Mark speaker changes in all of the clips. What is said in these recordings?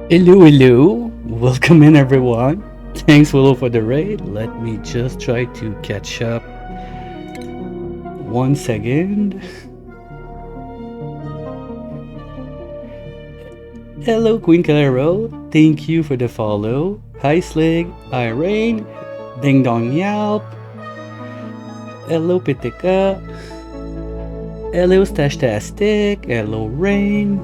Speaker 1: Hello, hello. Welcome in, everyone. Thanks, Willow, for the raid. Let me just try to catch up. 1 second. Hello, Queen Calero. Thank you for the follow. Hi, Slig. Hi, Rain. Ding Dong Yelp. Hello, Pitika. Hello, Stashtastic. Hello, Rain.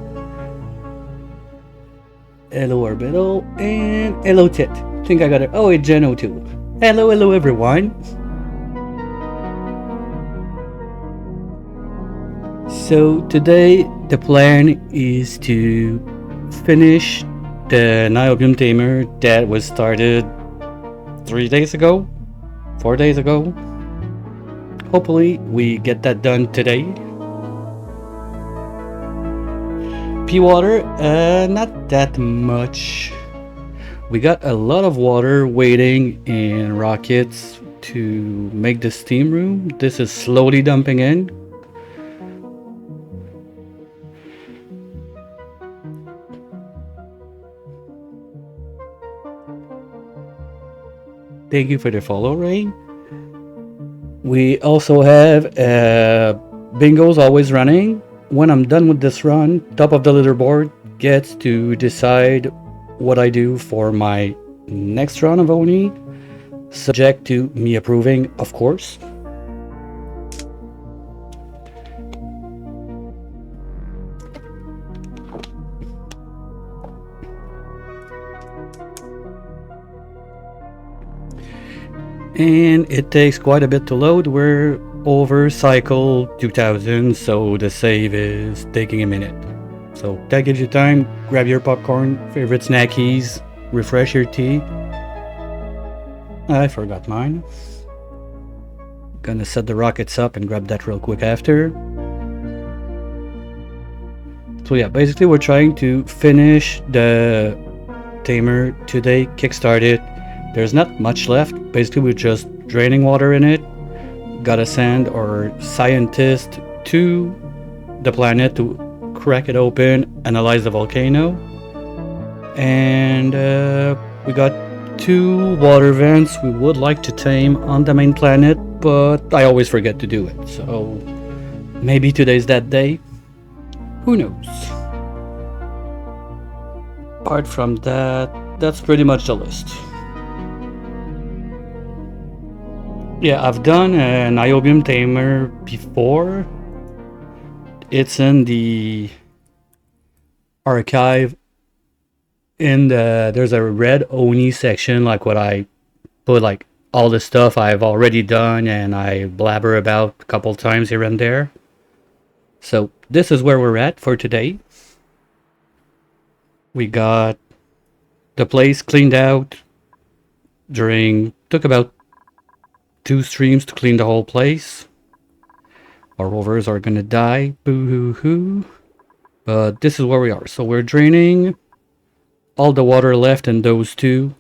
Speaker 1: Hello, Orbital. And hello, Tit. Think I got it. Oh, it's Geno too. Hello, hello, everyone. So today the plan is to finish the niobium tamer that was started 3 days ago, 4 days ago. Hopefully we get that done today. Pea water, not that much. We got a lot of water waiting in rockets to make the steam room. This is slowly dumping in. Thank you for the follow, Rain. We also have bingos always running. When I'm done with this run, top of the leaderboard gets to decide what I do for my next run of Oni, subject to me approving, of course. And it takes quite a bit to load. We're over cycle 2000, so the save is taking a minute. So that gives you time. Grab your popcorn, favorite snackies, refresh your tea. I forgot mine. Gonna set the rockets up and grab that real quick after. So yeah, basically we're trying to finish the tamer today, kickstart it. There's not much left. Basically we're just draining water in it. Gotta send our scientist to the planet to crack it open, analyze the volcano. And we got 2 water vents we would like to tame on the main planet, but I always forget to do it. So maybe today's that day. Who knows? Apart from that, that's pretty much the list. Yeah, I've done an niobium tamer before. It's in the archive. There's a red Oni section, like what I put, like all the stuff I've already done and I blabber about a couple times here and there. So this is where we're at for today. We got the place cleaned out took about 2 streams to clean the whole place. Our rovers are gonna die, boo-hoo-hoo. But this is where we are. So we're draining all the water left in those 2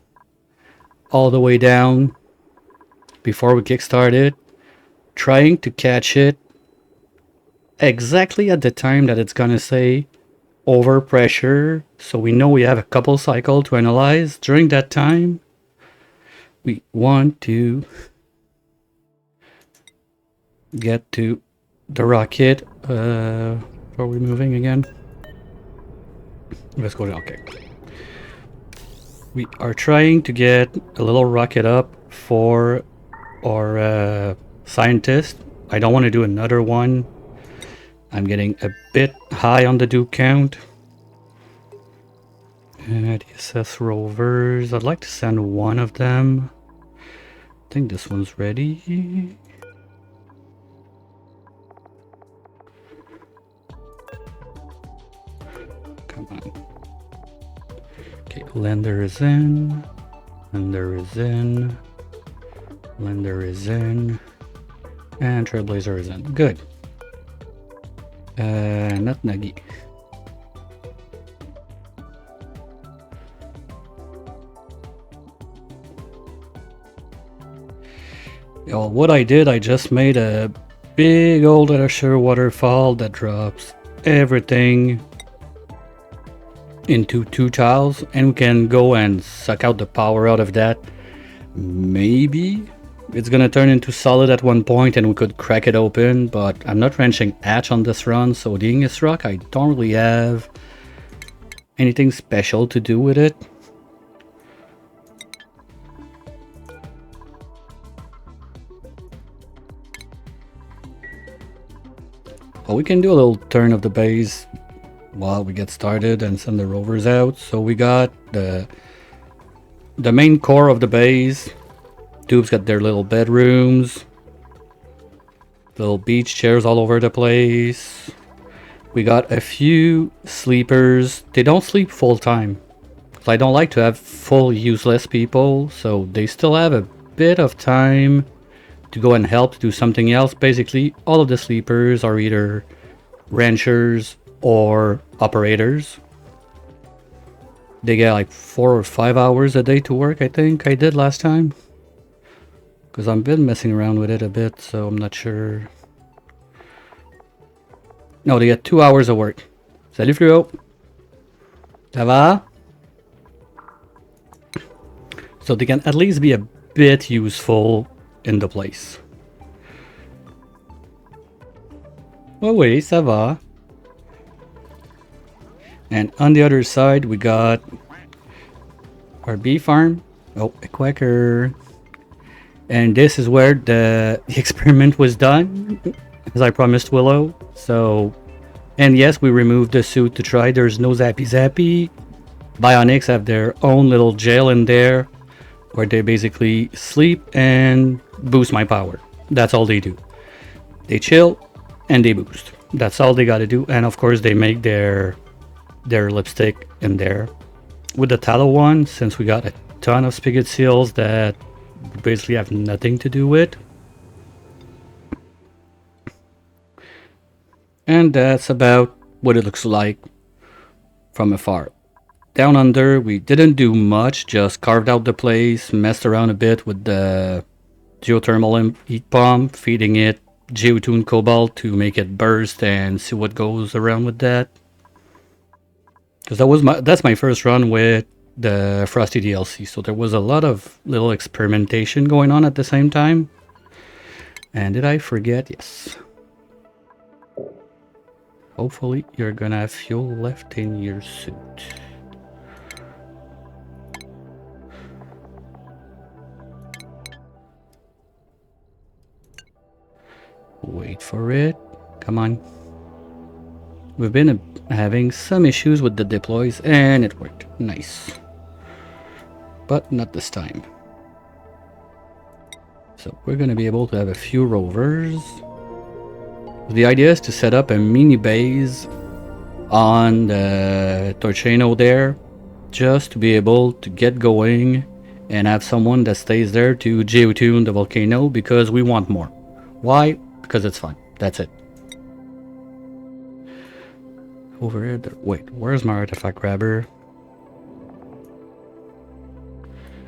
Speaker 1: all the way down before we kickstart it, trying to catch it exactly at the time that it's gonna say overpressure, so we know we have a couple cycles to analyze. During that time, we want to get to the rocket. Are we moving again? Let's go to okay. We are trying to get a little rocket up for our scientist. I don't want to do another one. I'm getting a bit high on the Duke count. DSS rovers. I'd like to send one of them. I think this one's ready. Come on. Okay, Lender is in. Lender is in. Lender is in. And Trailblazer is in. Good. Not Nuggy. Well, what I did, I just made a big old Asher waterfall that drops everything into 2 tiles, and we can go and suck out the power out of that. Maybe it's gonna turn into solid at one point and we could crack it open, but I'm not wrenching Hatch on this run, so the Ignis Rock, I don't really have anything special to do with it. Well, we can do a little turn of the base while we get started and send the rovers out. So we got the main core of the base. Tube's got their little bedrooms, little beach chairs all over the place. We got a few sleepers. They don't sleep full time. I don't like to have full useless people, so they still have a bit of time to go and help do something else. Basically, all of the sleepers are either ranchers or operators. They get like 4 or 5 hours a day to work, I think I did last time. Because I've been messing around with it a bit, so I'm not sure. No, they get 2 hours of work. Salut Fluo! Ça va? So they can at least be a bit useful in the place. Oh oui, ça va. And on the other side, we got our bee farm. Oh, a quacker. And this is where the experiment was done, as I promised Willow. So, and yes, we removed the suit to try. There's no zappy zappy. Bionics have their own little jail in there, where they basically sleep and boost my power. That's all they do. They chill and they boost. That's all they gotta do. And of course they make their lipstick in there. With the tallow one, since we got a ton of spigot seals that basically have nothing to do with. And that's about what it looks like from afar. Down under, we didn't do much, just carved out the place, messed around a bit with the geothermal heat pump, feeding it geotunning cobalt to make it burst and see what goes around with that. Because that's my first run with the Frosty DLC, so there was a lot of little experimentation going on at the same time. And did I forget? Yes. Hopefully you're gonna have fuel left in your suit. Wait for it. Come on. We've been having some issues with the deploys and it worked. Nice. But not this time. So we're going to be able to have a few rovers. The idea is to set up a mini base on the Torchano there, just to be able to get going and have someone that stays there to geotune the volcano, because we want more. Why? Because it's fun. That's it. Over here. Wait, where's my artifact grabber?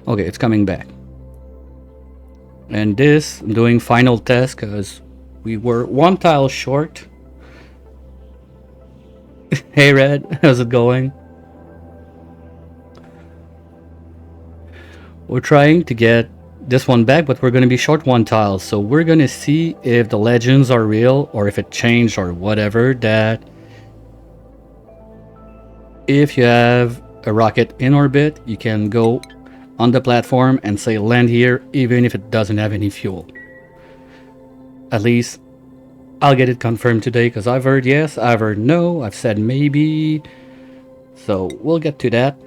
Speaker 1: Okay, it's coming back. And this, I'm doing final test because we were 1 tile short. Hey Red, how's it going? We're trying to get this one back, but we're going to be short 1 tile. So we're going to see if the legends are real or if it changed or whatever, that if you have a rocket in orbit, you can go on the platform and say land here, even if it doesn't have any fuel. At least I'll get it confirmed today, because I've heard yes, I've heard no, I've said maybe. So we'll get to that.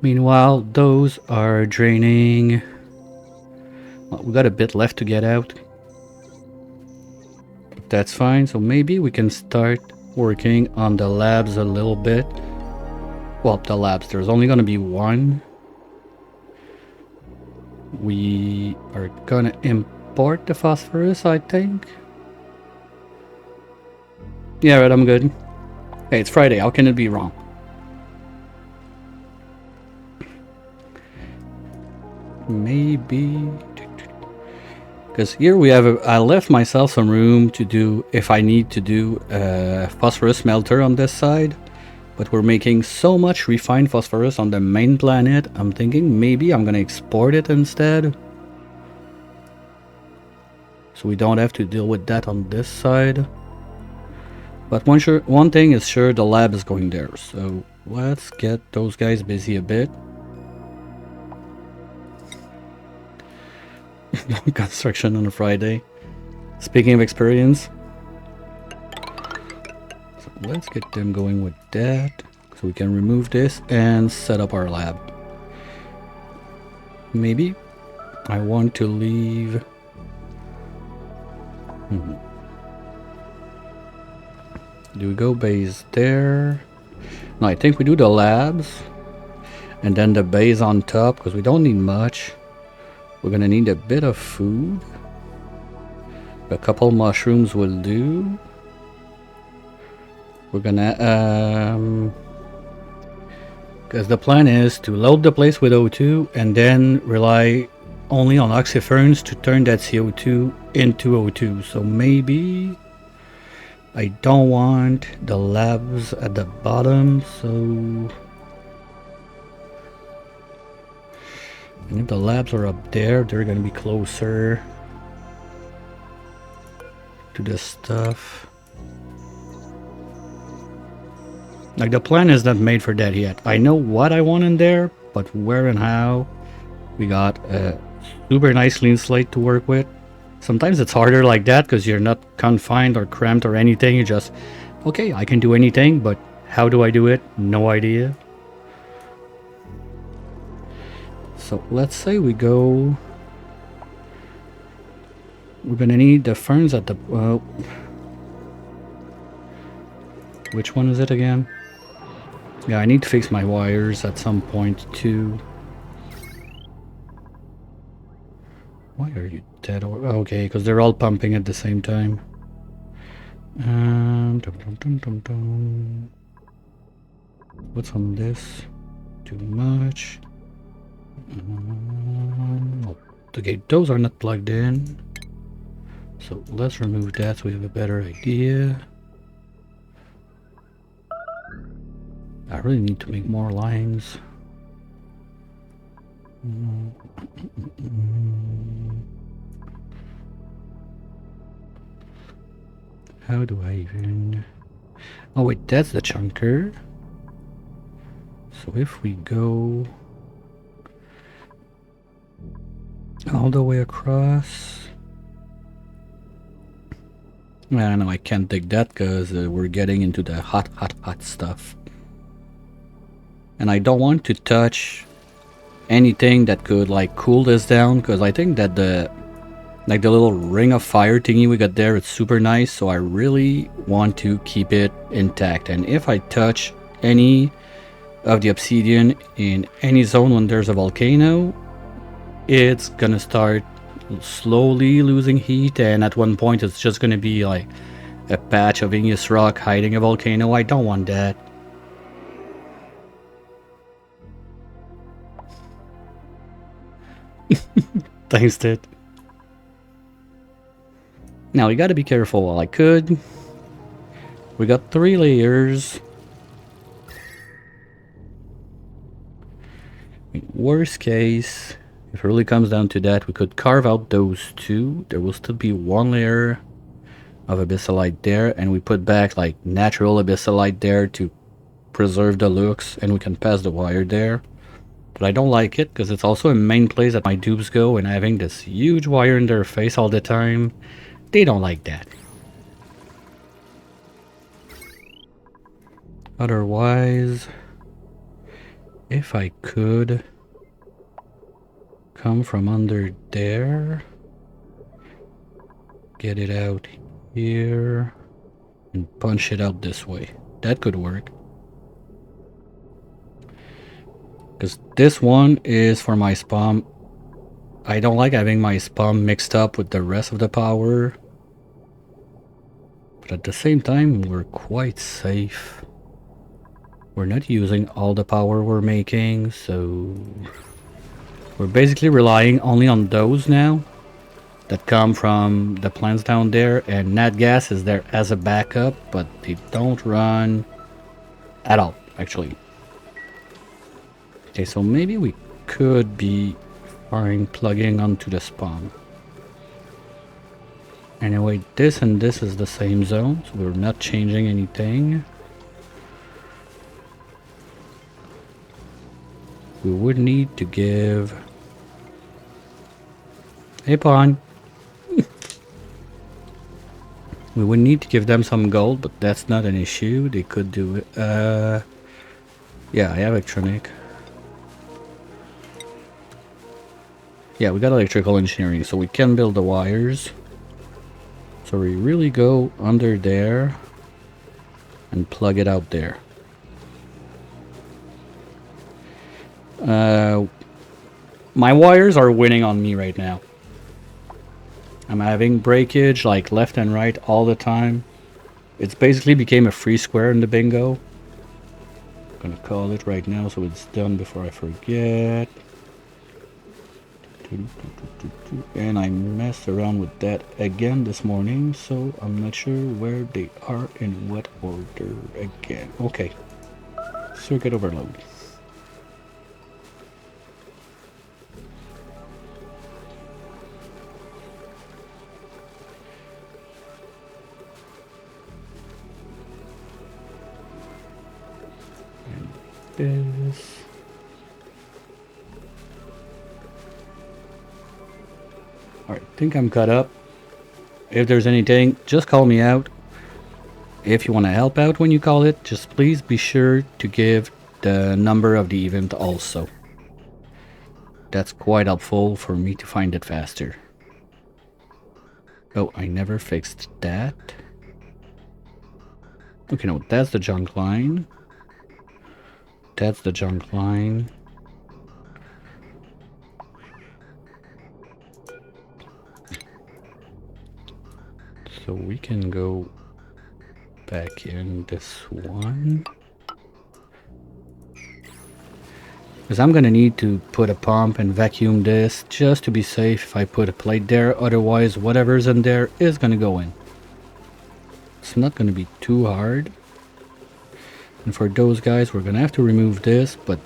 Speaker 1: Meanwhile, those are draining. Well, we got a bit left to get out. That's fine. So maybe we can start working on the labs a little bit. Well, the labs, there's only going to be 1. We are going to import the phosphorus, I think. Yeah, right, I'm good. Hey, it's Friday. How can it be wrong? Maybe... Because here we have I left myself some room to do, if I need to do a phosphorus smelter on this side. But we're making so much refined phosphorus on the main planet, I'm thinking maybe I'm gonna export it instead. So we don't have to deal with that on this side. But one thing is sure, the lab is going there. So let's get those guys busy a bit. Construction on a Friday. Speaking of experience. So let's get them going with that. So we can remove this and set up our lab. Maybe I want to leave... Do we go base there? No, I think we do the labs. And then the base on top, because we don't need much. We're gonna need a bit of food. A couple mushrooms will do. We're gonna... because the plan is to load the place with O2 and then rely only on oxyferns to turn that CO2 into O2. So maybe I don't want the labs at the bottom, so... And if the labs are up there, they're gonna be closer to the stuff. Like, the plan is not made for that yet. I know what I want in there, but where and how. We got a super nice clean slate to work with. Sometimes it's harder like that because you're not confined or cramped or anything. You just, okay, I can do anything, but how do I do it? No idea. So let's say we go... We're gonna need the ferns at the... which one is it again? Yeah, I need to fix my wires at some point too. Why are you dead? Okay, because they're all pumping at the same time. Dum, dum, dum, dum, dum. What's on this? Too much. Okay, those are not plugged in. So let's remove that so we have a better idea. I really need to make more lines. How do I even... Oh wait, that's the chunker. So if we go all the way across... I know I can't dig that because we're getting into the hot stuff. And I don't want to touch anything that could like cool this down, because I think that the little ring of fire thingy we got there, it's super nice, so I really want to keep it intact. And if I touch any of the obsidian in any zone when there's a volcano, it's gonna start slowly losing heat, and at one point it's just gonna be like a patch of igneous rock hiding a volcano. I don't want that. Thanks, Tit. Now we gotta be careful while I could. We got 3 layers. Worst case, if it really comes down to that, we could carve out those 2. There will still be 1 layer of abyssalite there, and we put back like natural abyssalite there to preserve the looks, and we can pass the wire there. But I don't like it because it's also a main place that my dupes go, and having this huge wire in their face all the time, they don't like that. Otherwise, if I could come from under there, get it out here, and punch it out this way, that could work. Because this one is for my spam. I don't like having my spam mixed up with the rest of the power. But at the same time, we're quite safe. We're not using all the power we're making, so... We're basically relying only on those now that come from the plants down there, and nat gas is there as a backup, but they don't run at all. Actually. Okay, so maybe we could be fine plugging onto the spawn. Anyway, this and this is the same zone, so we're not changing anything. We would need to give... Hey, Pawn! We would need to give them some gold, but that's not an issue. They could do it. Yeah, I have electronic. Yeah, we got electrical engineering, so we can build the wires. So we really go under there and plug it out there. My wires are winning on me right now. I'm having breakage like left and right all the time. It's basically became a free square in the bingo. I'm gonna call it right now so it's done before I forget. And I messed around with that again this morning, so I'm not sure where they are in what order again. Okay. Circuit overload. This. Alright, I think I'm caught up. If there's anything, just call me out. If you want to help out when you call it, just please be sure to give the number of the event also. That's quite helpful for me to find it faster. Oh, I never fixed that. Okay, no, that's the junk line. That's the junk line. So we can go back in this one. Because I'm gonna need to put a pump and vacuum this just to be safe if I put a plate there. Otherwise, whatever's in there is gonna go in. It's not gonna be too hard. And for those guys, we're gonna have to remove this, but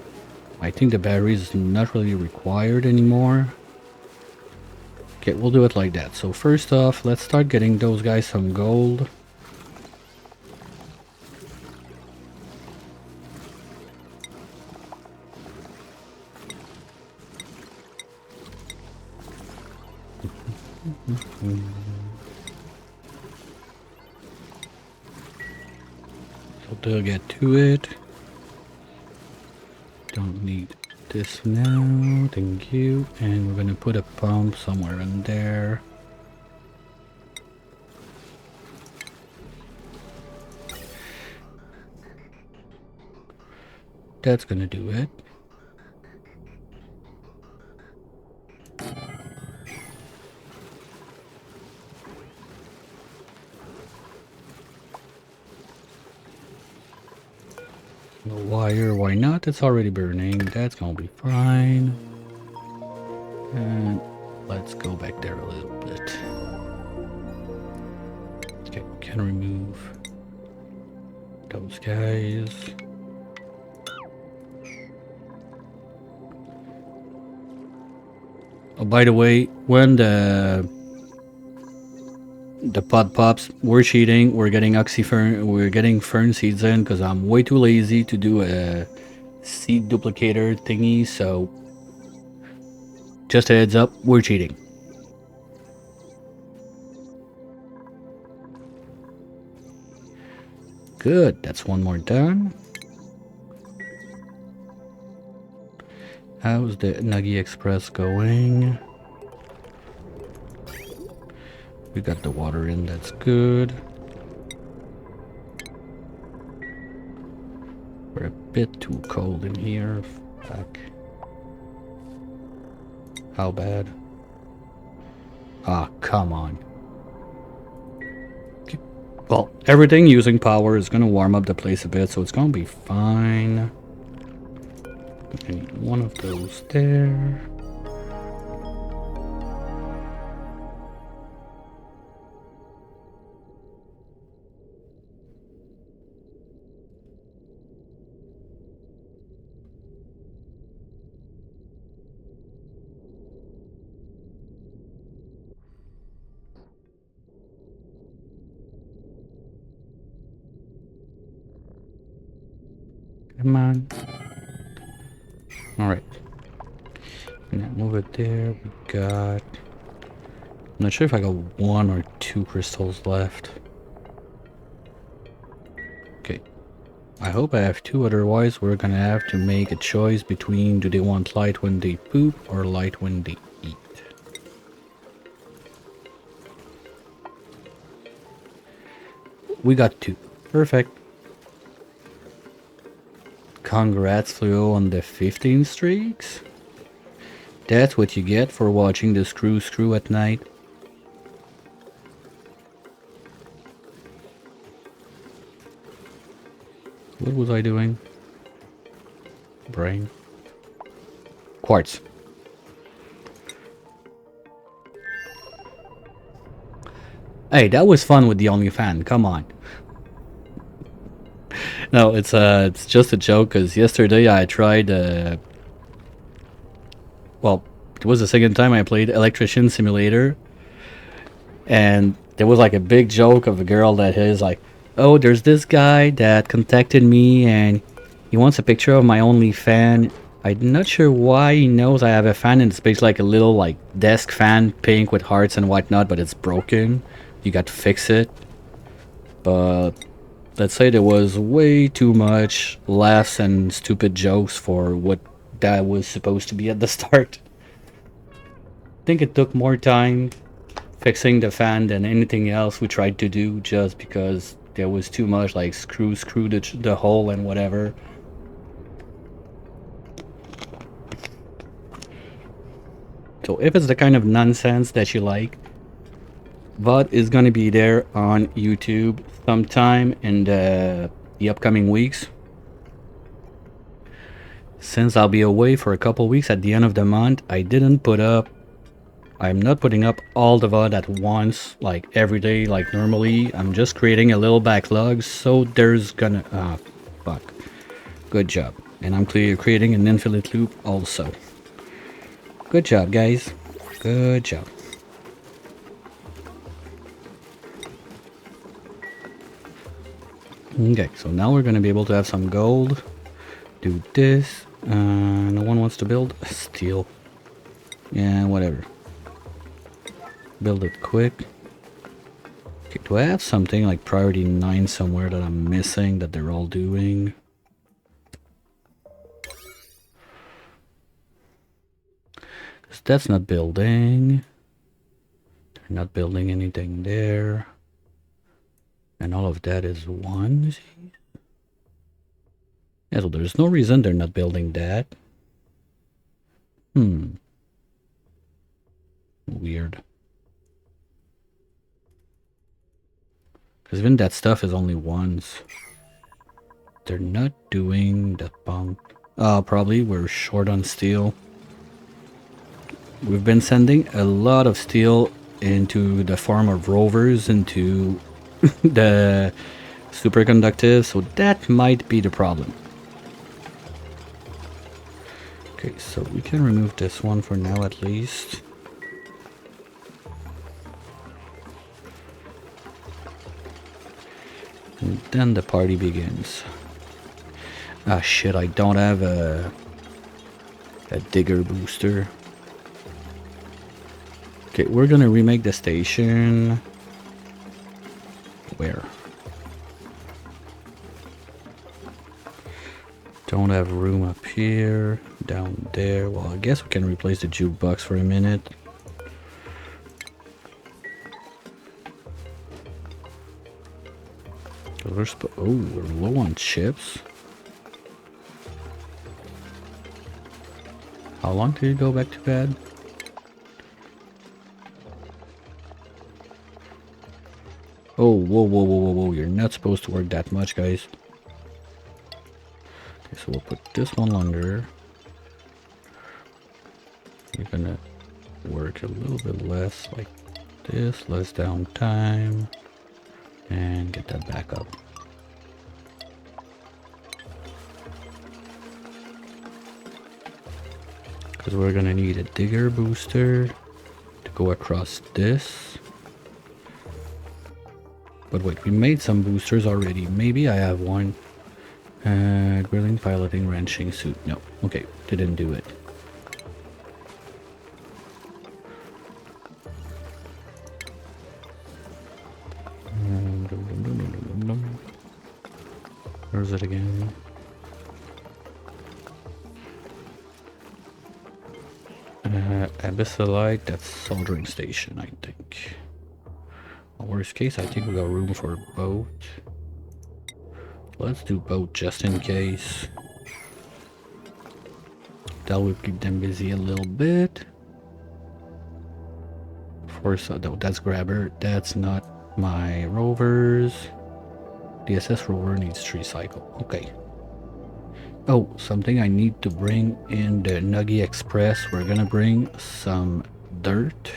Speaker 1: I think the battery is not really required anymore. Okay, we'll do it like that. So first off, let's start getting those guys some gold. So they'll get to it. Don't need this now, thank you. And we're gonna put a pump somewhere in there. That's gonna do it. No wire, why not? It's already burning. That's gonna be fine. And let's go back there a little bit. Okay, can remove those guys. Oh, by the way, when the pod pops, we're cheating. We're getting oxyfern. We're getting fern seeds in because I'm way too lazy to do a seed duplicator thingy. So just a heads up, we're cheating. Good. That's one more done. How's the Nuggy Express going? We got the water in. That's good. We're a bit too cold in here. Fuck. How bad? Ah, come on. Okay. Well, everything using power is gonna warm up the place a bit, so it's gonna be fine. I need one of those there. Come on. Alright. Now move it there. We got... I'm not sure if I got 1 or 2 crystals left. Okay. I hope I have 2, otherwise we're gonna have to make a choice between do they want light when they poop or light when they eat. We got 2. Perfect. Congrats, Fluo, on the 15 streaks. That's what you get for watching the screw at night. What was I doing? Brain. Quartz. Hey, that was fun with the OnlyFan. Come on. No, it's just a joke. Cause yesterday I tried. Well, it was the second time I played Electrician Simulator, and there was like a big joke of a girl that is like, "Oh, there's this guy that contacted me, and he wants a picture of my OnlyFan. I'm not sure why he knows I have a fan, and it's basically like a little like desk fan, pink with hearts and whatnot, but it's broken. You got to fix it." But let's say there was way too much laughs and stupid jokes for what that was supposed to be at the start. I think it took more time fixing the fan than anything else we tried to do, just because there was too much like screw the hole and whatever. So if it's the kind of nonsense that you like, VOD is gonna be there on YouTube sometime in the upcoming weeks. Since I'll be away for a couple weeks at the end of the month, I'm not putting up all the VOD at once, like every day, like normally. I'm just creating a little backlog, so there's gonna... fuck. Good job. And I'm creating an infinite loop also. Good job, guys. Good job. Okay, so now we're gonna be able to have some gold. Do this. No one wants to build steel. Yeah, whatever. Build it quick. Okay, do I have something like priority 9 somewhere that I'm missing that they're all doing? Because that's not building. They're not building anything there. And all of that is ones. Yeah, so there's no reason they're not building that. Weird. Because even that stuff is only ones. They're not doing the pump. Probably we're short on steel. We've been sending a lot of steel into the form of rovers into the superconductive, so that might be the problem. Okay, so we can remove this one for now at least. And then the party begins. Ah shit, I don't have a digger booster. Okay, we're gonna remake the station. Where? Don't have room up here. Down there. Well, I guess we can replace the jukebox for a minute. We're low on chips. How long till you go back to bed? Oh, whoa. You're not supposed to work that much, guys. Okay, so we'll put this one longer. You're gonna work a little bit less, like this, less downtime. And get that back up. Because we're gonna need a digger booster to go across this. But wait, we made some boosters already. Maybe I have one. Grilling, piloting, wrenching suit. No. Okay, didn't do it. Where's it again? Abyssalite, that's soldering station, I think. Worst case, I think we got room for a boat. Let's do boat just in case. That will keep them busy a little bit. Force, no, that's grabber. That's not my rovers. The SS rover needs 3 cycle. Okay. Oh, something I need to bring in the Nuggy Express. We're gonna bring some dirt.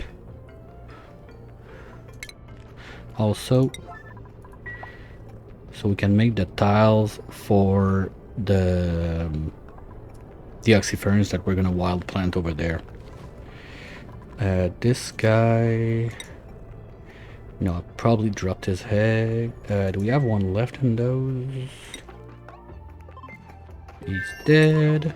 Speaker 1: Also, so we can make the tiles for the oxyferns that we're gonna wild plant over there. This guy, no, I probably dropped his head. Do we have one left in those? He's dead.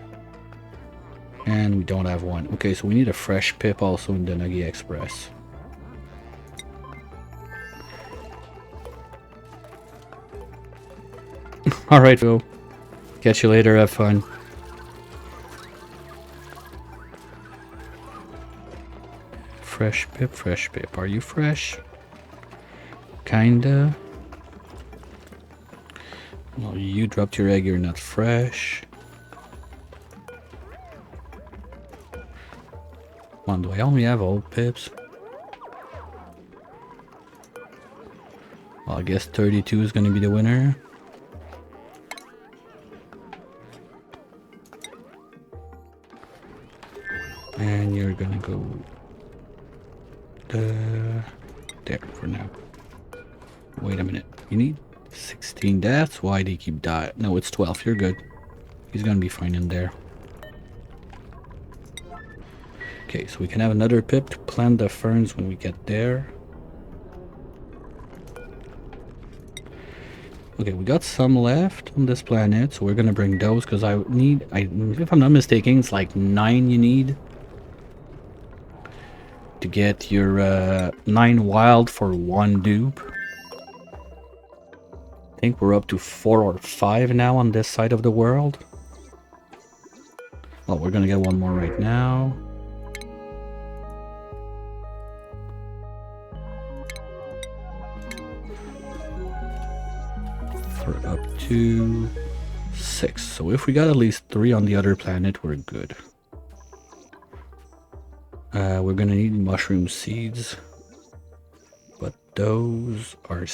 Speaker 1: And we don't have one. Okay, so we need a fresh pip also in the Nuggy Express. Alright, Phil. Catch you later, have fun. Fresh pip, fresh pip. Are you fresh? Kinda. Well, you dropped your egg, you're not fresh. Come on, do I only have old pips? Well, I guess 32 is gonna be the winner. And you're gonna go there for now. Wait a minute. You need 16. That's why they keep dying. No, it's 12. You're good. He's gonna be fine in there. Okay, so we can have another pip to plant the ferns when we get there. Okay, we got some left on this planet, so we're gonna bring those because if I'm not mistaken, it's like 9 you need to get your 9 wild for 1 dupe. I think we're up to 4 or 5 now on this side of the world. Well, we're gonna get one more right now. We're up to 6. So if we got at least 3 on the other planet, we're good. We're gonna need mushroom seeds, but those are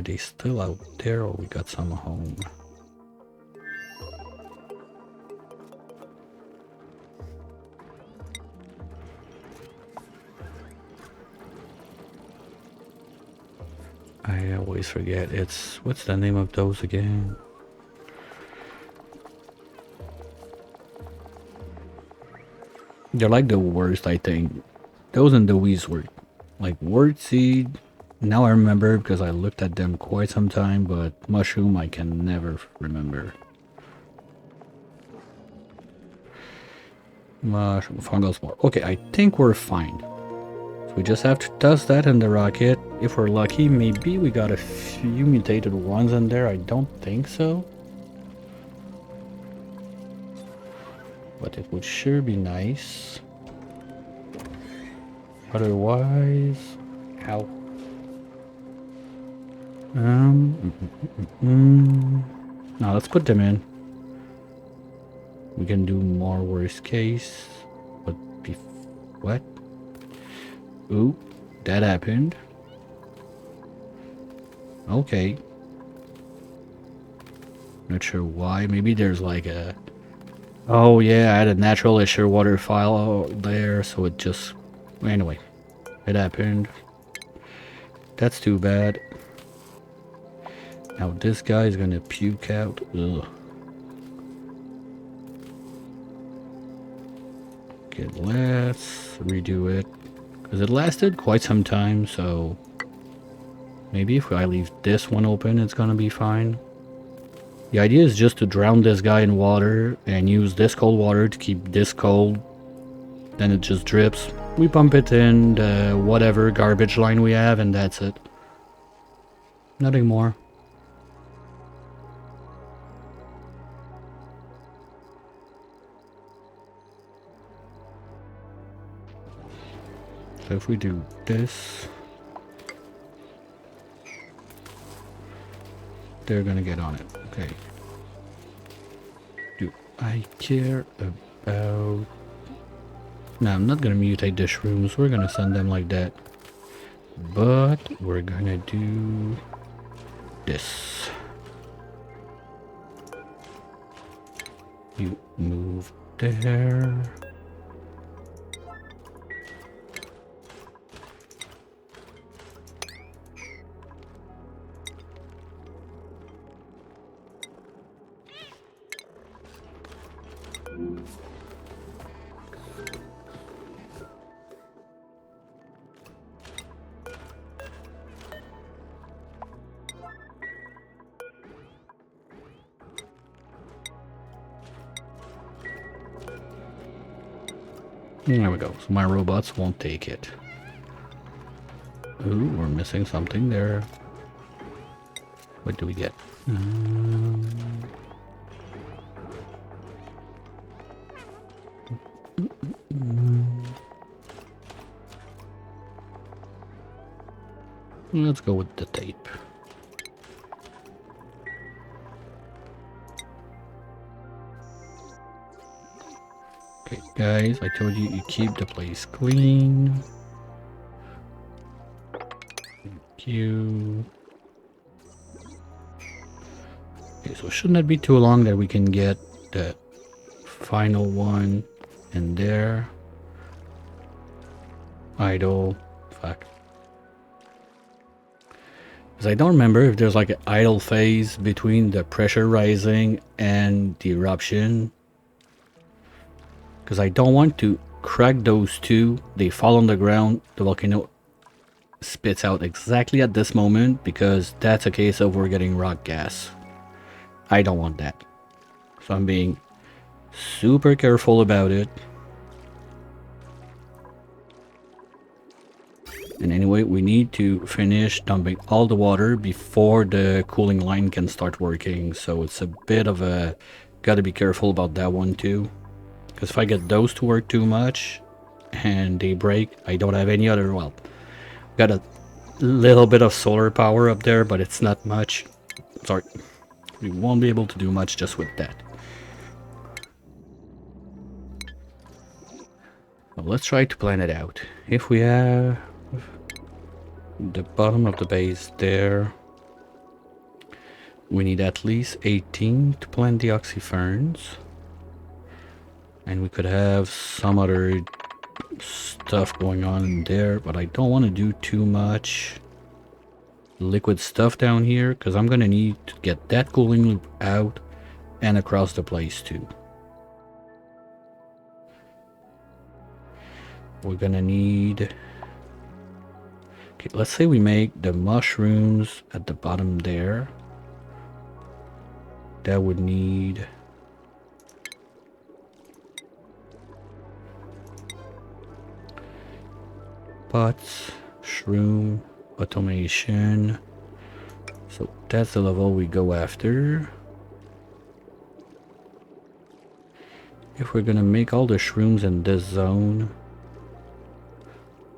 Speaker 1: they still out there, or we got some home? I always forget. What's the name of those again? They're like the worst, I think. Those and the weeds were like word seed. Now I remember because I looked at them quite some time, but mushroom I can never remember. Mushroom, fungal spore. Okay, I think we're fine. So we just have to toss that in the rocket. If we're lucky, maybe we got a few mutated ones in there. I don't think so. But it would sure be nice. Otherwise, ow. Now let's put them in. We can do more worst case. But what? Ooh, that happened. Okay. Not sure why. Maybe there's like a... Oh yeah, I had a natural issue water file there, so it just... Anyway, it happened. That's too bad. Now this guy is gonna puke out. Ugh. Okay, let's redo it. Because it lasted quite some time, so... Maybe if I leave this one open, it's gonna be fine. The idea is just to drown this guy in water and use this cold water to keep this cold. Then it just drips. We pump it in the whatever garbage line we have, and that's it. Nothing more. So if we do this, they're gonna get on it. Okay. Do I care about... No, I'm not gonna mutate the shrooms. We're gonna send them like that. But we're gonna do this. You move there. There we go. So my robots won't take it. Ooh, we're missing something there. What do we get? Let's go with the tape. Okay, guys, I told you keep the place clean. Thank you. Okay, so shouldn't that be too long that we can get the final one in there? Idle. Fuck. Because I don't remember if there's like an idle phase between the pressure rising and the eruption. Because I don't want to crack those two. They fall on the ground. The volcano spits out exactly at this moment, because that's a case of we're getting rock gas. I don't want that. So I'm being super careful about it. And anyway, we need to finish dumping all the water before the cooling line can start working. So it's a bit of a... Gotta be careful about that one too. Because if I get those to work too much and they break, I don't have any other... Well, got a little bit of solar power up there, but it's not much. Sorry. We won't be able to do much just with that. Well, let's try to plan it out. If we have the bottom of the base there, we need at least 18 to plant the oxyferns. And we could have some other stuff going on in there, but I don't want to do too much liquid stuff down here, because I'm going to need to get that cooling loop out and across the place too. We're going to need... Okay, let's say we make the mushrooms at the bottom there. That would need... pots, shroom, automation. So that's the level we go after. If we're gonna make all the shrooms in this zone,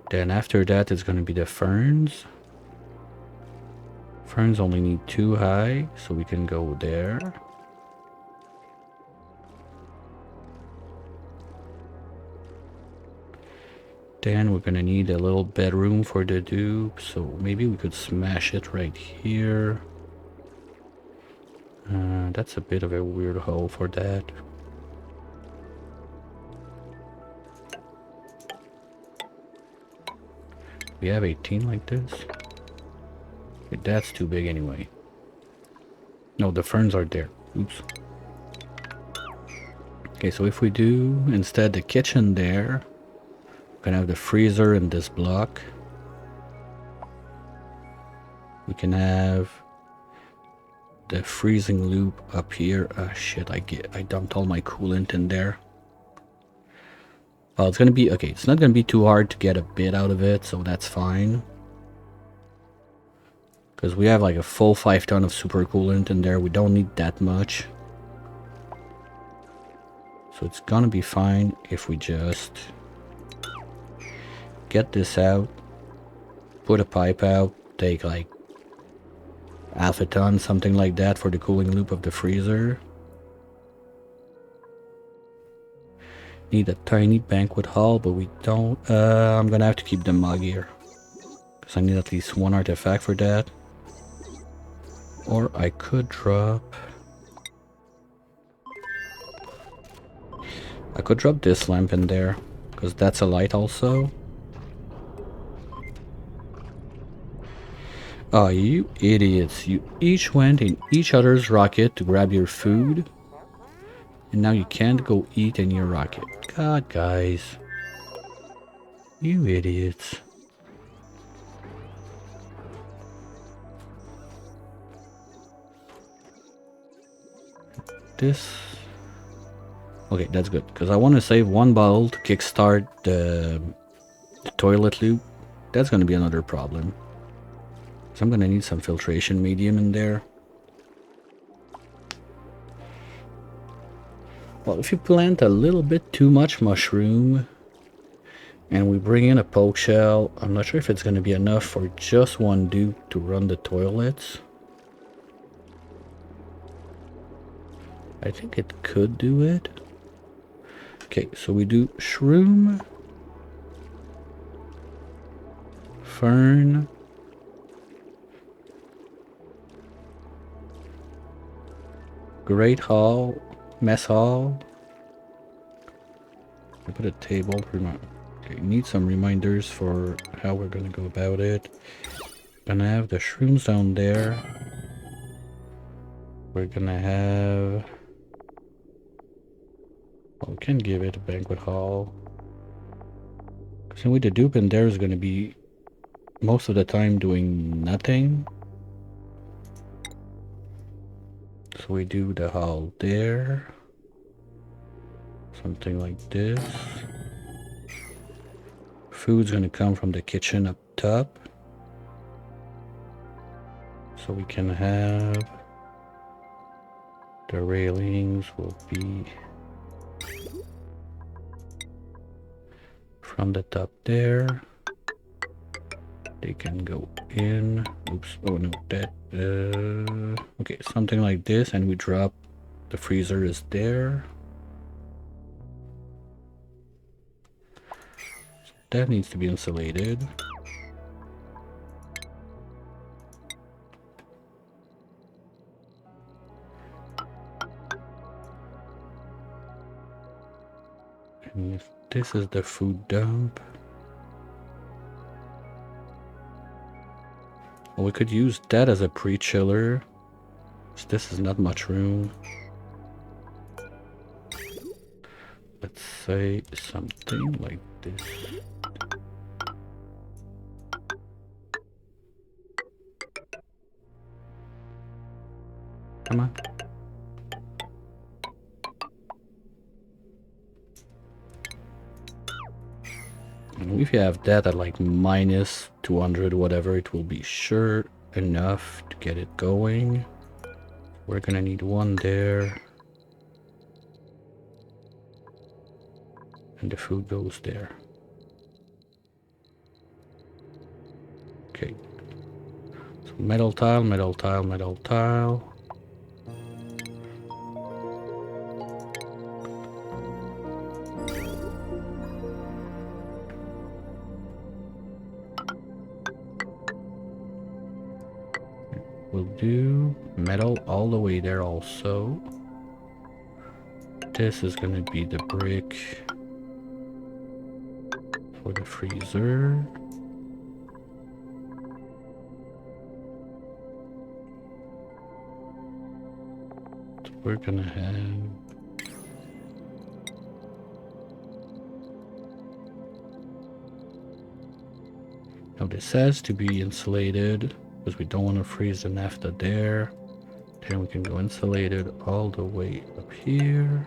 Speaker 1: then after that it's gonna be the ferns. Ferns only need 2 high, so we can go there. Then we're gonna need a little bedroom for the dupe, so maybe we could smash it right here. That's a bit of a weird hole for that. We have 18 like this. Okay, that's too big anyway. No, the ferns are there. Oops. Okay, so if we do instead the kitchen there, we're gonna have the freezer in this block. We can have the freezing loop up here. Ah, shit, I dumped all my coolant in there. Well, it's gonna be, okay, it's not gonna be too hard to get a bit out of it, so that's fine. Because we have like a full 5 ton of super coolant in there, we don't need that much. So it's gonna be fine if we just get this out, put a pipe out, take like half a ton, something like that for the cooling loop of the freezer. Need a tiny banquet hall, but we don't. I'm gonna have to keep the mug here. Because I need at least one artifact for that. Or I could drop... I could drop this lamp in there. Because that's a light also. Oh, you idiots. You each went in each other's rocket to grab your food. And now you can't go eat in your rocket. God, guys. You idiots. This... Okay, that's good. Because I want to save one bottle to kickstart the toilet loop. That's going to be another problem. So I'm going to need some filtration medium in there. Well, if you plant a little bit too much mushroom and we bring in a poke shell, I'm not sure if it's going to be enough for just one dupe to run the toilets. I think it could do it. Okay, so we do shroom, fern, great hall, mess hall. I put a table. Okay, need some reminders for how we're gonna go about it. Gonna have the shrooms down there. We're gonna have... Well, we can give it a banquet hall. Because with the dupe in there is gonna be most of the time doing nothing. So we do the hall there. Something like this. Food's gonna come from the kitchen up top. So we can have... The railings will be from the top there. They can go in. Oops. Oh no, that... okay, something like this, and we drop... The freezer is there. So that needs to be insulated. And if this is the food dump... Well, we could use that as a pre-chiller. This is not much room. Let's say something like this. Come on. And if you have that at like minus 200 whatever, it will be sure enough to get it going. We're gonna need one there. And the food goes there. Okay. So metal tile, metal tile, metal tile. We'll do metal all the way there also. This is gonna be the brick for the freezer. So we're gonna have... Now this has to be insulated because we don't want to freeze the naphtha there. It Okay, we can go insulated all the way up here.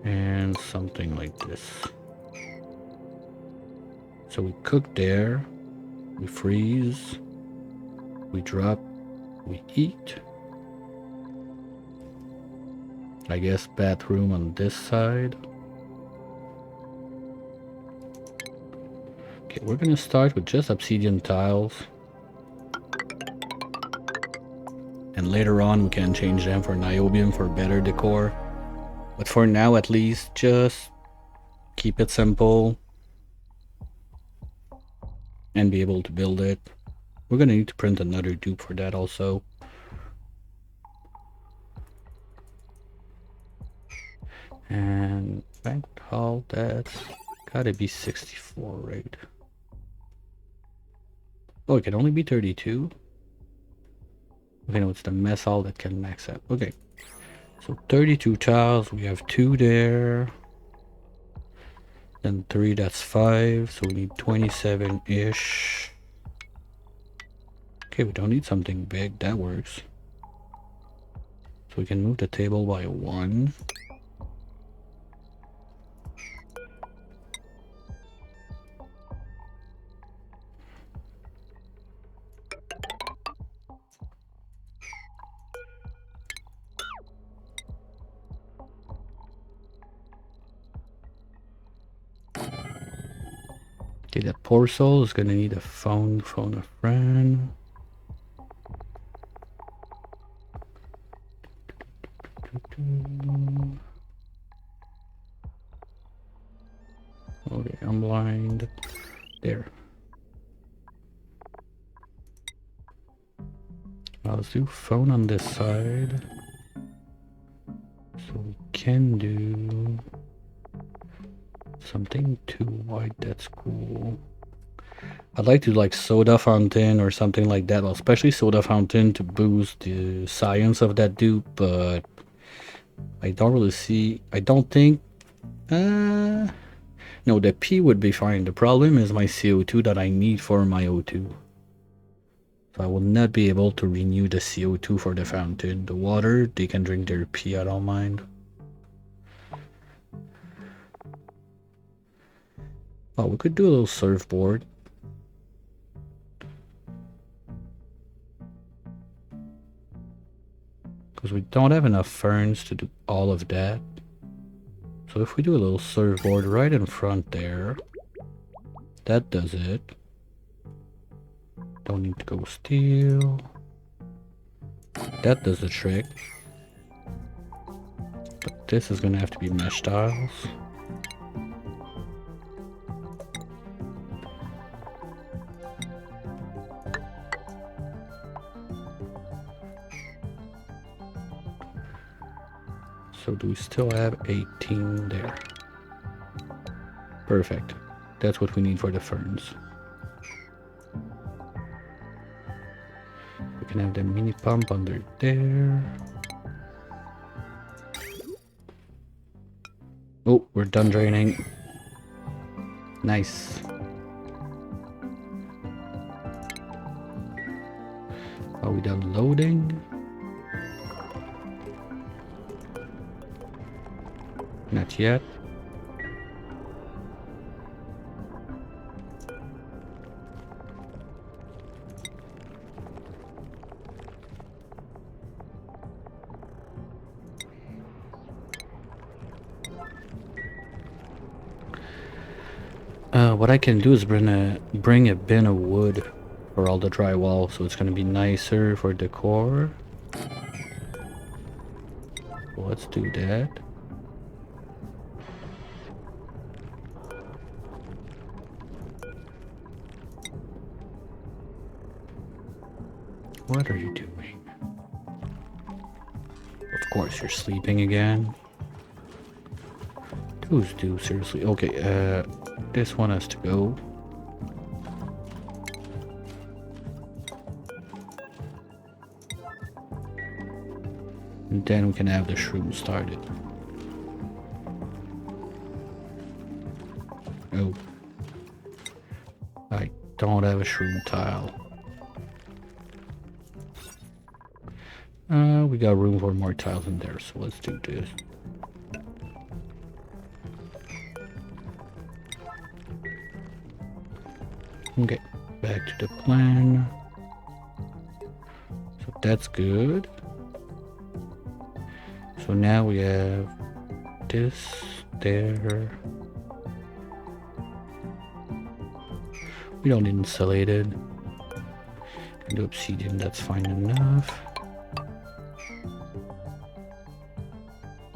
Speaker 1: And something like this. So we cook there, we freeze, we drop, we eat. I guess bathroom on this side. Okay, we're gonna start with just obsidian tiles. And later on we can change them for niobium for better decor. But for now at least, just keep it simple. And be able to build it. We're gonna need to print another dupe for that also. And banquet hall, that's gotta be 64, right? Oh, it can only be 32? Okay, no, it's the mess hall that can max out. Okay, so 32 tiles, we have 2 there. Then 3, that's 5, so we need 27-ish. Okay, we don't need something big, that works. So we can move the table by 1. Okay, that poor soul is gonna need a phone a friend. Okay, I'm blind. There. Let's do phone on this side. So we can do something too wide, that's cool. I'd like to like soda fountain or something like that, well, especially soda fountain to boost the science of that dupe, but I don't really see, I don't think, no, the P would be fine. The problem is my CO2 that I need for my O2. So I will not be able to renew the CO2 for the fountain. The water, they can drink their pee, I don't mind. Oh, we could do a little surfboard. Because we don't have enough ferns to do all of that. So if we do a little surfboard right in front there, that does it. Don't need to go steel. That does the trick. But this is gonna have to be mesh tiles. So do we still have 18 there? Perfect. That's what we need for the ferns. We can have the mini pump under there. Oh, we're done draining. Nice. Are we done loading? Not yet. What I can do is bring a bin of wood for all the drywall, so it's gonna be nicer for decor. So let's do that. What are you doing? Of course, you're sleeping again. Those do, seriously. Okay, this one has to go. And then we can have the shroom started. Oh. I don't have a shroom tile. We got room for more tiles in there, so let's do this. Okay, back to the plan. So that's good. So now we have this there. We don't need insulated. Can do obsidian, that's fine enough.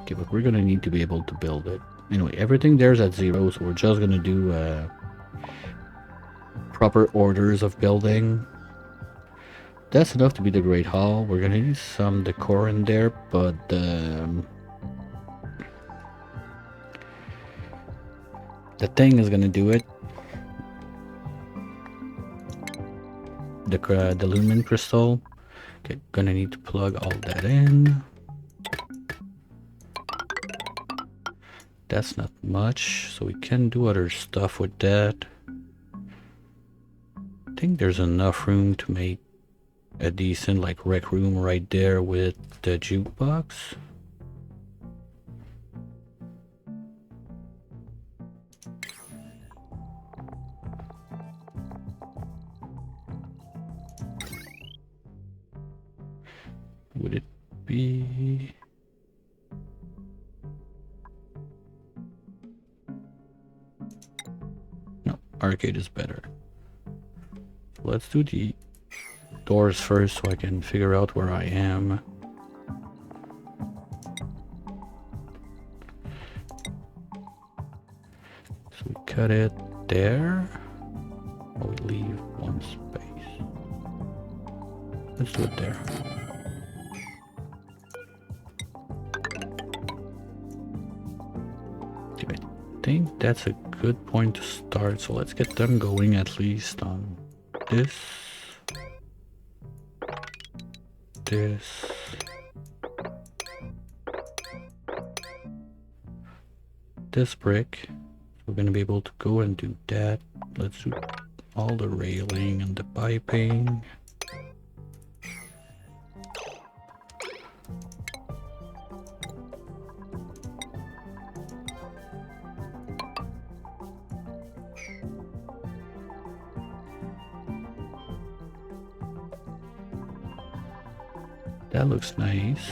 Speaker 1: Okay, but we're gonna need to be able to build it. Anyway, everything there's at 0, so we're just gonna do proper orders of building. That's enough to be the Great Hall. We're gonna need some decor in there, but the thing is gonna do it. The lumen crystal. Okay, gonna need to plug all that in. That's not much, so we can do other stuff with that. I think there's enough room to make a decent like rec room right there with the jukebox. Would it be... No, arcade is better. Let's do the doors first so I can figure out where I am. So we cut it there, or we leave one space. Let's do it there. Okay, I think that's a good point to start, so let's get them going at least on this. This brick. We're gonna be able to go and do that. Let's do all the railing and the piping. That looks nice.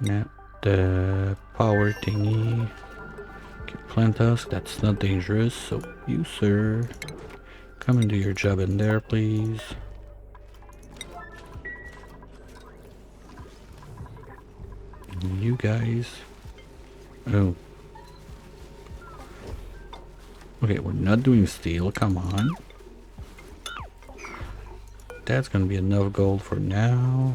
Speaker 1: Now the power thingy. Okay, plant husk, that's not dangerous. So you, sir, come and do your job in there, please. And you guys. Oh. Okay, we're not doing steel. Come on. That's gonna be enough gold for now.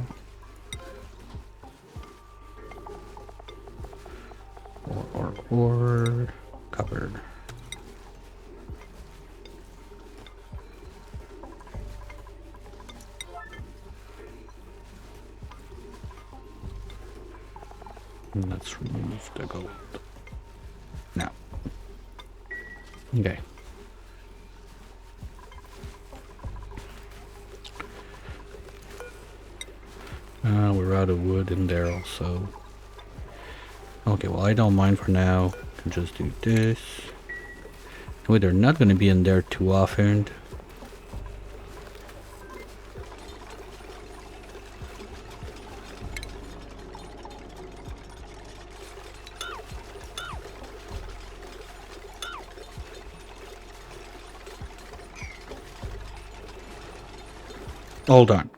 Speaker 1: Or covered. And let's remove the gold. Now. Okay. We're out of wood in there also. Okay, well I don't mind for now. Can just do this. Wait, they're not going to be in there too often. Hold on.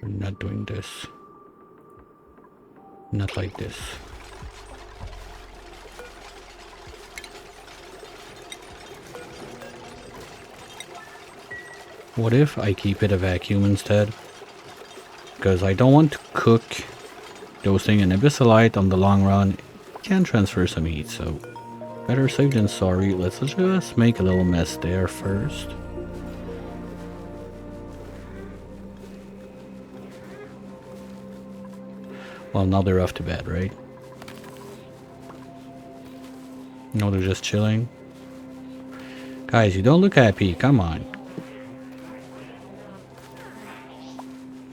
Speaker 1: We're not doing this. Not like this. What if I keep it a vacuum instead? Because I don't want to cook those things in Abyssalite on the long run. It can transfer some heat, so better safe than sorry. Let's just make a little mess there first. Well, now they're off to bed, right? No, they're just chilling. Guys, you don't look happy. Come on.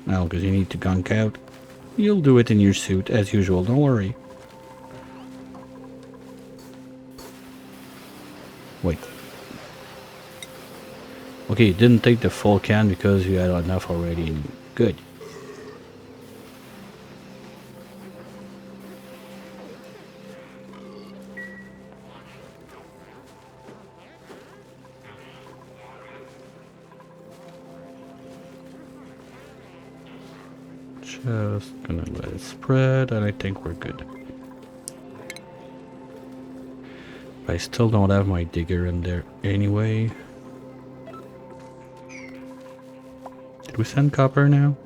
Speaker 1: Oh, because you need to gunk out. You'll do it in your suit, as usual, don't worry. Wait. Okay, you didn't take the full can because you had enough already. Good. Just gonna let it spread, and I think we're good. I still don't have my digger in there anyway. Did we send copper now?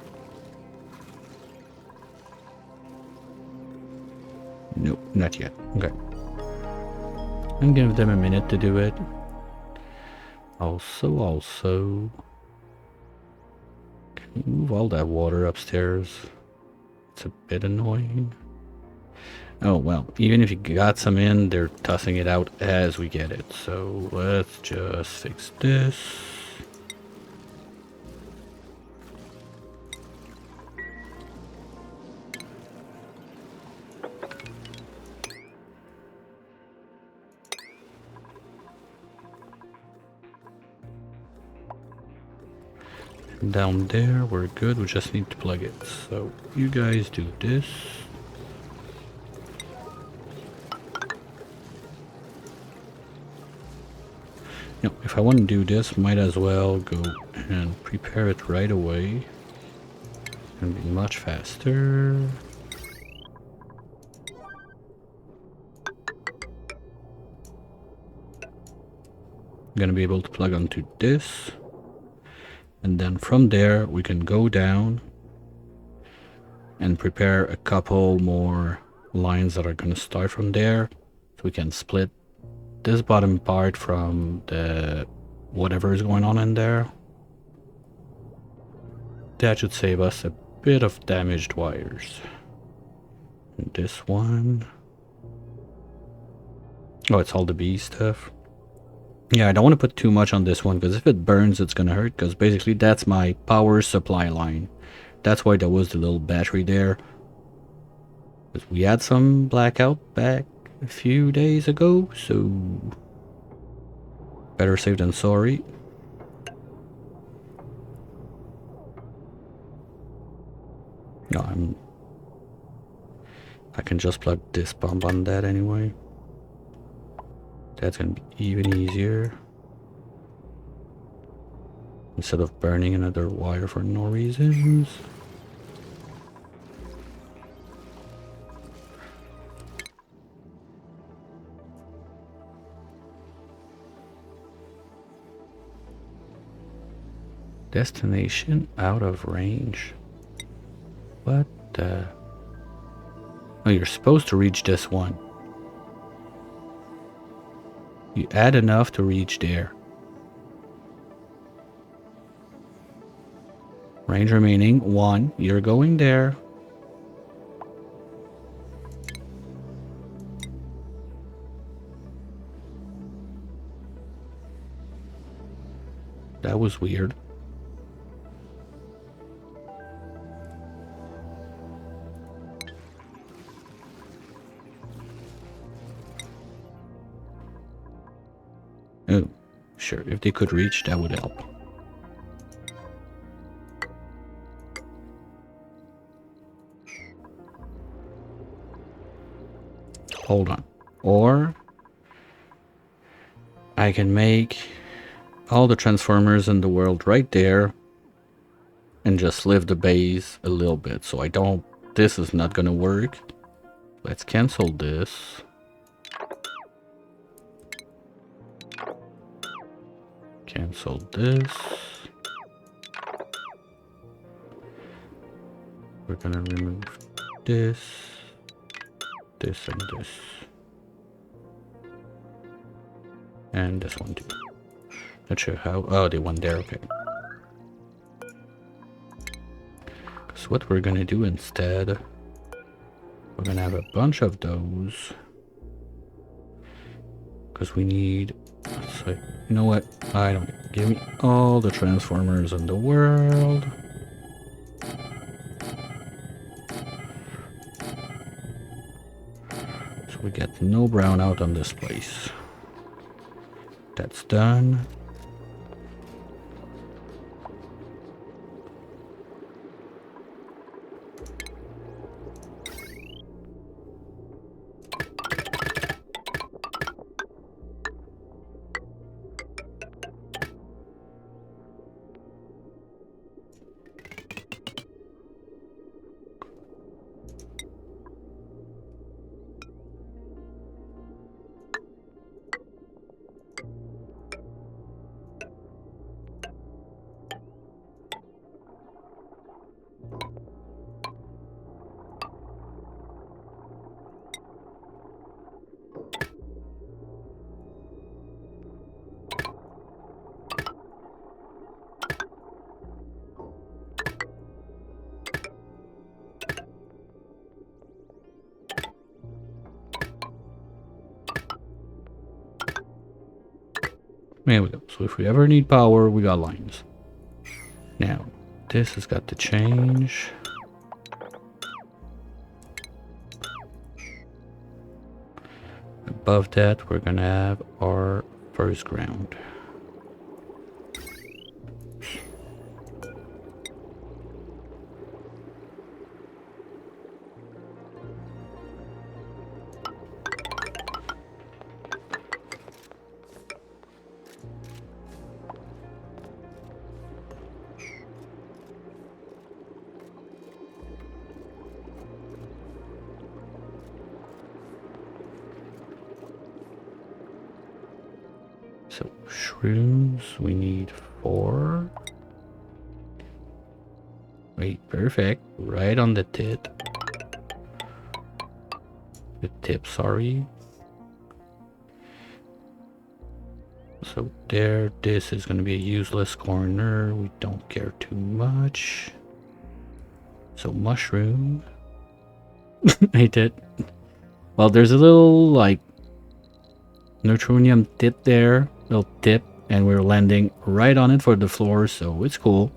Speaker 1: Nope, not yet. Okay. I'm gonna give them a minute to do it. Also, can you move all that water upstairs? It's a bit annoying. Oh, well, even if you got some in, they're tossing it out as we get it. So let's just fix this. Down there, we're good. We just need to plug it. So you guys do this. You know, if I want to do this, might as well go and prepare it right away. And be much faster. I'm gonna be able to plug onto this. And then from there, we can go down and prepare a couple more lines that are going to start from there. So we can split this bottom part from the whatever is going on in there. That should save us a bit of damaged wires. And this one. Oh, it's all the bee stuff. Yeah, I don't want to put too much on this one, because if it burns, it's going to hurt, because basically that's my power supply line. That's why there was the little battery there. Because we had some blackout back a few days ago, so better safe than sorry. No, I can just plug this bomb on that anyway. That's gonna be even easier. Instead of burning another wire for no reasons. Destination out of range. What the? Oh, you're supposed to reach this one. You add enough to reach there. Range remaining 1. You're going there. That was weird. Oh, sure. If they could reach, that would help. Hold on. Or I can make all the transformers in the world right there and just lift the base a little bit. So I don't... This is not gonna work. Let's cancel this. Cancel this. We're gonna remove this, this, and this. And this one too. Not sure how. Oh, the one there, okay. Because what we're gonna do instead, we're gonna have a bunch of those. Because we need... So, you know what? I don't... Give me all the transformers in the world. We get no brownout on this place. That's done. There we go. So if we ever need power, we got lines. Now, this has got to change. Above that, we're gonna have our first ground. So shrooms, we need 4. Wait, perfect. Right on the tip. The tip, sorry. So there, this is going to be a useless corner. We don't care too much. So mushroom. I did. Well, there's a little like neutronium tip there. Little tip. And we're landing right on it for the floor. So it's cool.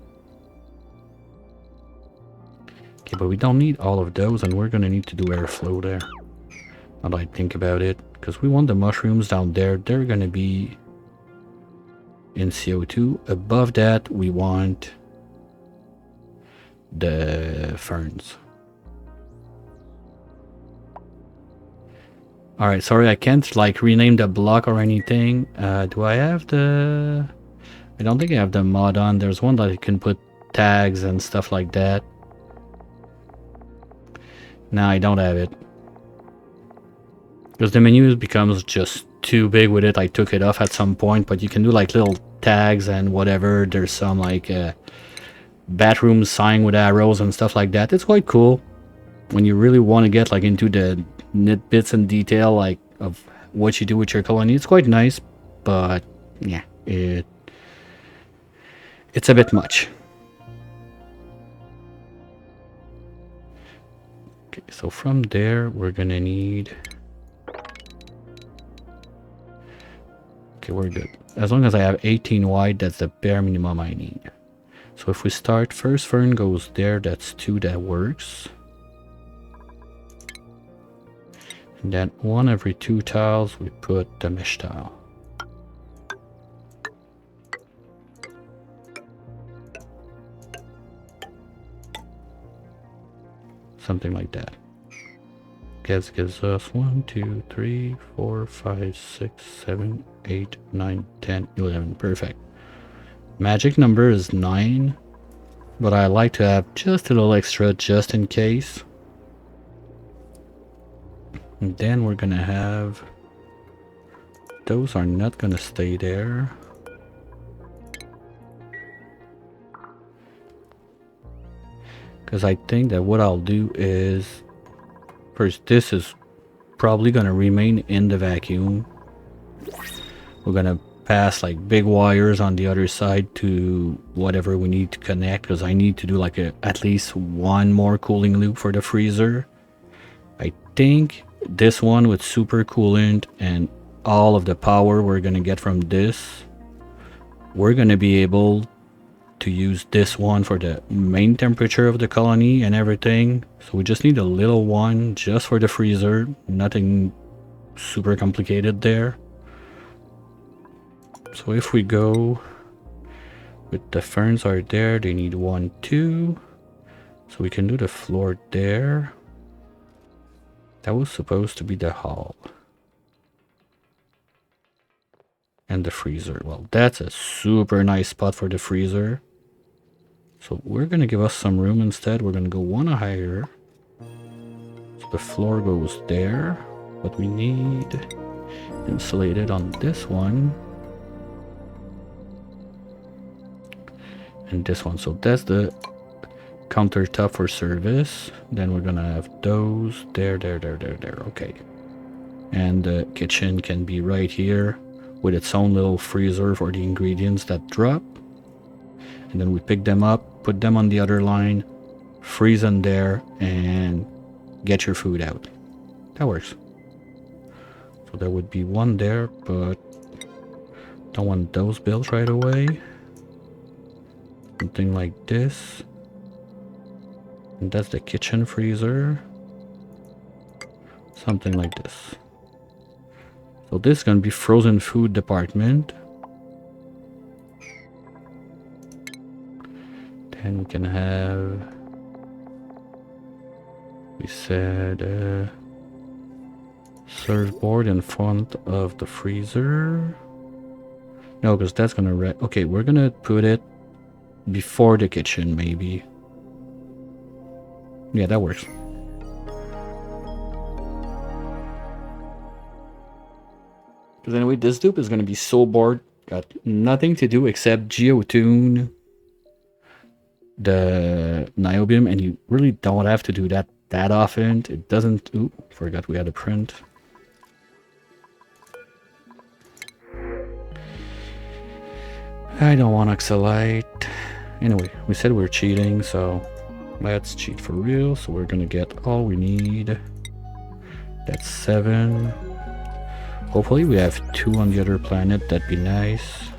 Speaker 1: Okay, but we don't need all of those. And we're going to need to do airflow there. Now that I think about it. Because we want the mushrooms down there. They're going to be in CO2. Above that, we want the ferns. Alright, sorry, I can't like rename the block or anything. Do I have the... I don't think I have the mod on. There's one that you can put tags and stuff like that. No, I don't have it. Because the menu becomes just too big with it. I took it off at some point, but you can do like little tags and whatever. There's some like bathroom sign with arrows and stuff like that. It's quite cool when you really want to get like into the nitbits and detail like of what you do with your colony. It's quite nice, but yeah, it's a bit much. Okay, so from there we're gonna need... Okay, we're good. As long as I have 18 wide, that's the bare minimum I need. So if we start, first fern goes there, that's 2, that works. And then 1 every 2 tiles, we put the mesh tile. Something like that. Gives us 1, 2, 3, 4, 5, 6, 7, 8, 9, 10, 11. Perfect. Magic number is 9, but I like to have just a little extra just in case. And then we're gonna have... Those are not gonna stay there. Because I think that what I'll do is... First, this is probably gonna remain in the vacuum. We're gonna pass like big wires on the other side to whatever we need to connect, because I need to do like at least 1 more cooling loop for the freezer. I think this one with super coolant and all of the power we're gonna get from this, we're gonna be able to use this one for the main temperature of the colony and everything. So we just need a little one just for the freezer, nothing super complicated there. So if we go with the ferns are there, they need 1, 2. So we can do the floor there. That was supposed to be the hall. And the freezer. Well, that's a super nice spot for the freezer. So we're going to give us some room instead. We're going to go one higher. So the floor goes there. But we need insulated on this one. And this one. So that's the countertop for service. Then we're going to have those there. Okay. And the kitchen can be right here with its own little freezer for the ingredients that drop. And then we pick them up, put them on the other line, freeze them there, and get your food out. That works. So there would be one there, but don't want those built right away. Something like this. And that's the kitchen freezer. Something like this. So this is going to be frozen food department. Then we can have, we said, serve board in front of the freezer. No, because that's going to, okay, we're going to put it before the kitchen, maybe. Yeah, that works. Because anyway, this dupe is going to be so bored. Got nothing to do except geotune the niobium, and you really don't have to do that often. It doesn't... Ooh, forgot we had a print. I don't want oxalite. Anyway, we said we were cheating, so let's cheat for real. So we're going to get all we need. That's 7. Hopefully we have 2 on the other planet. That'd be nice.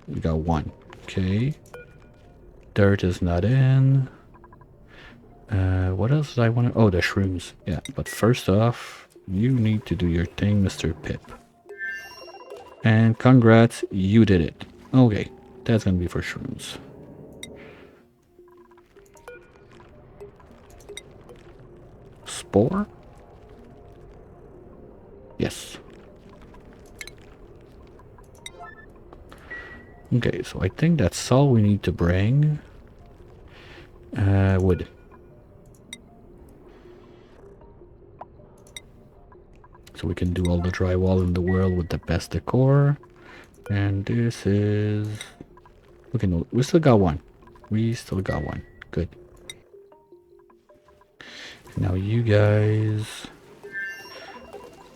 Speaker 1: We got 1. Okay. Dirt is not in. What else did I want to... Oh, the shrooms. Yeah, but first off, you need to do your thing, Mr. Pip. And congrats, you did it. Okay, that's gonna be for shrooms. Spore? Yes. Okay, so I think that's all we need to bring. Wood. So we can do all the drywall in the world with the best decor. And this is... Okay, no, we still got 1. We still got 1. Good. Now you guys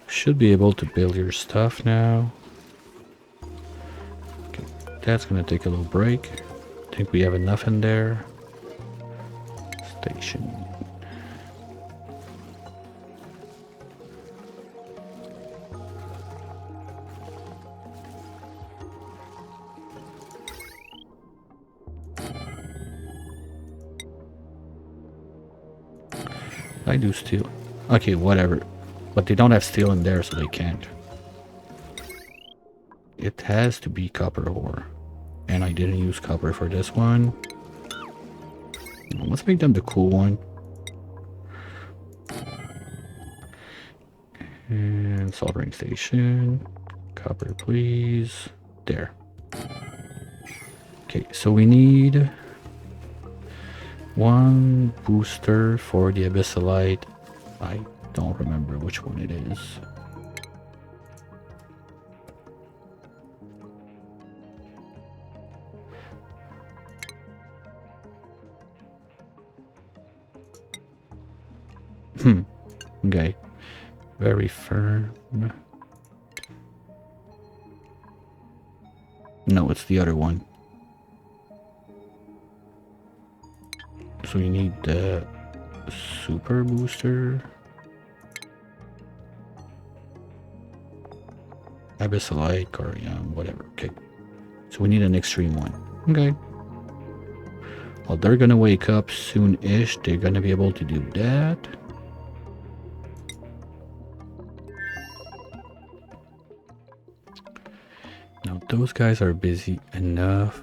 Speaker 1: should be able to build your stuff now. Okay, that's gonna take a little break. I think we have enough in there. Station. I do steel. Okay, whatever. But they don't have steel in there, so they can't. It has to be copper ore. And I didn't use copper for this one. Let's make them the cool one. And soldering station. Copper, please. There. Okay, so we need 1 booster for the abyssalite. I don't remember which one it is. Okay. Very firm. No, it's the other one. So you need the super booster. Abyssalite, Corium, whatever. Okay. So we need an extreme one. Okay. Well, they're gonna wake up soon-ish. They're gonna be able to do that. those guys are busy enough.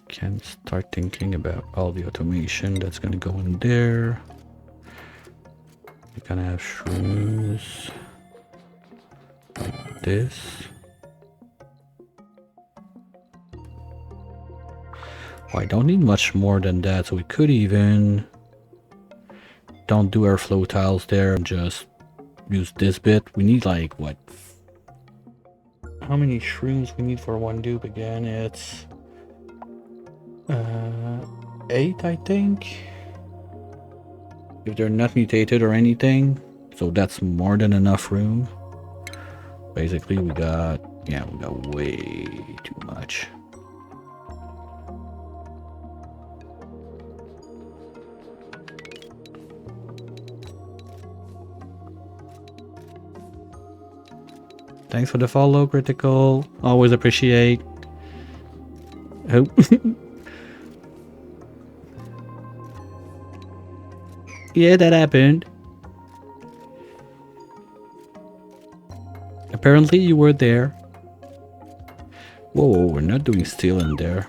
Speaker 1: Can start thinking about all the automation that's gonna go in there. You're gonna have shrooms like this. Oh, I don't need much more than that, so we could even don't do our flow tiles there and just use this bit. We need like what? How many shrooms we need for one dupe again? It's 8, I think. If they're not mutated or anything, so that's more than enough room. Basically, we got way too much. Thanks for the follow, Critical. Always appreciate. Oh. Yeah, that happened. Apparently you were there. Whoa, we're not doing steel in there.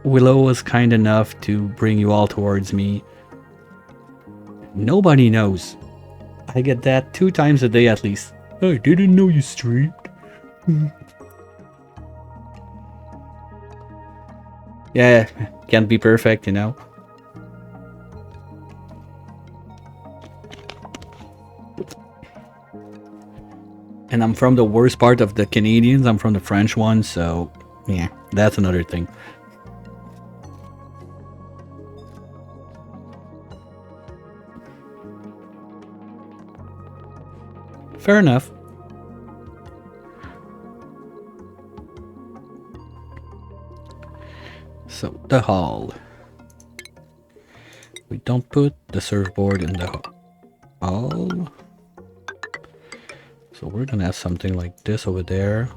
Speaker 1: Willow was kind enough to bring you all towards me. Nobody knows. I get that 2 times a day at least. I didn't know you streamed. Yeah, can't be perfect, you know. And I'm from the worst part of the Canadians. I'm from the French one, so yeah, that's another thing. Fair enough. So, the hall. We don't put the surfboard in the hall. So we're gonna have something like this over there.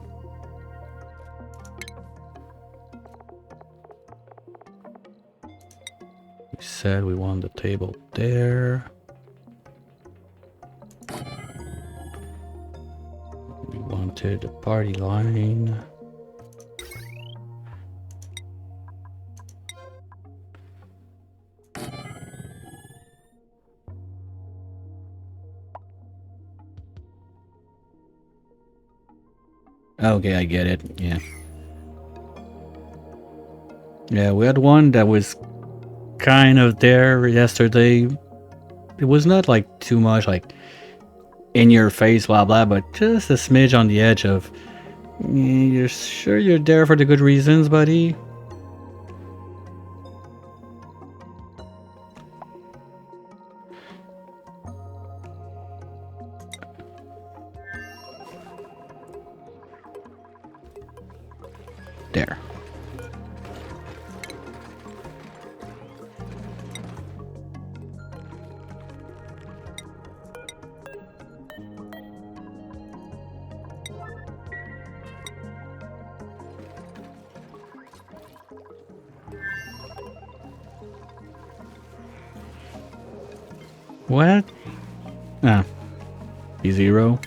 Speaker 1: We said we want the table there. We wanted a party line. Okay, I get it. Yeah. Yeah, we had one that was kind of there yesterday. It was not like too much like in your face, blah blah, but just a smidge on the edge of, you're sure you're there for the good reasons, buddy? There. What? Ah. B0.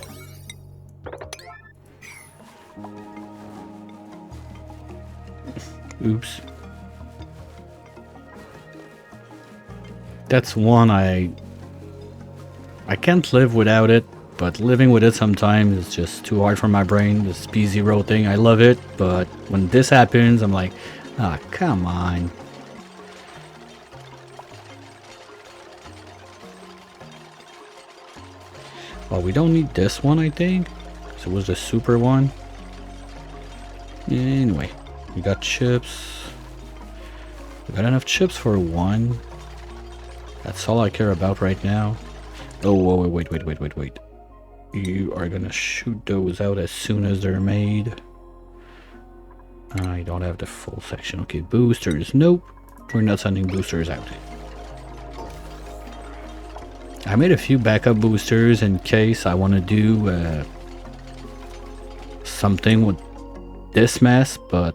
Speaker 1: Oops. That's one I can't live without it, but living with it sometimes is just too hard for my brain. This P0 thing, I love it, but when this happens, I'm like, ah, come on. Well, we don't need this one, I think. So it was the super one. Anyway, we got chips. We got enough chips for one. That's all I care about right now. Oh, wait. You are gonna shoot those out as soon as they're made. I don't have the full section. Okay, boosters. Nope. We're not sending boosters out. I made a few backup boosters in case I want to do something with this mess, but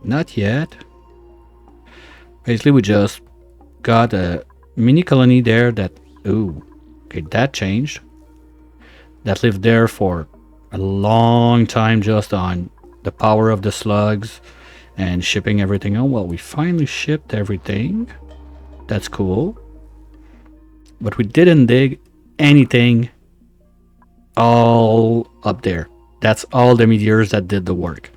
Speaker 1: not yet. Basically, we just got mini colony there that, ooh, okay, that changed. That lived there for a long time just on the power of the slugs and shipping everything on. Well, we finally shipped everything. That's cool. But we didn't dig anything all up there. That's all the meteors that did the work.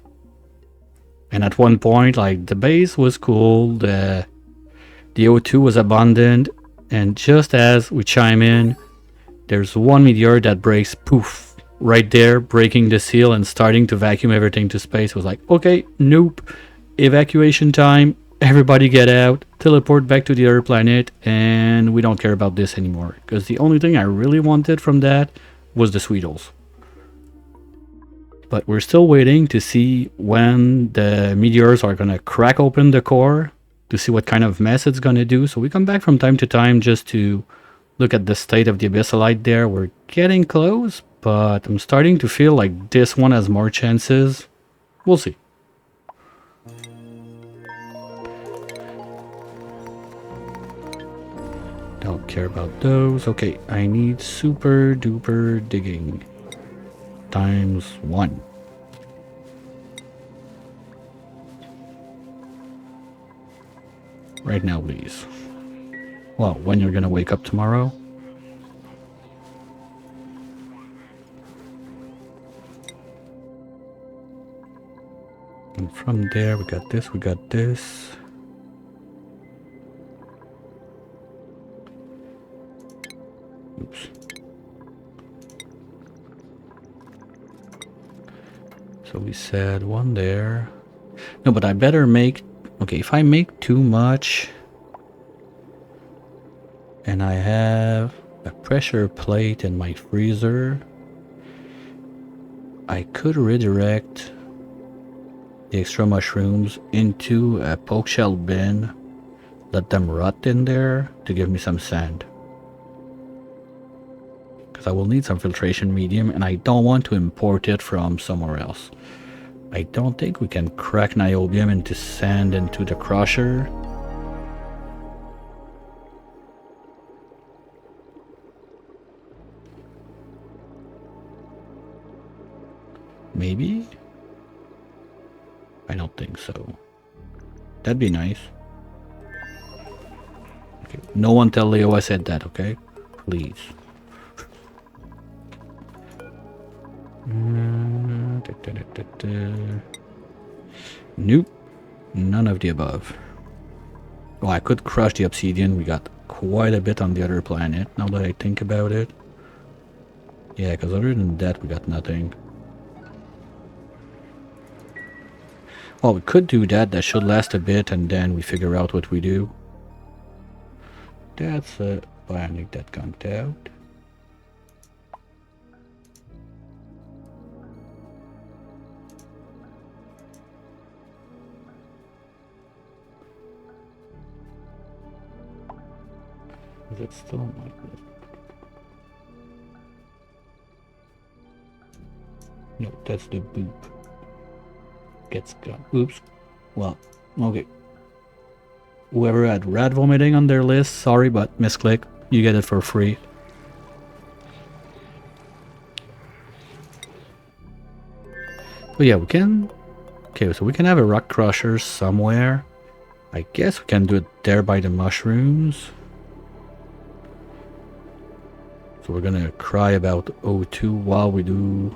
Speaker 1: And at one point, like, the base was cool, the O2 was abundant, and just as we chime in, there's one meteor that breaks, poof, right there, breaking the seal and starting to vacuum everything to space. It was like, okay, nope, evacuation time, everybody get out, teleport back to the other planet, and we don't care about this anymore. Because the only thing I really wanted from that was the Sweetles. But we're still waiting to see when the meteors are going to crack open the core to see what kind of mess it's going to do. So we come back from time to time just to look at the state of the Abyssalite there. We're getting close, but I'm starting to feel like this one has more chances. We'll see. Don't care about those. Okay, I need super duper digging. ×1. Right now, please. Well, when you're gonna wake up tomorrow? And from there, we got this, we got this. Oops. So we said one there. No, but I better make... Okay, if I make too much... And I have a pressure plate in my freezer, I could redirect the extra mushrooms into a poke shell bin, let them rot in there to give me some sand. Because I will need some filtration medium and I don't want to import it from somewhere else. I don't think we can crack niobium into sand into the crusher. Maybe? I don't think so. That'd be nice. Okay. No one tell Leo I said that, okay? Please. Nope. None of the above. Well, I could crush the obsidian. We got quite a bit on the other planet, now that I think about it. Yeah, because other than that, we got nothing. Well, we could do that. That should last a bit, and then we figure out what we do. That's a bionic that conked out. Is it still like this? No, that's the boop. Gets gone. Oops. Well, okay. Whoever had rat vomiting on their list, sorry, but misclick. You get it for free. But yeah, we can... Okay, so we can have a rock crusher somewhere. I guess we can do it there by the mushrooms. So we're gonna cry about O2 while we do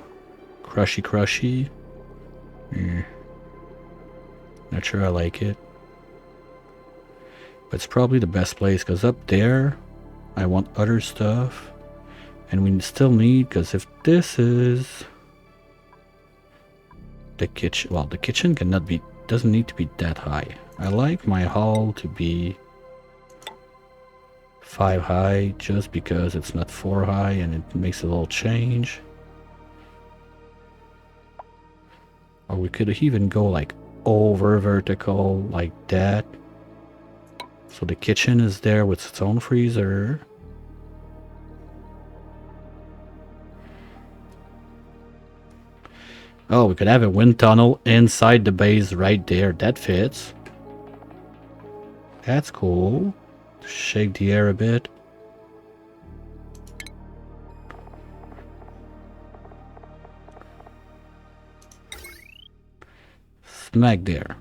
Speaker 1: crushy. Not sure I like it. But it's probably the best place, because up there I want other stuff. And we still need, because if this is the kitchen, well, the kitchen cannot be, doesn't need to be that high. I like my hall to be 5 high, just because it's not 4 high and it makes a little change. Or we could even go like over vertical like that. So the kitchen is there with its own freezer. Oh, we could have a wind tunnel inside the base right there. That fits. That's cool. Shake the air a bit. Smack there.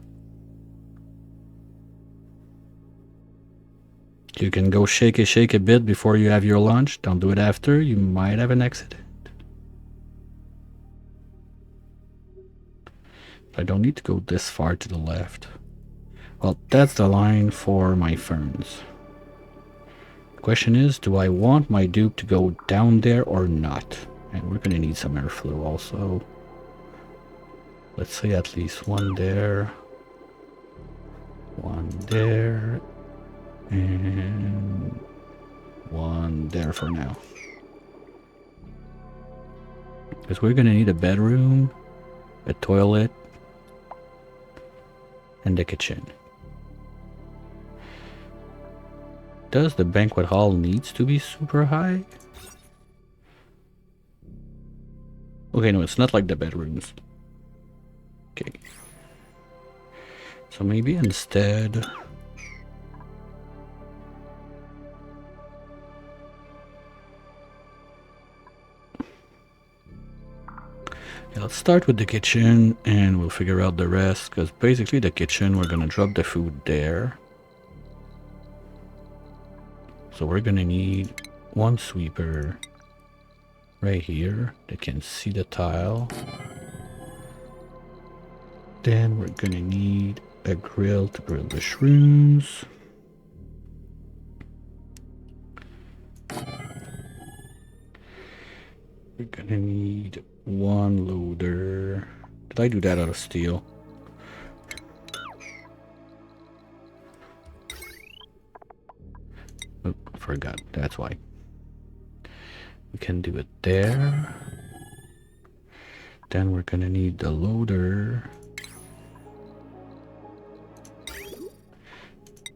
Speaker 1: You can go shake a bit before you have your lunch. Don't do it after. You might have an accident. I don't need to go this far to the left. Well, that's the line for my ferns. The question is, do I want my dupe to go down there or not? And we're gonna need some airflow also. Let's say at least one there. One there. And one there for now. Because we're gonna need a bedroom, a toilet, and the kitchen. Does the banquet hall needs to be super high? Okay, no, it's not like the bedrooms. Okay. So maybe instead... Yeah, let's start with the kitchen and we'll figure out the rest, because basically the kitchen, we're gonna drop the food there. So we're gonna need one sweeper right here that can see the tile. Then we're gonna need a grill to grill the shrooms. We're gonna need one loader. Did I do that out of steel? Oh, I forgot. That's why. We can do it there. Then we're gonna need the loader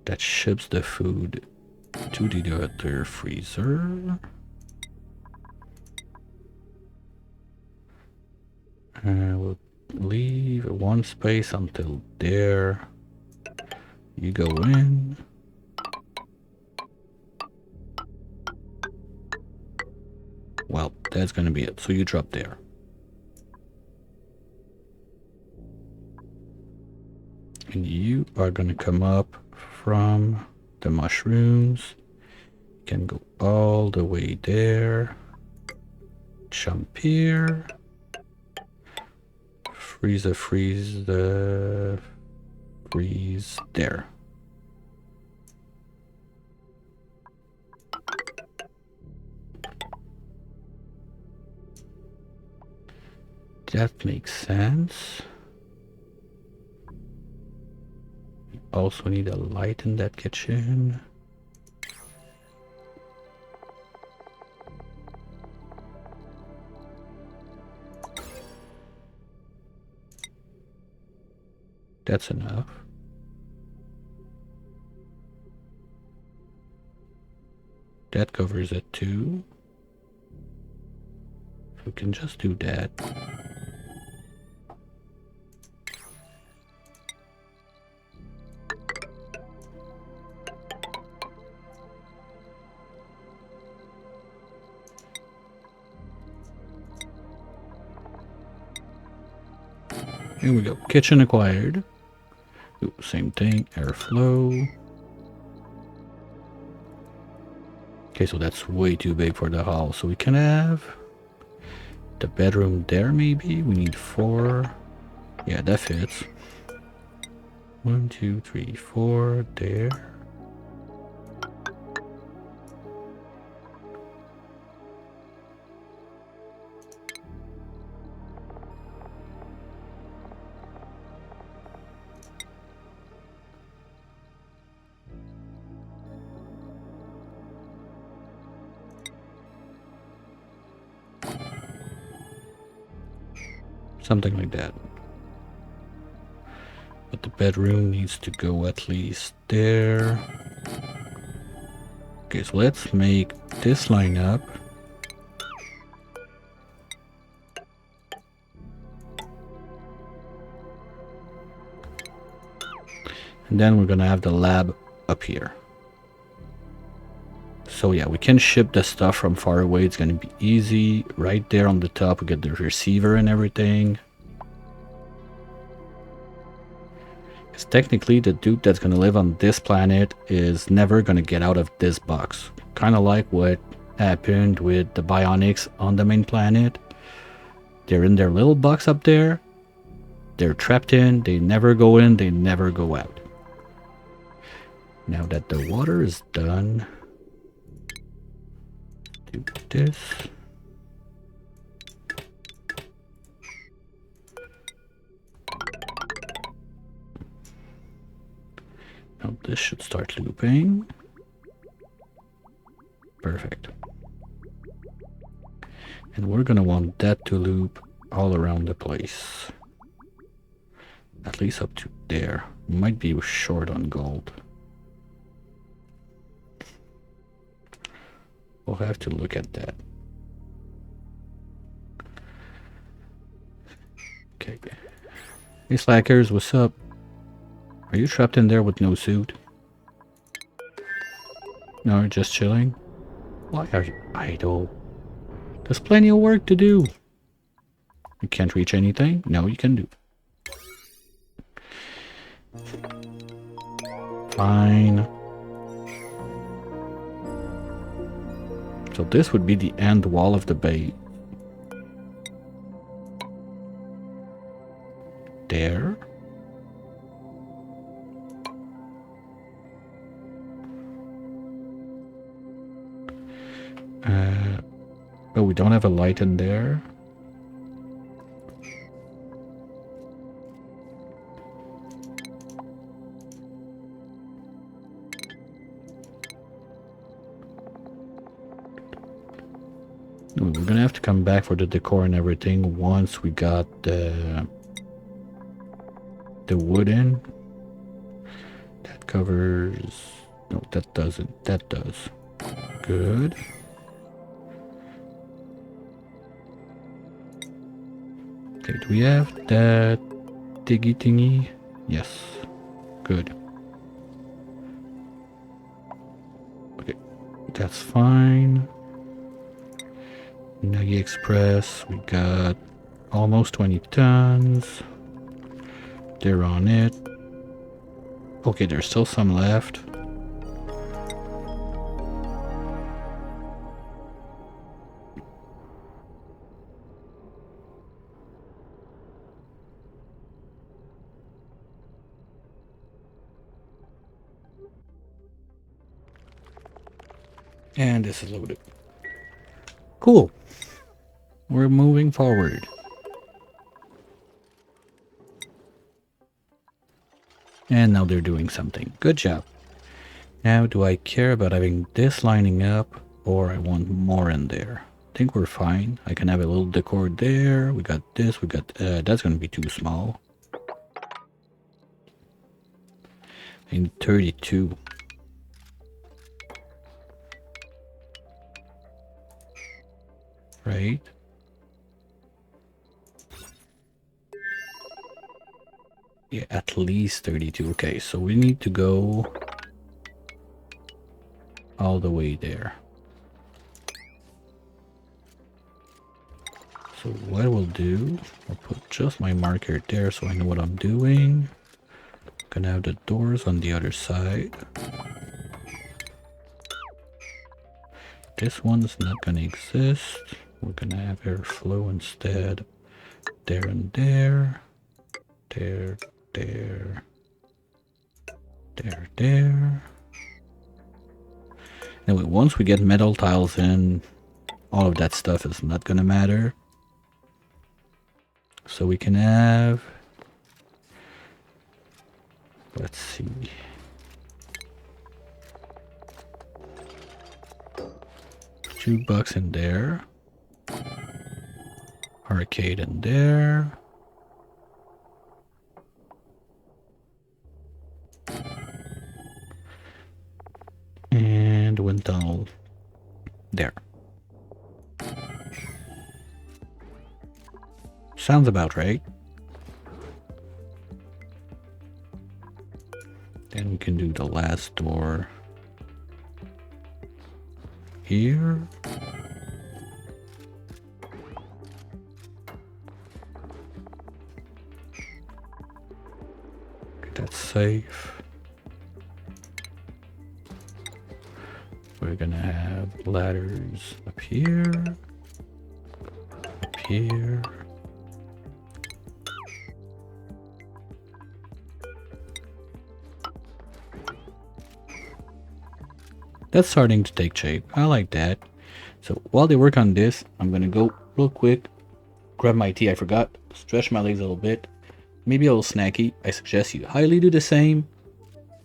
Speaker 1: that ships the food to the other freezer. We'll leave one space until there. You go in. Well, that's gonna be it. So you drop there. And you are gonna come up from the mushrooms. You can go all the way there. Jump here. Freeze there. That makes sense. We also need a light in that kitchen. That's enough. That covers it too. We can just do that. Here we go. Kitchen acquired. Ooh, same thing. Airflow. Okay, so that's way too big for the hall. So we can have the bedroom there maybe. We need 4. Yeah, that fits. 1, 2, 3, 4 there. Something like that. But the bedroom needs to go at least there. Okay, so let's make this line up. And then we're gonna have the lab up here. So yeah, we can ship the stuff from far away. It's going to be easy. Right there on the top, we get the receiver and everything. Because technically, the dude that's going to live on this planet is never going to get out of this box. Kind of like what happened with the bionics on the main planet. They're in their little box up there. They're trapped in. They never go in. They never go out. Now that the water is done, do this. Now this should start looping. Perfect. And we're gonna want that to loop all around the place. At least up to there. Might be short on gold. We'll have to look at that. Okay. Hey slackers, what's up? Are you trapped in there with no suit? No, just chilling? Why are you idle? There's plenty of work to do. You can't reach anything? No, you can do. Fine. So this would be the end wall of the bay. There. Oh, we don't have a light in there. We're gonna have to come back for the decor and everything once we got the wood in. That covers... No, that doesn't. That does. Good. Okay, do we have that diggy thingy? Yes. Good. Okay, that's fine. Nuggy Express, we got almost 20 tons. They're on it. Okay, there's still some left. And this is loaded. Cool. We're moving forward. And now they're doing something. Good job. Now, do I care about having this lining up, or I want more in there? I think we're fine. I can have a little decor there. We got this. We got... that's going to be too small. I need 32. Right? Yeah, at least 32. Okay, so we need to go all the way there. So what we'll do, I'll put just my marker there so I know what I'm doing. Gonna have the doors on the other side. This one's not gonna exist. We're gonna have airflow instead. There and there. There, there. There, there. Anyway, once we get metal tiles in, all of that stuff is not gonna matter. So we can have... Let's see. Jukebox in there. Arcade in there. And wind tunnel there. Sounds about right. Then we can do the last door here. Okay, that's safe. We're gonna have ladders up here, up here. That's starting to take shape. I like that. So while they work on this, I'm gonna go real quick, grab my tea. I forgot, stretch my legs a little bit, maybe a little snacky. I suggest you highly do the same.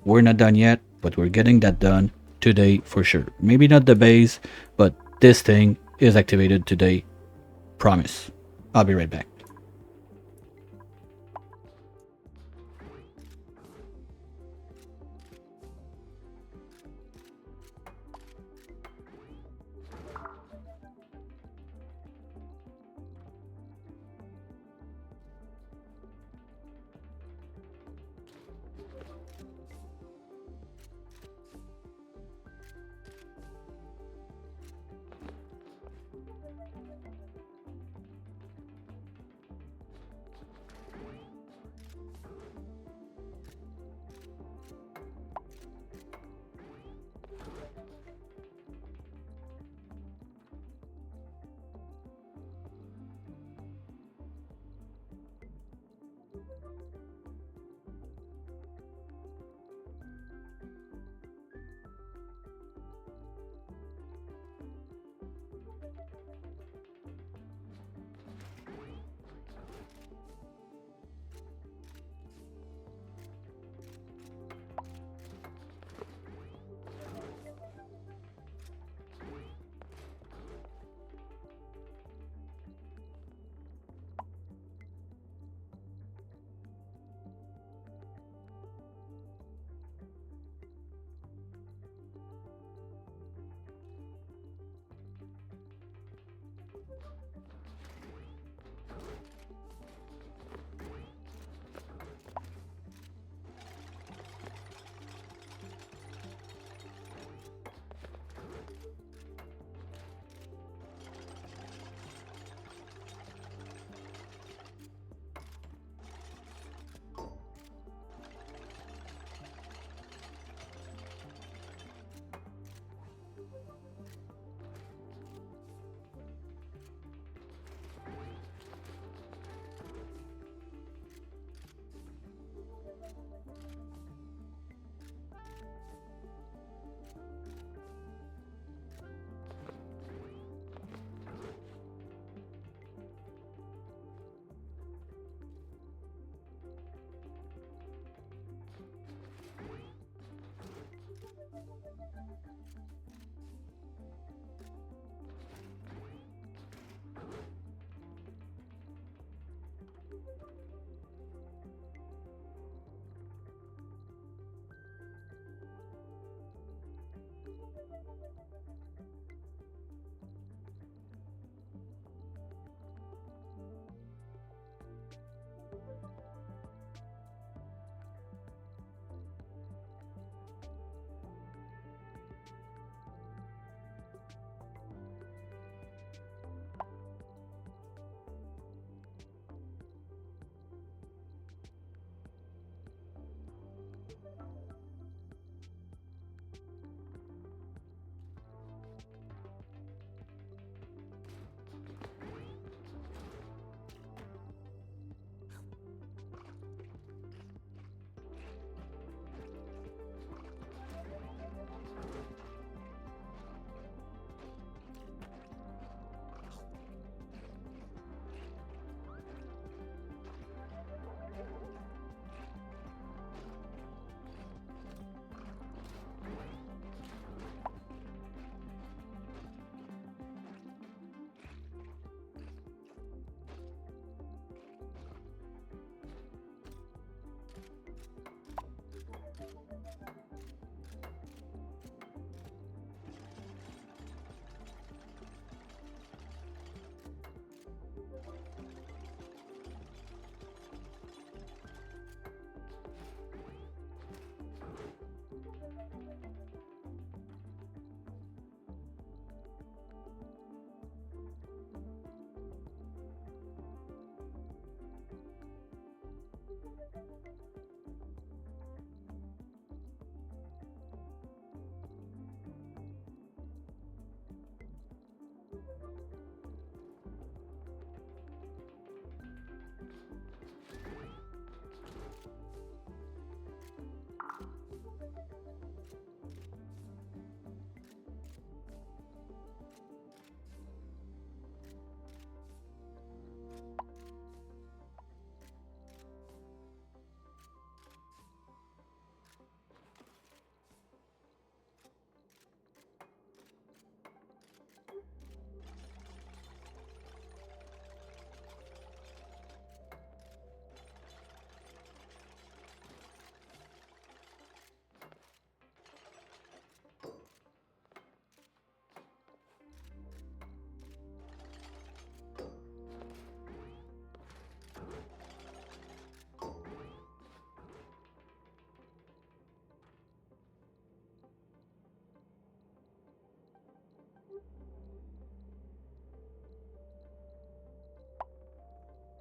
Speaker 1: We're not done yet, but we're getting that done today for sure. Maybe not the base, but this thing is activated today. Promise. I'll be right back.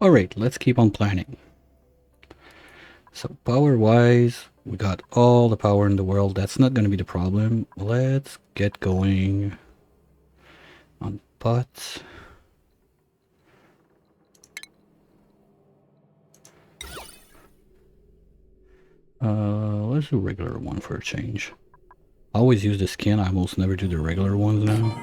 Speaker 1: Alright, let's keep on planning. So power-wise, we got all the power in the world. That's not going to be the problem. Let's get going on pots. Let's do regular one for a change. I always use the skin. I almost never do the regular ones now.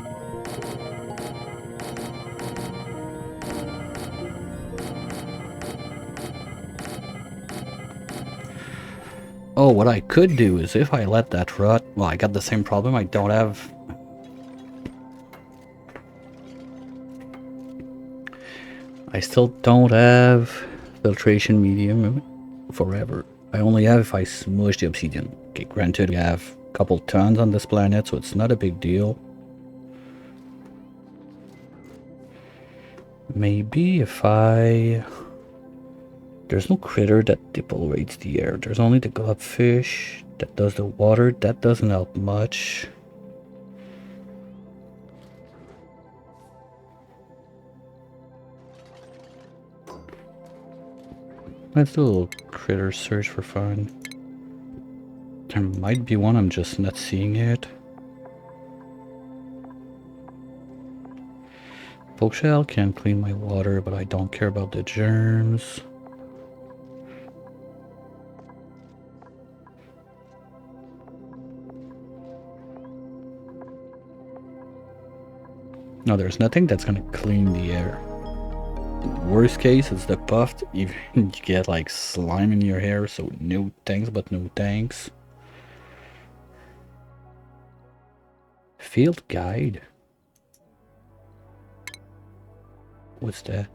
Speaker 1: Oh, what I could do is if I let that rot... Well, I got the same problem. I don't have... I still don't have filtration medium forever. I only have if I smush the obsidian. Okay, granted, we have a couple tons on this planet, so it's not a big deal. Maybe if I... There's no critter that depollurates the air. There's only the globfish that does the water. That doesn't help much. Let's do a little critter search for fun. There might be one, I'm just not seeing it. Poke shell can clean my water, but I don't care about the germs. No, there's nothing that's gonna clean the air. Worst case, it's the puffed. You get like slime in your hair, so no thanks, but no thanks. Field guide. What's that?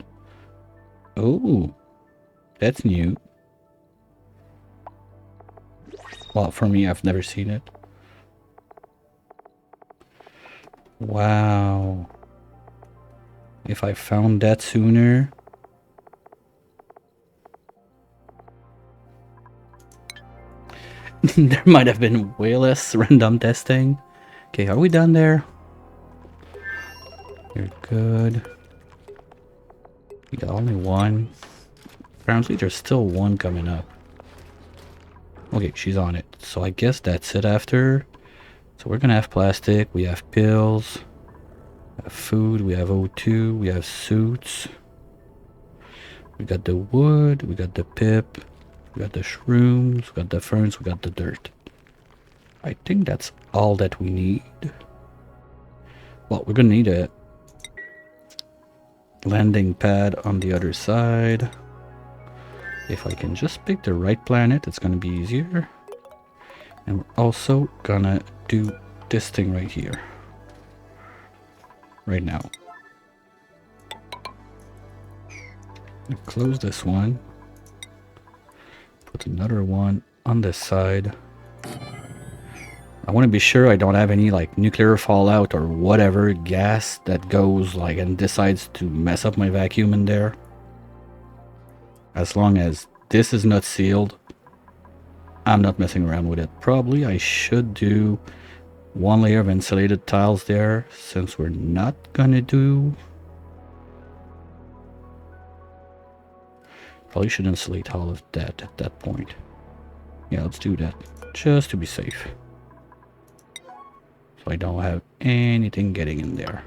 Speaker 1: Oh, that's new. Well, for me, I've never seen it. Wow. If I found that sooner. There might have been way less random testing. Okay, are we done there? You're good. We got only one. Apparently there's still one coming up. Okay, she's on it. So I guess that's it after. So we're gonna have plastic, we have pills, we have food, we have O2, we have suits. We got the wood, we got the pip, we got the shrooms, we got the ferns, we got the dirt. I think that's all that we need. Well, we're gonna need a landing pad on the other side. If I can just pick the right planet, it's gonna be easier. And we're also gonna do this thing right here. Right now. Close this one. Put another one on this side. I want to be sure I don't have any like nuclear fallout or whatever gas that goes like and decides to mess up my vacuum in there. As long as this is not sealed, I'm not messing around with it. Probably I should do one layer of insulated tiles there since we're not gonna do... Probably should insulate all of that at that point. Yeah, let's do that just to be safe. So I don't have anything getting in there.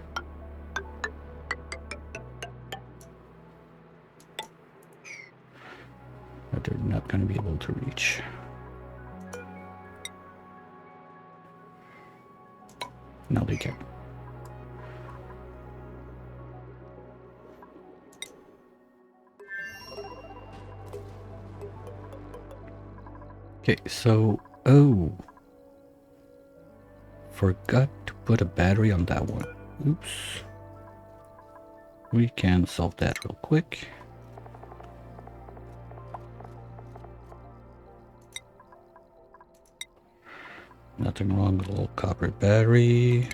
Speaker 1: That they're not going to be able to reach. Now they can. Okay, so... Oh! Forgot to put a battery on that one. Oops. We can solve that real quick. Nothing wrong with a little copper battery.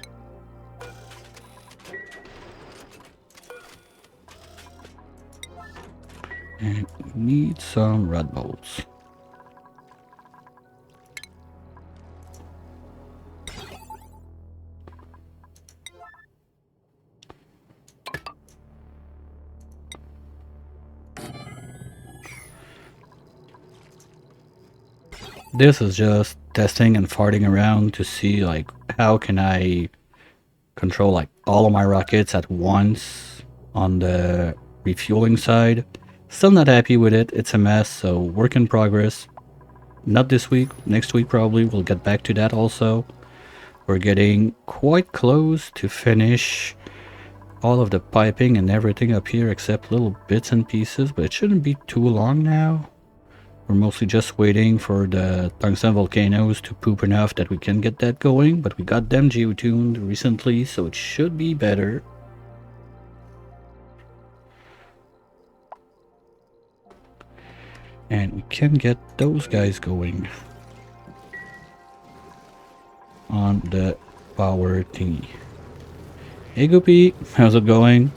Speaker 1: And we need some red bolts. This is just testing and farting around to see like how can I control like all of my rockets at once on the refueling side. Still not happy with it. It's a mess, so work in progress. Not this week, next week probably. We'll get back to that also. We're getting quite close to finish all of the piping and everything up here except little bits and pieces, but it shouldn't be too long now. We're mostly just waiting for the tungsten volcanoes to poop enough that we can get that going, but we got them geotuned recently, so it should be better. And we can get those guys going on the power thingy. Hey Goopy, how's it going?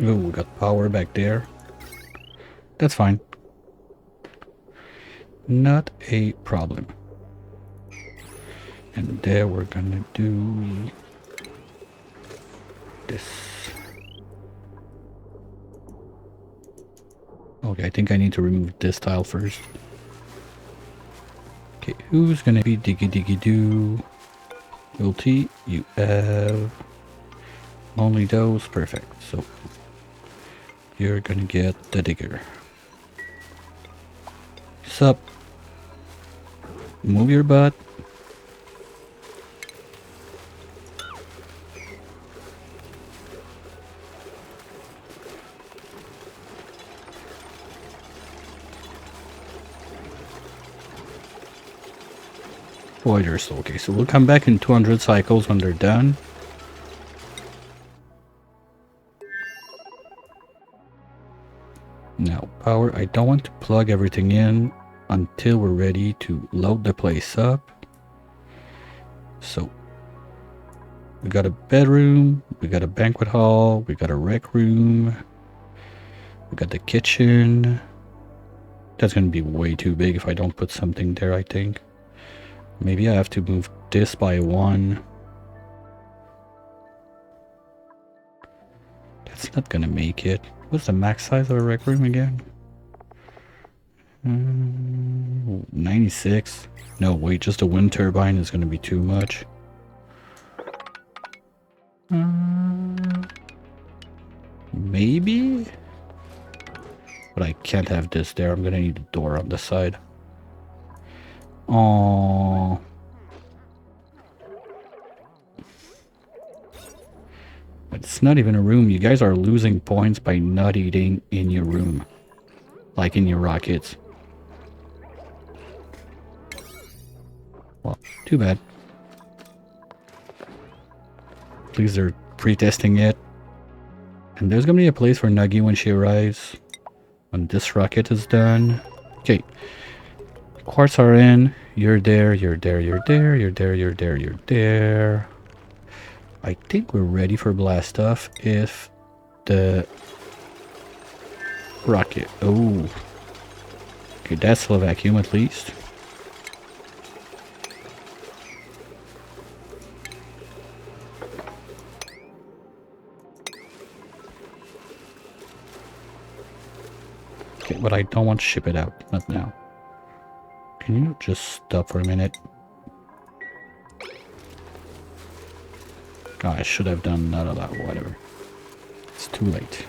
Speaker 1: Oh, we got power back there. That's fine. Not a problem. And there we're gonna do this. Okay, I think I need to remove this tile first. Okay, who's gonna be diggy diggy doo? Ulti, you have only those. Perfect. So you're gonna get the digger. Sup? Move your butt. Boy, they're still okay. So we'll come back in 200 cycles when they're done. Now, power, I don't want to plug everything in until we're ready to load the place up. So, we got a bedroom, we got a banquet hall, we got a rec room, we got the kitchen. That's going to be way too big if I don't put something there, I think. Maybe I have to move this by one. That's not going to make it. What's the max size of a rec room again? 96. No, wait, just a wind turbine is going to be too much. Maybe? But I can't have this there. I'm going to need a door on the side. Oh. It's not even a room. You guys are losing points by not eating in your room. Like in your rockets. Well, too bad. Please, they're pre-testing it. And there's gonna be a place for Nuggy when she arrives. When this rocket is done. Okay. Quartz are in. You're there, you're there, you're there, you're there, you're there, you're there. I think we're ready for blast off if the rocket... Oh. Okay, that's still a vacuum at least. Okay, but I don't want to ship it out. Not now. Can you just stop for a minute? Oh, I should have done not allowed, whatever. It's too late.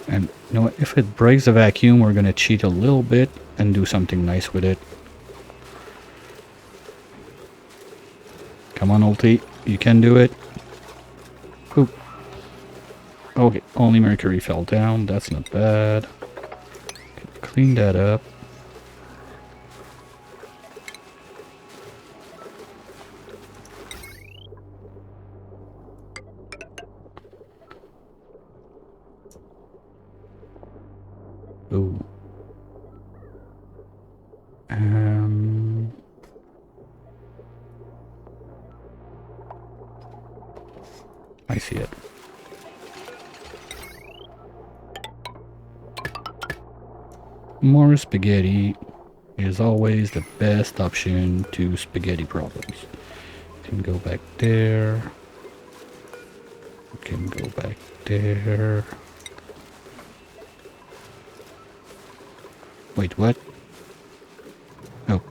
Speaker 1: And you know what? If it breaks the vacuum, we're gonna cheat a little bit and do something nice with it. Come on, ulti. You can do it. Poop. Okay, only mercury fell down. That's not bad. Okay, clean that up. Um, I see it. More spaghetti is always the best option to spaghetti problems. Can go back there. Can go back there. Wait, what? Oh.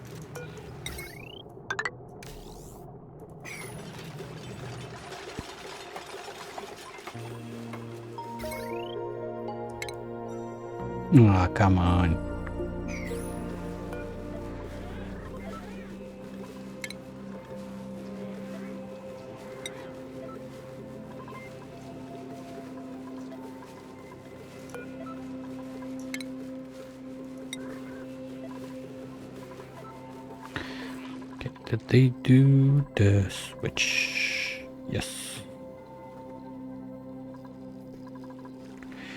Speaker 1: Ah, come on. Okay, did they do the switch? Yes.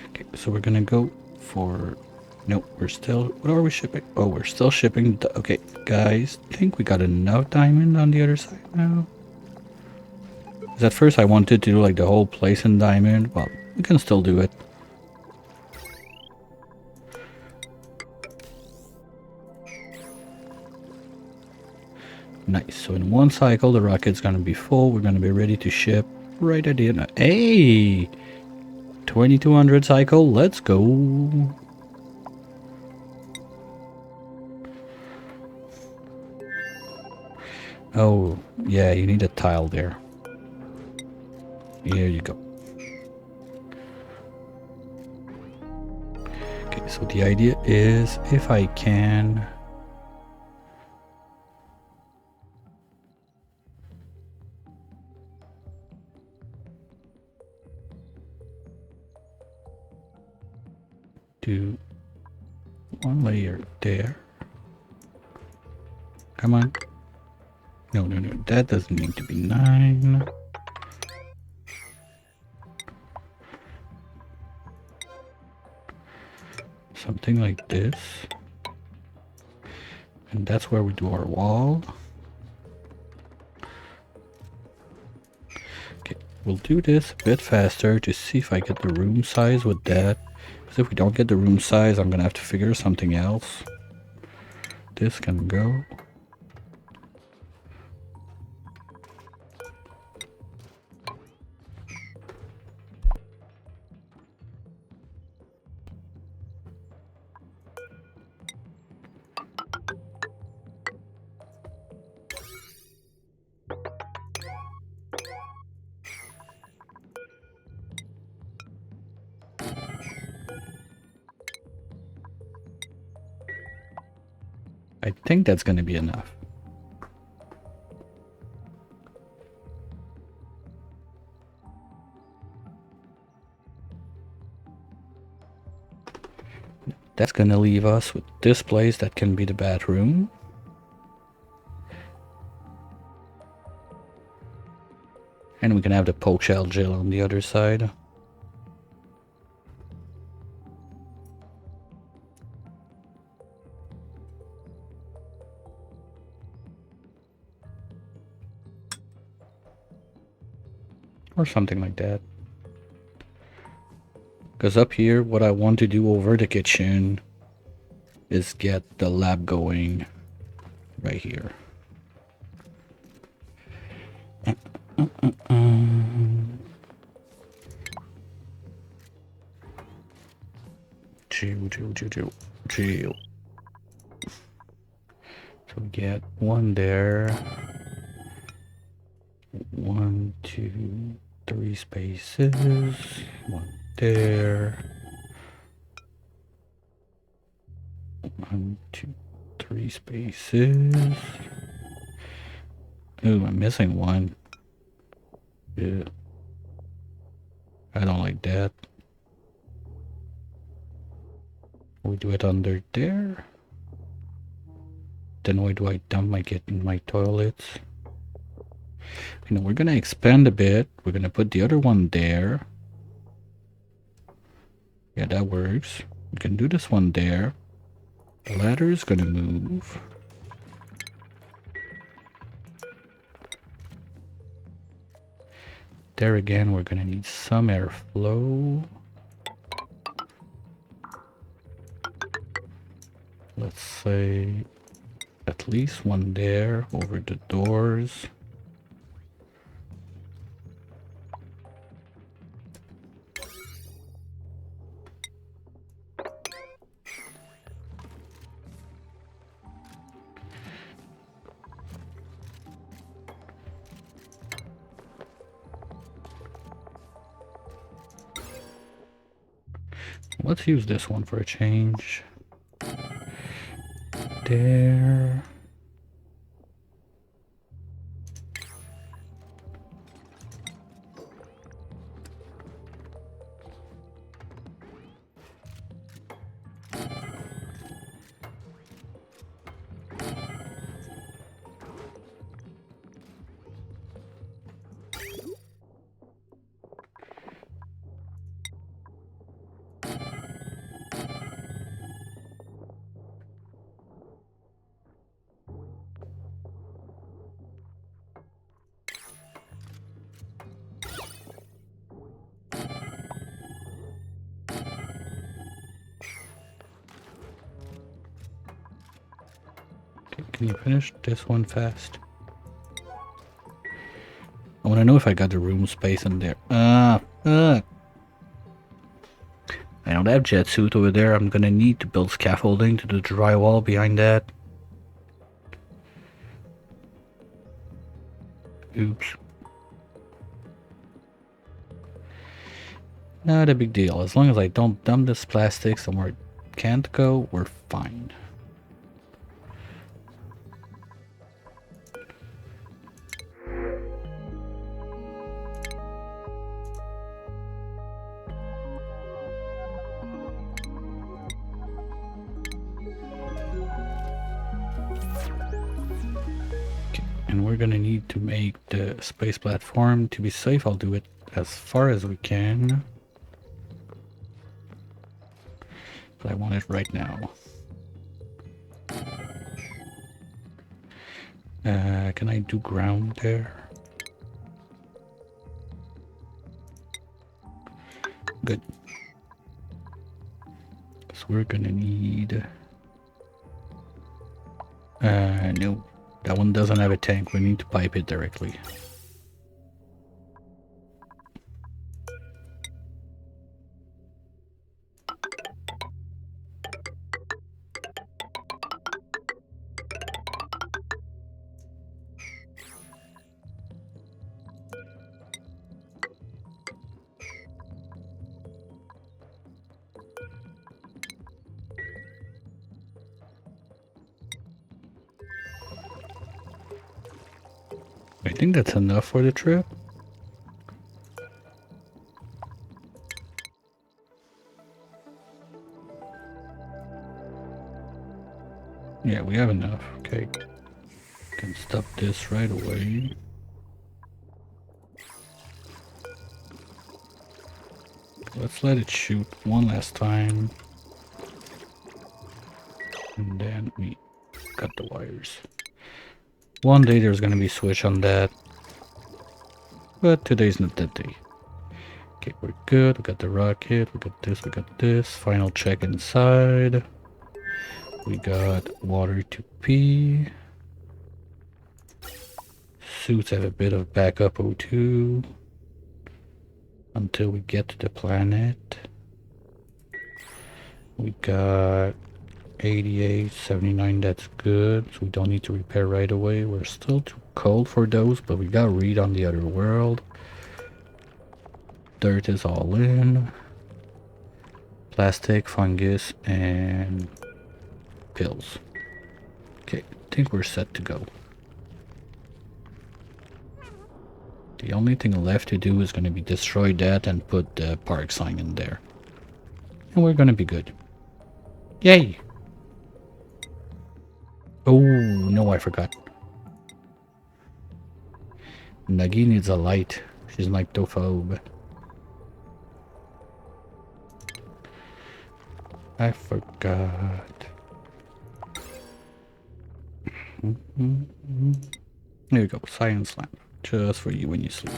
Speaker 1: Okay, so we're gonna go for... No, we're still... What are we shipping? Oh, we're still shipping... Okay, guys, think we got enough diamond on the other side now? Because at first I wanted to do like the whole place in diamond. Well, we can still do it. Nice. So in one cycle, the rocket's gonna be full. We're gonna be ready to ship right at the end. Hey! 2200 cycle. Let's go. Oh, yeah, you need a tile there. Here you go. Okay, so the idea is if I can... do one layer there. Come on. No, no, no. That doesn't need to be 9. Something like this. And that's where we do our wall. Okay, we'll do this a bit faster to see if I get the room size with that. Because if we don't get the room size, I'm going to have to figure something else. This can go. I think that's going to be enough. That's going to leave us with this place that can be the bathroom. And we can have the poke shell jail on the other side. Or something like that. Because up here, what I want to do over the kitchen is get the lab going right here. Chill, chill, chill, chill, chill. So we get one there. 1, 2, 3 spaces. One there. 1, 2, 3 spaces. Ooh, I'm missing one. Yeah. I don't like that. We do it under there. Then why do I dump my kit in my toilets? You know, we're gonna expand a bit. We're gonna put the other one there. Yeah, that works. We can do this one there. The ladder is gonna move. There again, we're gonna need some airflow. Let's say at least one there over the doors. Let's use this one for a change. There. Can you finish this one fast? I want to know if I got the room space in there. I don't have jet suit over there. I'm gonna need to build scaffolding to the drywall behind that. Oops. Not a big deal. As long as I don't dump this plastic somewhere it can't go, we're fine. And we're gonna need to make the space platform. To be safe, I'll do it as far as we can. But I want it right now. Can I do ground there? Good. So we're gonna need... no. That one doesn't have a tank. We need to pipe it directly. I think that's enough for the trip. Yeah, we have enough. Okay. Can stop this right away. Let's let it shoot one last time. And then we cut the wires. One day there's gonna be a switch on that. But today's not that day. Okay, we're good. We got the rocket. We got this. We got this. Final check inside. We got water to pee. Suits have a bit of backup O2 until we get to the planet. We got 88, 79, that's good. So we don't need to repair right away. We're still too cold for those, but we got read on the other world. Dirt is all in. Plastic, fungus, and pills. Okay, I think we're set to go. The only thing left to do is going to be destroy that and put the park sign in there. And we're going to be good. Yay! Oh, no, I forgot. Nagi needs a light. She's nyctophobe. I forgot. There you go, science lamp. Just for you when you sleep.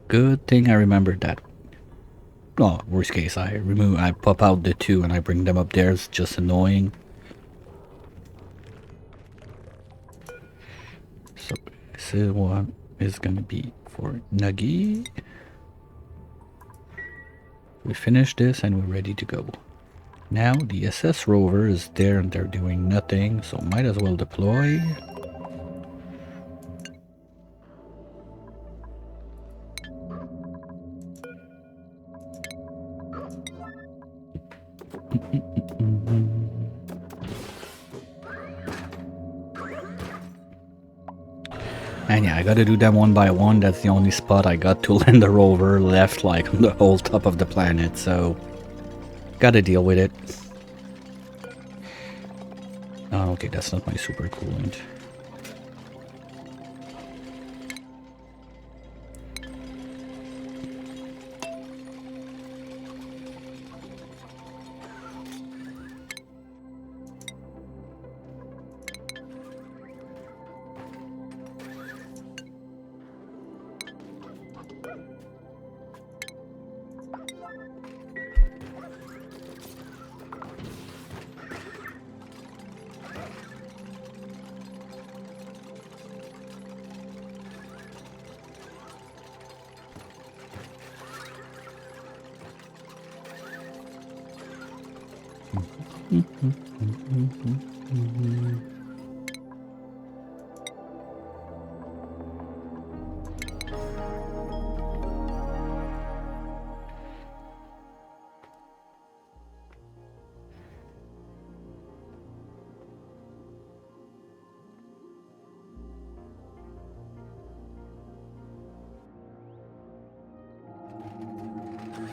Speaker 1: Good thing I remembered that. Oh, worst case, I pop out the two and I bring them up there. It's just annoying. So this is what is gonna be for Nuggy. We finished this and we're ready to go. Now the SS rover is there and they're doing nothing, so might as well deploy. And yeah, I gotta do them one by one. That's the only spot I got to land the rover left, like on the whole top of the planet, so gotta deal with it. Oh, okay, that's not my super coolant.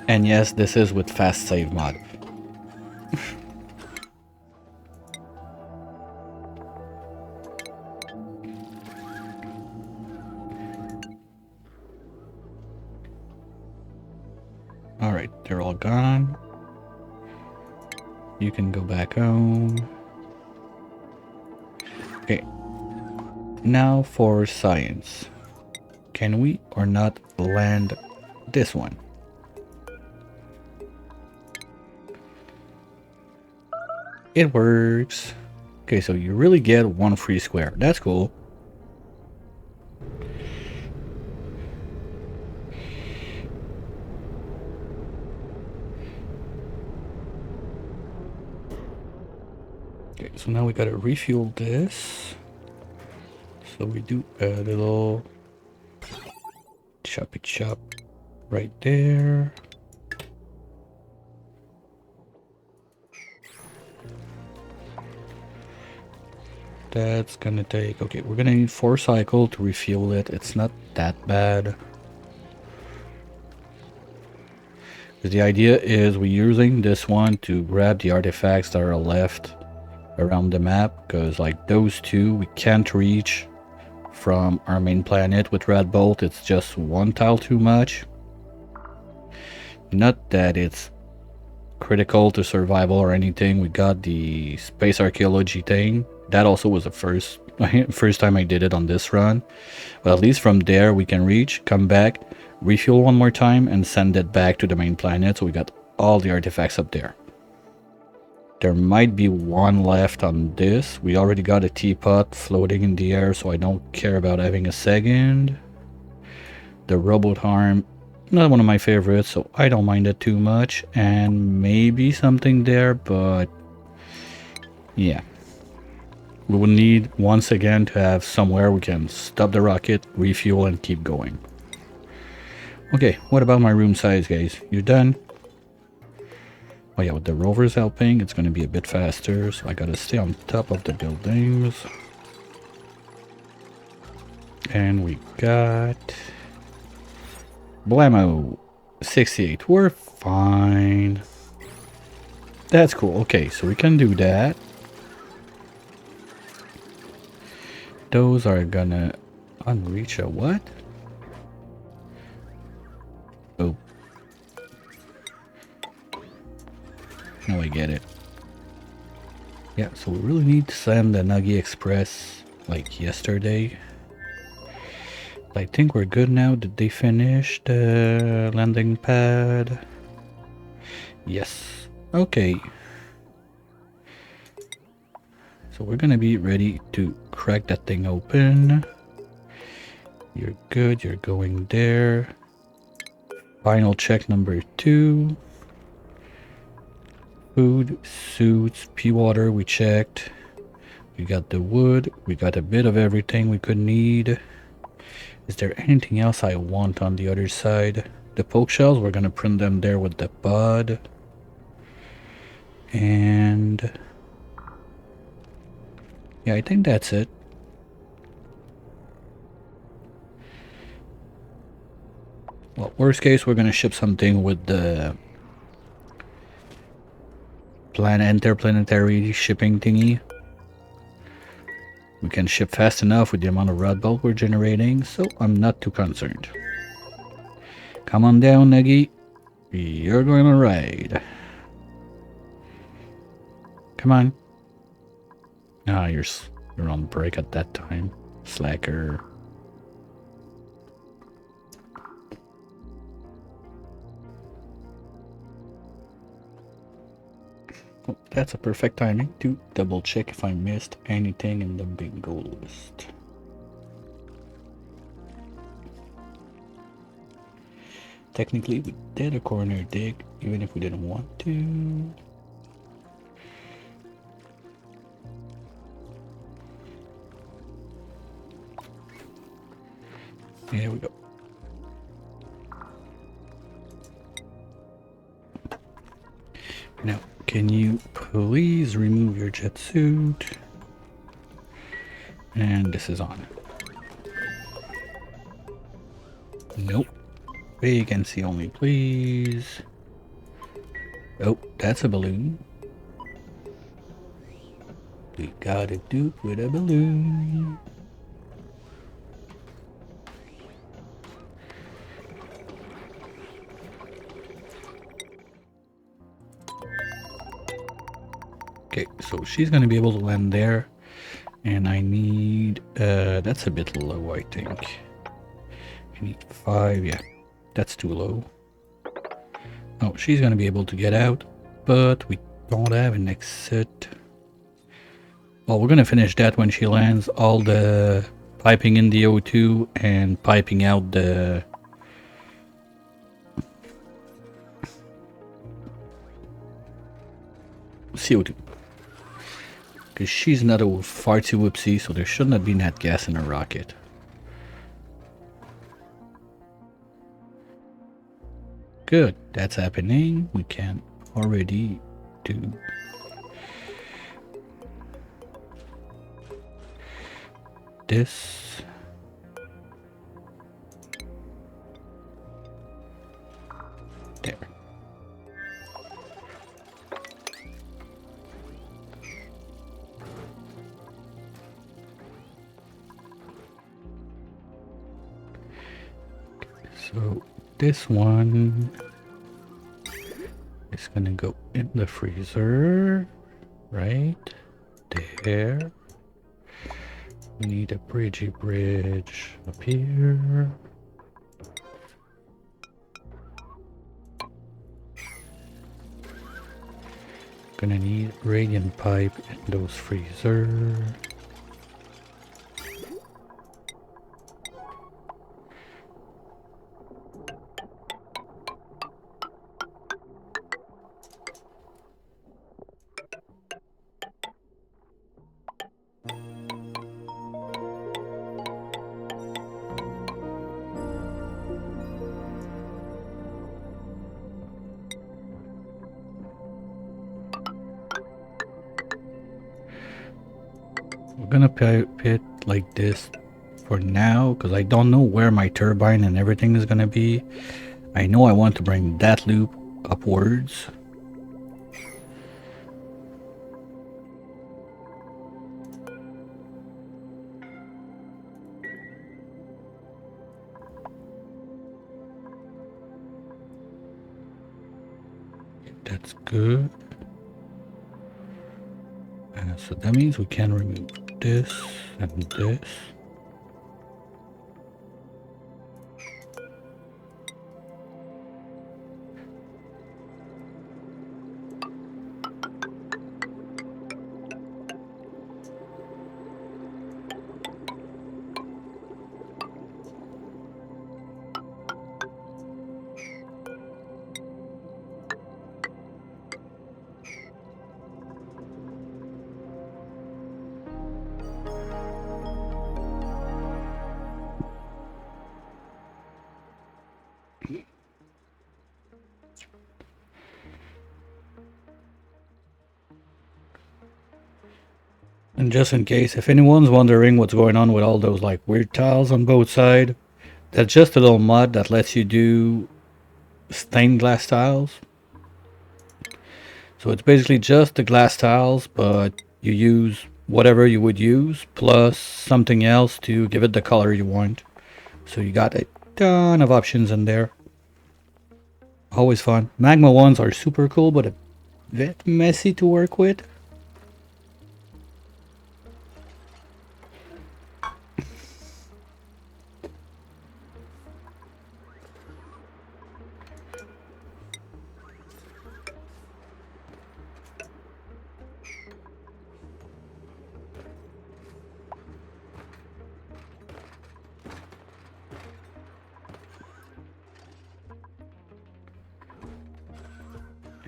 Speaker 1: And yes, this is with fast save mod. Alright, they're all gone. You can go back home. Okay. Now for science. Can we or not land this one? It works. Okay, so you really get one free square. That's cool. Okay, so now we gotta refuel this. So we do a little choppy chop right there. That's gonna take, okay, we're gonna need 4 cycles to refuel it. It's not that bad. The idea is we're using this one to grab the artifacts that are left around the map, because like those two we can't reach from our main planet with Red Bolt. It's just one tile too much. Not that it's critical to survival or anything. We got the space archaeology thing. That also was the first time I did it on this run. But at least from there we can reach, come back, refuel one more time, and send it back to the main planet. So we got all the artifacts up there. There might be one left on this. We already got a teapot floating in the air, so I don't care about having a second. The robot arm, not one of my favorites, so I don't mind it too much. And maybe something there, but yeah. We will need, once again, to have somewhere we can stop the rocket, refuel, and keep going. Okay, what about my room size, guys? You done? Oh yeah, with the rovers helping, it's going to be a bit faster, so I gotta stay on top of the buildings. And we got Blammo. 68. We're fine. That's cool. Okay, so we can do that. Those are gonna unreach a what? Oh. Now I get it. Yeah, so we really need to send the Nuggy Express like yesterday. I think we're good now. Did they finish the landing pad? Yes. Okay. So we're gonna be ready to crack that thing open. You're good. You're going there. Final check number 2. Food, suits, pea water we checked. We got the wood. We got a bit of everything we could need. Is there anything else I want on the other side? The poke shells, we're gonna print them there with the bud. And yeah, I think that's it. Well, worst case, we're gonna ship something with the interplanetary shipping thingy. We can ship fast enough with the amount of rod bulk we're generating, so I'm not too concerned. Come on down, Nuggy. You're going to ride. Come on. Ah, you're on break at that time. Slacker. Oh, that's a perfect timing to double check if I missed anything in the bingo list. Technically, we did a corner dig, even if we didn't want to. Here we go. Now, can you please remove your jet suit? And this is on. Nope. Vacancy only, please. Oh, that's a balloon. We gotta do it with a balloon. Okay, so she's gonna be able to land there. And I need, that's a bit low, I think. I need 5, yeah. That's too low. Oh, she's gonna be able to get out, but we don't have an exit. Well, we're gonna finish that when she lands. All the piping in the O2 and piping out the CO2. Because she's not a far too whoopsie, so there should not be nat gas in her rocket. Good, that's happening. We can already do this. There. So this one is gonna go in the freezer, right there. We need a bridge up here. Gonna need radiant pipe in those freezer. We're gonna pipe it like this for now, because I don't know where my turbine and everything is gonna be. I know I want to bring that loop upwards. That's good. So that means we can remove this and this. And just in case, if anyone's wondering what's going on with all those like weird tiles on both sides, that's just a little mod that lets you do stained glass tiles. So it's basically just the glass tiles, but you use whatever you would use plus something else to give it the color you want. So you got a ton of options in there. Always fun. Magma ones are super cool, but a bit messy to work with.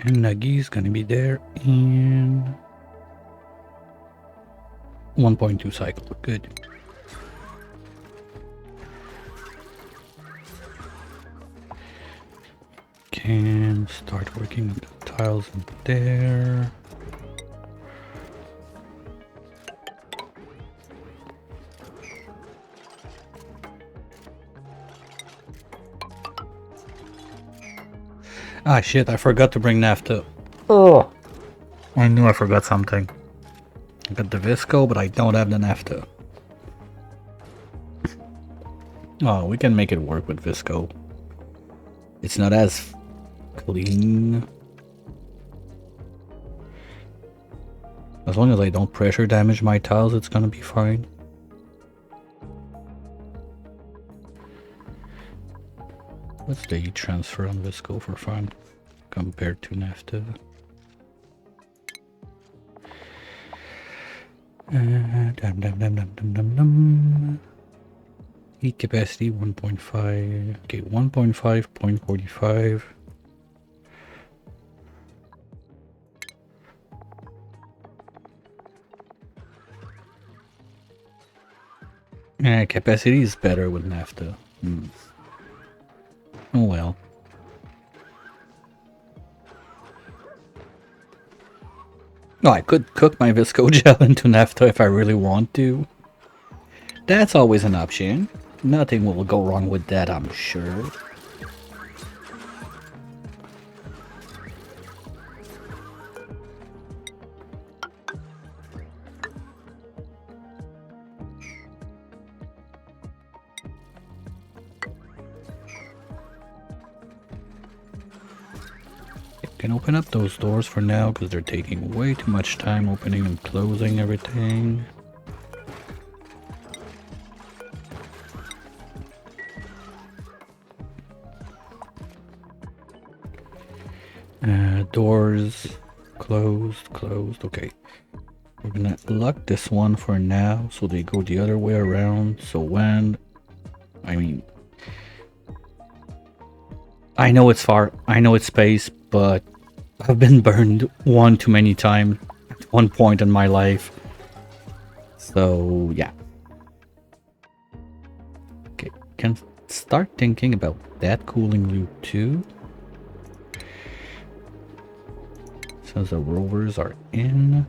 Speaker 1: And Nagi's gonna be there in 1.2 cycle. Good. Can start working on the tiles in there. Ah shit, I forgot to bring naphtha. Oh, I knew I forgot something. I got the visco, but I don't have the naphtha. Oh, we can make it work with visco. It's not as clean. As long as I don't pressure damage my tiles, it's gonna be fine. What's the heat transfer on visco for fun compared to naphtha? Heat capacity 1.5. Okay, 1.5.45. Capacity is better with naphtha. Oh well. No, I could cook my visco gel into naphtha if I really want to. That's always an option. Nothing will go wrong with that, I'm sure. Can open up those doors for now because they're taking way too much time opening and closing everything. Doors closed. Okay, we're gonna lock this one for now so they go the other way around. So when, I mean, I know it's far, I know it's space, but I've been burned one too many times at one point in my life. So yeah. Okay, can start thinking about that cooling loop too. Since the rovers are in.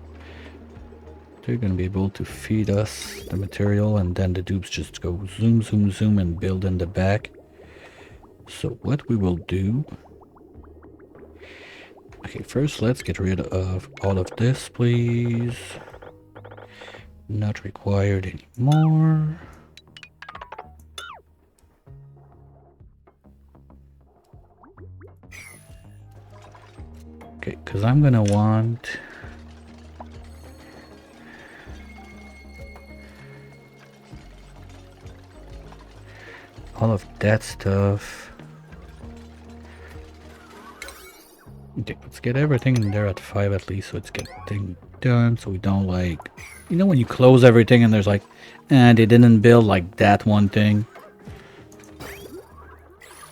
Speaker 1: they're gonna be able to feed us the material, and then the dupes just go zoom, zoom, zoom and build in the back. So what we will do... Okay, first let's get rid of all of this, please. Not required anymore. Okay, because I'm gonna want... all of that stuff. Okay, let's get everything in there at 5 at least, so it's getting done, so we don't like... You know when you close everything and there's like, they didn't build like that one thing.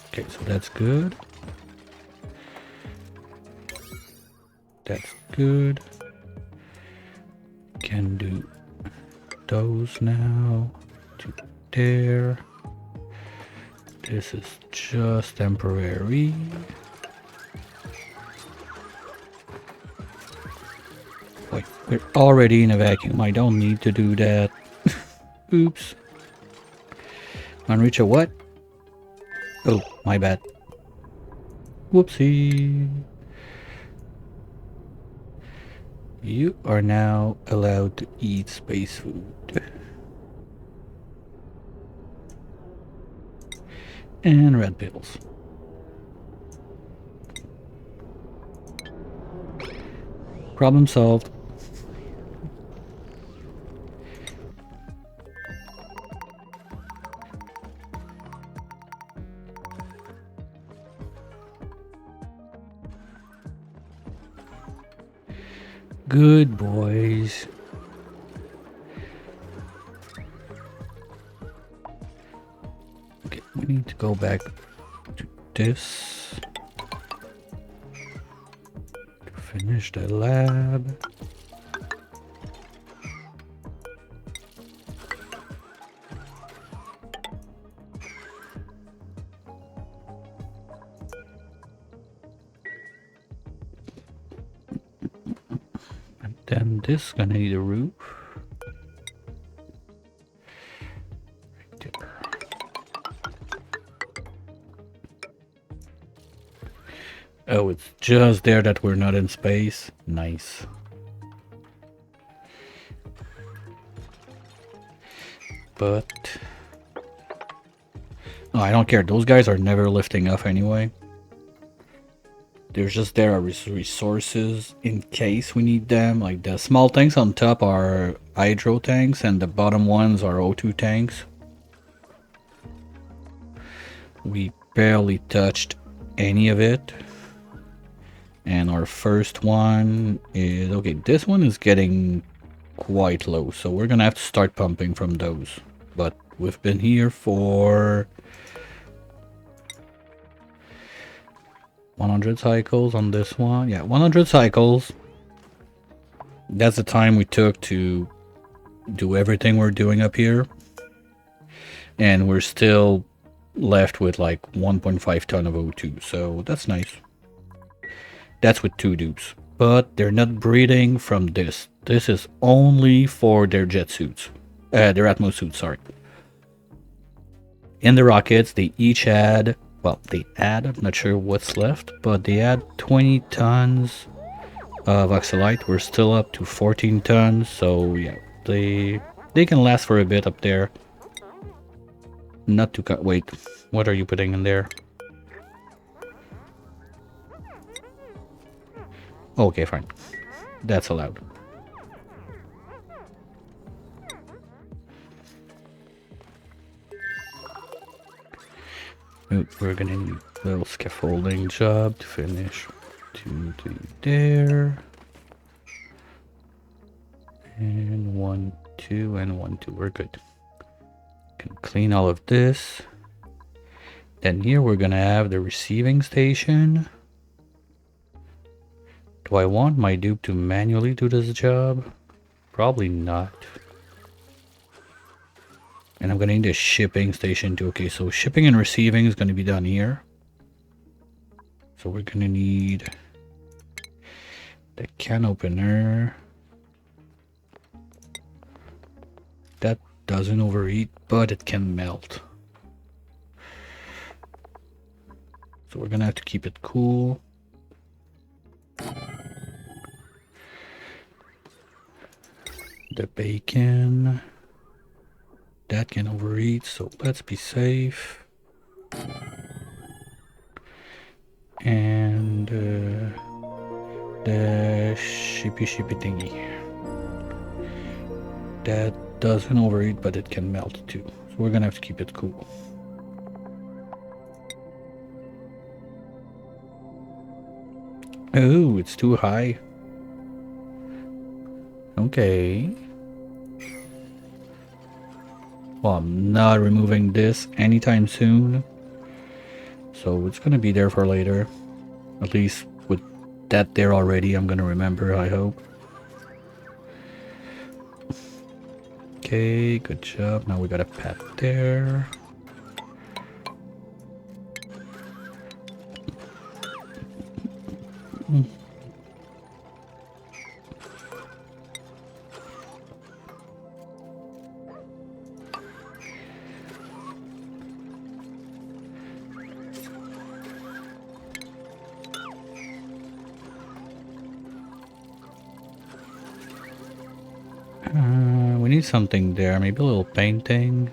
Speaker 1: Okay, so that's good. That's good. Can do those now. To there. This is just temporary. Wait, we're already in a vacuum. I don't need to do that. Oops. Unreach a what? Oh, my bad. Whoopsie. You are now allowed to eat space food. And red pills. Problem solved. Good boys. Okay, we need to go back to this to finish the lab. And then this is gonna need a roof. Right there. Oh, it's just there that we're not in space. Nice. But... oh, I don't care. Those guys are never lifting up anyway. They're just there as resources in case we need them. Like the small tanks on top are hydro tanks and the bottom ones are O2 tanks. We barely touched any of it. And our first one is... okay, this one is getting quite low. So we're gonna have to start pumping from those. But we've been here for... 100 cycles on this one. Yeah, 100 cycles. That's the time we took to do everything we're doing up here. And we're still left with like 1.5 ton of O2. So that's nice. That's with 2 dupes. But they're not breeding from this. This is only for their jet suits. Their Atmos suits, sorry. In the rockets, they each had... well, they add, I'm not sure what's left, but they add 20 tons of oxalite. We're still up to 14 tons, so yeah, they can last for a bit up there. Not to cut. Wait, what are you putting in there? Okay, fine. That's allowed. We're gonna need a little scaffolding job to finish. 2, 3 there. And 1, 2, and 1, 2. We're good. Can clean all of this. Then here we're gonna have the receiving station. Do I want my dupe to manually do this job? Probably not. And I'm gonna need a shipping station too. Okay, so shipping and receiving is gonna be done here. So we're gonna need the can opener. doesn't overheat, but it can melt. So we're gonna have to keep it cool. The bacon, that can overheat, so let's be safe. And the sheepy thingy, that doesn't overheat, but it can melt too. So we're gonna have to keep it cool. Oh, it's too high. Okay. Well, I'm not removing this anytime soon. So it's gonna be there for later. At least with that there already, I'm gonna remember, I hope. Okay, good job. Now we got a pat there. We need something there, maybe a little painting.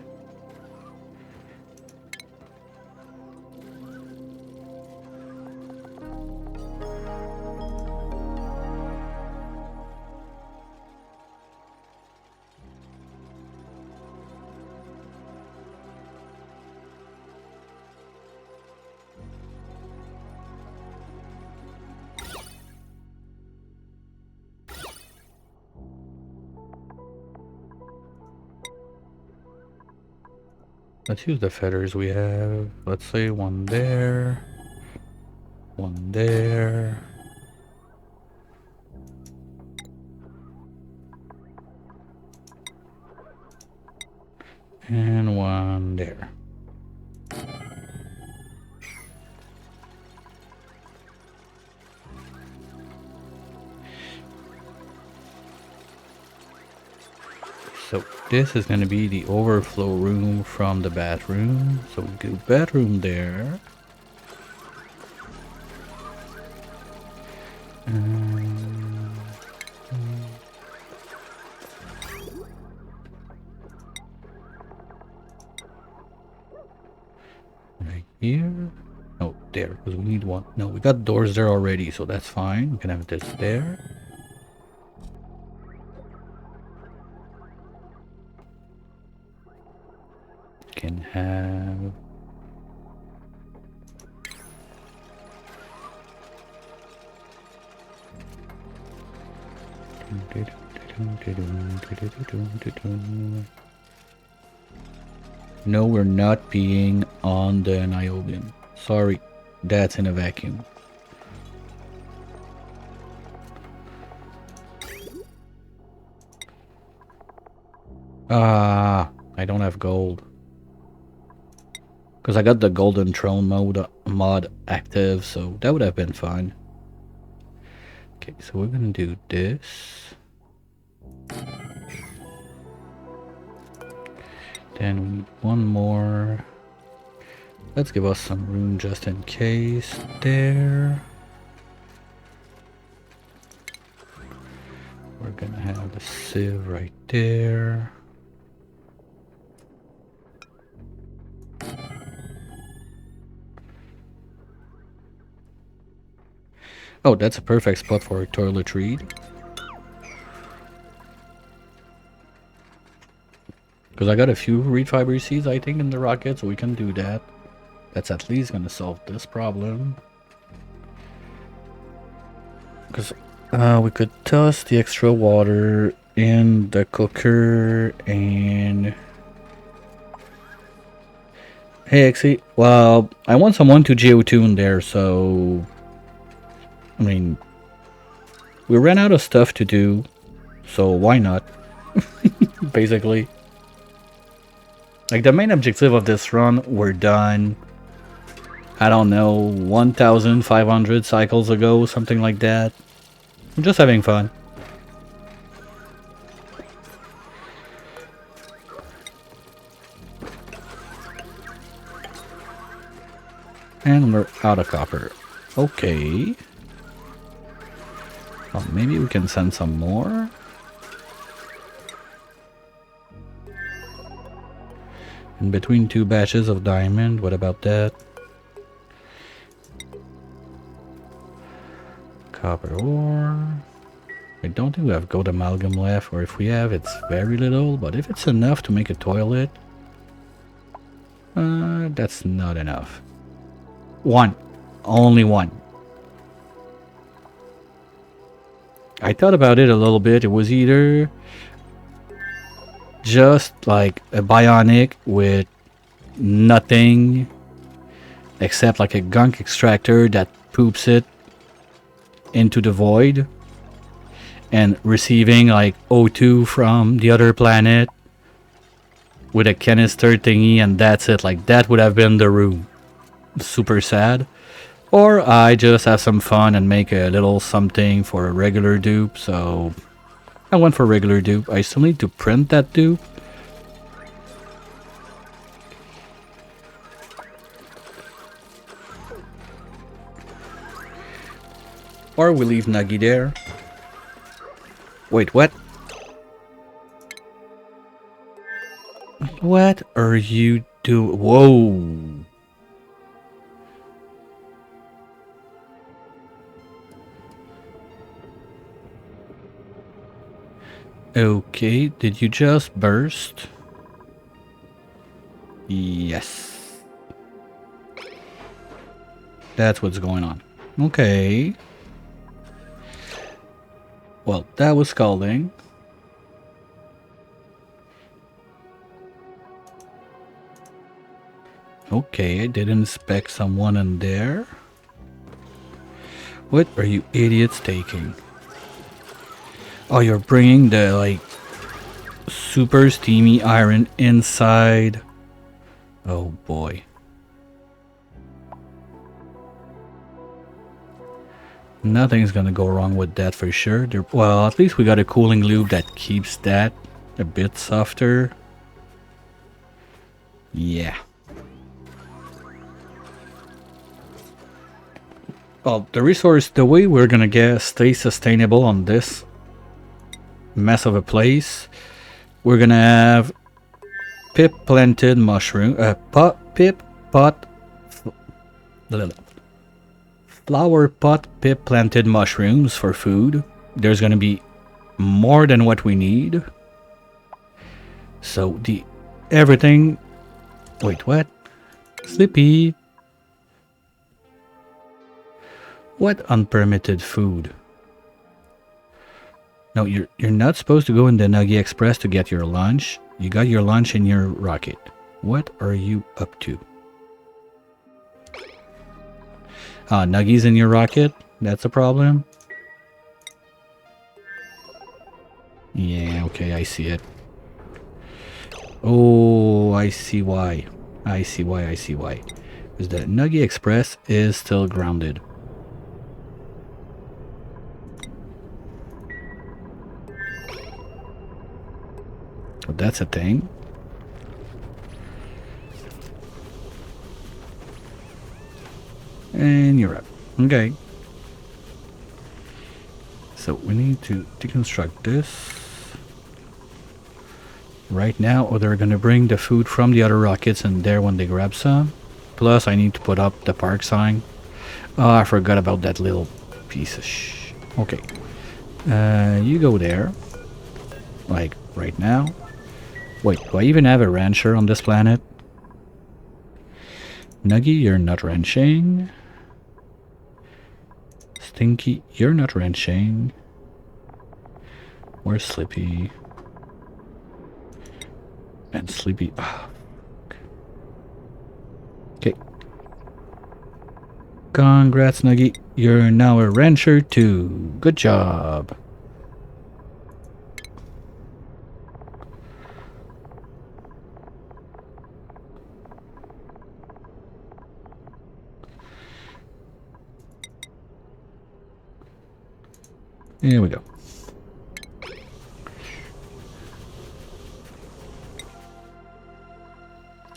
Speaker 1: Let's use the feathers we have. Let's say one there, one there. And one there. So this is going to be the overflow room from the bathroom. So we do bathroom there. Right here. Oh, there, because we need one. No, we got doors there already, so that's fine. We can have this there. Can have... No, we're not peeing on the niobium. Sorry, that's in a vacuum. I don't have gold. Because I got the golden throne mod active, so that would have been fine. Okay, so we're gonna do this. Then we need one more. Let's give us some room just in case there. We're gonna have the sieve right there. Oh, that's a perfect spot for a toilet reed. Because I got a few reed fiber seeds, I think, in the rocket, so we can do that. That's at least gonna solve this problem. Because we could toss the extra water in the cooker and... Hey, actually, well, I want someone to geotune there, so... I mean, we ran out of stuff to do, so why not? Basically. Like, the main objective of this run, we're done. I don't know, 1,500 cycles ago, something like that. I'm just having fun. And we're out of copper. Okay. Well, maybe we can send some more. In between 2 batches of diamond, what about that? Copper ore. I don't think we have gold amalgam left, or if we have, it's very little, but if it's enough to make a toilet, that's not enough. 1. Only 1. I thought about it a little bit. It was either just like a bionic with nothing except like a gunk extractor that poops it into the void and receiving like O2 from the other planet with a canister thingy, and that's it. Like, that would have been the room. Super sad. Or I just have some fun and make a little something for a regular dupe, so I went for regular dupe. I still need to print that dupe. Or we leave Nuggy there. Wait, what? What are you doing? Whoa. Okay, did you just burst? Yes. That's what's going on. Okay. Well, that was scalding. Okay, I did inspect someone in there. What are you idiots taking? Oh, you're bringing the, like, super steamy iron inside. Oh boy. Nothing's gonna go wrong with that for sure. Well, at least we got a cooling loop that keeps that a bit softer. Yeah. Well, the resource, the way we're gonna stay sustainable on this mess of a place, we're gonna have pip planted mushroom, flower pot pip planted mushrooms for food. There's gonna be more than what we need. So everything. Wait, what? Slippy. What unpermitted food? No, you're not supposed to go in the Nuggy Express to get your lunch. You got your lunch in your rocket. What are you up to? Nuggies in your rocket? That's a problem? Yeah, okay, I see it. Oh, I see why. I see why. Because the Nuggy Express is still grounded. So that's a thing. And you're up. Okay. So we need to deconstruct this right now, or they're gonna bring the food from the other rockets in there when they grab some. Plus, I need to put up the park sign. Oh, I forgot about that little piece of shh. Okay. You go there. Like, right now. Wait, do I even have a rancher on this planet? Nuggy, you're not ranching. Stinky, you're not ranching. Where's Slippy? And Sleepy. Okay. Congrats, Nuggy. You're now a rancher too. Good job. Here we go.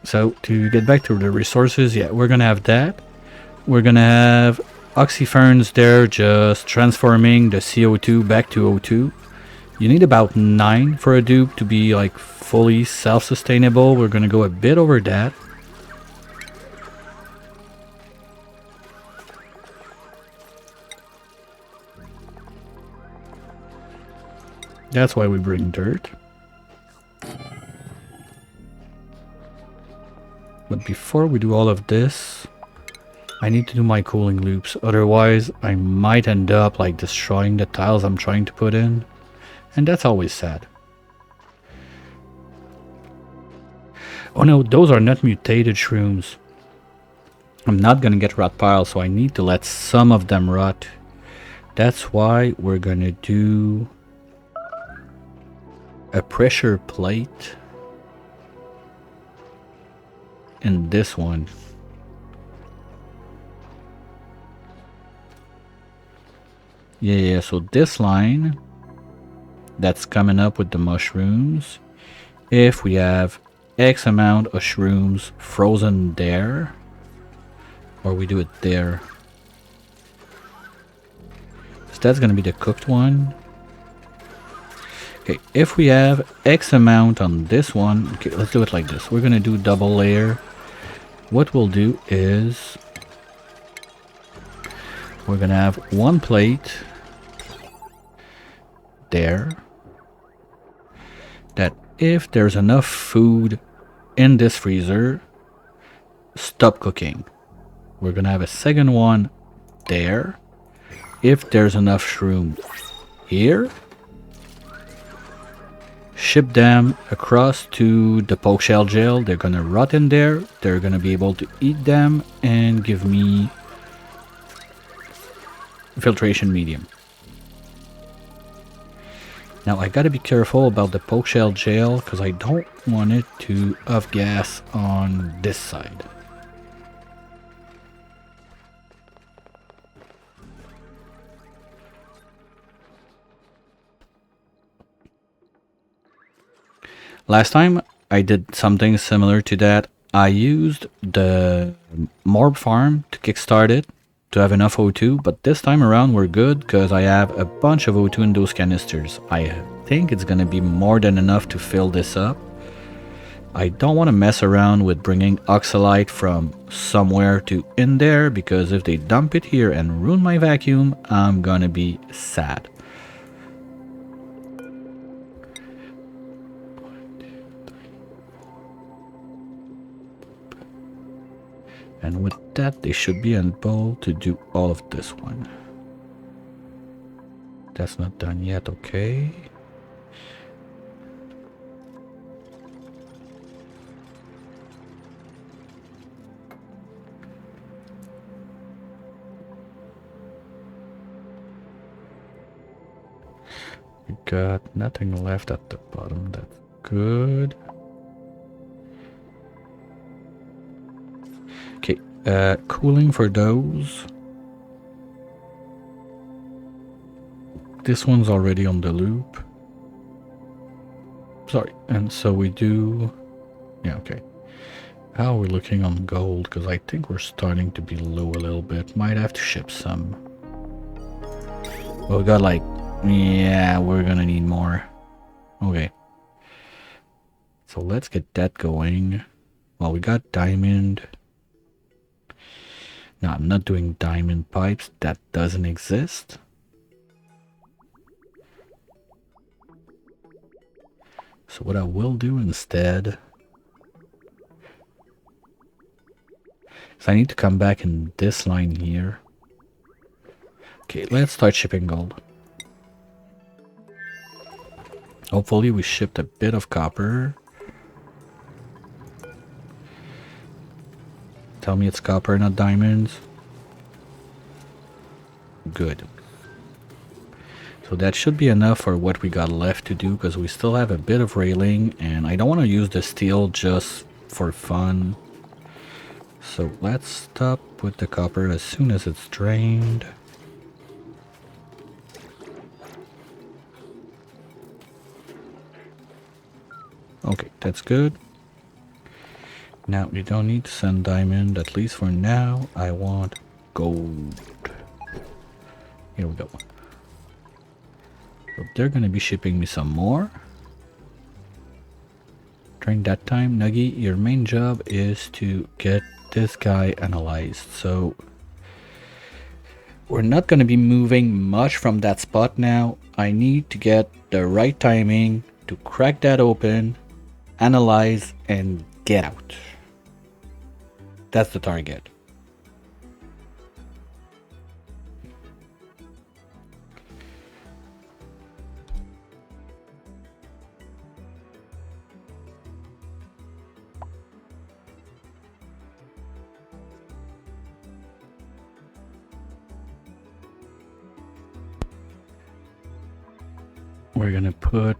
Speaker 1: So to get back to the resources, yeah, we're gonna have that. we're gonna have oxyferns there just transforming the CO2 back to O2. You need about 9 for a dupe to be like fully self-sustainable. We're gonna go a bit over that. That's why we bring dirt. But before we do all of this, I need to do my cooling loops. Otherwise, I might end up like destroying the tiles I'm trying to put in. And that's always sad. Oh no, those are not mutated shrooms. I'm not gonna get rot piles, so I need to let some of them rot. That's why we're gonna do a pressure plate in this one. Yeah, so this line that's coming up with the mushrooms, if we have X amount of shrooms frozen there, or we do it there, so that's gonna be the cooked one. Okay, if we have X amount on this one, okay, let's do it like this. We're gonna do double layer. What we'll do is we're gonna have one plate there that if there's enough food in this freezer, stop cooking. We're gonna have a second one there. If there's enough shroom here, ship them across to the poke shell jail. They're gonna rot in there. They're gonna be able to eat them and give me filtration medium. Now I gotta be careful about the poke shell jail because I don't want it to off gas on this side. Last time I did something similar to that. I used the morb farm to kickstart it to have enough O2, but this time around we're good because I have a bunch of O2 in those canisters. I think it's gonna be more than enough to fill this up. I don't want to mess around with bringing oxalite from somewhere to in there, because if they dump it here and ruin my vacuum, I'm gonna be sad. And with that, they should be able to do all of this one. That's not done yet, okay. We got nothing left at the bottom, that's good. Okay, cooling for those. This one's already on the loop. Sorry, and so we do... Yeah, okay. How are we looking on gold? Because I think we're starting to be low a little bit. Might have to ship some. Well, we got like... Yeah, we're gonna need more. Okay. So let's get that going. Well, we got diamond. No, I'm not doing diamond pipes. That doesn't exist. So what I will do instead is I need to come back in this line here. Okay, let's start shipping gold. Hopefully we shipped a bit of copper. Tell me it's copper, not diamonds. Good. So that should be enough for what we got left to do, because we still have a bit of railing and I don't want to use the steel just for fun. So let's stop with the copper as soon as it's drained. Okay, that's good. Now we don't need to send diamond, at least for now. I want gold. Here we go. So they're gonna be shipping me some more. During that time, Nuggy, your main job is to get this guy analyzed. So we're not gonna be moving much from that spot now. I need to get the right timing to crack that open, analyze, and get out. That's the target. We're gonna put...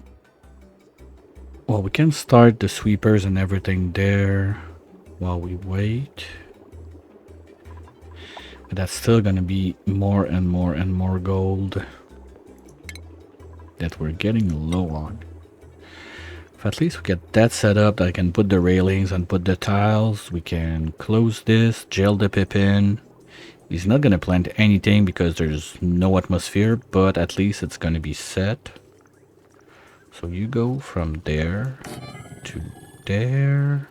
Speaker 1: Well, we can start the sweepers and everything there while we wait. But that's still gonna be more and more and more gold that we're getting low on. If at least we get that set up, I can put the railings and put the tiles. We can close this, gel the Pippin. He's not gonna plant anything because there's no atmosphere, but at least it's gonna be set. So you go from there to there,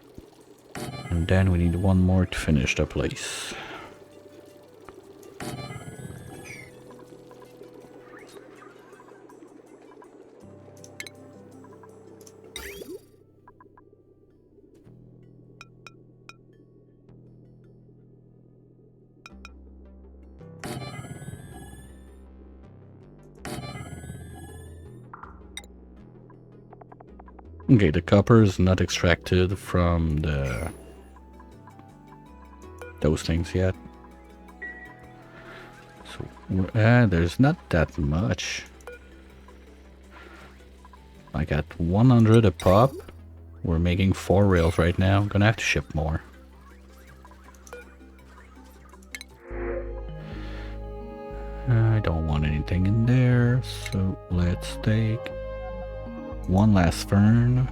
Speaker 1: and then we need one more to finish the place. Okay, the copper is not extracted from those things yet. So there's not that much. I got 100 a pop. We're making 4 rails right now. I'm gonna have to ship more. I don't want anything in there, so let's take one last fern.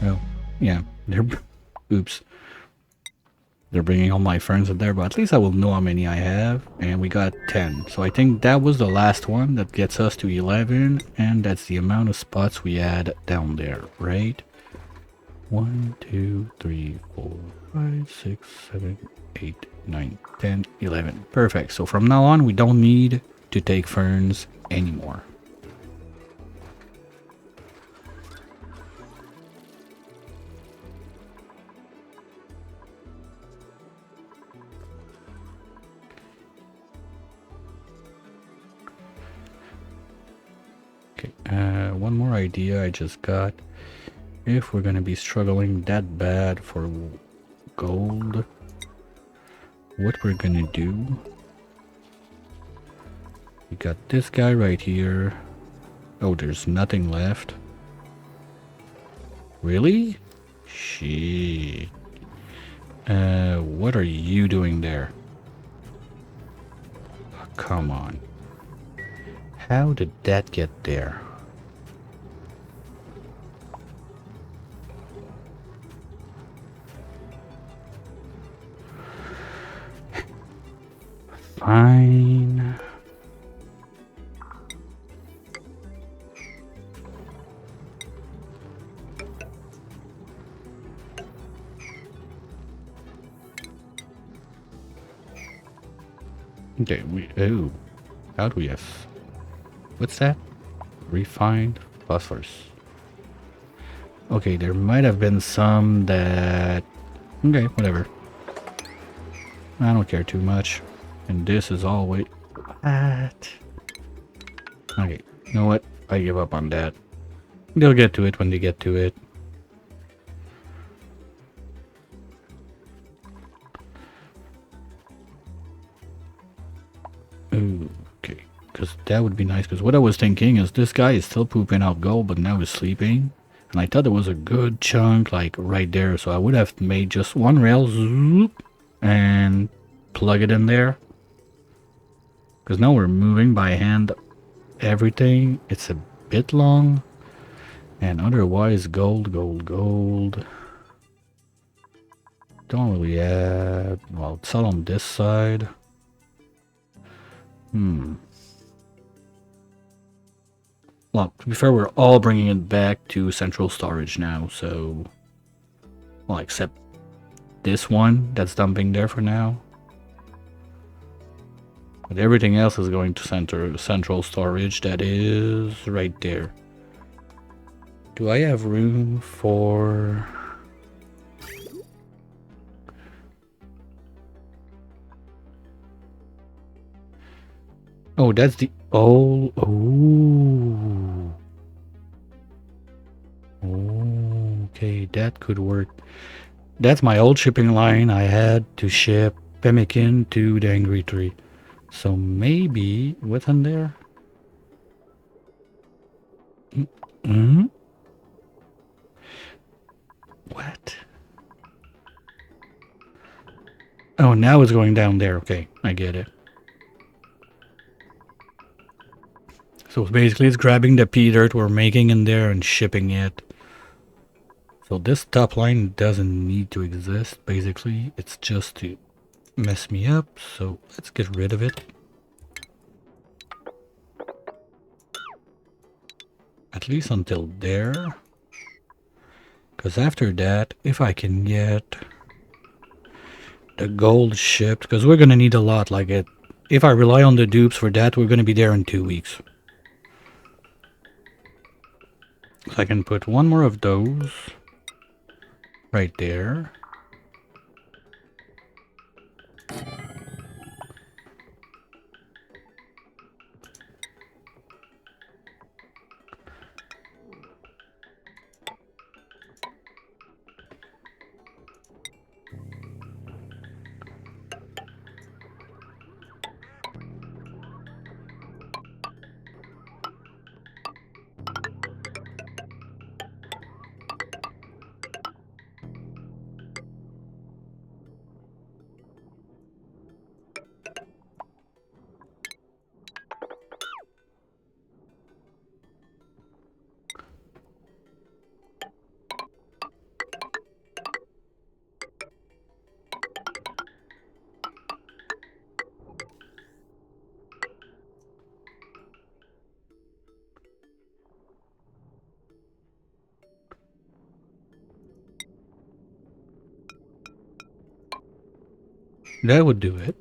Speaker 1: Oh, yeah, they're... Oops. They're bringing all my ferns in there, but at least I will know how many I have. And we got 10. So I think that was the last one that gets us to 11. And that's the amount of spots we had down there, right? 1, 2, 3, 4, 5, 6, 7, 8, 9, 10, 11. Perfect. So from now on, we don't need to take ferns anymore. One more idea I just got. If we're gonna be struggling that bad for gold, what we're gonna do, we got this guy right here. Oh, there's nothing left. Really? Shit. What are you doing there? Oh, come on. How did that get there? Fine. Okay, oh, how do we have... What's that? Refined phosphorus. Okay, there might have been some that... Okay, whatever. I don't care too much. And this is always... What? Okay, you know what? I give up on that. They'll get to it when they get to it. Ooh, okay. Because that would be nice. Because what I was thinking is this guy is still pooping out gold, but now he's sleeping. And I thought there was a good chunk, like, right there. So I would have made just one rail, zoop, and plug it in there. Because now we're moving by hand everything. It's a bit long. And otherwise, gold, gold, gold. Don't really add. Well, it's all on this side. Well, to be fair, we're all bringing it back to central storage now, so... Well, except this one that's dumping there for now. But everything else is going to central storage that is right there. Do I have room for... Oh, that's the... Oh, oh. Okay, that could work. That's my old shipping line. I had to ship pemmican to the Angry Tree. So maybe... What's in there? Mm-hmm. What? Oh, now it's going down there. Okay, I get it. So basically it's grabbing the pea dirt we're making in there and shipping it. So this top line doesn't need to exist, basically. It's just to mess me up, so let's get rid of it. At least until there. Because after that, if I can get the gold shipped, because we're going to need a lot, like it. If I rely on the dupes for that, we're going to be there in 2 weeks. So I can put one more of those right there. That would do it.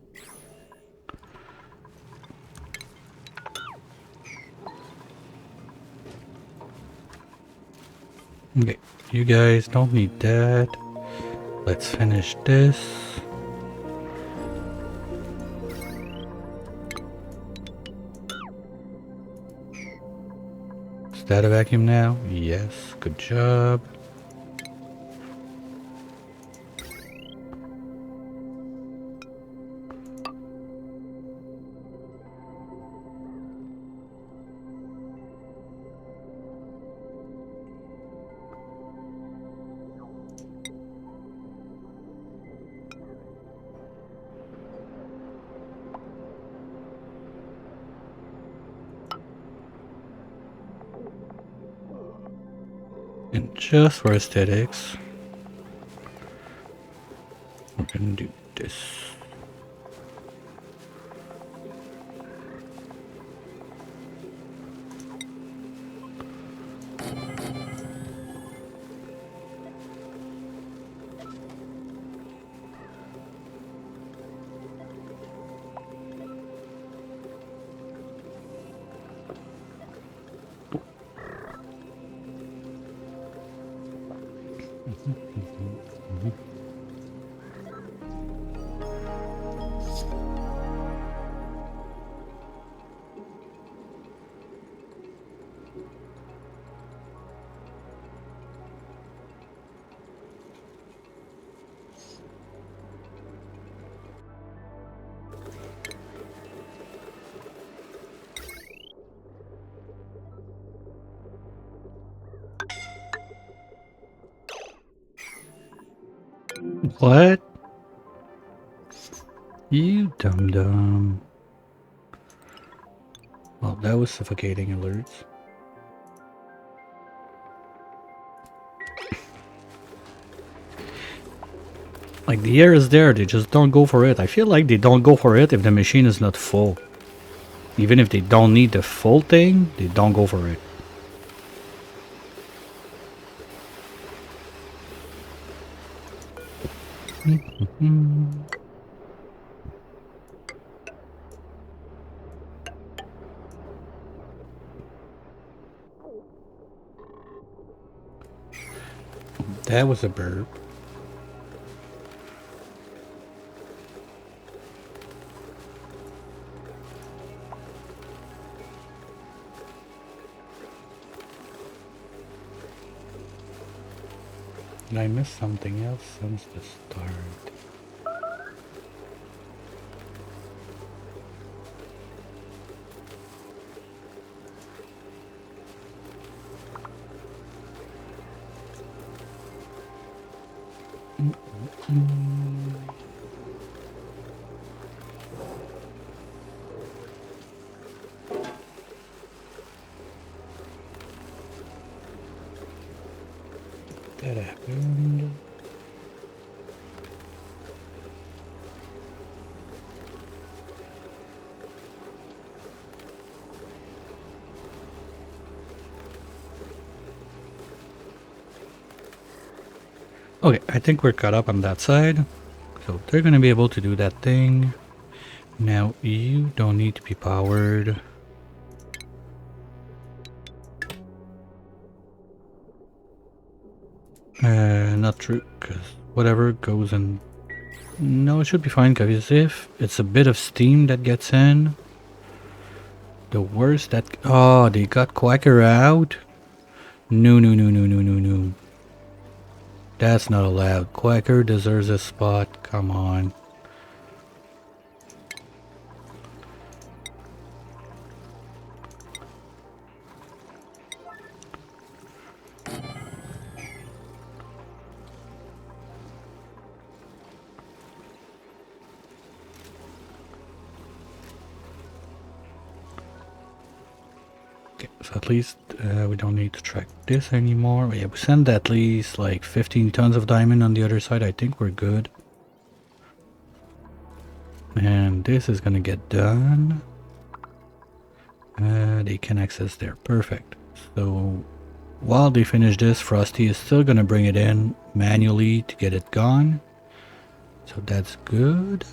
Speaker 1: Okay, you guys don't need that. Let's finish this. Is that a vacuum now? Yes, good job. And just for aesthetics, we're gonna do this. What? You dum-dum. Well, that was suffocating alerts. Like, the air is there, they just don't go for it. I feel like they don't go for it if the machine is not full. Even if they don't need the full thing, they don't go for it. That was a burp. Did I miss something else since the start? That happened. Okay, I think we're caught up on that side. So they're gonna be able to do that thing. Now you don't need to be powered. Not true, because whatever goes in... No, it should be fine, because if it's a bit of steam that gets in, the worst that... Oh, they got Quacker out? No, no, no, no, no, no, no. That's not allowed. Quacker deserves a spot. Come on. Okay, so at least we don't need to track this anymore. Yeah, we send at least like 15 tons of diamond on the other side. I think we're good. And this is gonna get done. They can access there. Perfect. So while they finish this, Frosty is still gonna bring it in manually to get it gone. So that's good.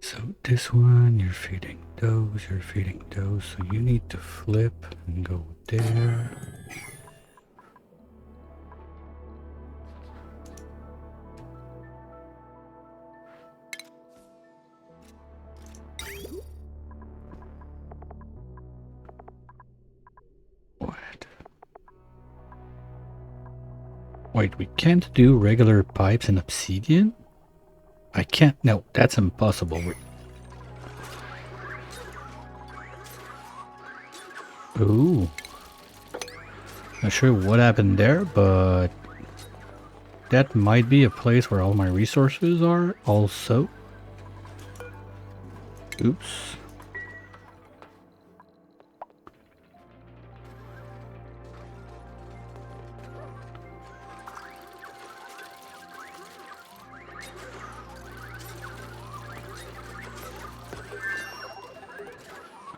Speaker 1: So this one, you're feeding those, you're feeding those. So you need to flip and go there. What? Wait, we can't do regular pipes in obsidian? I can't. No, that's impossible. Ooh. Not sure what happened there, but that might be a place where all my resources are also. Oops.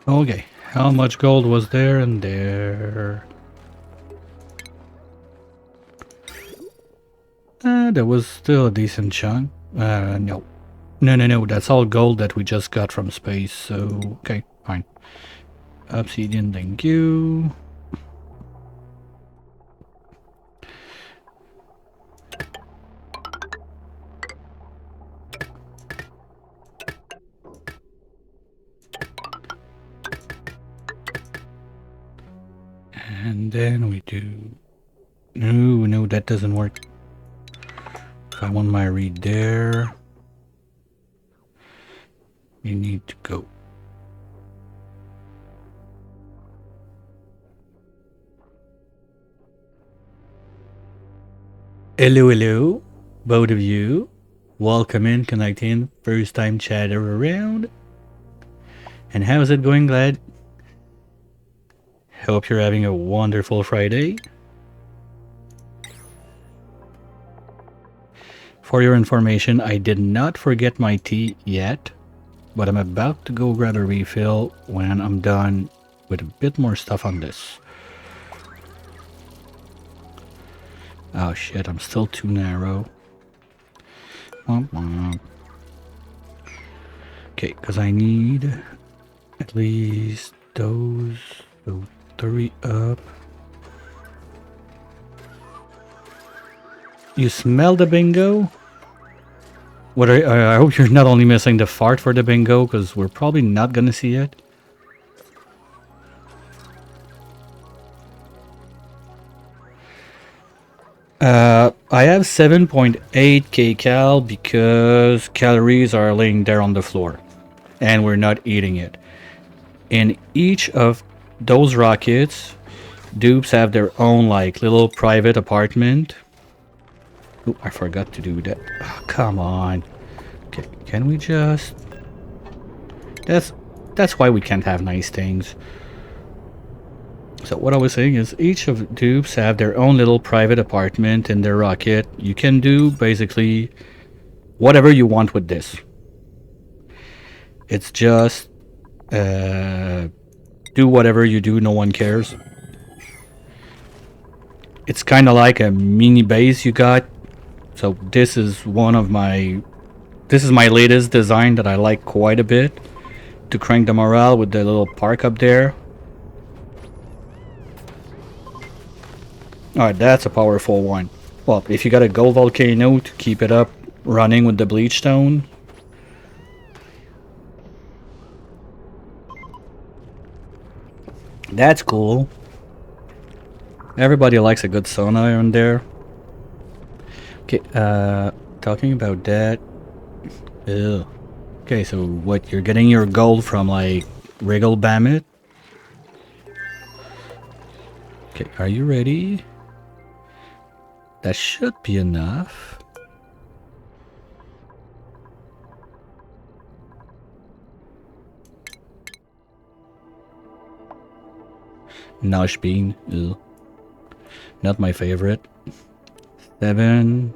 Speaker 1: Okay, how much gold was there and there? There was still a decent chunk. No. No, that's all gold that we just got from space, so... Okay, fine. Obsidian, thank you. And then we do... No, that doesn't work. If I want my reed there, you need to go. Hello, both of you. Welcome in, connecting, first time chatter around. And how's it going, Glad? Hope you're having a wonderful Friday. For your information, I did not forget my tea yet, but I'm about to go grab a refill when I'm done with a bit more stuff on this. Oh shit, I'm still too narrow. Okay, because I need at least those, so 3 up. You smell the bingo? What I hope you're not only missing the fart for the bingo, because we're probably not gonna see it. I have 7.8 kcal because calories are laying there on the floor, and we're not eating it. In each of those rockets, dupes have their own like little private apartment. Oh, I forgot to do that. Oh, come on. Okay, can we just... That's why we can't have nice things. So what I was saying is each of the dupes have their own little private apartment in their rocket. You can do basically whatever you want with this. It's just do whatever you do, no one cares. It's kind of like a mini base you got. So this is my latest design that I like quite a bit to crank the morale with the little park up there. Alright, that's a powerful one. Well, if you got a gold volcano to keep it up running with the bleach stone. That's cool. Everybody likes a good sauna in there. Okay, talking about that. Ew. Okay, so what, you're getting your gold from like Wriggle Bammit? Okay, are you ready? That should be enough. Nosh bean. Ew. Not my favorite. 7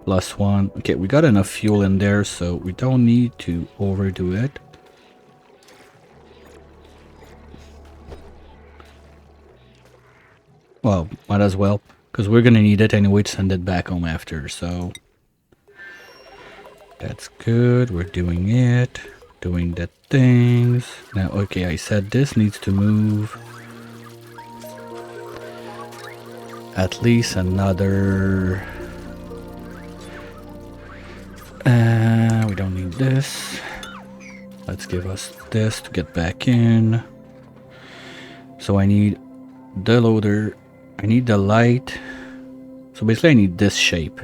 Speaker 1: plus 1. Okay, we got enough fuel in there, so we don't need to overdo it. Well, might as well, because we're gonna need it anyway to send it back home after, so... That's good, we're doing it. Doing the things. Now, okay, I said this needs to move at least another... we don't need this. Let's give us this to get back in. So I need the loader. I need the light. So basically I need this shape.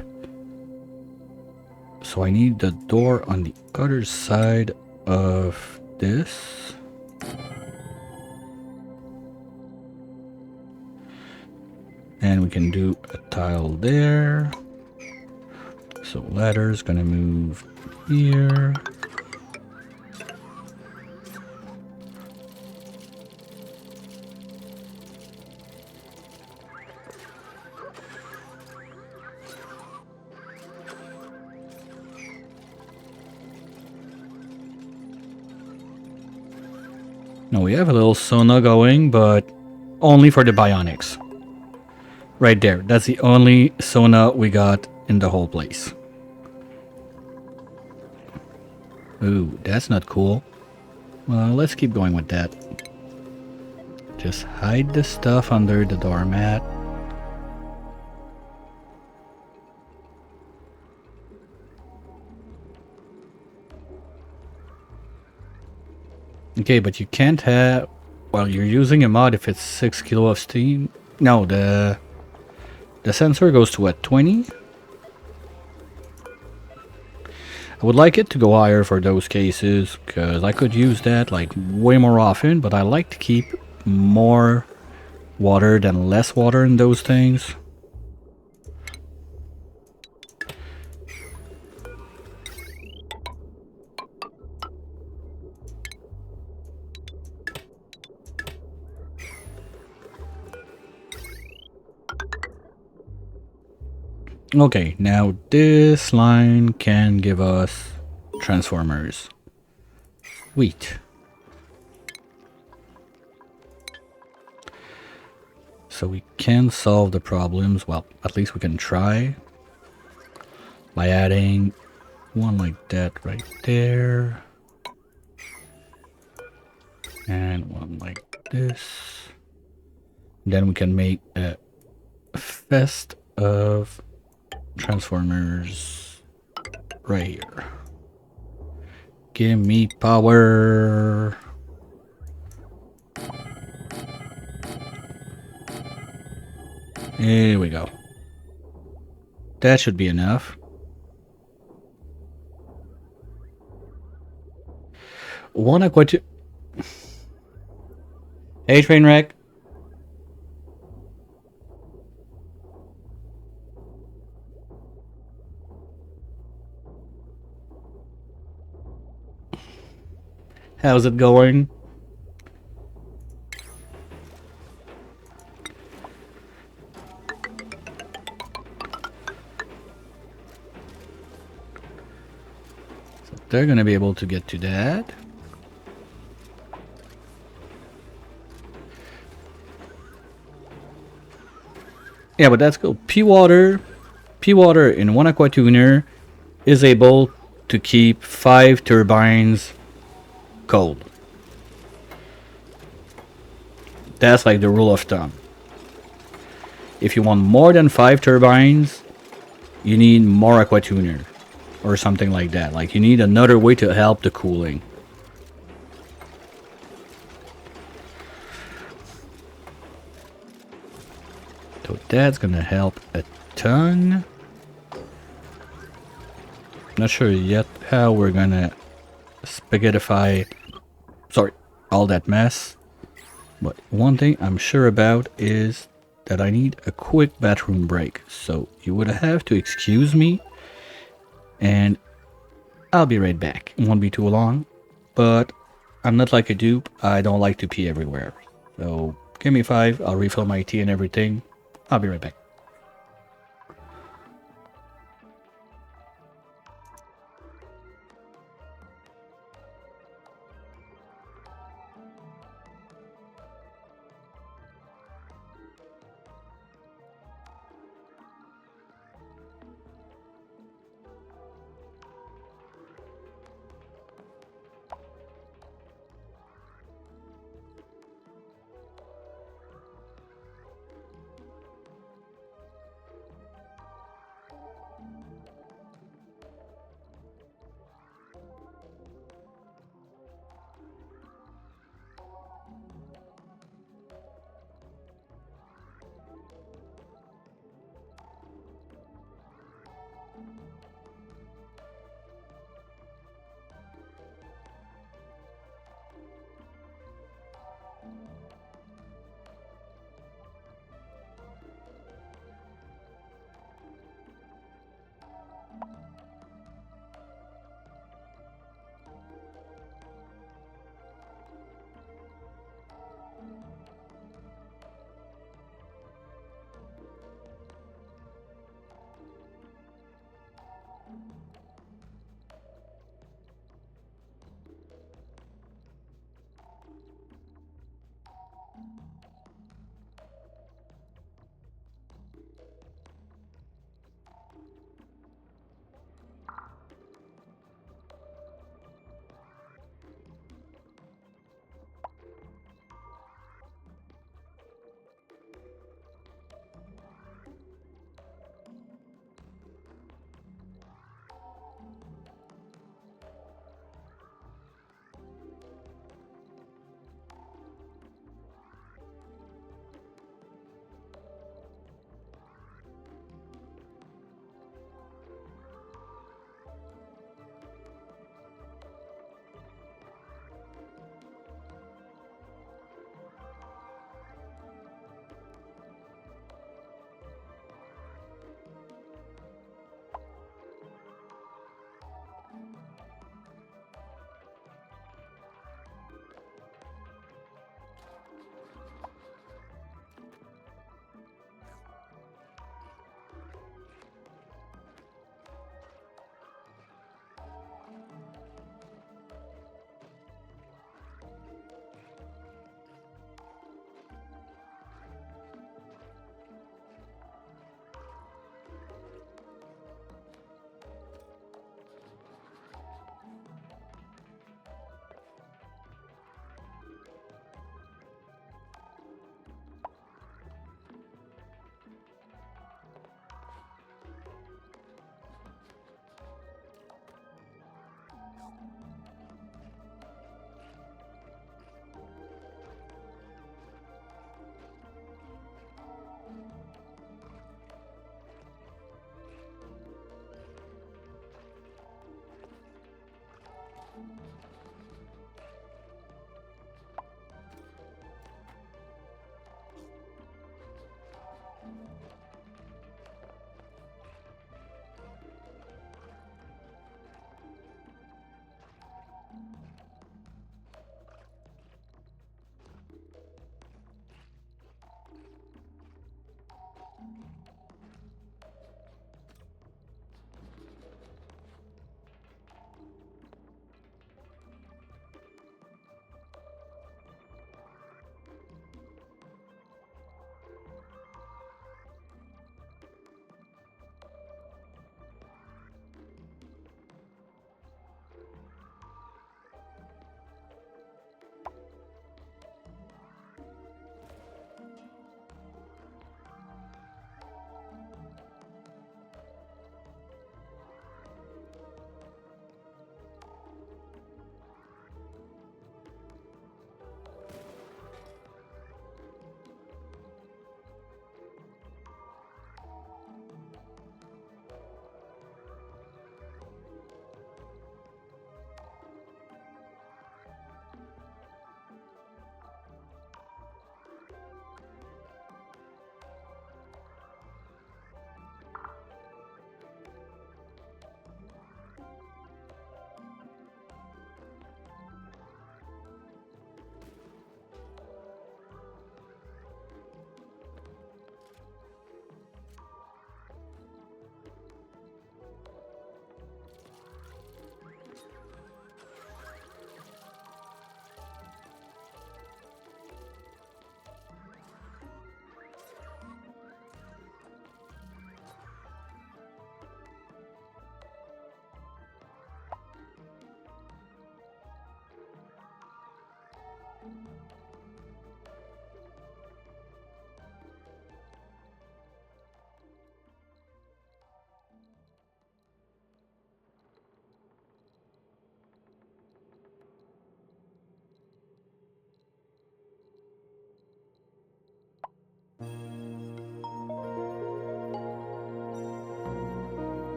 Speaker 1: So I need the door on the other side of this. And we can do a tile there. So ladder's gonna move here. Now we have a little sauna going, but only for the bionics. Right there, that's the only sauna we got in the whole place. Ooh, that's not cool. Well, let's keep going with that. Just hide the stuff under the doormat. Okay, but you can't have... Well, you're using a mod if it's 6 kilo of steam. No, the sensor goes to what, 20? I would like it to go higher for those cases, because I could use that like way more often, but I like to keep more water than less water in those things. Okay, now this line can give us transformers. Sweet. So we can solve the problems, well, at least we can try, by adding one like that right there. And one like this. Then we can make a fest of transformers right here. Give me power. Here we go. That should be enough. One aqua. Hey, Trainwreck. How's it going? So they're gonna be able to get to that. Yeah, but that's cool. P-Water in one aqua tuner is able to keep 5 turbines cold. That's like the rule of thumb. If you want more than 5 turbines, you need more aqua tuner or something like that. Like you need another way to help the cooling. So that's gonna help a ton. Not sure yet how we're gonna spaghettify, sorry, all that mess. But one thing I'm sure about is that I need a quick bathroom break. So you would have to excuse me and I'll be right back. It won't be too long, but I'm not like a dupe. I don't like to pee everywhere. So give me 5, I'll refill my tea and everything. I'll be right back.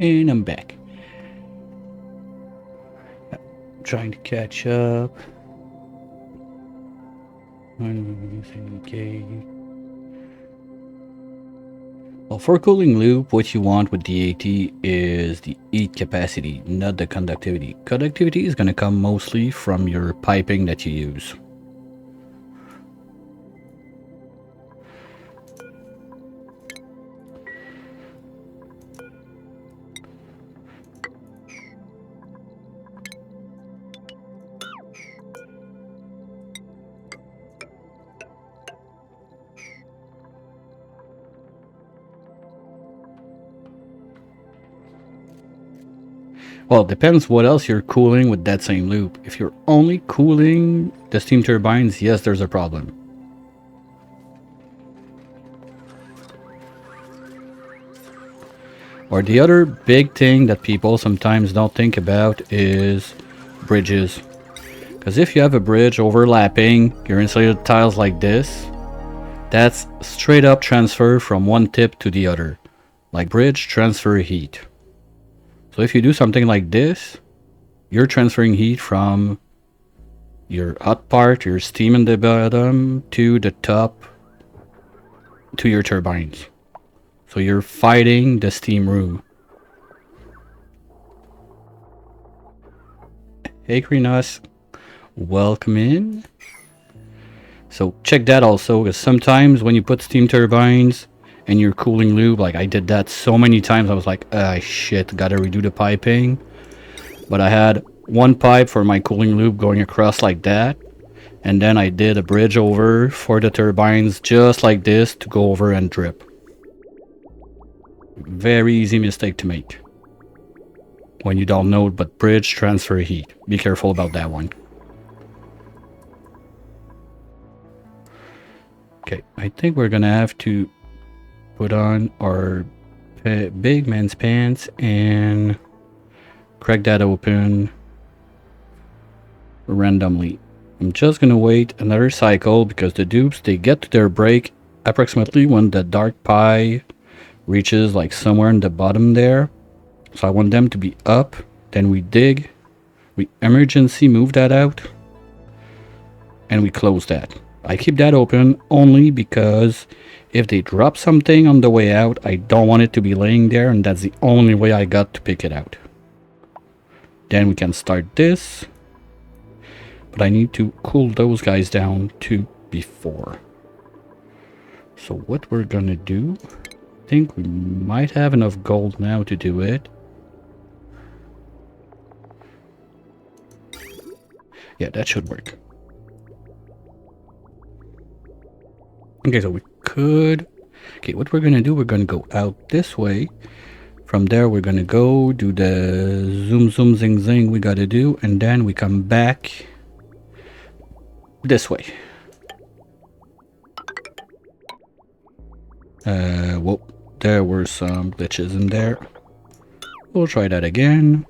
Speaker 1: And I'm back. Trying to catch up. Okay. Well, for cooling loop, what you want with the AT is the heat capacity, not the conductivity. Conductivity is going to come mostly from your piping that you use. Well, it depends what else you're cooling with that same loop. If you're only cooling the steam turbines, yes, there's a problem. Or the other big thing that people sometimes don't think about is bridges. Because if you have a bridge overlapping your insulated tiles like this, that's straight up transfer from one tip to the other. Like bridge transfer heat. So if you do something like this, you're transferring heat from your hot part, your steam in the bottom, to the top, to your turbines. So you're fighting the steam room. Hey Krinos, welcome in. So check that also, because sometimes when you put steam turbines and your cooling loop, like I did that so many times, I was like, ah shit, gotta redo the piping. But I had one pipe for my cooling loop going across like that, and then I did a bridge over for the turbines just like this to go over and drip. Very easy mistake to make when you don't know, but bridge transfer heat. Be careful about that one. Okay, I think we're gonna have to put on our big man's pants and crack that open randomly. I'm just gonna wait another cycle because the dupes, they get to their break approximately when the dark pie reaches like somewhere in the bottom there. So I want them to be up, then we dig, we emergency move that out, and we close that. I keep that open only because if they drop something on the way out, I don't want it to be laying there, and that's the only way I got to pick it out. Then we can start this, but I need to cool those guys down too before. So what we're gonna do, I think we might have enough gold now to do it. Yeah, that should work. Okay, so we could... Okay, what we're gonna do, we're gonna go out this way. From there, we're gonna go do the zoom, zoom, zing, zing we gotta do, and then we come back this way. Whoa, there were some glitches in there. We'll try that again.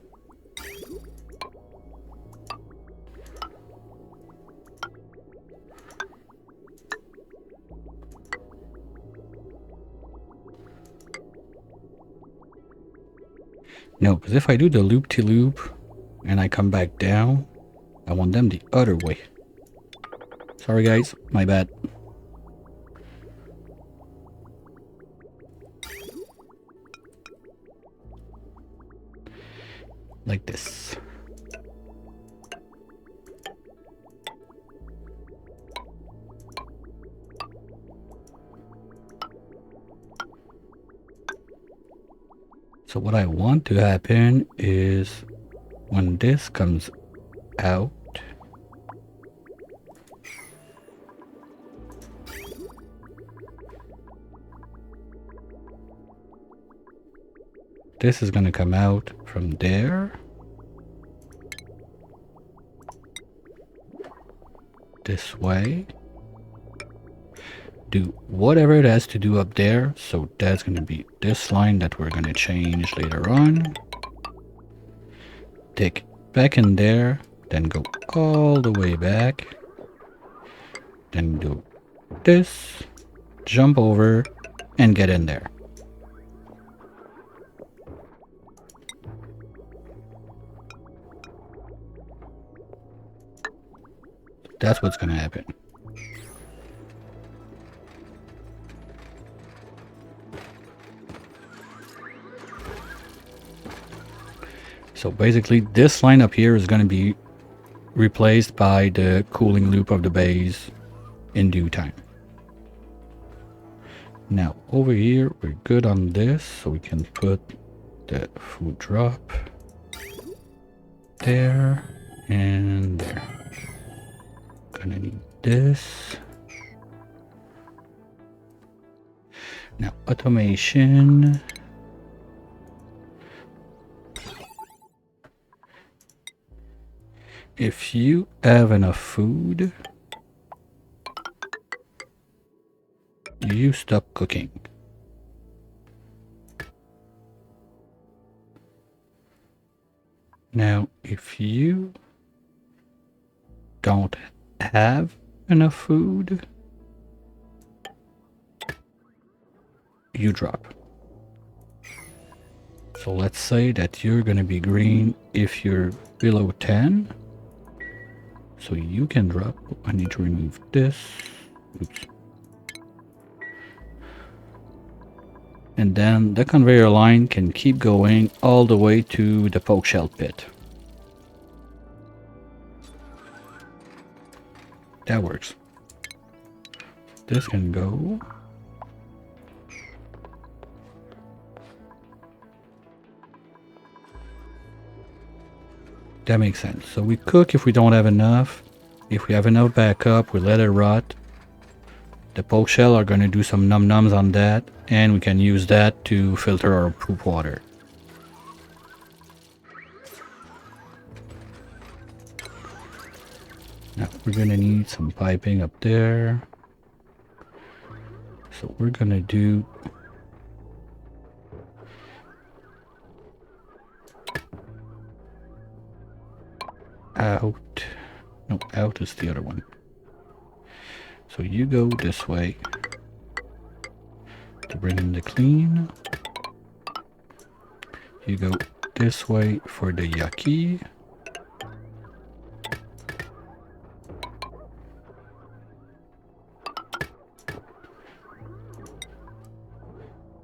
Speaker 1: No, because if I do the loop-to-loop and I come back down, I want them the other way. Sorry guys, my bad. Like this. So what I want to happen is when this comes out, this is going to come out from there. This way. Do whatever it has to do up there. So that's going to be this line that we're going to change later on. Take back in there. Then go all the way back. Then do this. Jump over and get in there. That's what's gonna happen. So basically this line up here is gonna be replaced by the cooling loop of the base in due time. Now over here we're good on this, so we can put the food drop there and there. Gonna need this. Now automation. If you have enough food, you stop cooking. Now, if you don't have enough food, you drop. So let's say that you're gonna be green if you're below 10. So you can drop. I need to remove this. Oops. And then the conveyor line can keep going all the way to the poke shell pit. That works. This can go. That makes sense. So we cook if we don't have enough. If we have enough backup, we let it rot. The poke shell are going to do some num-nums on that, and we can use that to filter our poop water. Now we're going to need some piping up there. So we're going to do out. No, out is the other one. So you go this way to bring in the clean. You go this way for the yucky.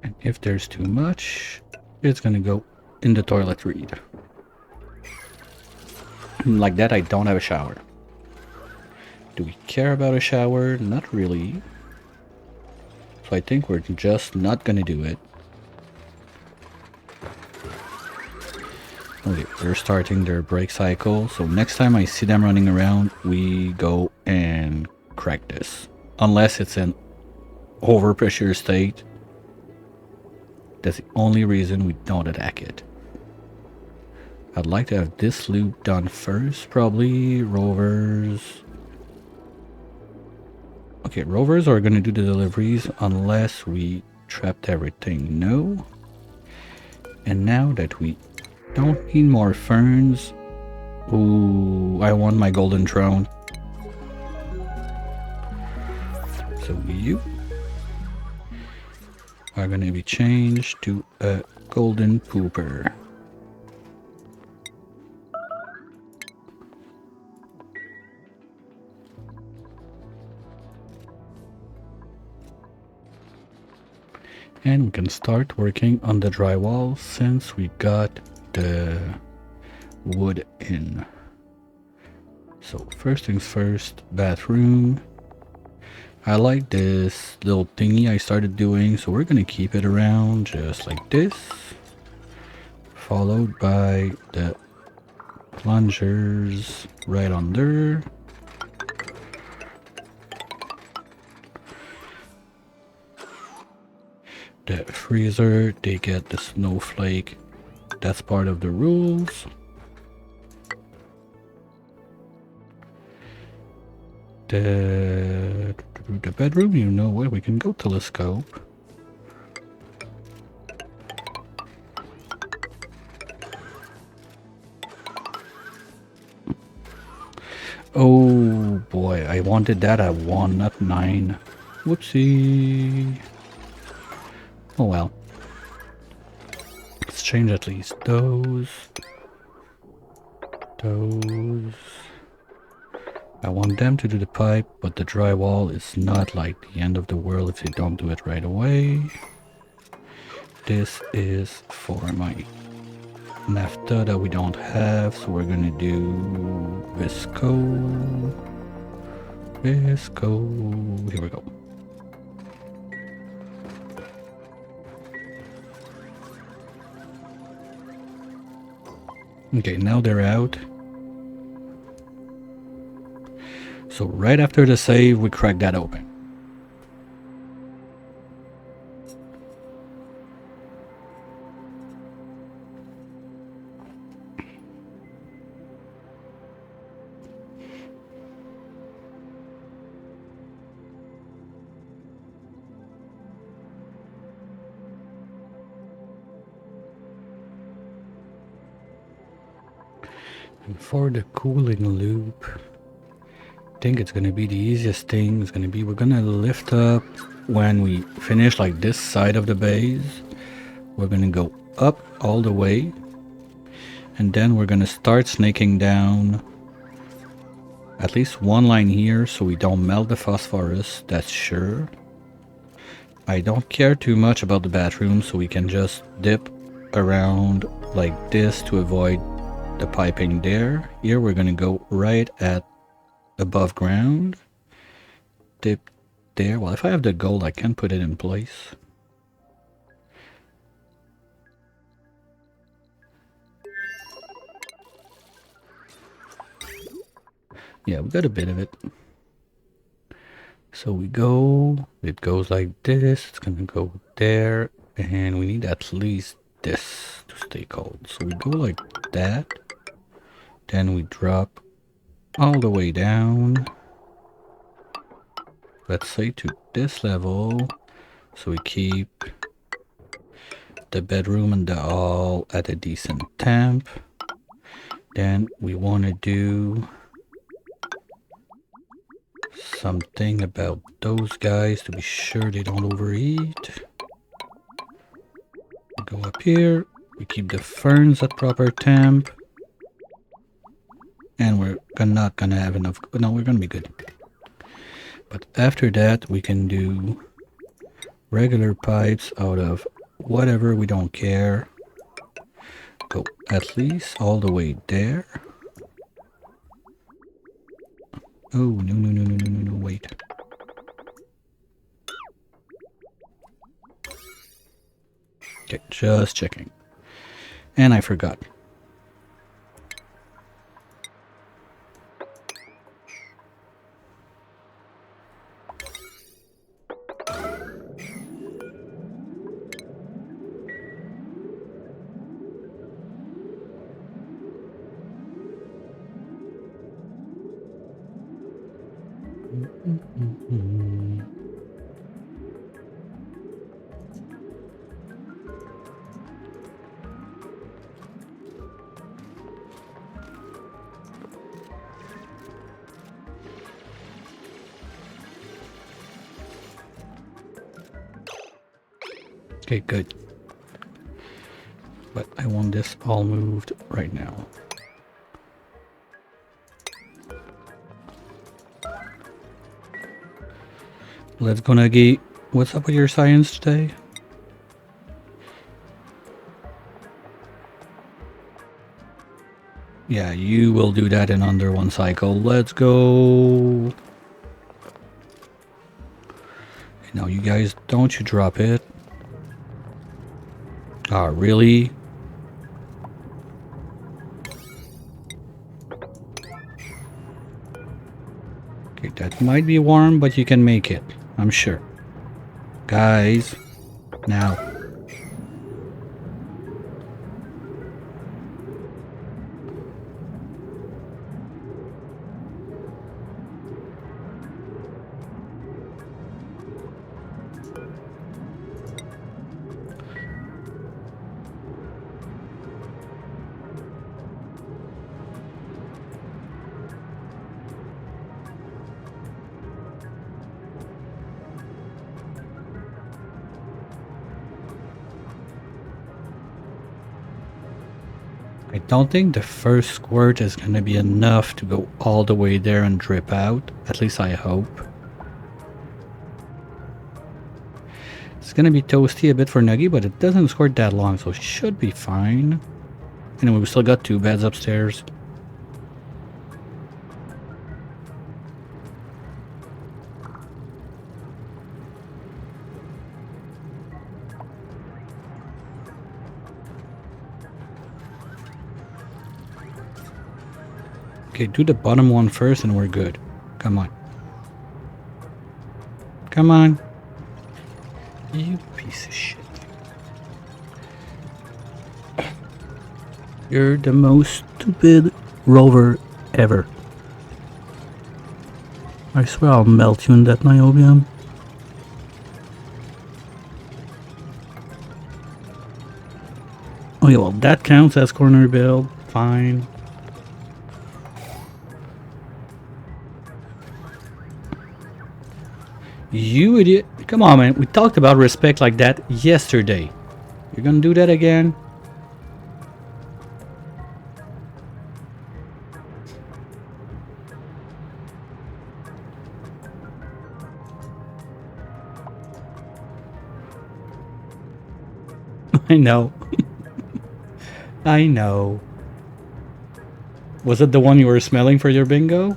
Speaker 1: And if there's too much, it's gonna go in the toilet reed. Like that, I don't have a shower. Do we care about a shower? Not really. So I think we're just not gonna do it. Okay, they're starting their break cycle. So next time I see them running around, we go and crack this. Unless it's an overpressure state. That's the only reason we don't attack it. I'd like to have this loop done first, probably. Rovers. Okay, rovers are going to do the deliveries unless we trapped everything. No. And now that we don't need more ferns. Ooh, I want my golden throne. So you are going to be changed to a golden pooper. And we can start working on the drywall since we got the wood in. So first things first, bathroom. I like this little thingy I started doing, so we're gonna keep it around just like this. Followed by the plungers right under. The freezer, they get the snowflake. That's part of the rules. The bedroom, you know what, we can go telescope. Oh boy, I wanted that at 1, not 9. Whoopsie. Oh well. Let's change at least those. I want them to do the pipe, but the drywall is not like the end of the world if they don't do it right away. This is for my naphtha that we don't have, so we're gonna do visco. Here we go. Okay, now they're out. So right after the save, we crack that open. And for the cooling loop, I think it's gonna be the easiest thing. It's gonna be we're gonna lift up when we finish like this side of the base. We're gonna go up all the way, and then we're gonna start snaking down at least one line here so we don't melt the phosphorus, that's sure. I don't care too much about the bathroom, so we can just dip around like this to avoid the piping there. Here we're gonna go right at above ground. Dip there. Well, if I have the gold, I can put it in place. Yeah, we got a bit of it. So we go, it goes like this, it's gonna go there, and we need at least this to stay cold. So we go like that, then we drop all the way down, let's say to this level, so we keep the bedroom and the hall at a decent temp. Then we want to do something about those guys to be sure they don't overheat. We go up here, we keep the ferns at proper temp, and we're not gonna have enough. No, we're gonna be good. But after that, we can do regular pipes out of whatever, we don't care. Go at least all the way there. Oh, no, wait. Okay, just checking. And I forgot. Okay, good. But I want this all moved right now. Let's go, Nagi. What's up with your science today? Yeah, you will do that in under one cycle. Let's go. Now, you guys, don't you drop it. Ah, really? Okay, that might be warm, but you can make it. I'm sure. Guys, now. I don't think the first squirt is going to be enough to go all the way there and drip out. At least I hope. It's going to be toasty a bit for Nuggy, but it doesn't squirt that long, so it should be fine. Anyway, we still got 2 beds upstairs. Okay, do the bottom one first and we're good. Come on. Come on. You piece of shit. You're the most stupid rover ever. I swear I'll melt you in that niobium. Oh yeah, well that counts as corner build. Fine. You idiot. Come on, man. We talked about respect like that yesterday. You're gonna do that again? I know. I know. Was it the one you were smelling for your bingo?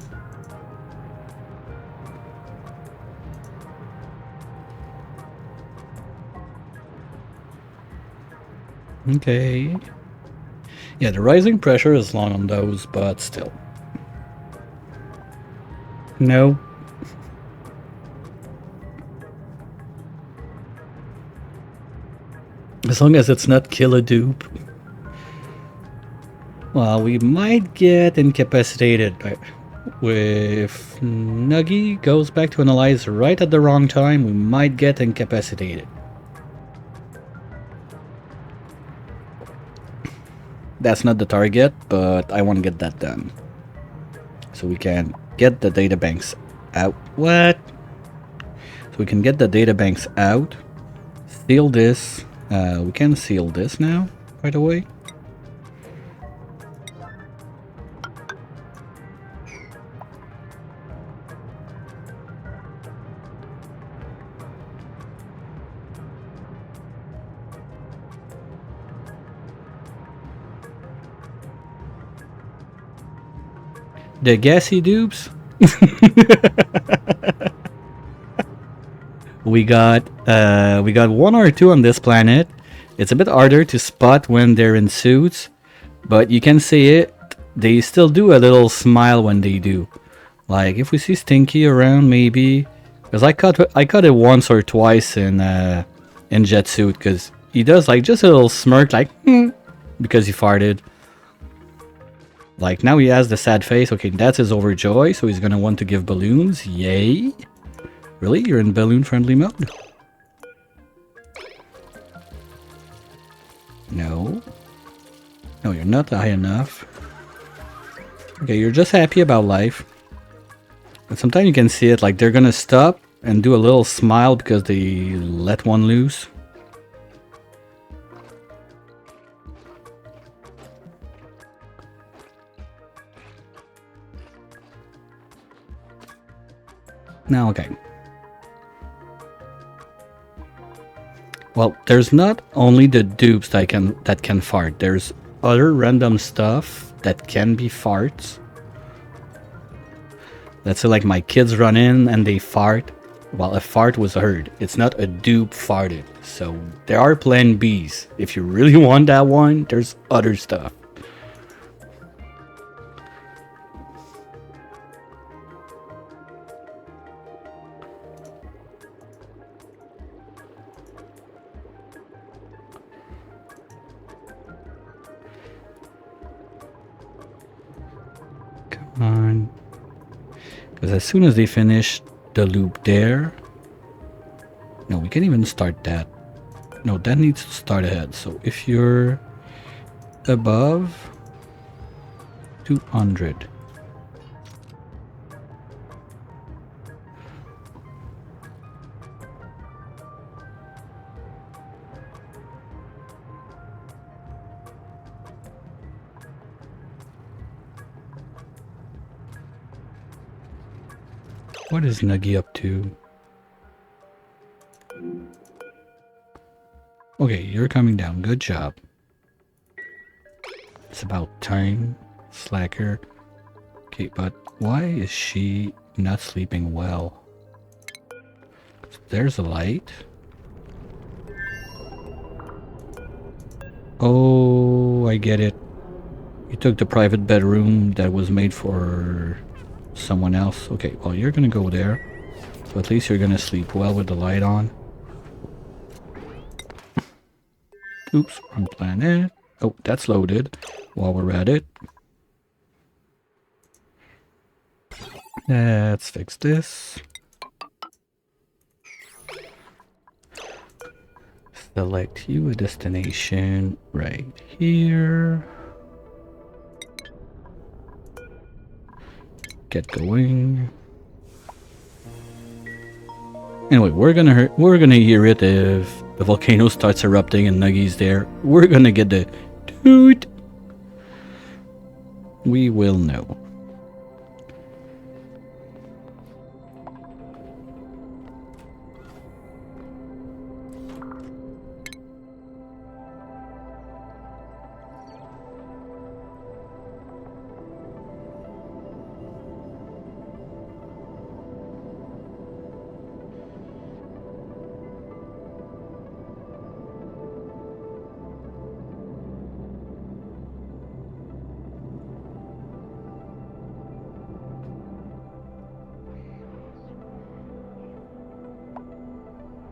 Speaker 1: Okay. Yeah, the rising pressure is long on those, but still. No. As long as it's not kill a dupe. Well, we might get incapacitated. If Nuggy goes back to analyze right at the wrong time, we might get incapacitated. That's not the target, but I want to get that done. So we can get the data banks out. What? So we can get the data banks out. Seal this. We can seal this now, by the way. The gassy dupes. we got 1 or 2 on this planet. It's a bit harder to spot when they're in suits, but you can see it. They still do a little smile when they do. Like if we see Stinky around, maybe, because I caught it once or twice in jet suit, because he does like just a little smirk, like because he farted. Like now he has the sad face. Okay, that's his overjoy, so he's gonna want to give balloons. Yay! Really? You're in balloon friendly mode? No. No, you're not high enough. Okay, you're just happy about life. But sometimes you can see it, like they're gonna stop and do a little smile because they let one loose. Now, okay. Well, there's not only the dupes that can fart. There's other random stuff that can be farts. Let's say like my kids run in and they fart. Well, a fart was heard. It's not a dupe farted. So there are plan Bs. If you really want that one, there's other stuff. Come on. Because as soon as they finish the loop there... No, we can't even start that. No, that needs to start ahead. So if you're above 200... What is Nuggy up to? Okay, you're coming down. Good job. It's about time, slacker. Okay, but why is she not sleeping well? There's a light. Oh, I get it. You took the private bedroom that was made for someone else. Okay, well, you're gonna go there. So at least you're gonna sleep well with the light on. Oops, wrong planet. Oh, that's loaded. While we're at it, let's fix this. Select you a destination right here. Get going. Anyway, we're gonna hear it if the volcano starts erupting and Nuggy's there. We're gonna get the toot. We will know.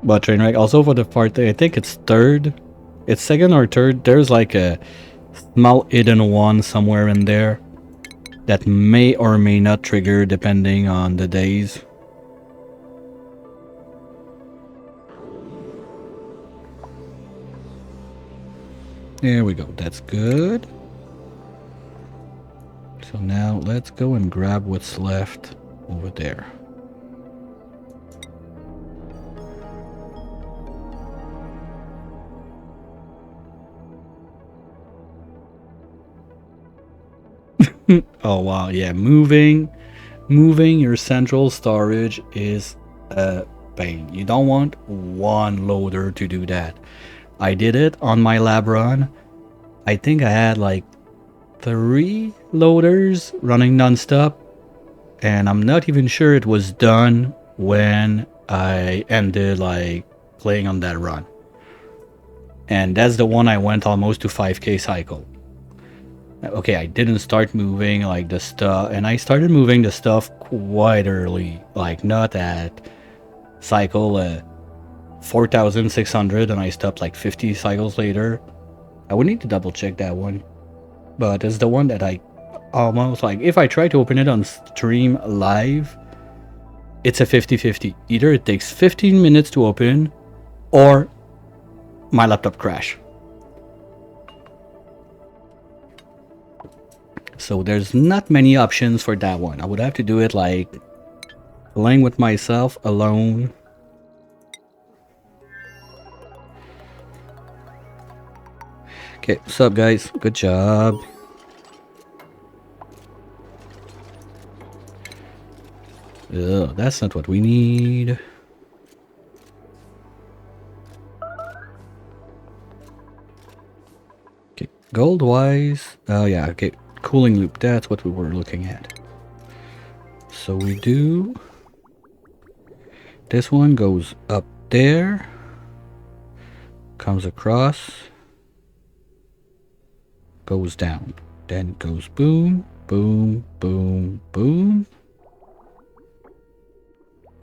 Speaker 1: But Trainwreck, also for the part, I think it's third. It's second or third. There's like a small hidden one somewhere in there that may or may not trigger depending on the days. There we go. That's good. So now let's go and grab what's left over there. Oh wow, yeah, moving your central storage is a pain. You don't want one loader to do that. I did it on my lab run. I think I had like 3 loaders running nonstop, and I'm not even sure it was done when I ended like playing on that run. And that's the one I went almost to 5k cycle. Okay, I didn't start moving like the stuff, and I started moving the stuff quite early, like not at cycle 4,600, and I stopped like 50 cycles later. I would need to double check that one, but it's the one that I almost like, if I try to open it on stream live, it's a 50-50. Either it takes 15 minutes to open, or my laptop crash. So there's not many options for that one. I would have to do it like playing with myself alone. Okay, what's up guys? Good job. Ugh, that's not what we need. Okay, gold wise. Oh yeah, okay. Cooling loop, that's what we were looking at. So we do. This one goes up there. Comes across. Goes down. Then goes boom, boom, boom, boom.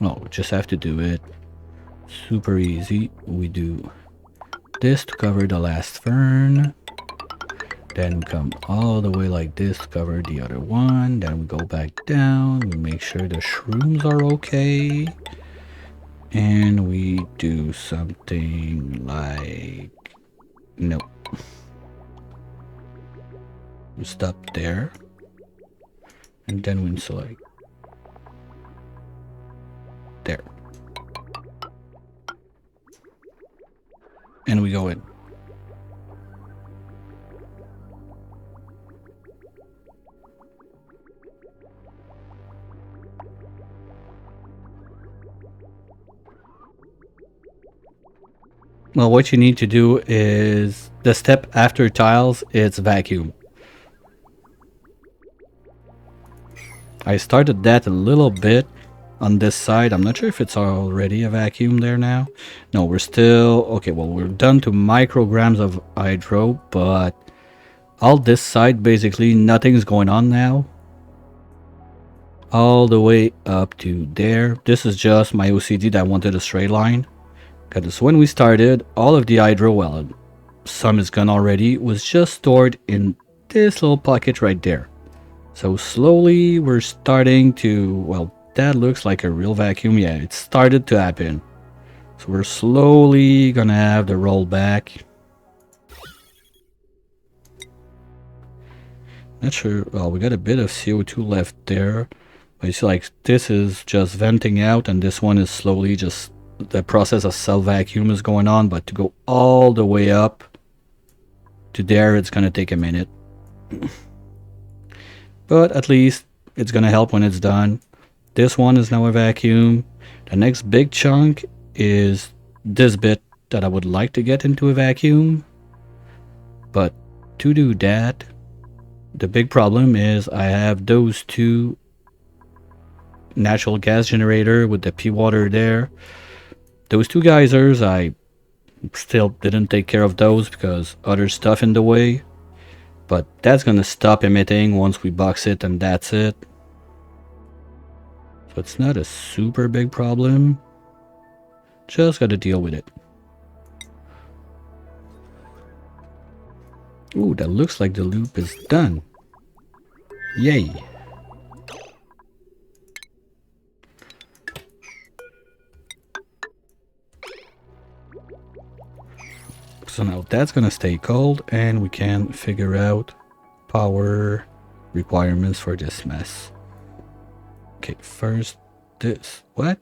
Speaker 1: No, just have to do it. Super easy. We do this to cover the last fern. Then we come all the way like this to cover the other one. Then we go back down. We make sure the shrooms are okay. And we do something like... Nope. We stop there. And then we select. There. And we go in. Well, what you need to do is the step after tiles, it's vacuum. I started that a little bit on this side. I'm not sure if it's already a vacuum there now. No, we're still... Okay, well, we're done to micrograms of hydro, but all this side, basically, nothing's going on now. All the way up to there. This is just my OCD that wanted a straight line. Because when we started, all of the hydro, well, some is gone already, was just stored in this little pocket right there. So slowly we're starting to, well, that looks like a real vacuum. Yeah, it started to happen. So we're slowly gonna have the rollback. Not sure, well, we got a bit of CO2 left there. But you see, like, this is just venting out, and this one is slowly just, the process of self-vacuum is going on. But to go all the way up to there, it's gonna take a minute. But at least it's gonna help when it's done. This one is now a vacuum. The next big chunk is this bit that I would like to get into a vacuum. But to do that, the big problem is I have those two natural gas generator with the pea water there. Those two geysers, I still didn't take care of those because other stuff in the way. But that's gonna stop emitting once we box it, and that's it. So it's not a super big problem. Just gotta deal with it. Ooh, that looks like the loop is done. Yay. So now that's gonna stay cold, and we can figure out power requirements for this mess. Okay, first this. What?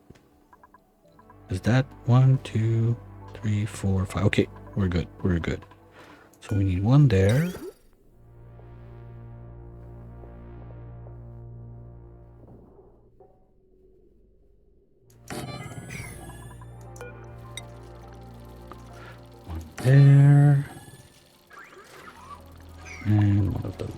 Speaker 1: Is that 1, 2, 3, 4, 5? Okay, we're good. We're good. So we need one there. One there. And one of those.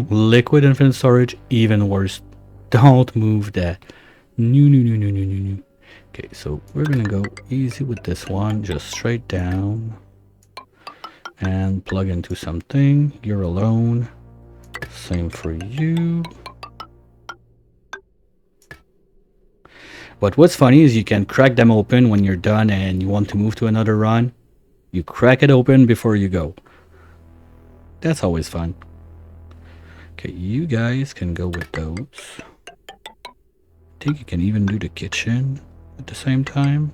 Speaker 1: Liquid infinite storage, even worse. Don't move that. No. Okay, so we're gonna go easy with this one, just straight down and plug into something. You're alone. Same for you. But what's funny is you can crack them open when you're done and you want to move to another run. You crack it open before you go. That's always fun. Okay, you guys can go with those. I think you can even do the kitchen at the same time.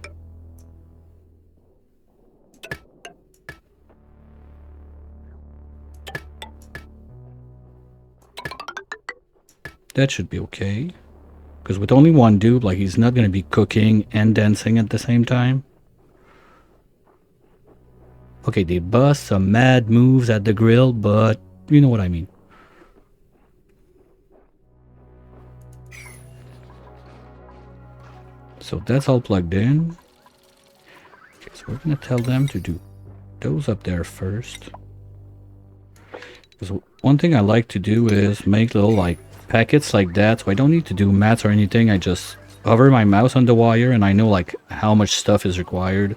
Speaker 1: That should be okay. Because with only one dude, like, he's not going to be cooking and dancing at the same time. Okay, they bust some mad moves at the grill, but you know what I mean. So that's all plugged in. Okay, so we're going to tell them to do those up there first. Because one thing I like to do is make little, like, packets like that, so I don't need to do mats or anything. I just hover my mouse on the wire and I know, like, how much stuff is required.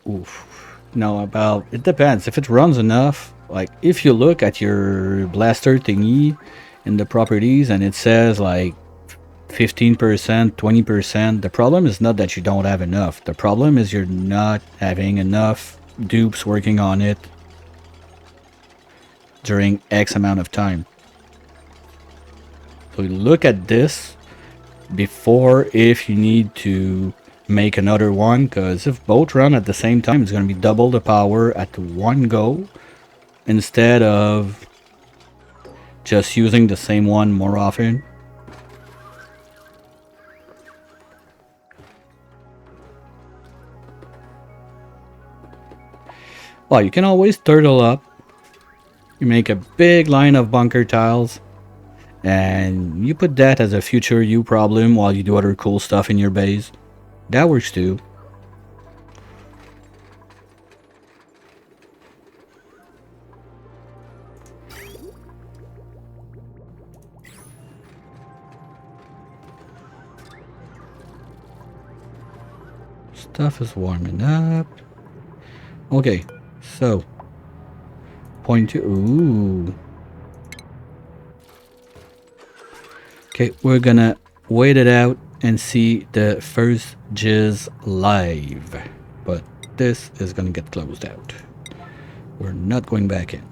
Speaker 1: Oof. No, about, it depends. If it runs enough, like, if you look at your blaster thingy in the properties and it says like 15%, 20%. The problem is not that you don't have enough. The problem is you're not having enough dupes working on it during X amount of time. So look at this before if you need to make another one, because if both run at the same time, it's going to be double the power at one go instead of just using the same one more often. Well, you can always turtle up. You make a big line of bunker tiles and you put that as a future you problem while you do other cool stuff in your base. That works too. Stuff is warming up. Okay, so point to ooh. Okay, we're gonna wait it out and see the first jizz live. But this is gonna get closed out. We're not going back in.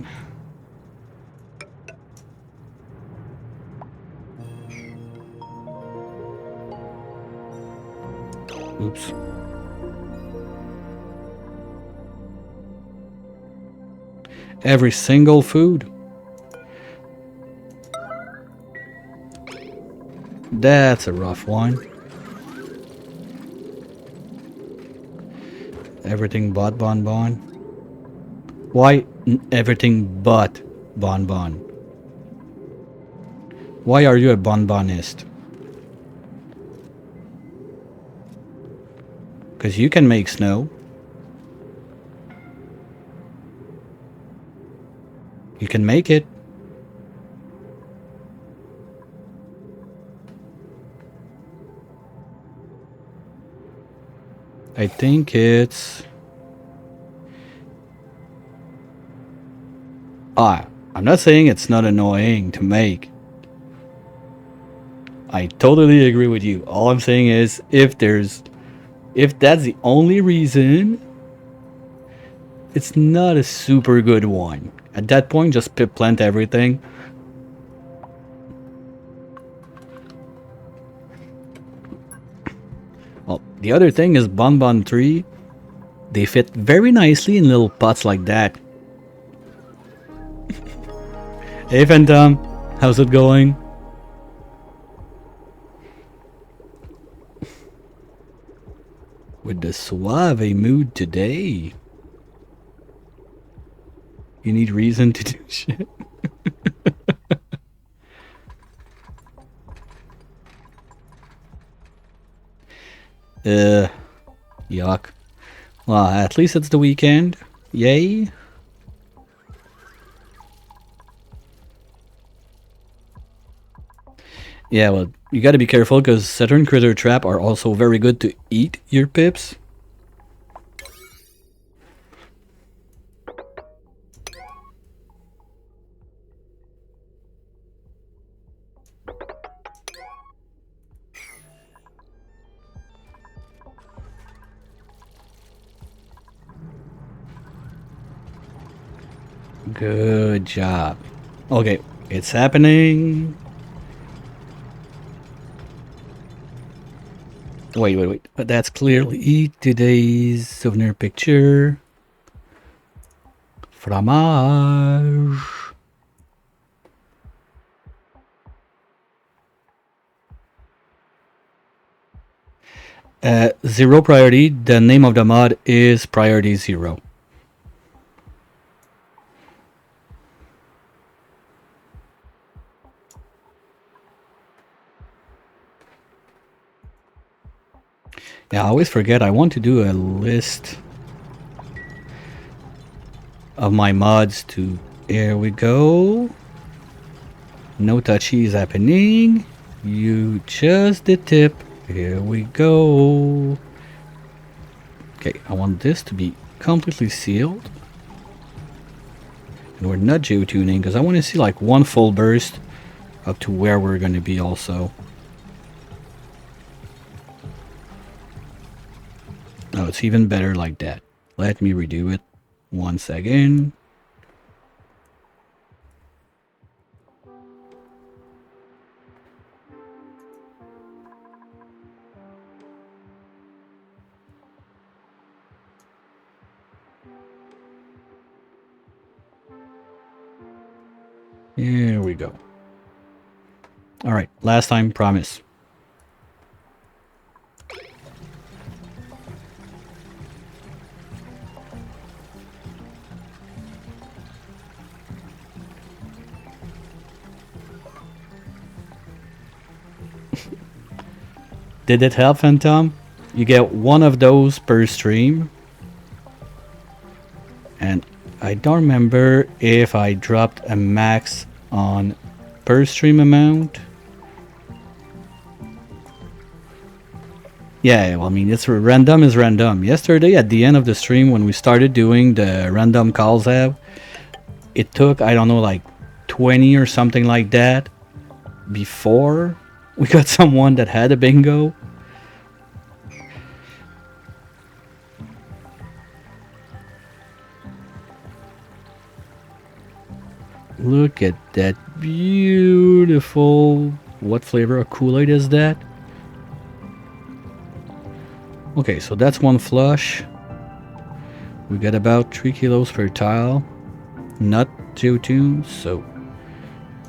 Speaker 1: Oops. Every single food. That's a rough one. Everything but bonbon. Why everything but bonbon? Why are you a bonbonist? Because you can make snow. You can make it. I think it's... I'm not saying it's not annoying to make. I totally agree with you. All I'm saying is if that's the only reason, it's not a super good one. At that point, just plant everything. Well, the other thing is bonbon 3. They fit very nicely in little pots like that. Hey Phantom, how's it going? With the suave mood today. You need reason to do shit. Yuck. Well, at least it's the weekend. Yay. Yeah, well, you gotta be careful because Saturn Critter Trap are also very good to eat your pips. Good job. Okay, it's happening. Wait. But that's clearly today's souvenir picture. Fromage. Zero priority. The name of the mod is priority 0. Yeah, I always forget. I want to do a list of my mods to... Here we go. No touchy is happening. You just the tip. Here we go. Okay, I want this to be completely sealed. And we're not geotuning because I want to see like one full burst up to where we're going to be also. it's even better like that. Let me redo it. 1 second. Here we go. All right, last time, promise. Did it help, Phantom? You get one of those per stream. And I don't remember if I dropped a max on per stream amount. Yeah, well, I mean, it's random is random. Yesterday at the end of the stream when we started doing the random calls out, it took, I don't know, like 20 or something like that before we got someone that had a bingo. Look at that beautiful... What flavor of Kool-Aid is that? Okay, so that's one flush. We get about 3 kilos per tile. Not geotuned, so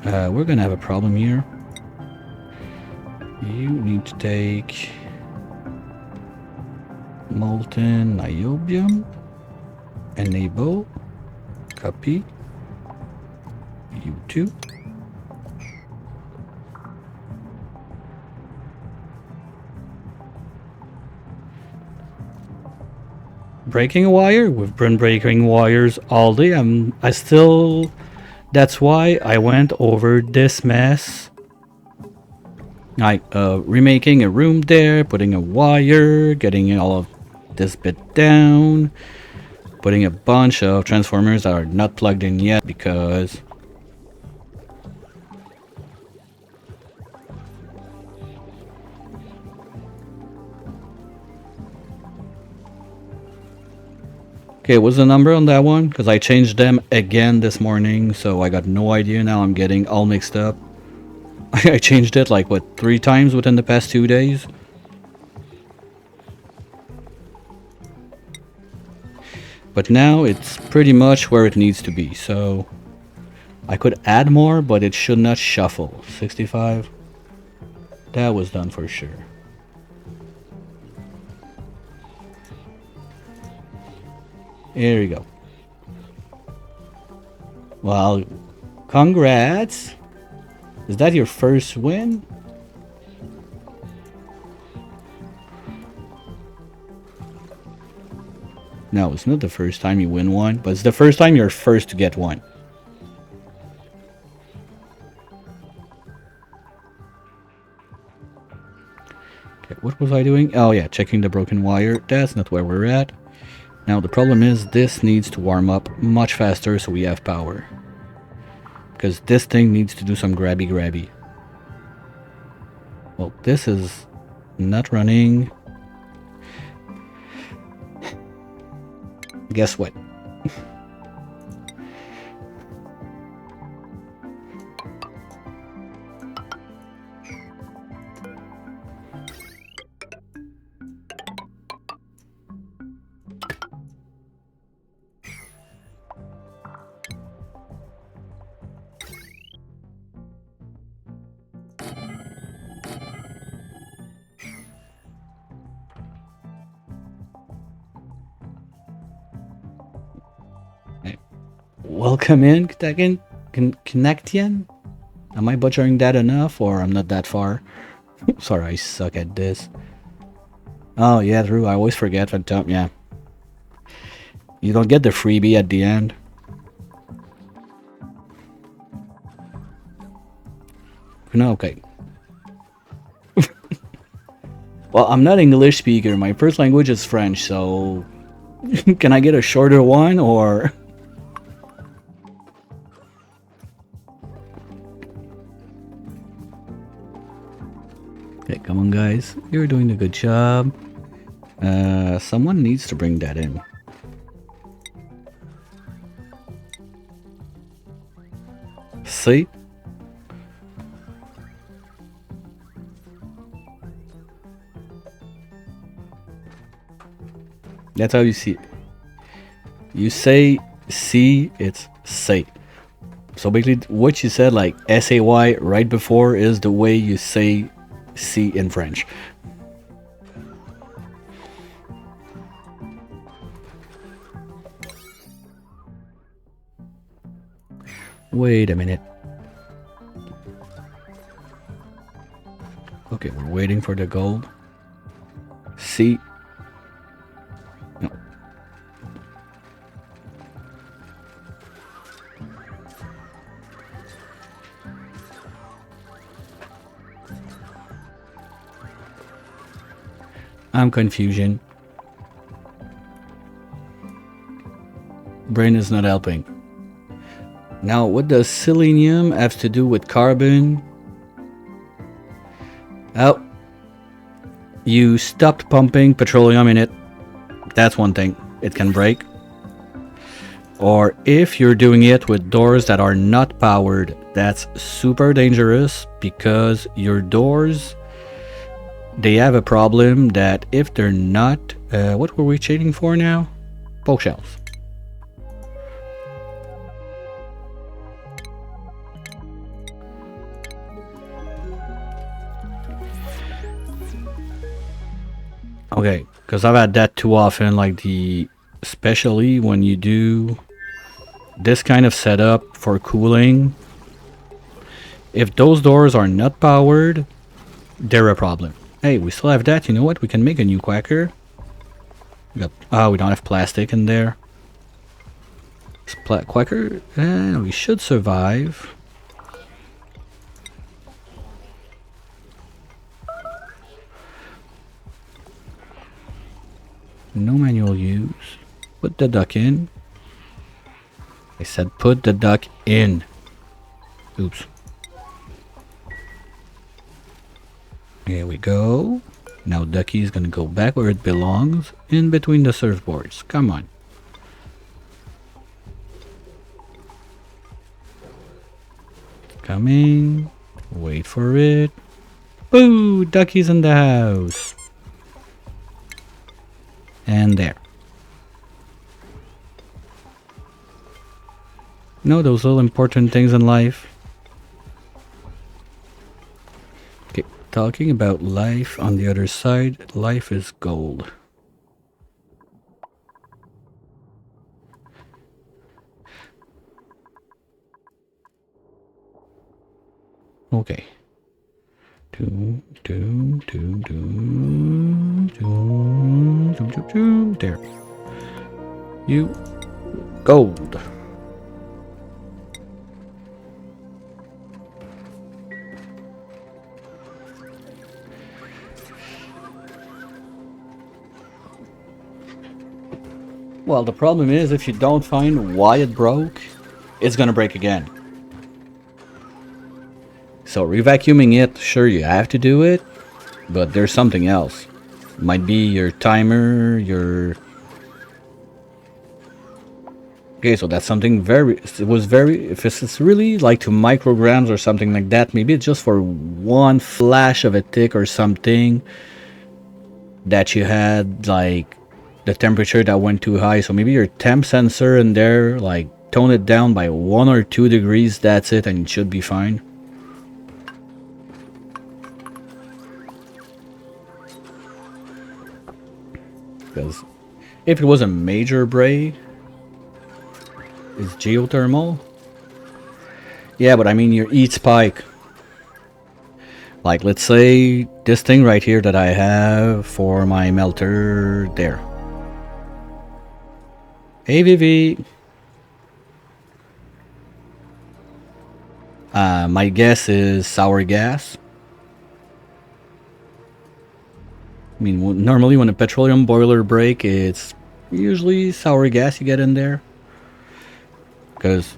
Speaker 1: we're gonna have a problem here. You need to take molten niobium. Enable. Copy. You too. Breaking a wire? We've been breaking wires all day. That's why I went over this mess. Like remaking a room there, putting a wire, getting all of this bit down, putting a bunch of transformers that are not plugged in yet because okay, what's the number on that one? Because I changed them again this morning, so I got no idea. Now I'm getting all mixed up. I changed it like, what, 3 times within the past 2 days? But now it's pretty much where it needs to be, so... I could add more, but it should not shuffle. 65. That was done for sure. Here we go. Well, congrats! Is that your first win? No, it's not the first time you win one, but it's the first time you're first to get one. Okay, what was I doing? Oh yeah, checking the broken wire. That's not where we're at. Now the problem is this needs to warm up much faster so we have power. Because this thing needs to do some grabby. Well, this is not running. Guess what? Welcome in, Connectian? Am I butchering that enough, or I'm not that far? Sorry, I suck at this. Oh, yeah, true. I always forget that. Yeah. You don't get the freebie at the end. No, okay. Well, I'm not English speaker. My first language is French, so... Can I get a shorter one, or... Okay, come on, guys. You're doing a good job. Someone needs to bring that in. See? That's how you see it. You say see, it's say. So basically, what you said, like say right before, is the way you say see in French. Wait a minute. Okay, we're waiting for the gold. See. No. I'm confusion. Brain is not helping. Now, what does selenium have to do with carbon? Oh, you stopped pumping petroleum in it. That's one thing. It can break. Or if you're doing it with doors that are not powered, that's super dangerous because your doors, they have a problem that if they're not, what were we checking for now? Poke shells. Okay, because I've had that too often, like especially when you do this kind of setup for cooling. If those doors are not powered, they're a problem. Hey, we still have that. You know what? We can make a new quacker. We don't have plastic in there. Quacker, we should survive. No manual use. Put the duck in. I said put the duck in. Oops. Here we go. Now Ducky's gonna go back where it belongs, in between the surfboards. Come on. Coming. Wait for it. Boo! Ducky's in the house. And there. No, those little important things in life. Okay, talking about life on the other side, life is gold. Okay. There. You gold. Well, the problem is if you don't find why it broke, it's gonna break again. So revacuuming it, sure you have to do it, but there's something else. Might be your timer, Okay, so that's something if it's really like 2 micrograms or something like that, maybe it's just for one flash of a tick or something that you had, like the temperature that went too high. So maybe your temp sensor in there, like tone it down by 1 or 2 degrees, that's it, and it should be fine. Because if it was a major break, it's geothermal. Yeah, but I mean your heat spike. Like, let's say this thing right here that I have for my melter there. Hey, Vivi. My guess is sour gas. I mean, normally when a petroleum boiler break, it's usually sour gas you get in there. Because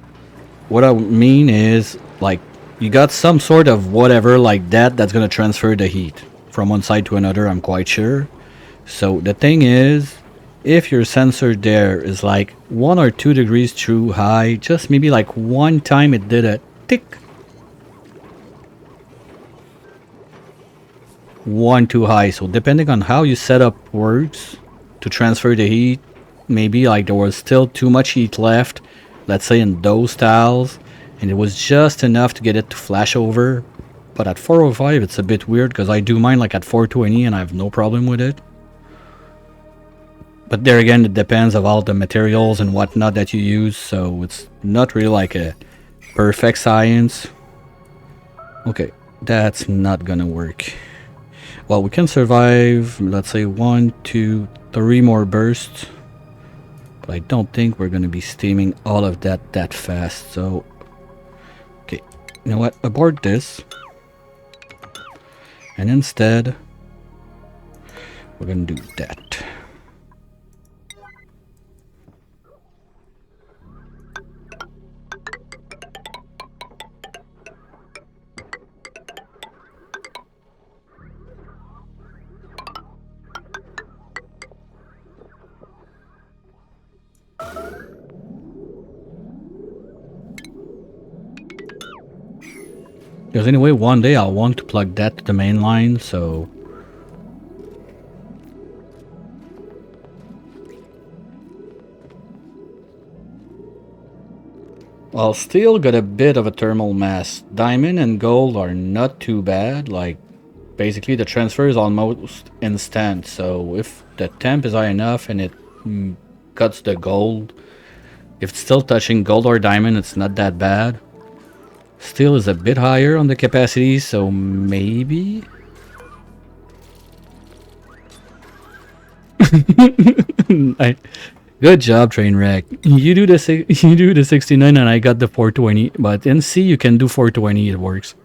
Speaker 1: what I mean is, like, you got some sort of whatever like that that's going to transfer the heat from one side to another, I'm quite sure. So the thing is, if your sensor there is like 1 or 2 degrees too high, just maybe like one time it did a tick, one too high. So depending on how you set up works to transfer the heat, maybe like there was still too much heat left, let's say in those tiles, and it was just enough to get it to flash over. But at 405 it's a bit weird because I do mine like at 420 and I have no problem with it. But there again, it depends of all the materials and whatnot that you use, so it's not really like a perfect science. Okay, that's not gonna work. Well, we can survive, let's say 1, 2, 3 more bursts, but I don't think we're gonna be steaming all of that fast. So, okay, you know what? Abort this, and instead, we're gonna do that. Because anyway, one day I'll want to plug that to the main line, so... Well, steel got a bit of a thermal mass. Diamond and gold are not too bad, like... Basically, the transfer is almost instant, so if the temp is high enough and it cuts the gold, if it's still touching gold or diamond, it's not that bad. Steel is a bit higher on the capacity, so maybe... Good job, Trainwreck. You do the 69 and I got the 420, but in C you can do 420, it works.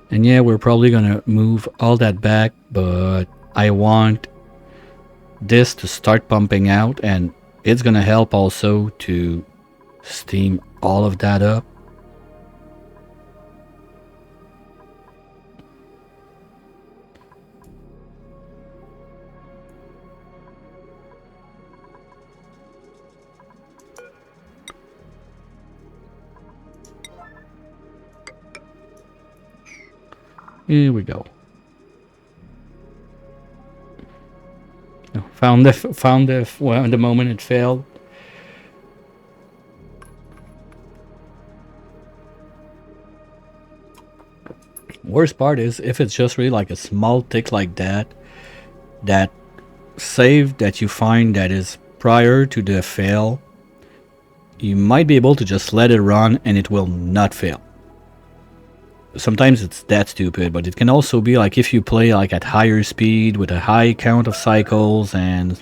Speaker 1: And yeah, we're probably gonna move all that back, but I want this to start pumping out, and it's gonna help also to steam all of that up. Here we go. Well, the moment it failed. Worst part is if it's just really like a small tick like that, that save that you find that is prior to the fail, you might be able to just let it run and it will not fail. Sometimes it's that stupid, but it can also be like if you play like at higher speed with a high count of cycles and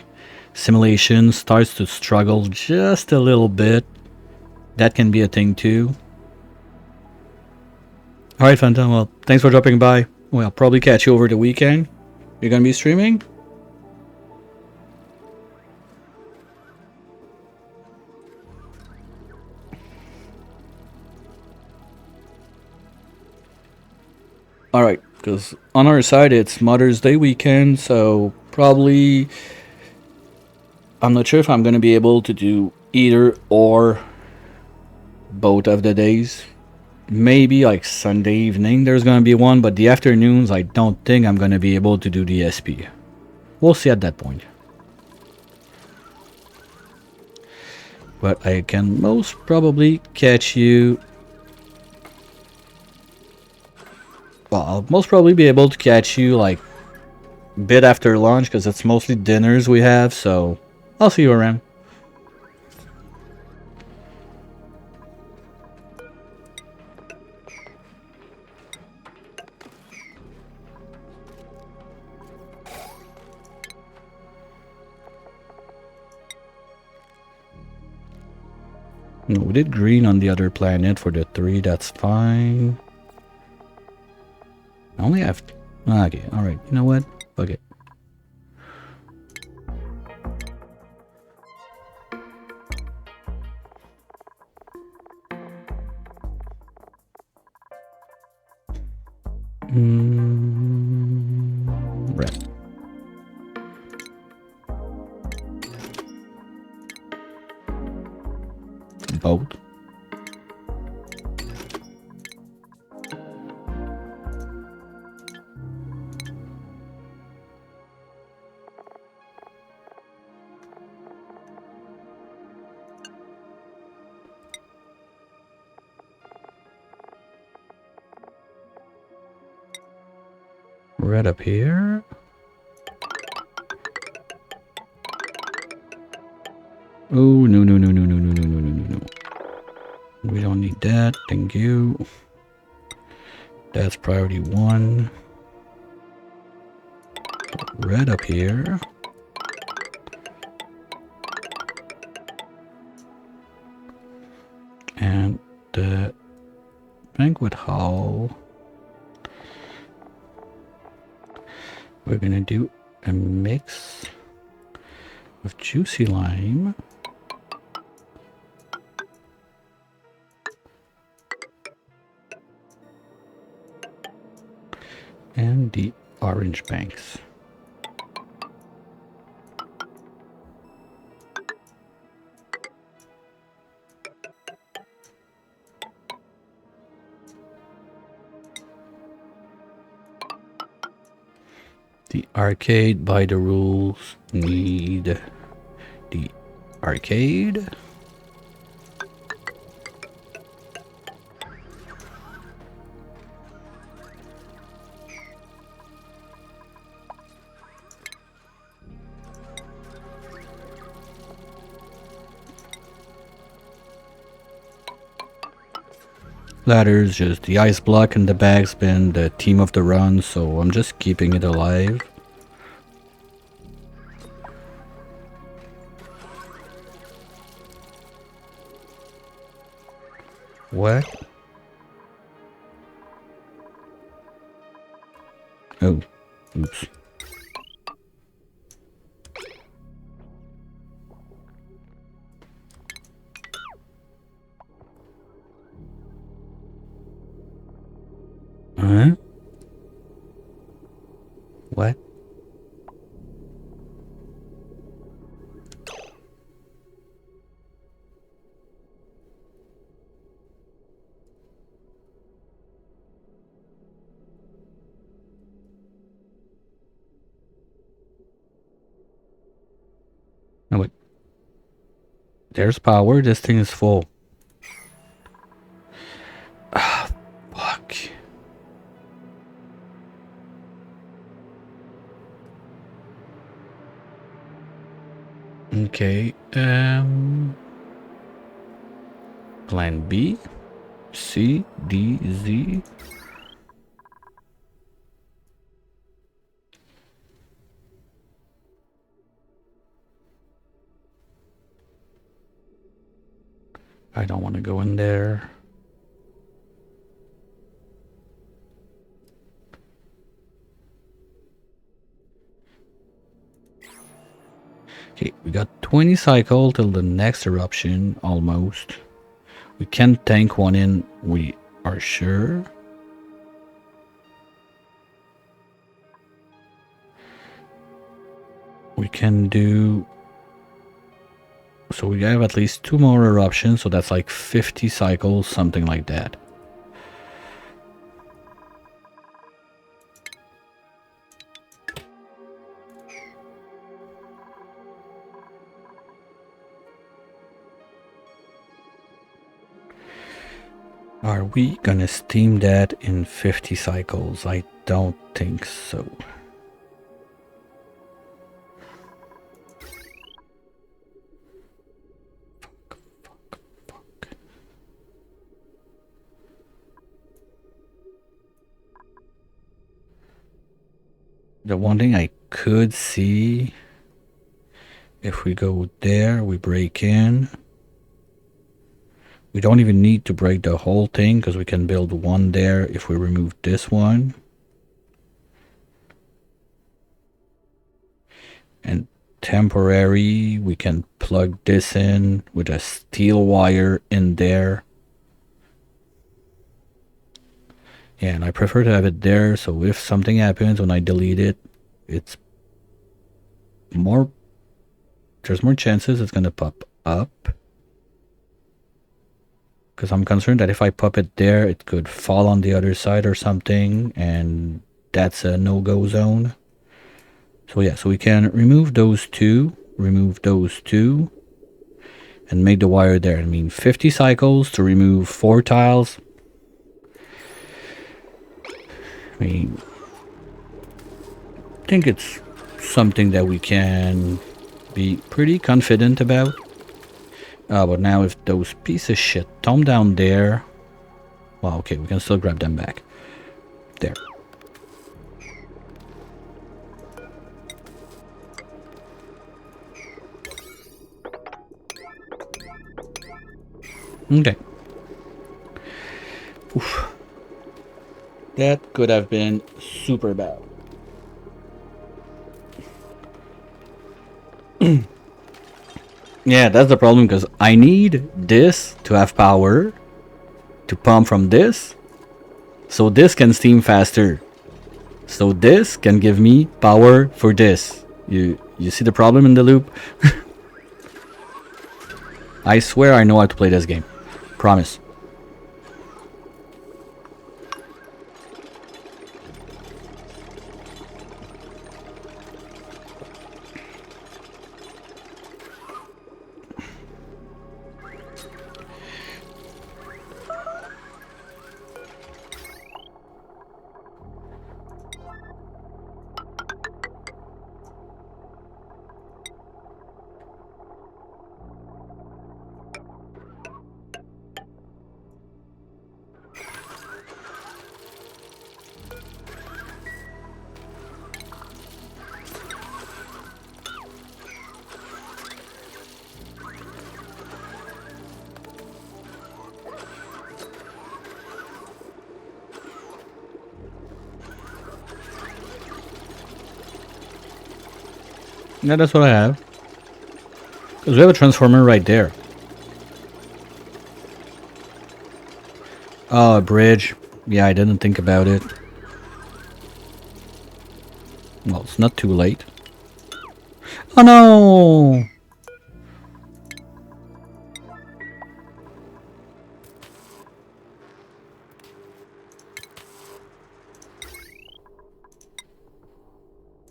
Speaker 1: simulation starts to struggle just a little bit, that can be a thing too. Alright, Phantom, well, thanks for dropping by. Well, I'll probably catch you over the weekend. You're gonna be streaming? Alright, because on our side it's Mother's Day weekend, so probably... I'm not sure if I'm gonna be able to do either or both of the days. Maybe like Sunday evening there's gonna be one, but the afternoons I don't think I'm gonna be able to do the SP. We'll see at that point. But I can most probably catch you... Well, I'll most probably be able to catch you like a bit after lunch because it's mostly dinners we have, so I'll see you around. No, we did green on the other planet for the 3, that's fine. I only have... Okay, alright, you know what? Fuck it. Red. Both. Red up here. Oh, no, no, no, no, no, no, no, no, no, no, no. We don't need that. Thank you. That's priority 1. Red up here. And the banquet hall. We're gonna do a mix of juicy lime and the orange banks. The arcade by the rules need the arcade. Ladders, just the ice block and the bag's been the team of the run, so I'm just keeping it alive. What? Oh, oops. Huh? What? Oh, wait. There's power. This thing is full. Ah, fuck. Okay, plan B, C, D, Z. I don't want to go in there. Okay, we got 20 cycle till the next eruption, almost. We can tank one in, we are sure. We can do... So we have at least 2 more eruptions, so that's like 50 cycles, something like that. Are we gonna steam that in 50 cycles? I don't think so. The one thing I could see, if we go there, we break in. We don't even need to break the whole thing because we can build one there if we remove this one. And temporary, we can plug this in with a steel wire in there. Yeah, and I prefer to have it there, so if something happens when I delete it, it's more, there's more chances it's gonna pop up. Because I'm concerned that if I pop it there, it could fall on the other side or something, and that's a no-go zone. So yeah, so we can remove those two, and make the wire there. I mean, 50 cycles to remove 4 tiles. I mean, I think it's something that we can be pretty confident about. But now if those pieces of shit come down there, well, okay, we can still grab them back. There. Okay. Oof. That could have been super bad. Yeah, that's the problem, because I need this to have power to pump from this, so this can steam faster. So this can give me power for this. You see the problem in the loop? I swear I know how to play this game. Promise. Yeah, that's what I have. Because we have a transformer right there. Oh, a bridge. Yeah, I didn't think about it. Well, it's not too late. Oh no!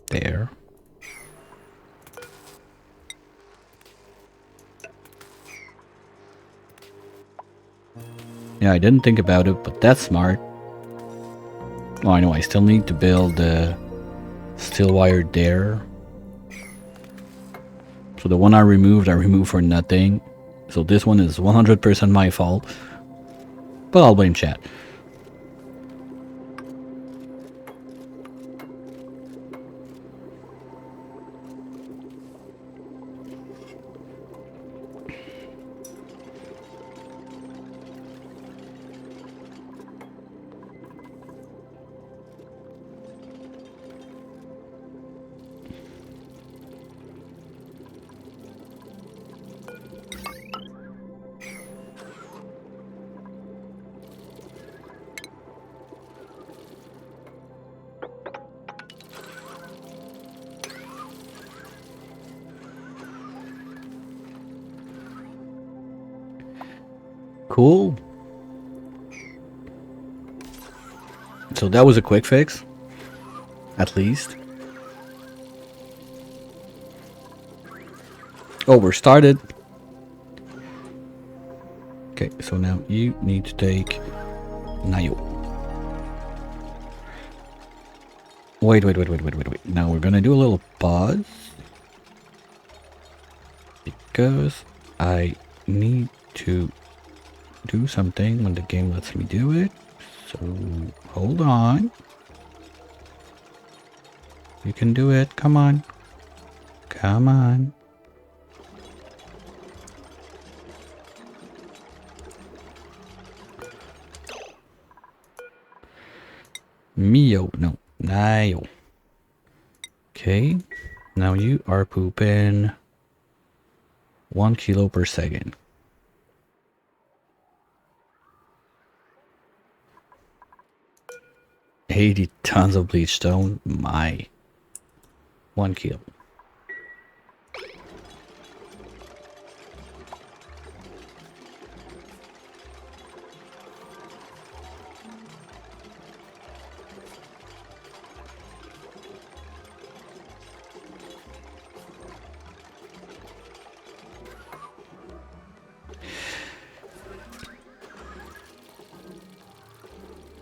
Speaker 1: There. Yeah, I didn't think about it, but that's smart. Oh, I know, I still need to build the steel wire there. So the one I removed for nothing. So this one is 100% my fault. But I'll blame chat. Cool. So that was a quick fix. At least. Oh, we're started. Okay, so now you need to take Nayo. Wait. Now we're gonna do a little pause. Because I need to do something when the game lets me do it. So hold on. You can do it. Come on. Come on. Mio, no, Nio. Okay, now you are pooping 1 kilo per second. 80 tons of bleach stone, my 1 kilo.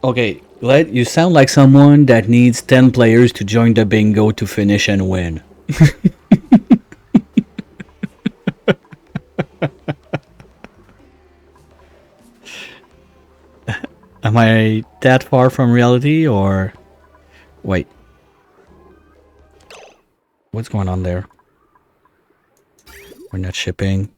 Speaker 1: Okay, you sound like someone that needs 10 players to join the bingo to finish and win. Am I that far from reality, or... Wait. What's going on there? We're not shipping.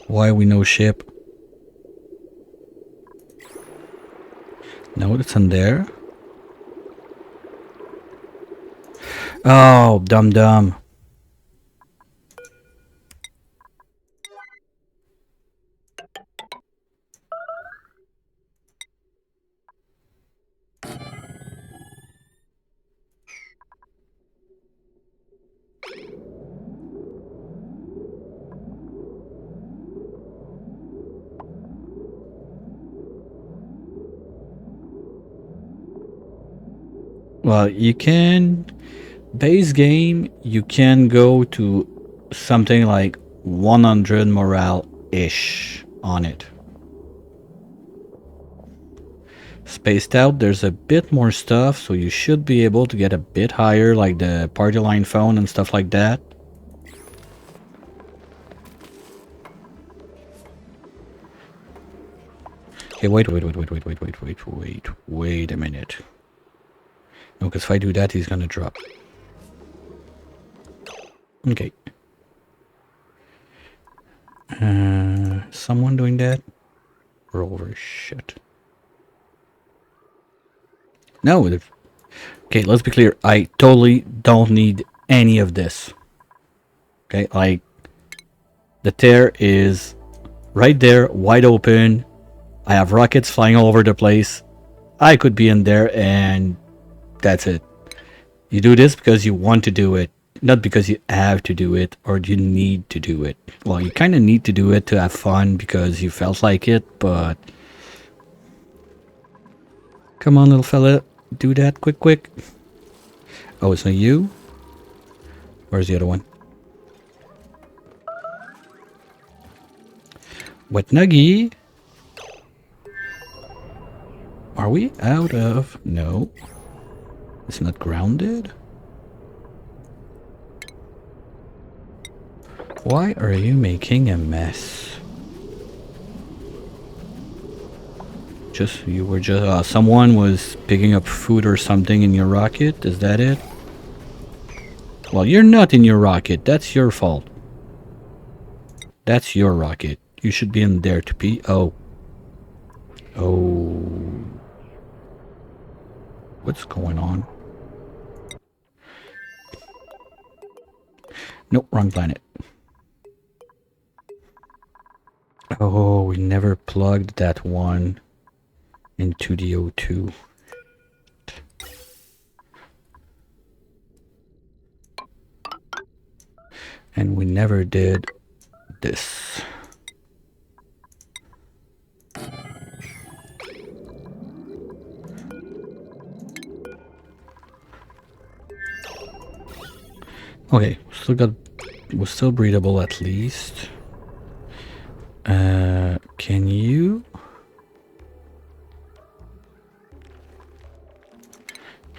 Speaker 1: Why we no ship? No, it's in there. Oh, dumb. Well, you can... Base game, you can go to something like 100 morale-ish on it. Spaced out, there's a bit more stuff, so you should be able to get a bit higher, like the party line phone and stuff like that. Okay, wait a minute. No, because if I do that, he's gonna drop. Okay. Someone doing that? Rover shit. No. Okay, let's be clear. I totally don't need any of this. Okay, like the tear is right there, wide open. I have rockets flying all over the place. I could be in there, and that's it. You do this because you want to do it, not because you have to do it or you need to do it. Well, you kind of need to do it to have fun because you felt like it, but... Come on, little fella. Do that quick. Oh, it's not you? Where's the other one? Wet Nuggy? Are we out of... No. It's not grounded? Why are you making a mess? You were just... someone was picking up food or something in your rocket? Is that it? Well, you're not in your rocket. That's your fault. That's your rocket. You should be in there to pee. Oh. What's going on? Nope, wrong planet. Oh, we never plugged that one into the O2. And we never did this. Okay, we're still breathable at least. Can you?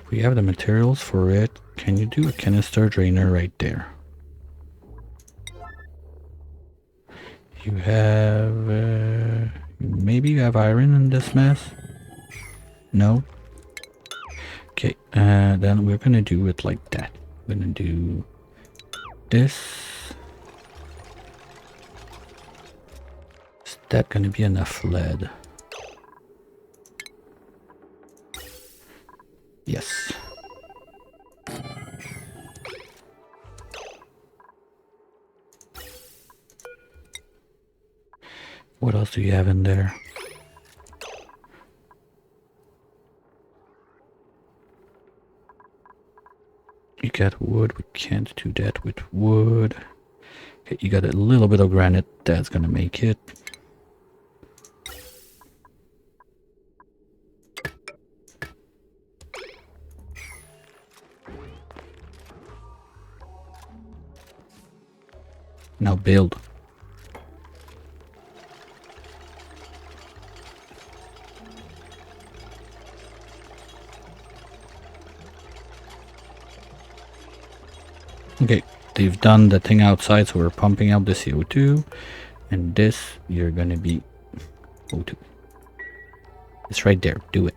Speaker 1: We have the materials for it. Can you do a canister drainer right there? You have... maybe you have iron in this mess? No? Okay, then we're gonna do it like that. We're gonna do this. that gonna be enough lead? Yes. What else do you have in there? You got wood. We can't do that with wood. Okay, you got a little bit of granite. That's gonna make it. Now build. Okay, they've done the thing outside, so we're pumping out the CO2. And this, you're gonna be O2. It's right there. Do it.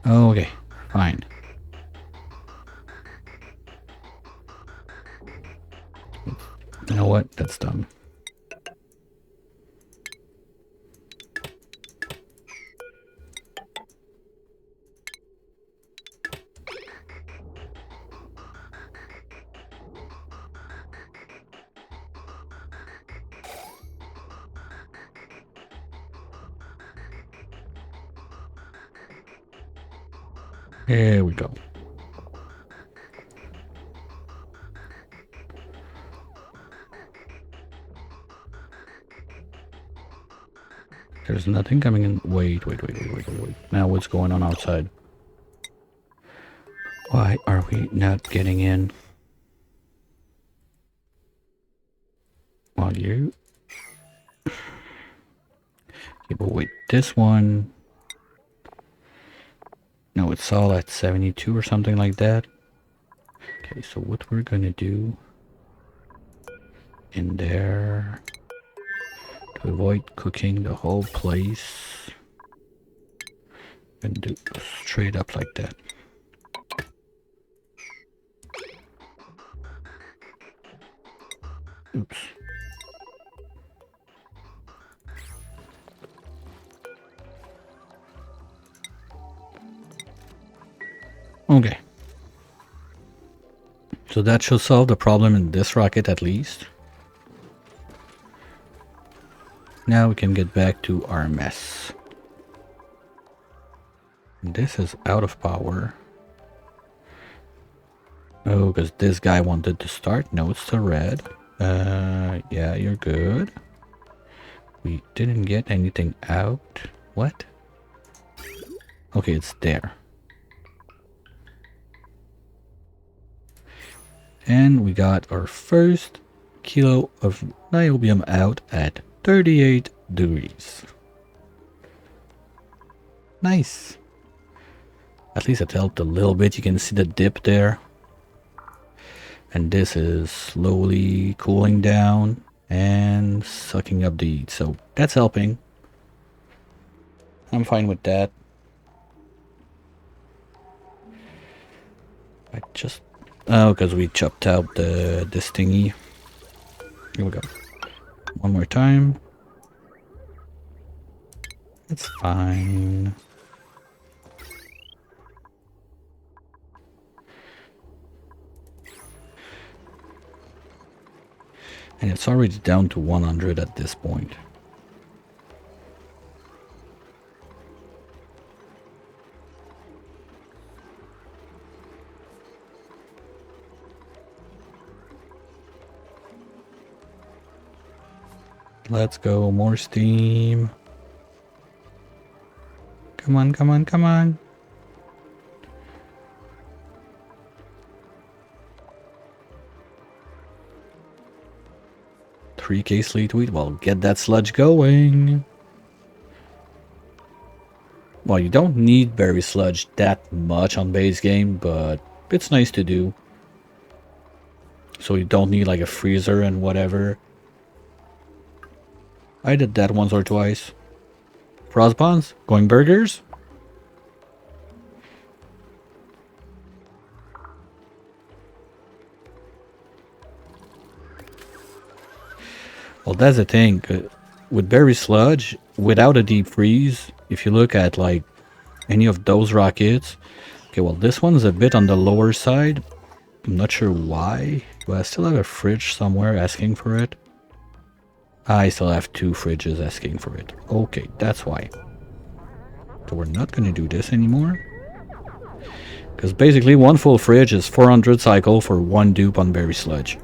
Speaker 1: Okay, fine. You know what? That's done. There we go. There's nothing coming in. Wait. Now what's going on outside? Why are we not getting in? Well, you... Okay, but wait, this one... No, it's all at 72 or something like that. Okay, so what we're gonna do in there to avoid cooking the whole place and do straight up like that. Oops. Okay. So that should solve the problem in this rocket at least. Now we can get back to our mess. This is out of power. Oh, because this guy wanted to start. No, it's the red. Yeah, you're good. We didn't get anything out. What? Okay, it's there. And we got our first kilo of niobium out at 38 degrees. Nice. At least it helped a little bit. You can see the dip there. And this is slowly cooling down and sucking up the heat. So that's helping. I'm fine with that. I just... Oh, because we chopped out this thingy. Here we go. One more time. It's fine. And it's already down to 100 at this point. Let's go, more steam. Come on, come on, come on. $3K sleet wheat. Well, get that sludge going. Well, you don't need berry sludge that much on base game, but it's nice to do. So you don't need like a freezer and whatever. I did that once or twice. Frost bonds? Going burgers? Well, that's the thing. With berry sludge, without a deep freeze, if you look at like any of those rockets, okay, well, this one's a bit on the lower side. I'm not sure why, but I still have a fridge somewhere asking for it. I still have 2 fridges asking for it. Okay, that's why. So we're not going to do this anymore. Because basically one full fridge is 400 cycle for 1 dupe on berry sludge.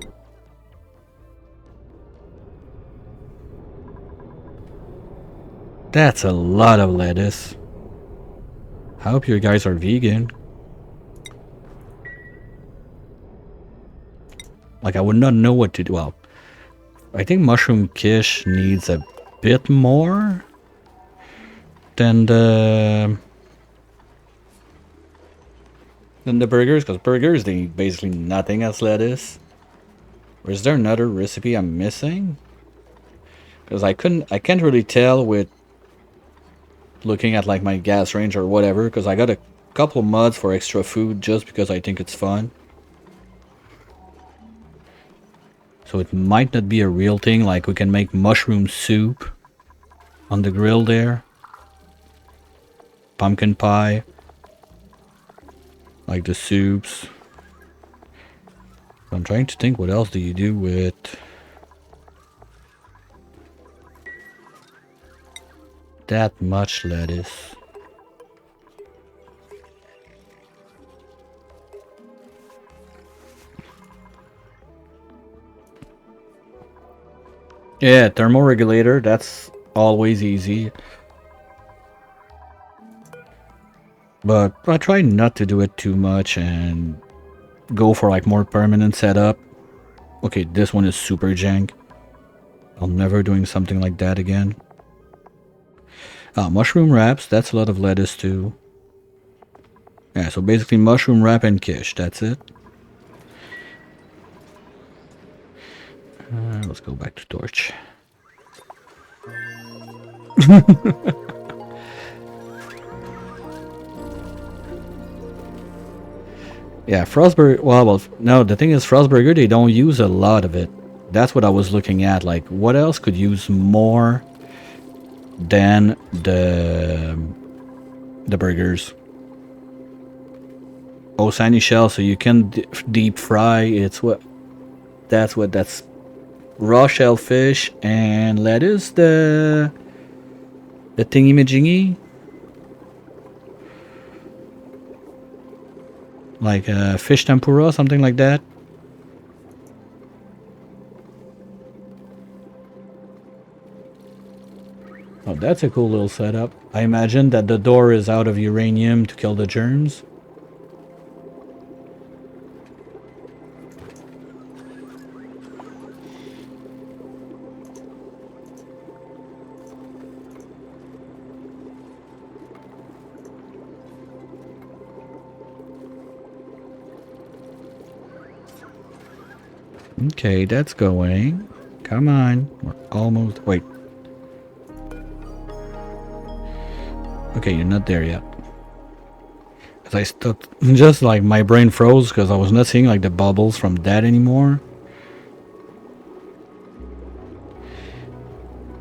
Speaker 1: That's a lot of lettuce. I hope you guys are vegan. Like, I would not know what to do. Well, I think mushroom quiche needs a bit more than the burgers, because burgers, they need basically nothing as lettuce. Or is there another recipe I'm missing? Because I can't really tell with looking at like my gas range or whatever, because I got a couple mods for extra food just because I think it's fun. So it might not be a real thing, like we can make mushroom soup on the grill there. Pumpkin pie. Like the soups. I'm trying to think what else do you do with that much lettuce. Yeah, thermoregulator, that's always easy. But I try not to do it too much and go for like more permanent setup. Okay, this one is super jank. I'm never doing something like that again. Mushroom wraps, that's a lot of lettuce too. Yeah, so basically mushroom wrap and quiche, that's it. Let's go back to torch. Yeah, Frostburger. Well, no, the thing is, Frostburger, they don't use a lot of it. That's what I was looking at. Like, what else could use more than the burgers? Oh, sandy shell, so you can deep fry. It's what? That's raw shellfish and lettuce. The thingy majingy. Like fish tempura, something like that. Oh, that's a cool little setup. I imagine that the door is out of uranium to kill the germs. Okay, that's going. Come on. We're almost... Wait. Okay, you're not there yet. Because I stopped... Just like my brain froze because I was not seeing like the bubbles from that anymore.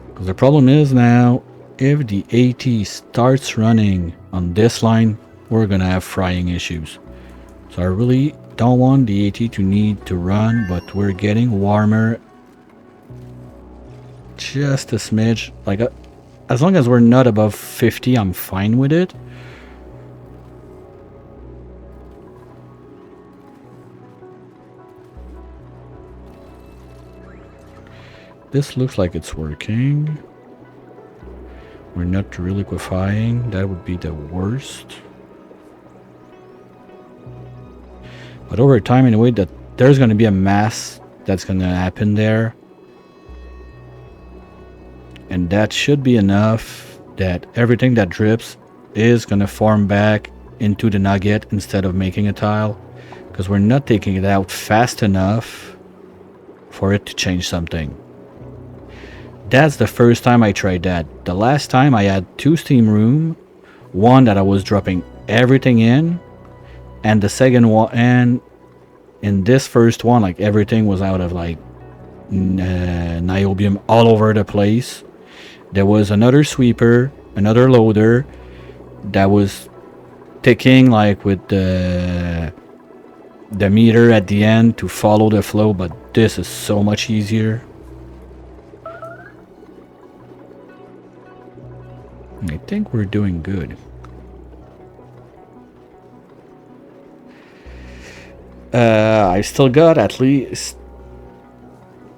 Speaker 1: Because the problem is now, if the AT starts running on this line, we're gonna have frying issues. So I really don't want the AT to need to run, but we're getting warmer just a smidge. Like, as long as we're not above 50, I'm fine with it. This looks like it's working. We're not reliquifying. That would be the worst. But over time, anyway, that there's going to be a mass that's going to happen there. And that should be enough that everything that drips is going to form back into the nugget instead of making a tile. Because we're not taking it out fast enough for it to change something. That's the first time I tried that. The last time I had 2 steam room. One that I was dropping everything in. And the second one, and in this first one, like everything was out of like niobium all over the place. There was another sweeper, another loader that was ticking like with the meter at the end to follow the flow, but this is so much easier. I think we're doing good. I still got at least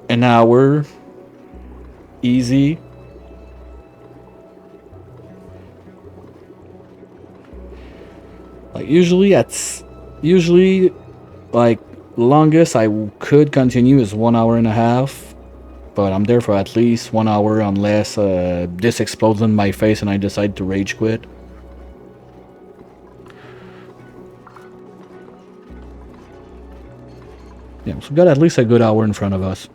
Speaker 1: an hour easy. Like usually like longest I could continue is 1 hour and a half, but I'm there for at least 1 hour unless this explodes in my face and I decide to rage quit. Yeah, so we got at least a good hour in front of us.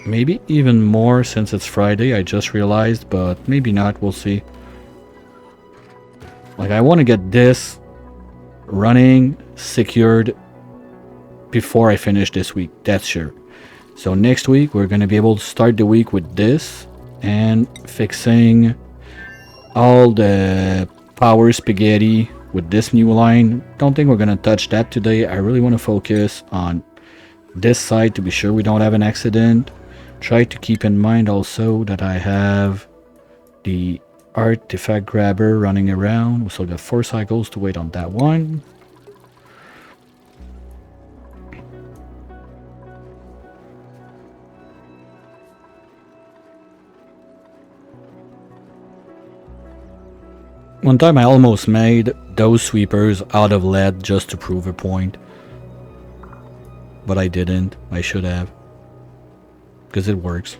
Speaker 1: Maybe even more since it's Friday, I just realized, but maybe not, we'll see. Like, I want to get this running, secured, before I finish this week, that's sure. So next week, we're going to be able to start the week with this, and fixing all the power spaghetti with this new line. Don't think we're going to touch that today. I really want to focus on this side to be sure we don't have an accident. Try to keep in mind also that I have the artifact grabber running around. We still got 4 cycles to wait on that one. One time I almost made those sweepers out of lead just to prove a point. But I didn't. I should have. Because it works.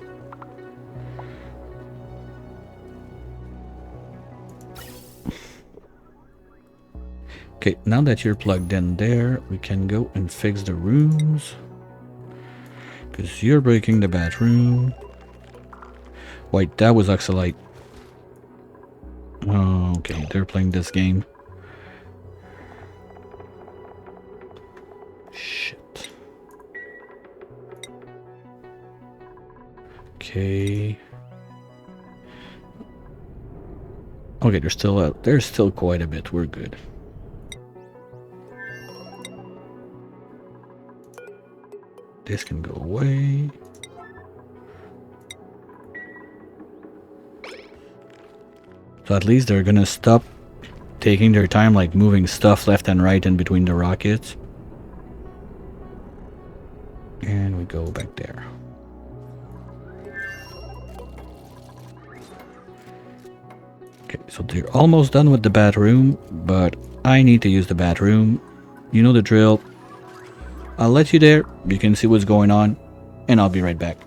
Speaker 1: Okay, now that you're plugged in there, we can go and fix the rooms. Because you're breaking the bathroom. Wait, that was Oxalite. Oh, okay, they're playing this game. Shit. Okay. Okay, there's still quite a bit. We're good. This can go away. So at least they're gonna stop taking their time, like moving stuff left and right in between the rockets. And we go back there. Okay, so they're almost done with the bathroom, but I need to use the bathroom. You know the drill. I'll let you there. You can see what's going on, and I'll be right back.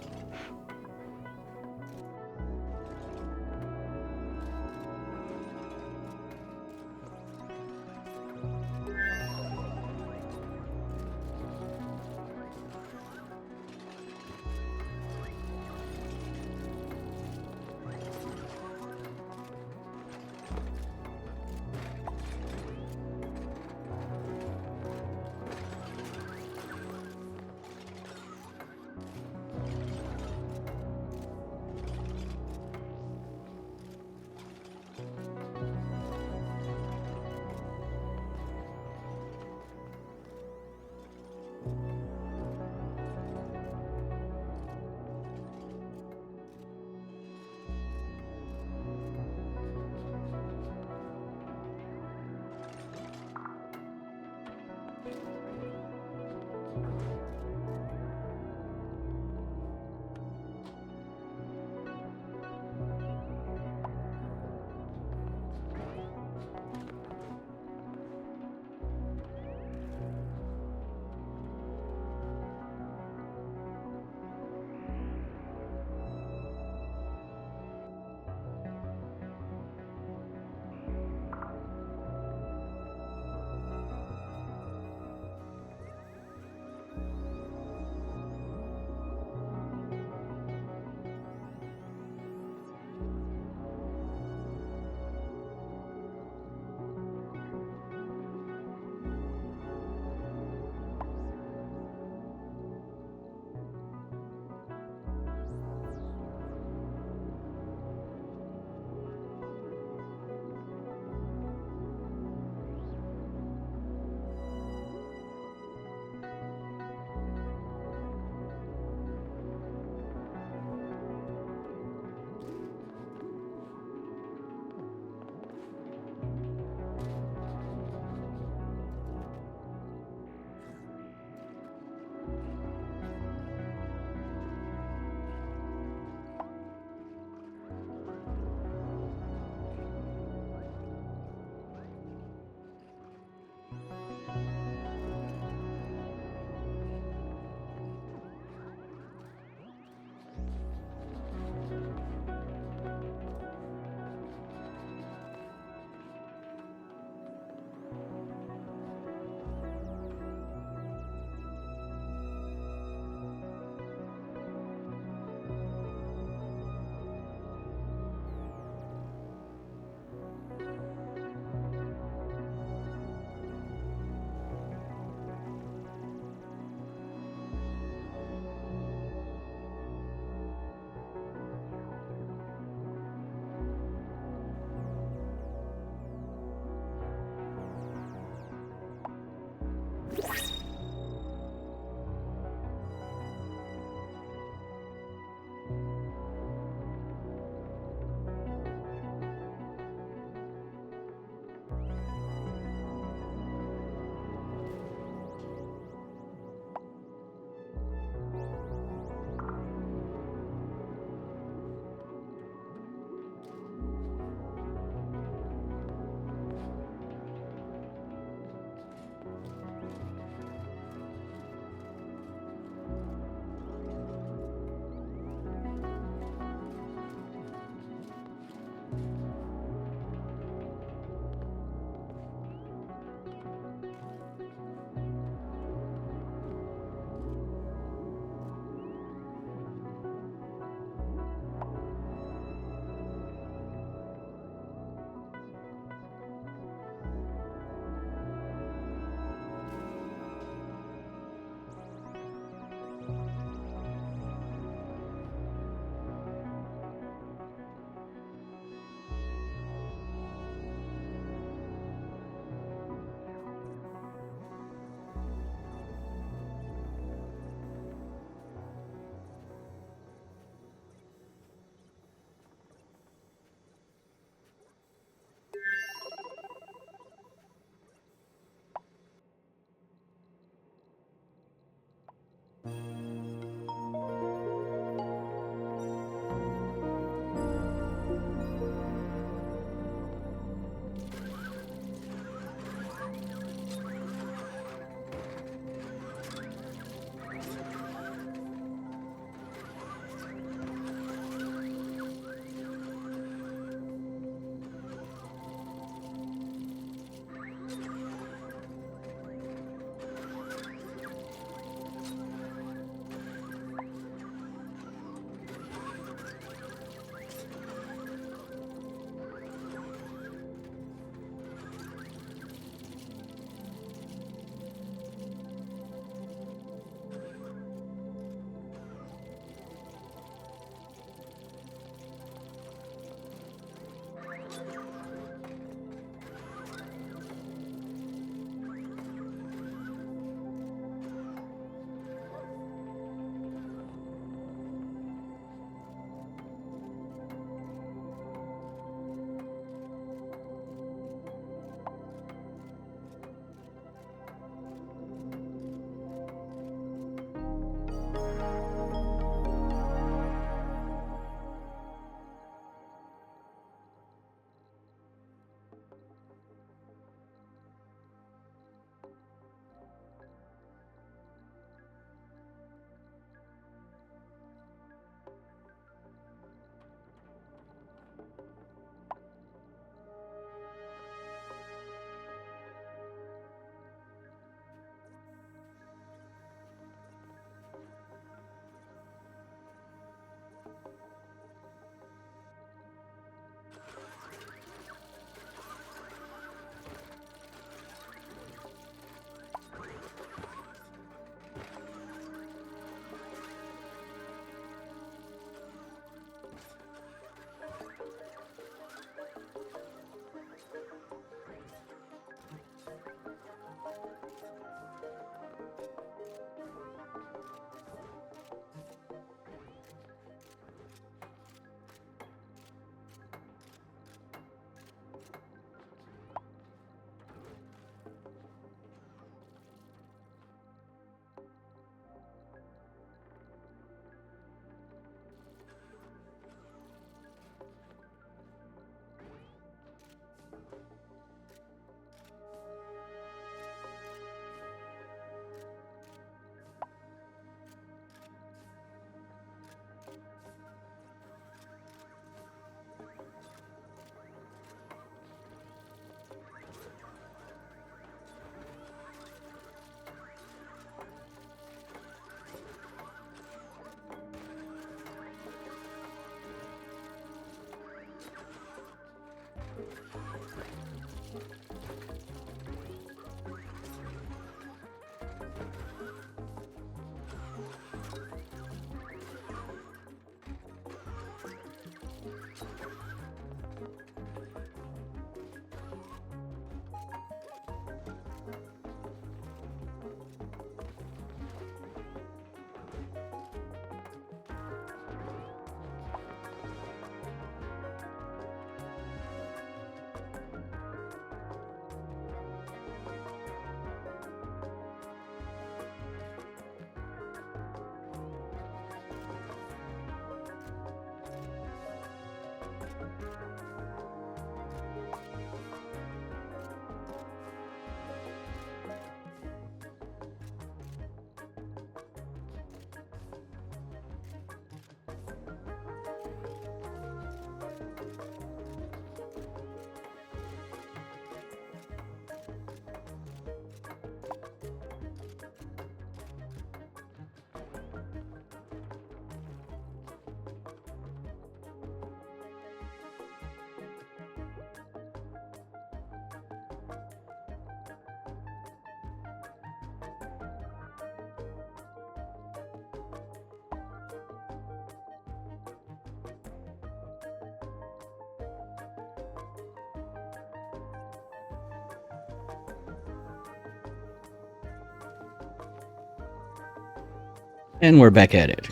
Speaker 1: And we're back at it.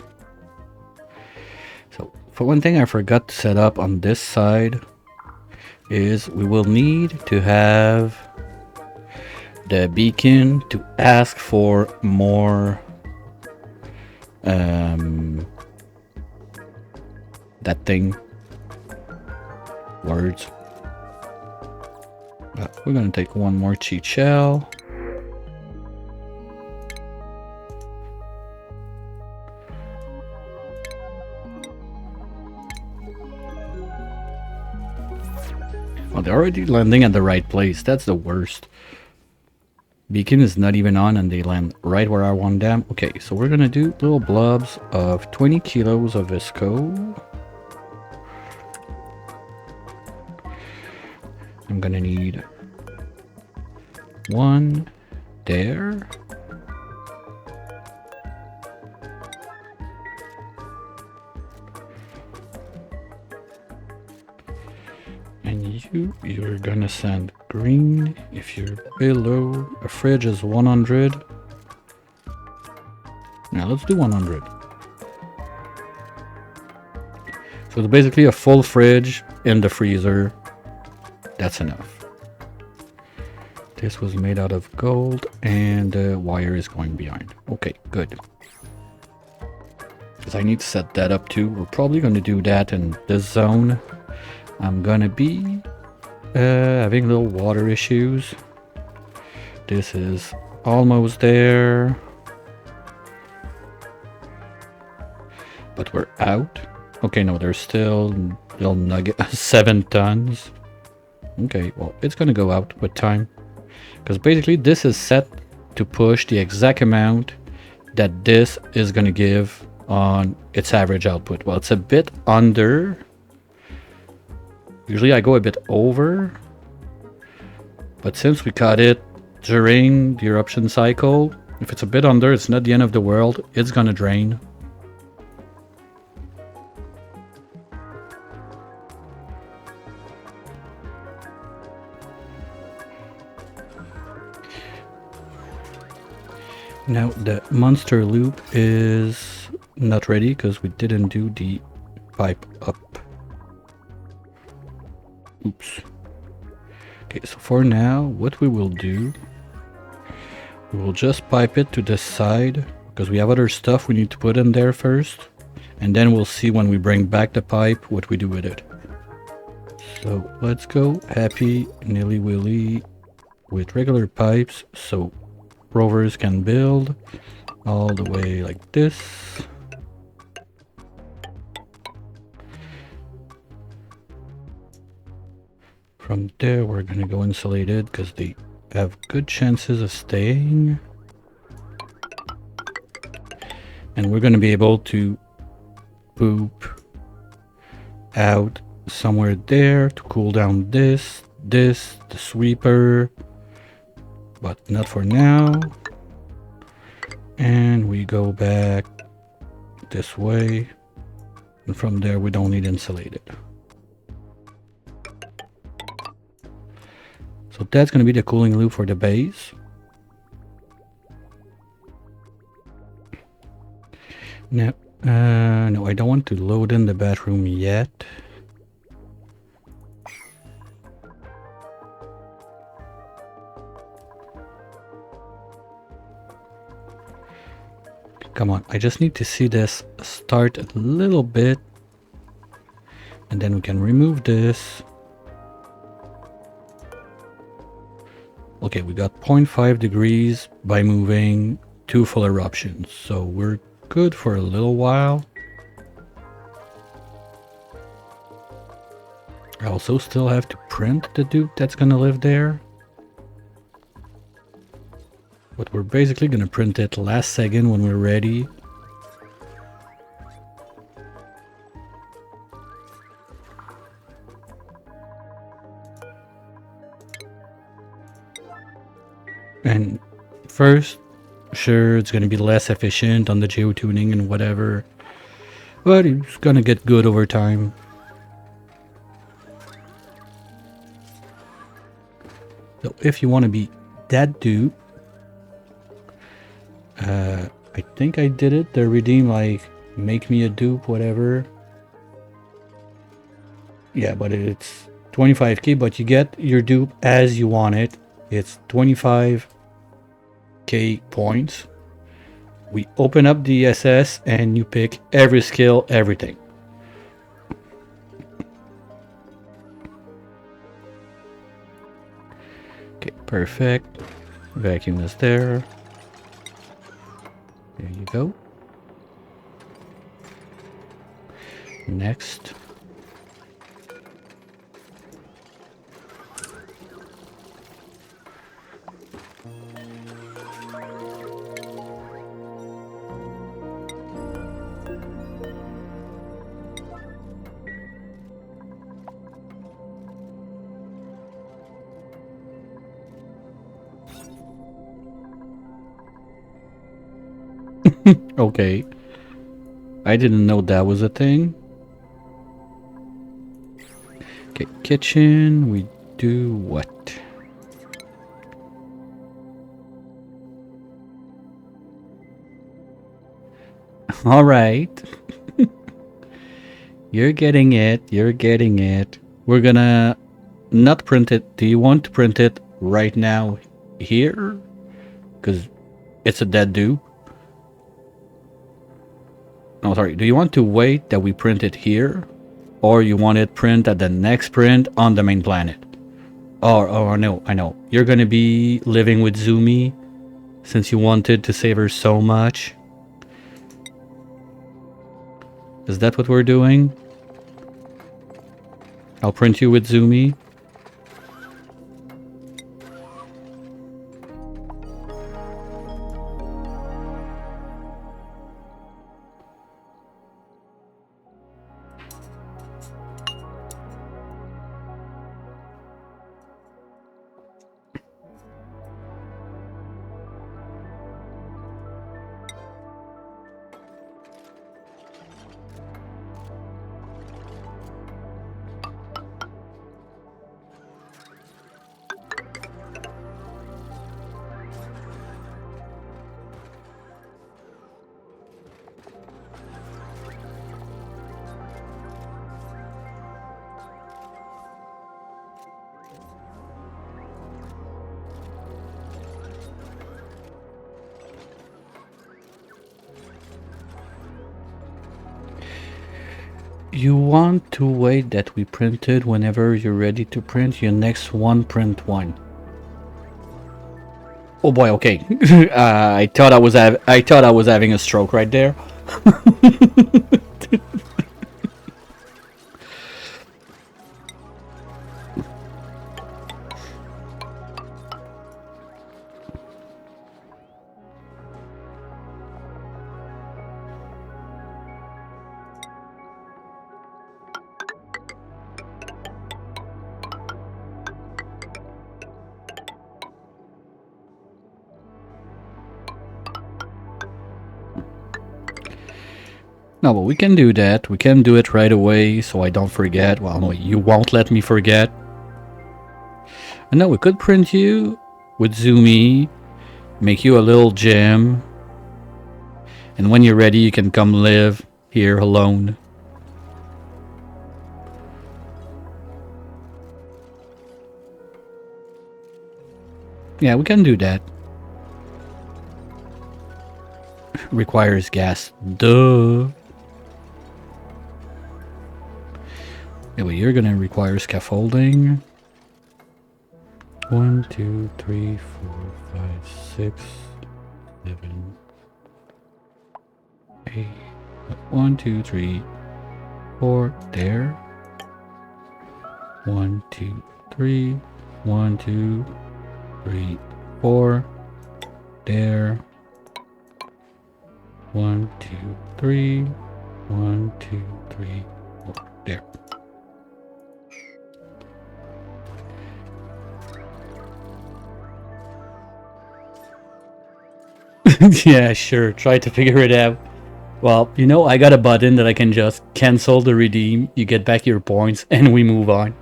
Speaker 1: So, for one thing I forgot to set up on this side is we will need to have the beacon to ask for more that thing words. We're gonna take one more cheat shell. Oh, they're already landing at the right place. That's the worst. Beacon is not even on and they land right where I want them. Okay, so we're gonna do little blobs of 20 kilos of visco. I'm gonna need one there. And you're gonna send green if you're below. A fridge is 100. Now let's do 100. So it's basically a full fridge in the freezer. That's enough. This was made out of gold and the wire is going behind. Okay, good. Because I need to set that up too. We're probably going to do that in this zone. I'm gonna be having little water issues. This is almost there. But we're out. Okay, no, there's still little nugget 7 tons. Okay, well, it's gonna go out with time. Because basically this is set to push the exact amount that this is gonna give on its average output. Well, it's a bit under. Usually I go a bit over, but since we caught it during the eruption cycle, if it's a bit under, it's not the end of the world. It's gonna drain. Now the monster loop is not ready because we didn't do the pipe up. Oops. Okay, so for now, what we will do, we will just pipe it to the side because we have other stuff we need to put in there first. And then we'll see when we bring back the pipe what we do with it. So let's go happy nilly willy with regular pipes so rovers can build all the way like this. From there, we're gonna go insulated because they have good chances of staying. And we're gonna be able to poop out somewhere there to cool down the sweeper. But not for now. And we go back this way. And from there, we don't need insulated. So that's going to be the cooling loop for the base. Now, no, I don't want to load in the bathroom yet. Come on, I just need to see this start a little bit. And then we can remove this. Okay, we got 0.5 degrees by moving 2 full eruptions. So we're good for a little while. I also still have to print the dupe that's gonna live there. But we're basically gonna print it last second when we're ready. And first, sure, it's gonna be less efficient on the geotuning and whatever, but it's gonna get good over time. So if you want to be that dupe, I think I did it. The redeem, like, make me a dupe, whatever. Yeah, but it's 25k, but you get your dupe as you want it. It's 25k points. We open up the SS and you pick every skill, everything. Okay, perfect. Vacuum is there. There you go. Next. Okay. I didn't know that was a thing. Okay, kitchen. We do what? All right. You're getting it. You're getting it. We're gonna not print it. Do you want to print it right now here? Because it's a dead dupe. No, sorry. Do you want to wait that we print it here? Or you want it print at the next print on the main planet? Oh, no, I know. You're gonna be living with Zumi since you wanted to save her so much. Is that what we're doing? I'll print you with Zumi. You want to wait that we printed whenever you're ready to print your next one, print one. Oh boy, okay. I thought I was having a stroke right there. No, but we can do that. We can do it right away so I don't forget. Well, no, you won't let me forget. And no, we could print you with Zumi, make you a little gem, and when you're ready, you can come live here alone. Yeah, we can do that. Requires gas. Duh. Anyway, you're gonna require scaffolding. 1, 2, 3, 4, 5, 6, 7, 8. 1, 2, 3, 4. There. 1, 2, 3. 1, 2, 3, 4. There. 1, 2, 3. 1, 2, 3, 4. There. Yeah, sure. Try to figure it out. Well, you know, I got a button that I can just cancel the redeem. You get back your points and we move on.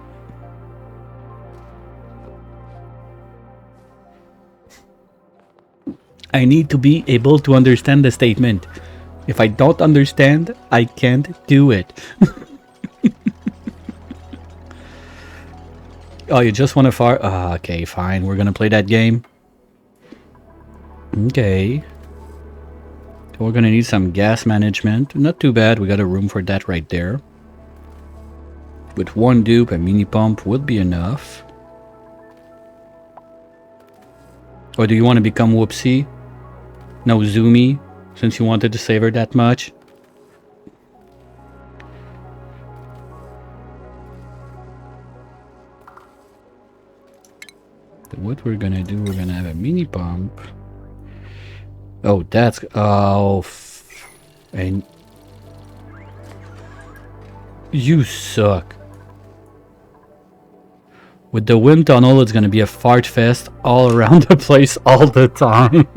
Speaker 1: I need to be able to understand the statement. If I don't understand, I can't do it. Oh, you just want to fire? Okay, fine. We're gonna play that game. Okay. We're gonna need some gas management. Not too bad. We got a room for that right there. With one dupe, a mini pump would be enough. Or do you want to become Whoopsie? No, Zoomy, since you wanted to save her that much. What we're gonna do, we're gonna have a mini pump. Oh, that's... Oh... And... You suck. With the wind tunnel, it's gonna be a fart fest all around the place all the time.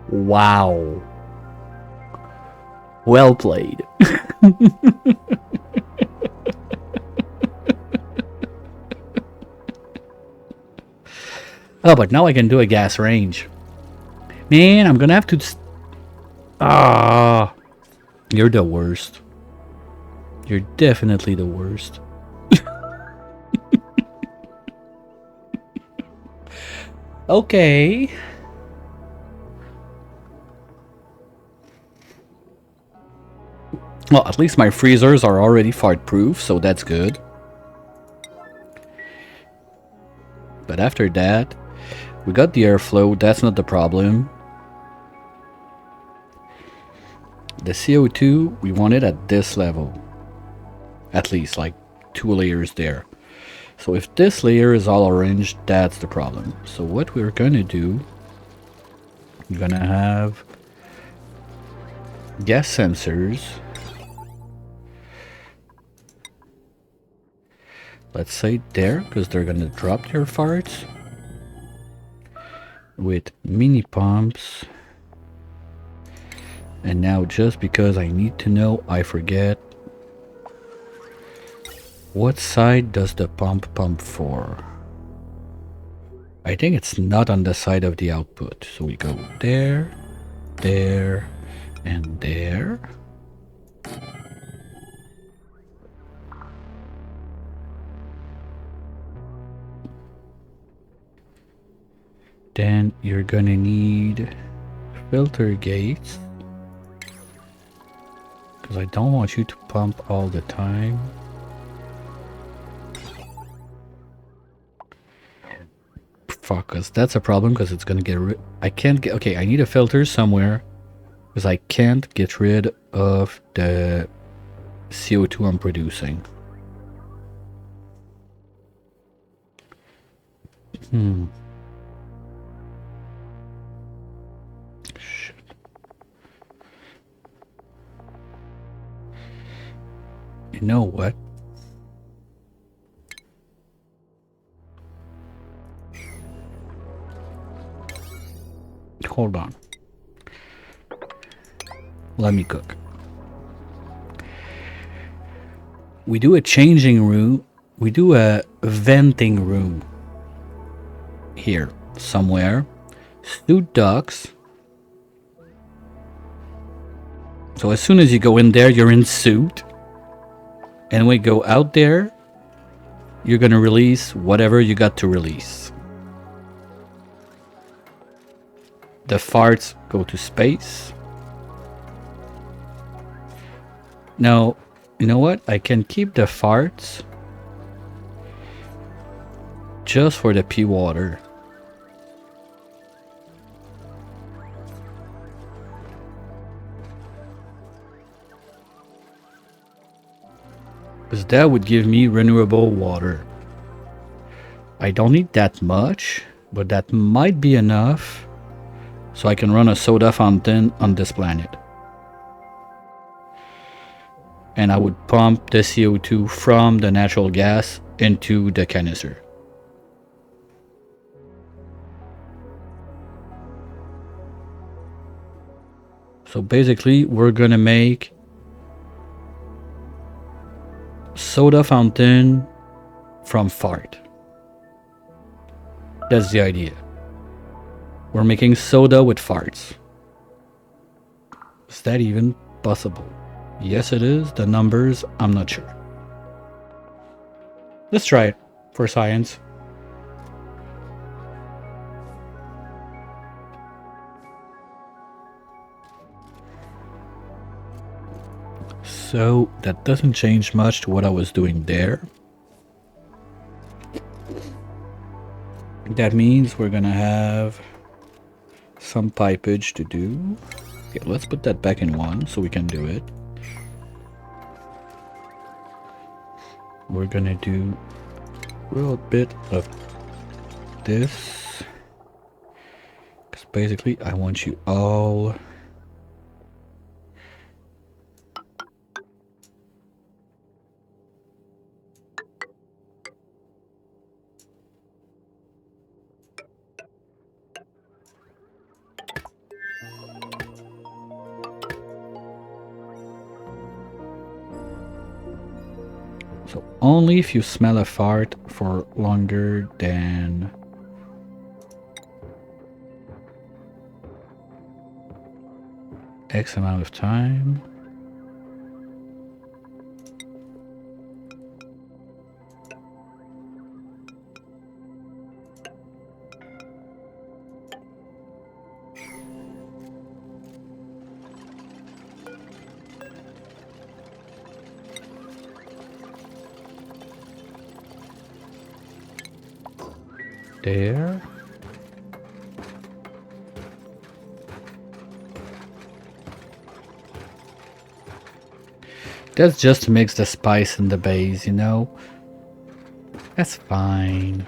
Speaker 1: Wow. Well played. Oh, but now I can do a gas range. Man, I'm gonna have to... Ah, you're the worst. You're definitely the worst. Okay. Well, at least my freezers are already fart-proof, so that's good. But after that, we got the airflow, that's not the problem. The CO2, we want it at this level. At least, like 2 layers there. So if this layer is all orange, that's the problem. So what we're gonna do, we're gonna have gas sensors. Let's say there, because they're gonna drop your farts. With mini pumps. And now just because I need to know, I forget. What side does the pump for? I think it's not on the side of the output. So we go there, there, and there. Then you're gonna need filter gates. Because I don't want you to pump all the time. Fuck, cause that's a problem because it's gonna get rid... I can't get... Okay, I need a filter somewhere. Because I can't get rid of the CO2 I'm producing. Shit. You know what? Hold on. Let me cook. We do a changing room. We do a venting room. Here, somewhere. Suit ducts. So as soon as you go in there, you're in suit. And when we go out there, you're gonna release whatever you got to release. The farts go to space. Now, you know what? I can keep the farts just for the pee water. Because that would give me renewable water. I don't need that much, but that might be enough so I can run a soda fountain on this planet. And I would pump the CO2 from the natural gas into the canister. So basically, we're gonna make soda fountain from fart. That's the idea. We're making soda with farts. Is that even possible? Yes, it is. The numbers, I'm not sure. Let's try it for science. So that doesn't change much to what I was doing there. That means we're gonna have some pipage to do. Okay, let's put that back in one so we can do it. We're gonna do a little bit of this. Because basically I want you all... So only if you smell a fart for longer than X amount of time. There. That's just to mix the spice in the base, you know? That's fine.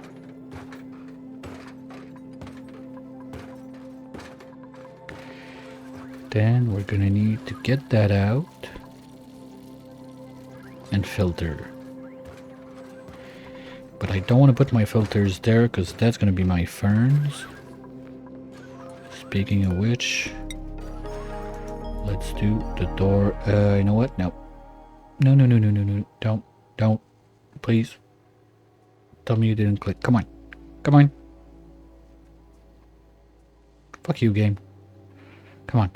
Speaker 1: Then we're gonna need to get that out and filter. But I don't want to put my filters there because that's gonna be my ferns. Speaking of which, let's do the door. You know what? No. No, no, no, no, no, no. Don't. Please. Tell me you didn't click. Come on. Come on. Fuck you, game. Come on.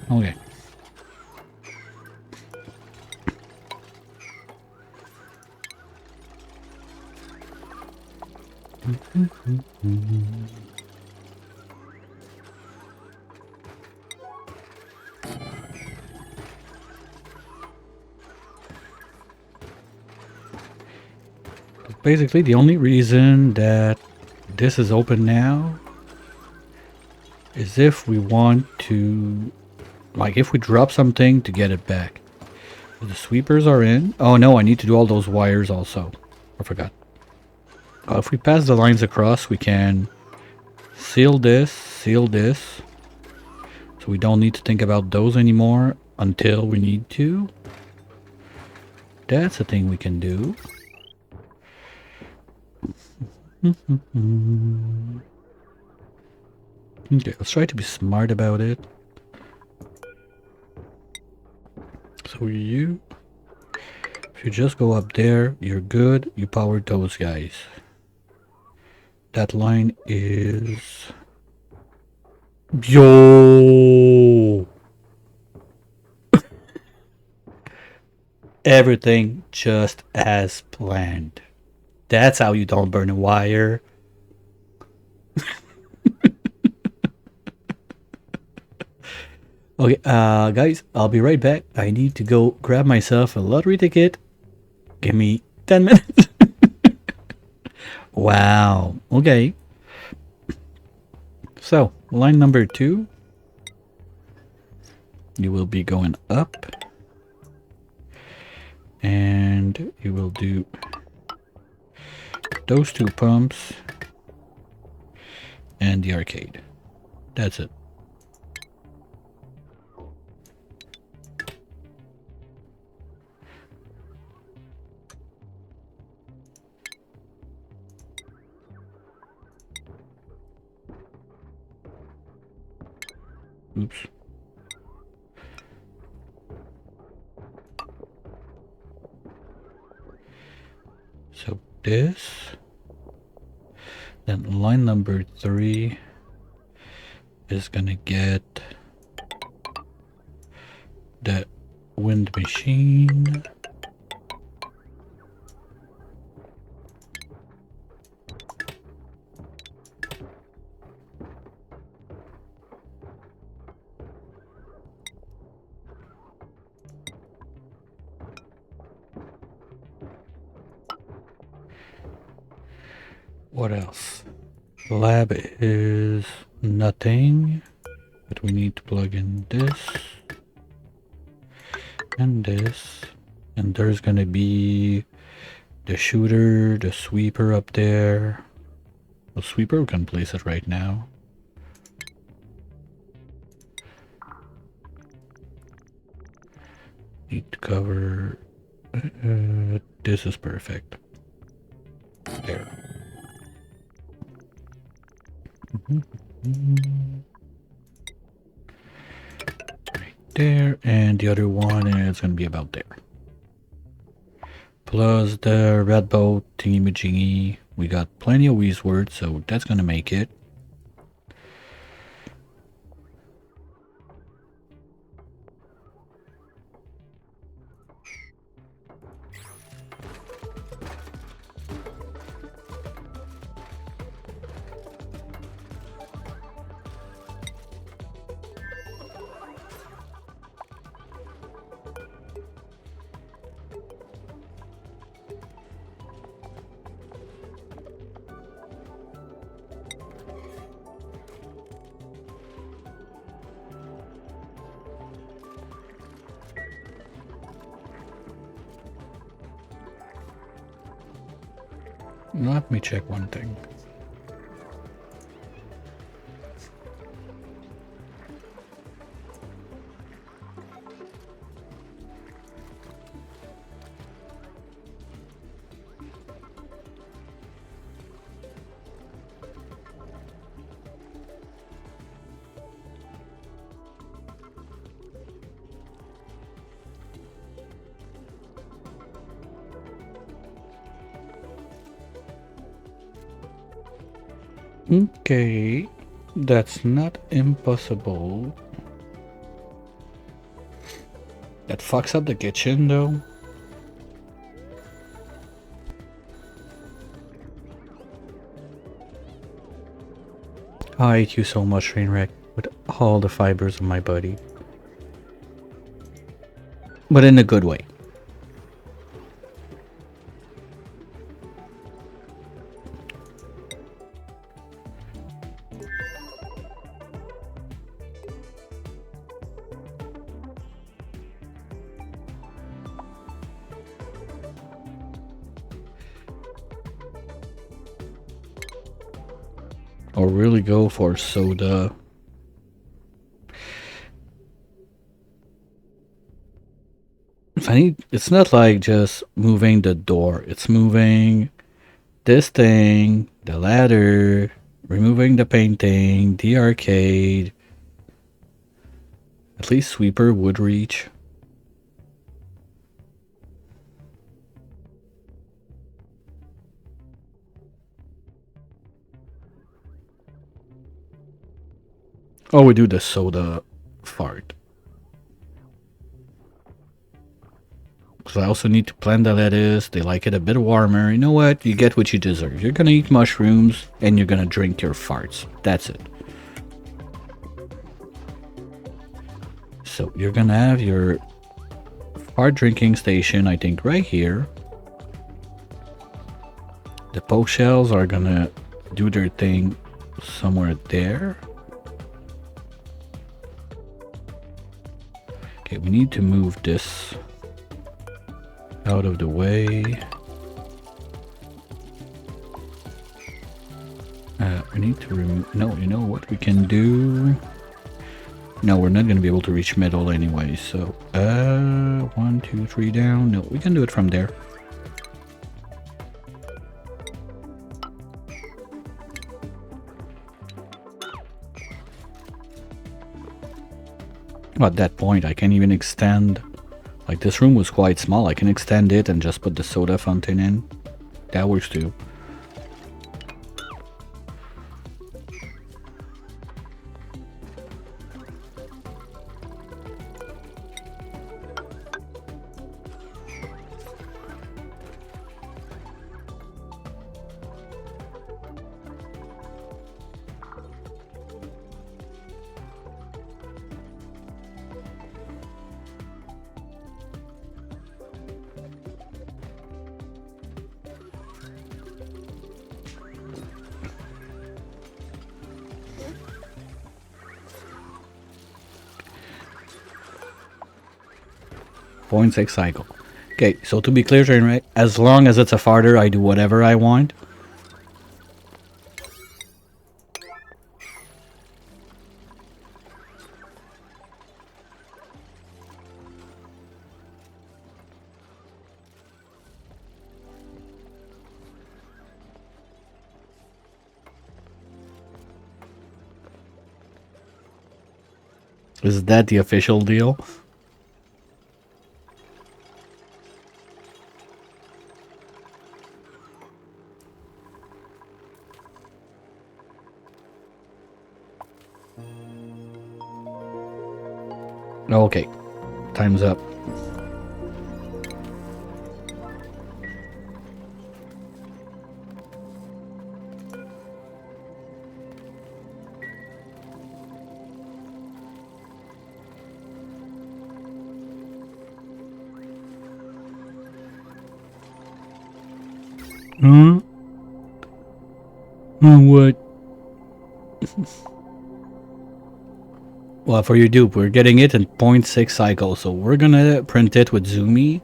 Speaker 1: Okay. Basically, the only reason that this is open now is if we want to, like, if we drop something to get it back. The sweepers are in. Oh no, I need to do all those wires also. I forgot. If we pass the lines across, we can seal this, so we don't need to think about those anymore until we need to. That's a thing we can do. Okay, let's try to be smart about it. So if you just go up there, you're good. You powered those guys. That line is... Yo! Everything just as planned. That's how you don't burn a wire. Okay, guys, I'll be right back. I need to go grab myself a lottery ticket. Give me 10 minutes. Wow. Okay. So, line number 2. You will be going up. And you will do those 2 pumps and the arcade. That's it. Oops. So this, then line number 3 is gonna get the wind machine. What else? Lab is nothing, but we need to plug in this and this, and there's gonna be the shooter, the sweeper up there. The sweeper, we can place it right now. Need to cover, this is perfect. There. Right there, and the other one is gonna be about there. Plus the red boat thingy-majingy. We got plenty of wheeze words, so that's gonna make it. Let me check one thing. Okay, that's not impossible. That fucks up the kitchen though. I hate you so much, Trainwreck, with all the fibers of my body. But in a good way. Or really go for soda. It's not like just moving the door. It's moving this thing, the ladder, removing the painting, the arcade. At least sweeper would reach. Oh, we do the soda fart. Because I also need to plant the lettuce. They like it a bit warmer. You know what? You get what you deserve. You're gonna eat mushrooms and you're gonna drink your farts. That's it. So you're gonna have your fart drinking station, I think, right here. The poke shells are gonna do their thing somewhere there. Okay, we need to move this out of the way. We need to remove... No, you know what we can do? No, we're not going to be able to reach middle anyway, so... 1, 2, 3 down. No, we can do it from there. At that point, I can't even extend... Like, this room was quite small. I can extend it and just put the soda fountain in. That works too. Point 0.6 cycle. Okay, so to be clear, right, as long as it's a farter, I do whatever I want. Is that the official deal? Okay, time's up. Huh? What? Well, for your dupe, we're getting it in 0.6 cycle, so we're gonna print it with Zoomy.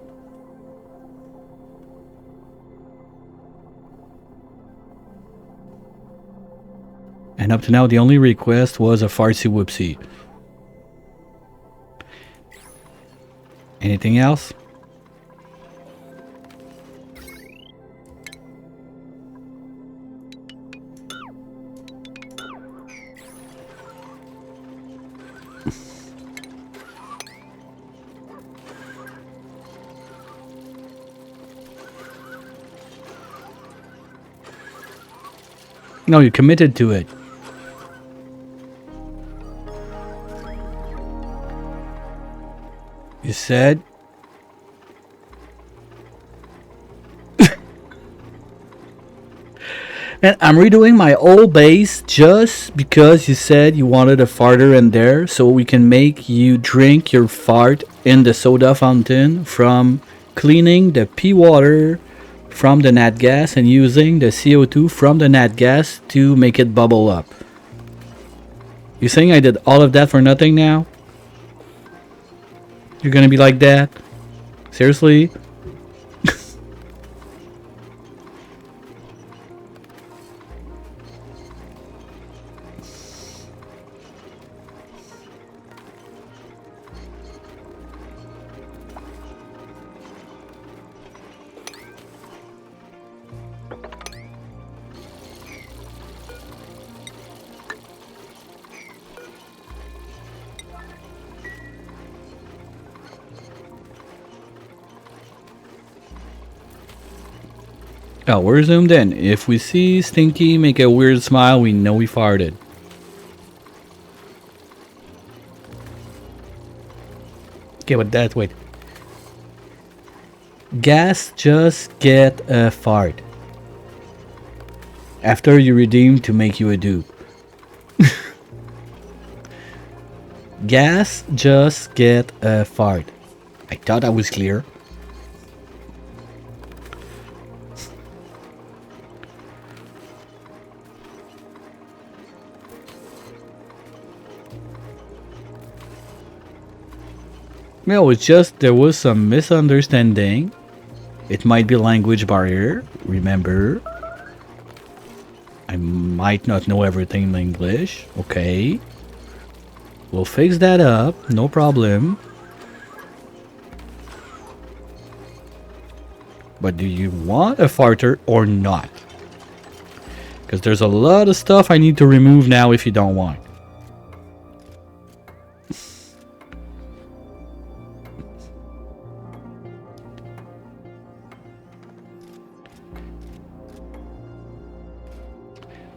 Speaker 1: And up to now, the only request was a fartsy whoopsie. Anything else? No, you committed to it. You said. And I'm redoing my old base just because you said you wanted a farter in there, so we can make you drink your fart in the soda fountain from cleaning the pee water from the nat gas and using the CO2 from the nat gas to make it bubble up. You saying I did all of that for nothing now? You're gonna be like that? Seriously? Oh, we're zoomed in. If we see Stinky make a weird smile, we know we farted. Okay, but that, wait. Gas just get a fart. After you redeem to make you a dupe. Gas just get a fart. I thought I was clear. No, it's just there was some misunderstanding. It might be language barrier. Remember, I might not know everything in English. Okay. We'll fix that up. No problem. But do you want a farter or not? Because there's a lot of stuff I need to remove now if you don't want.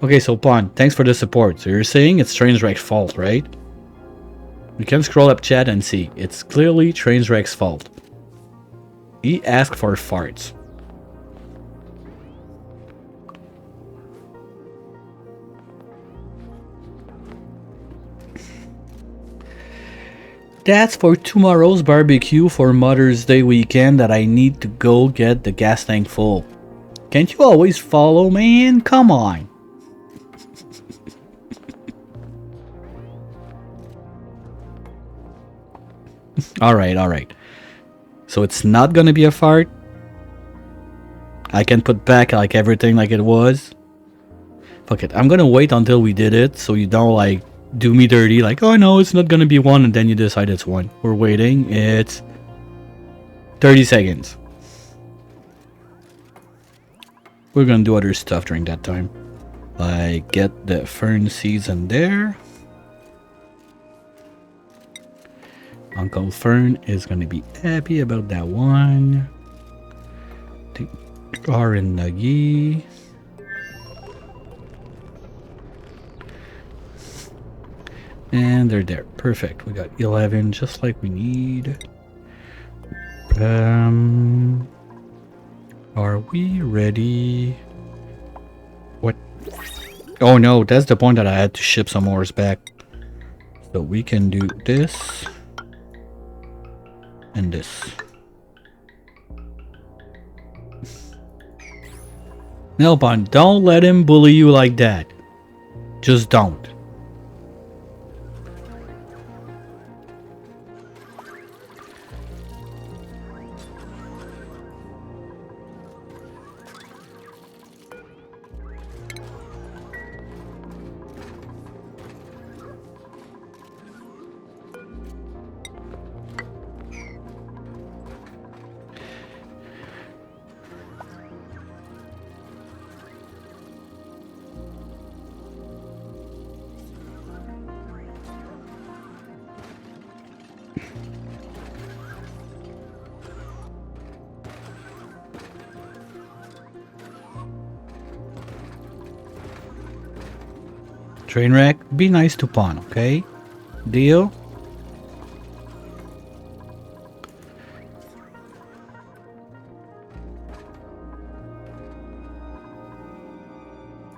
Speaker 1: Okay, so Pon, thanks for the support. So you're saying it's Trainwreck's fault, right? You can scroll up chat and see. It's clearly Trainwreck's fault. He asked for farts. That's for tomorrow's barbecue for Mother's Day weekend that I need to go get the gas tank full. Can't you always follow, man? Come on. Alright. So it's not gonna be a fart? I can put back like everything like it was? Fuck it, I'm gonna wait until we did it so you don't like do me dirty like, oh no, it's not gonna be one and then you decide it's one. We're waiting, it's 30 seconds. We're gonna do other stuff during that time. Like get the fern seeds in there. Uncle Fern is gonna be happy about that one. The R and Nuggy. And they're there. Perfect. We got 11 just like we need. Are we ready? What? Oh no, that's the point that I had to ship some ores back. So we can do this. And this. Nelpon, don't let him bully you like that. Just don't. Trainwreck, be nice to Pawn, okay? Deal?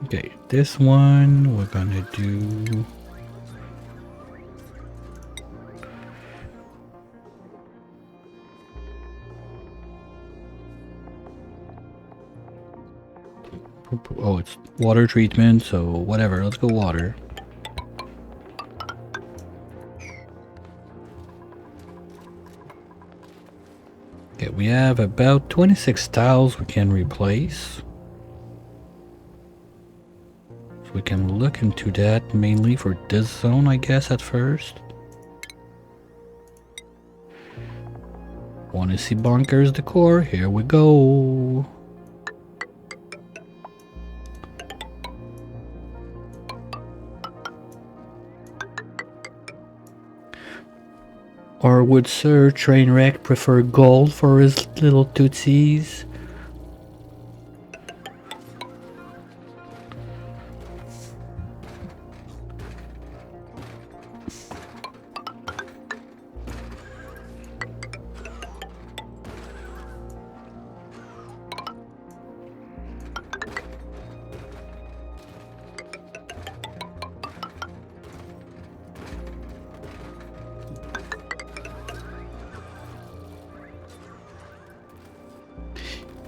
Speaker 1: Okay, this one we're gonna do... Oh, it's water treatment, so whatever, let's go water. Okay, we have about 26 tiles we can replace. So we can look into that mainly for this zone, I guess, at first. Wanna see Bonkers decor? Here we go. Or would Sir Trainwreck prefer gold for his little tootsies?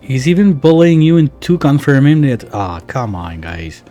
Speaker 1: He's even bullying you into confirming that. Ah, oh, come on, guys.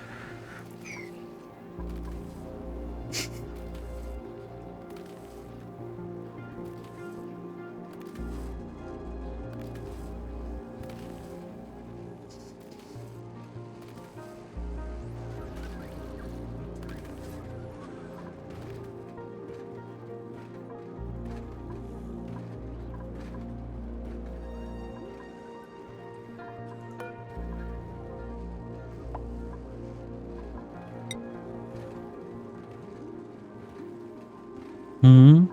Speaker 1: Hmm.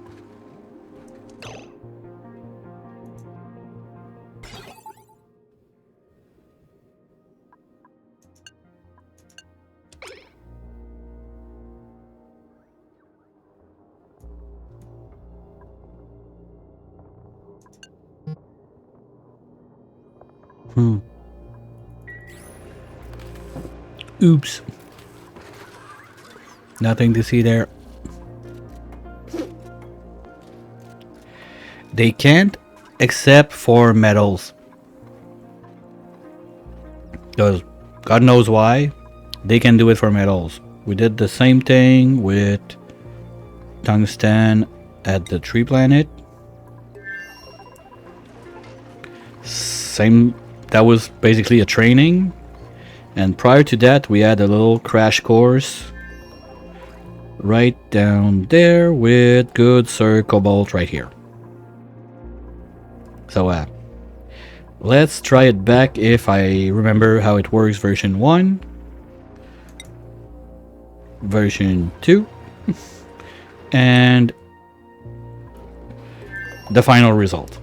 Speaker 1: Hmm. Oops. Nothing to see there. They can't, except for metals. Because God knows why. They can do it for metals. We did the same thing with tungsten at the tree planet. Same. That was basically a training. And prior to that, we had a little crash course right down there with good Sir Cobalt right here. So, let's try it back if I remember how it works. Version 1, version 2, and the final result.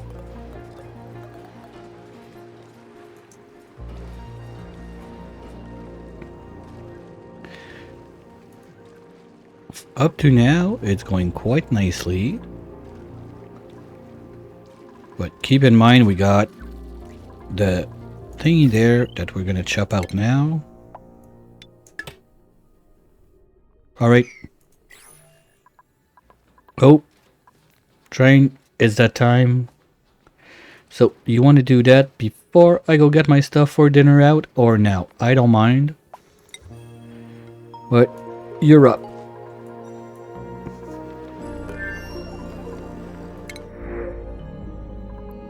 Speaker 1: Up to now, it's going quite nicely. But keep in mind, we got the thingy there that we're gonna chop out now. Alright. Oh, train, it's that time. So, you want to do that before I go get my stuff for dinner out, or now? I don't mind. But, you're up.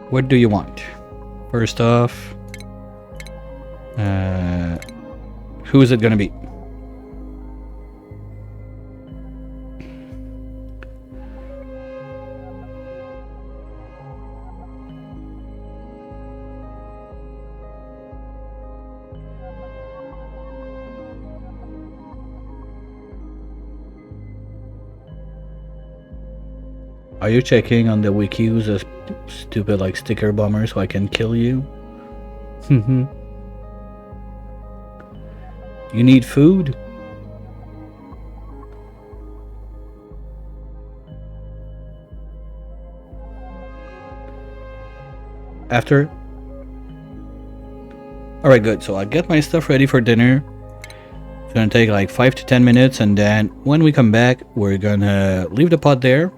Speaker 1: What do you want? First off, who is it gonna be? Are you checking on the wiki who's a stupid like sticker bomber so I can kill you? You need food? After? Alright, good. So I'll get my stuff ready for dinner. It's gonna take like 5 to 10 minutes, and then when we come back, we're gonna leave the pot there.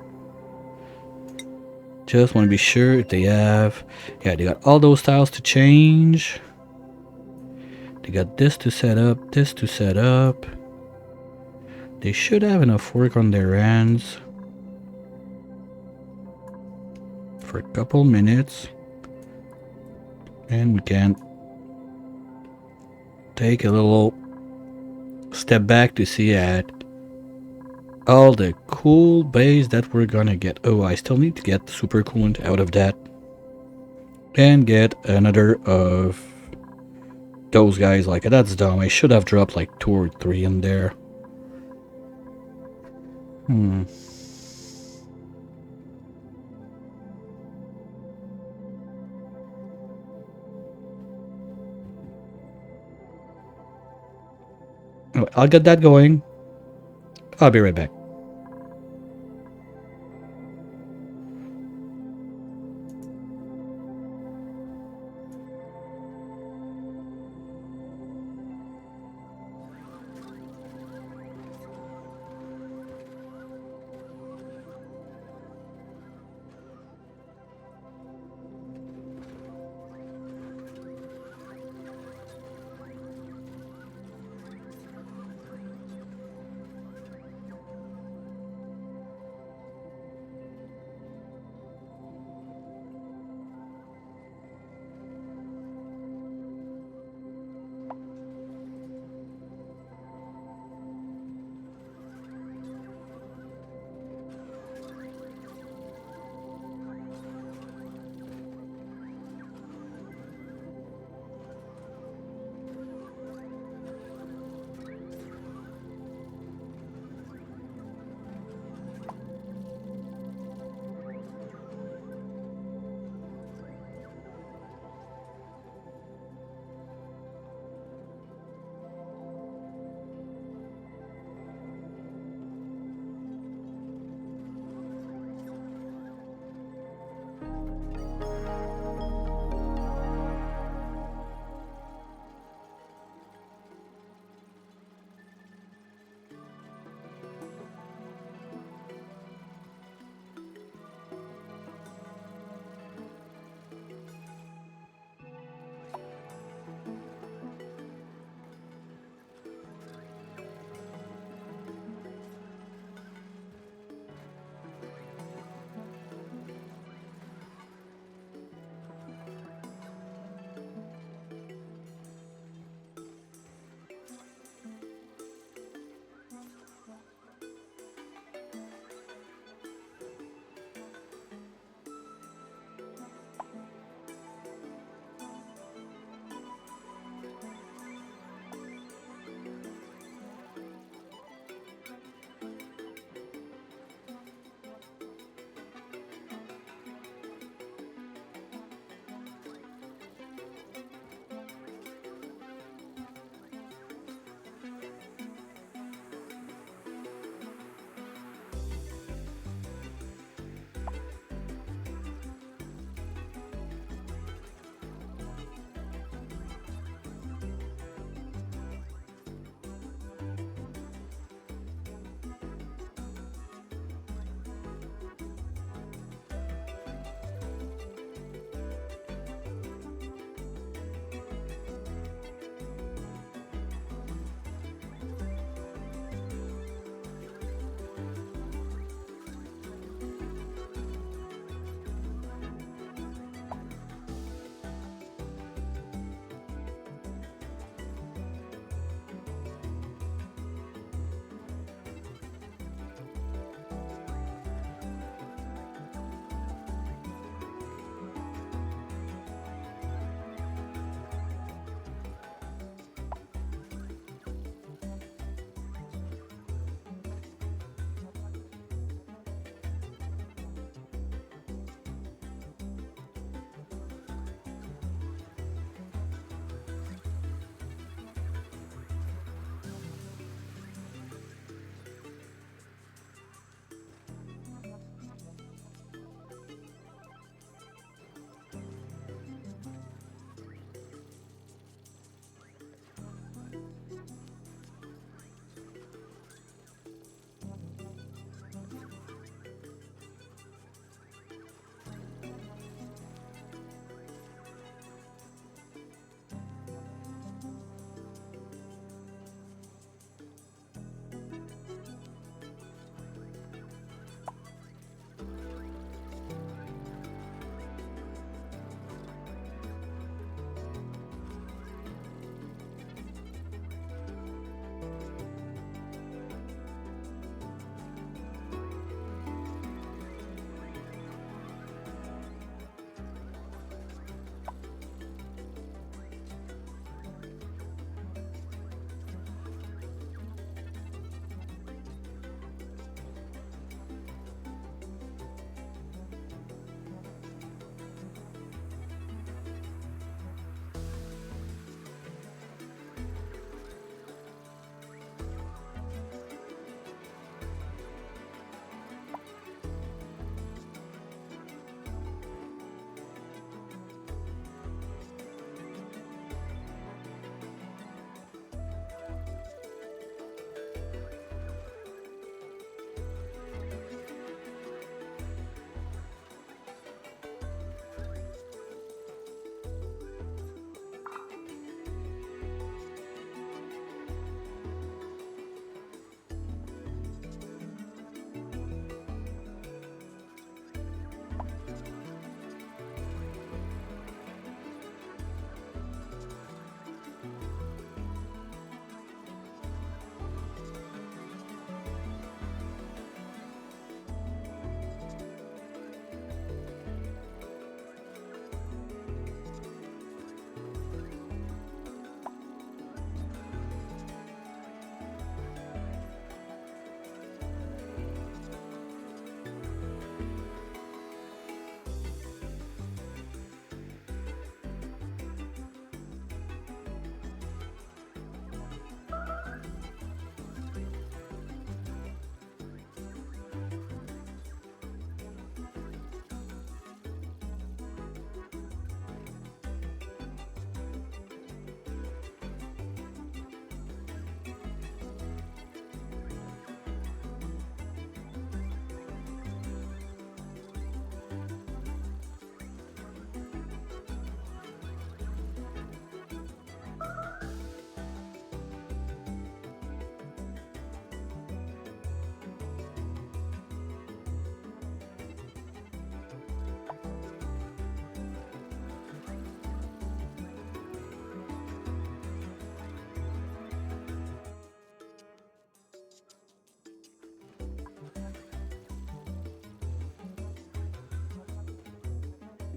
Speaker 1: Just want to be sure if they have... Yeah, they got all those tiles to change. They got this to set up, this to set up. They should have enough work on their hands for a couple minutes. And we can take a little step back to see at all the cool bays that we're gonna get. Oh, I still need to get the super coolant out of that. And get another of those guys. Like, that's dumb. I should have dropped like 2 or 3 in there. Anyway, I'll get that going. I'll be right back.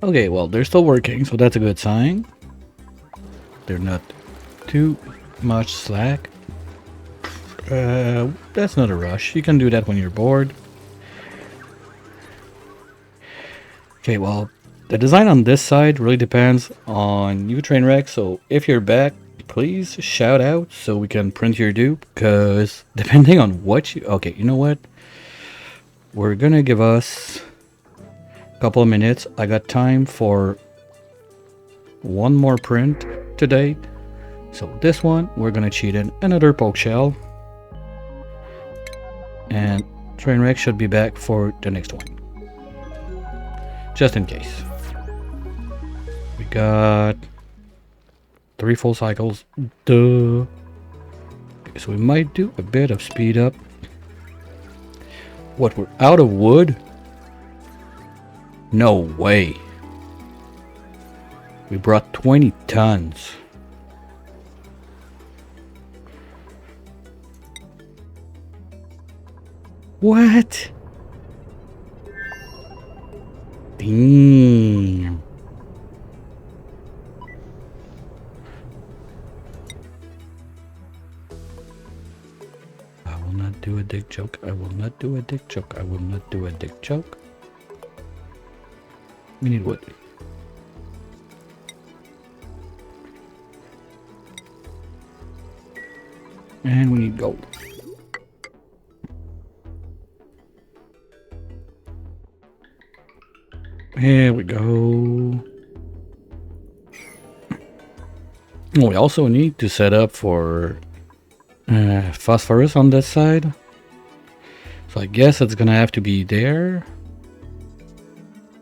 Speaker 1: Okay, well, they're still working, so that's a good sign. They're not too much slack. That's not a rush. You can do that when you're bored. Okay, well, the design on this side really depends on you, Trainwreck. So if you're back, please shout out so we can print your dupe. Because depending on what you... Okay, you know what? We're gonna give us a couple of minutes. I got time for one more print today. So this one, we're gonna cheat in another poke shell. And Trainwreck should be back for the next one. Just in case. We got 3 full cycles. Duh. Okay, so we might do a bit of speed up. What, we're out of wood? No way. We brought 20 tons. What? Damn. I will not do a dick joke. I will not do a dick joke. I will not do a dick joke. We need wood. And we need gold. Here we go. We also need to set up for phosphorus on this side. So I guess it's gonna have to be there.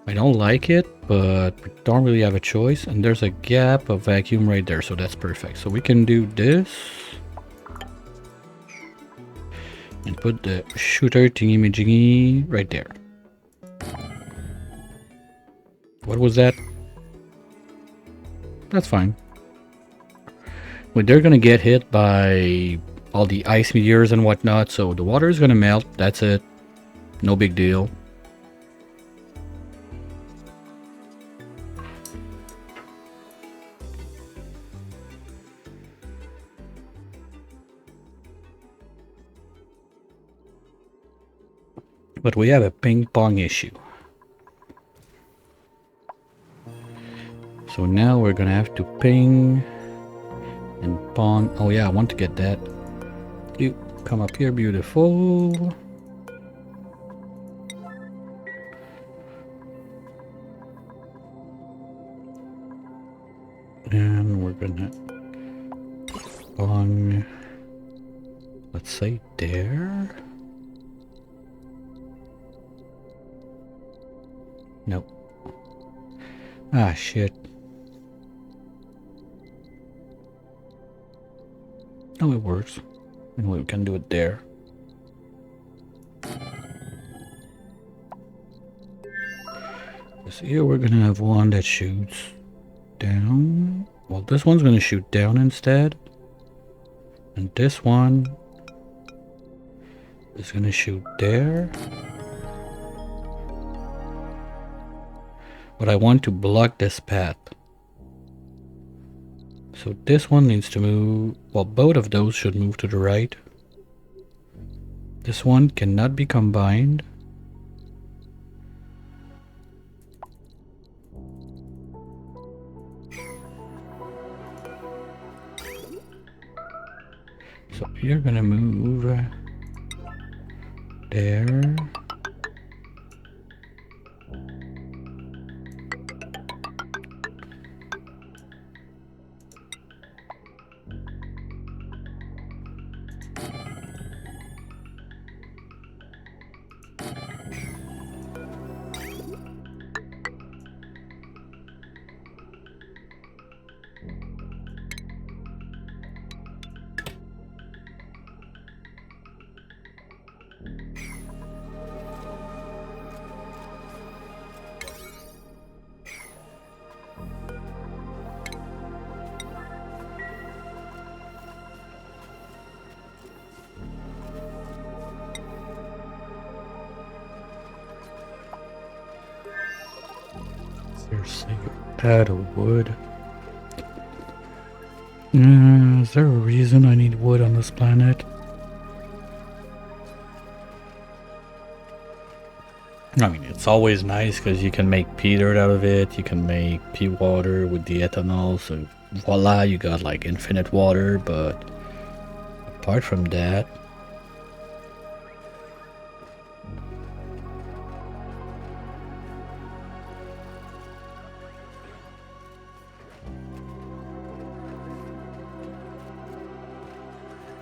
Speaker 1: I don't like it, but we don't really have a choice. And there's a gap of vacuum right there, so that's perfect. So we can do this. And put the shooter thingy-majiggy right there. What was that? That's fine. Well, they're gonna get hit by all the ice meteors and whatnot, so the water is gonna melt. That's it. No big deal. But we have a ping pong issue. So now we're gonna have to ping and pong. Oh yeah, I want to get that. You come up here, beautiful. And we're gonna pong, let's say there. Nope. Ah, shit. Oh, it works. Anyway, we can do it there. So here we're gonna have one that shoots down. Well, this one's gonna shoot down instead. And this one is gonna shoot there. But I want to block this path. So this one needs to move, well, both of those should move to the right. This one cannot be combined. So you're gonna move there. Seriously, add a wood. Is there a reason I need wood on this planet? I mean, it's always nice because you can make pea dirt out of it. You can make pea water with the ethanol. So voila, you got like infinite water. But apart from that,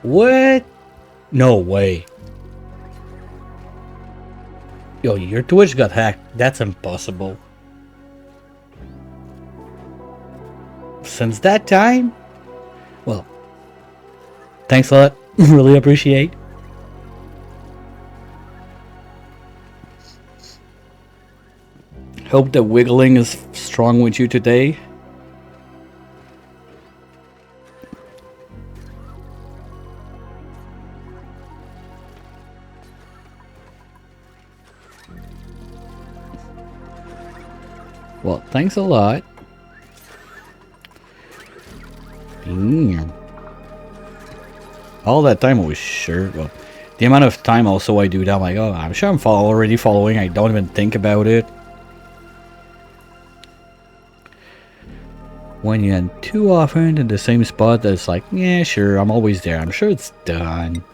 Speaker 1: what? No way. Yo, your Twitch got hacked. That's impossible. Since that time? Well, thanks a lot. Really appreciate. Hope the wiggling is strong with you today. Well, thanks a lot. Damn. All that time I was sure. Well, the amount of time also I do that, I'm like, oh, I'm sure I'm already following. I don't even think about it. When you end too often in the same spot, that's like, yeah, sure, I'm always there. I'm sure it's done.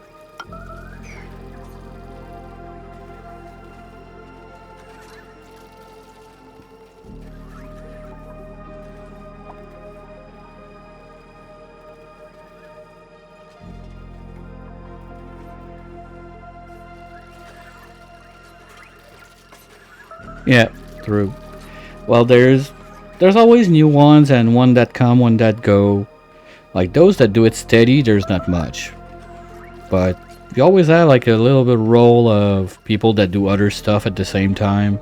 Speaker 1: Yeah, true. Well, there's always new ones and one that come, one that go. Like those that do it steady, there's not much. But you always have like a little bit role of people that do other stuff at the same time.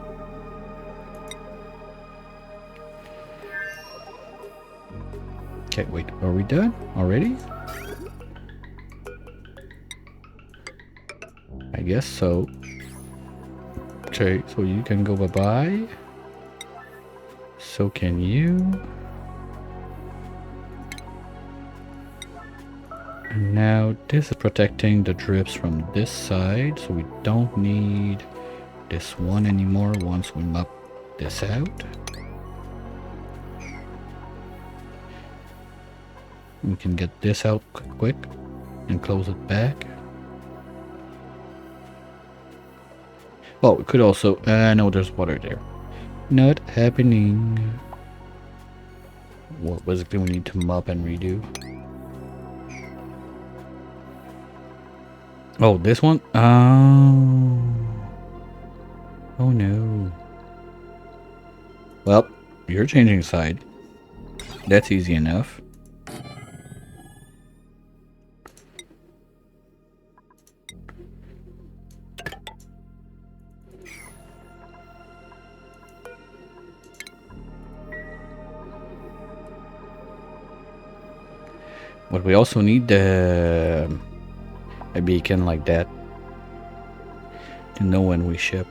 Speaker 1: Okay, wait, are we done already? I guess so. Okay, so you can go bye-bye. So can you. And now this is protecting the drips from this side, so we don't need this one anymore once we mop this out. We can get this out quick and close it back. Oh, we could also... no, there's water there. Not happening. Well, basically we need to mop and redo. Oh, this one? Oh no. Well, you're changing side. That's easy enough. But we also need a beacon like that to know when we ship.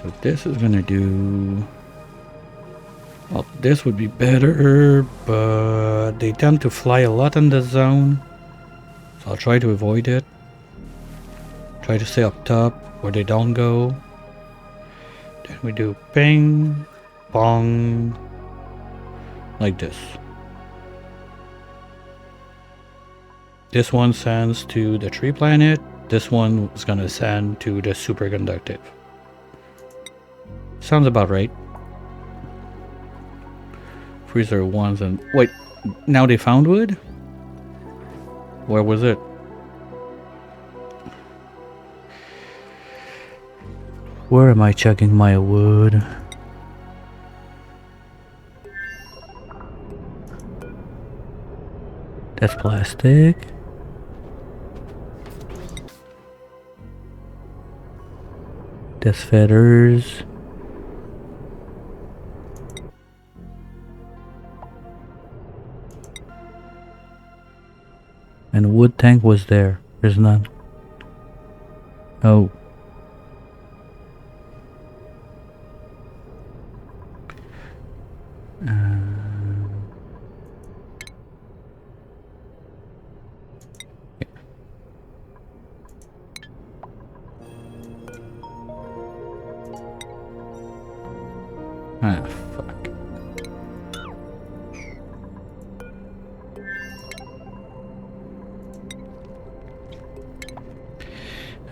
Speaker 1: So this is gonna do... Well, this would be better, but they tend to fly a lot in the zone. So I'll try to avoid it. Try to stay up top where they don't go. Then we do ping, pong, like this. This one sends to the tree planet. This one is gonna send to the superconductive. Sounds about right. Freezer ones and... Wait, now they found wood? Where was it? Where am I checking my wood? That's plastic. That's feathers. And wood tank was there. There's none. Oh. Ah, fuck.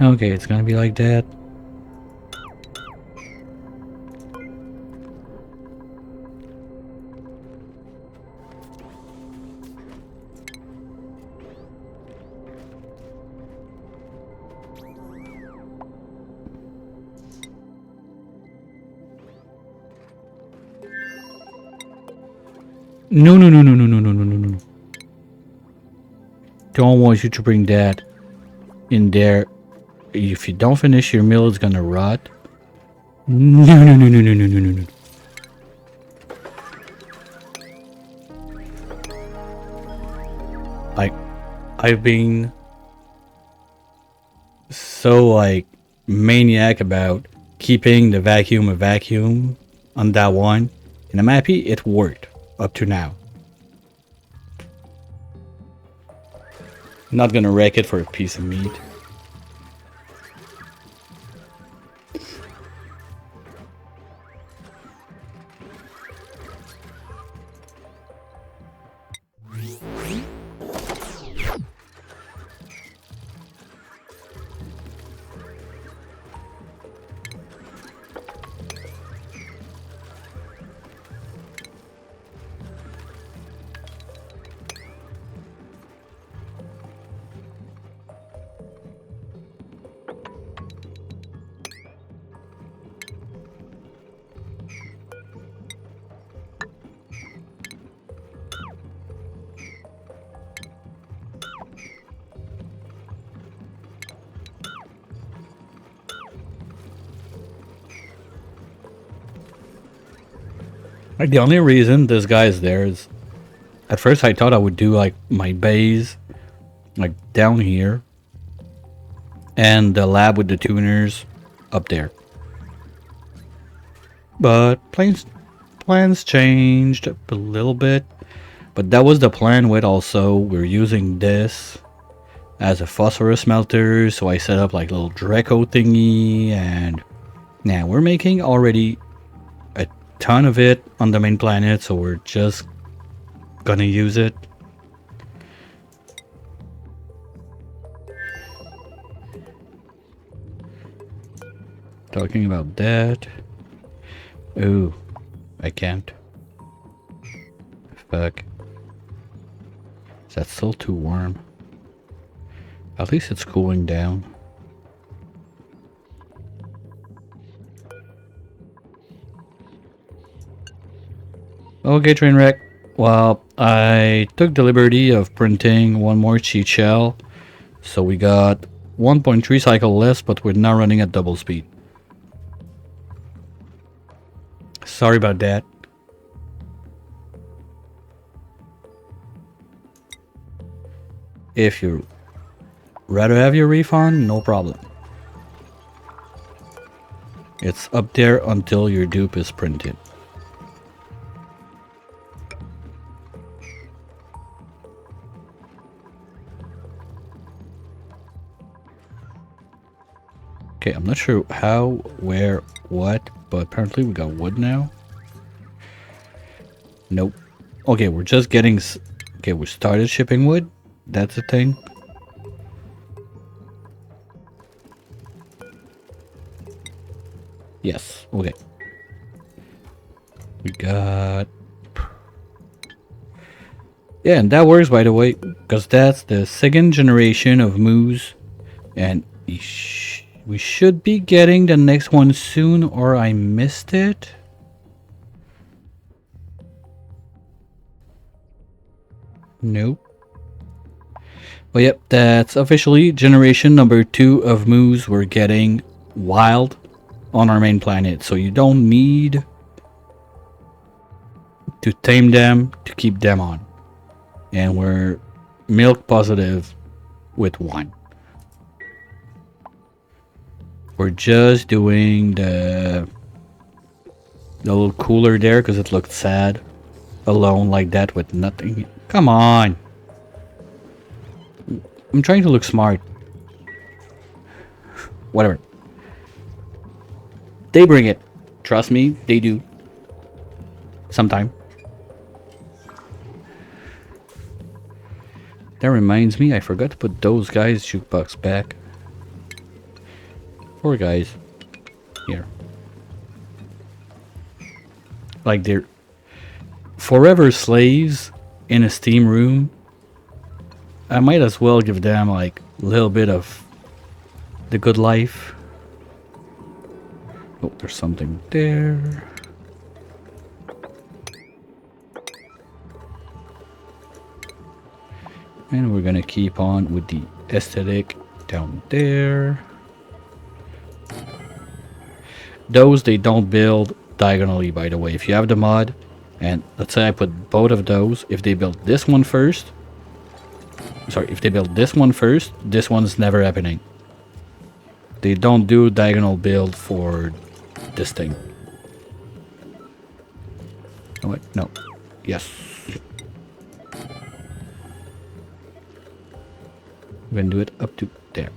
Speaker 1: Okay, it's gonna be like that. No, no, no, no, no, no, no, no, no, no. Don't want you to bring that in there. If you don't finish your meal, it's gonna rot. No, no, no, no, no, no, no, no, no. Like, I've been so, like, maniac about keeping the vacuum a vacuum on that one. And I'm happy it worked up to now. Not gonna wreck it for a piece of meat. Like, the only reason this guy is there is, at first I thought I would do like my base like down here and the lab with the tuners up there. But plans changed a little bit. But that was the plan with also we're using this as a phosphorus smelter, so I set up like little Draco thingy, and now we're making already a ton of it on the main planet, so we're just gonna use it. Talking about that. Ooh, I can't. Fuck. Is that still too warm? At least it's cooling down. Okay, train wreck. Well, I took the liberty of printing one more cheat shell. So we got 1.3 cycle less, but we're not running at double speed. Sorry about that. If you rather have your refund, no problem. It's up there until your dupe is printed. Okay, I'm not sure how, where, what, but apparently we got wood now. Nope. Okay, we're just getting... Okay, we started shipping wood. That's the thing. Yes, okay. We got... Yeah, and that works, by the way, because that's the second generation of moose. And we should be getting the next one soon, or I missed it. Nope. But yep, that's officially generation number 2 of moose we're getting wild on our main planet. So you don't need to tame them to keep them on. And we're milk positive with one. We're just doing the little cooler there because it looked sad. alone like that with nothing. Come on. I'm trying to look smart. Whatever. They bring it. Trust me, they do. Sometime. That reminds me, I forgot to put those guys' jukebox back. Poor guys. Here. Like they're forever slaves in a steam room. I might as well give them like a little bit of the good life. Oh, there's something there. And we're gonna keep on with the aesthetic down there. Those, they don't build diagonally, by the way. If you have the mod, and let's say I put both of those, if they build this one first, sorry, if they build this one first, this one's never happening. They don't do diagonal build for this thing. Oh wait, no. Yes. We're gonna do it up to there.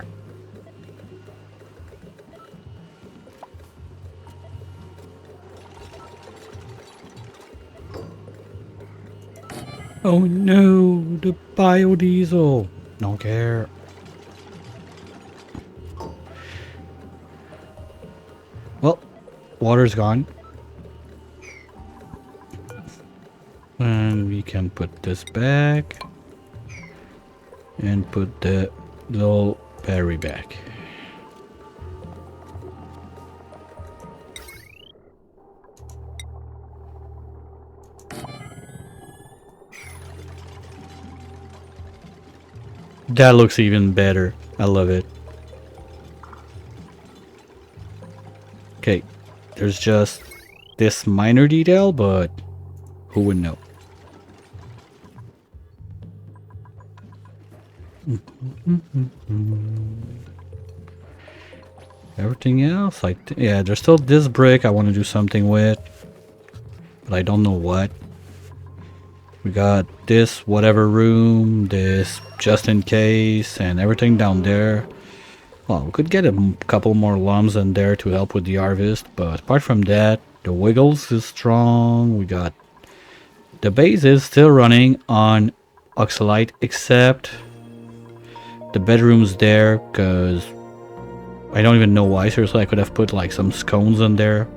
Speaker 1: Oh no, the biodiesel. Don't care. Well, water's gone. And we can put this back. And put the little battery back. That looks even better. I love it. Okay, there's just this minor detail, but who would know? Everything else, yeah, there's still this brick I want to do something with, but I don't know what. We got this whatever room, this just in case, and everything down there. Well, we could get a couple more lumps in there to help with the harvest, but apart from that, the Wiggles is strong. We got the base is still running on oxalite, except the bedroom's there, because I don't even know why. Seriously, I could have put like some scones in there.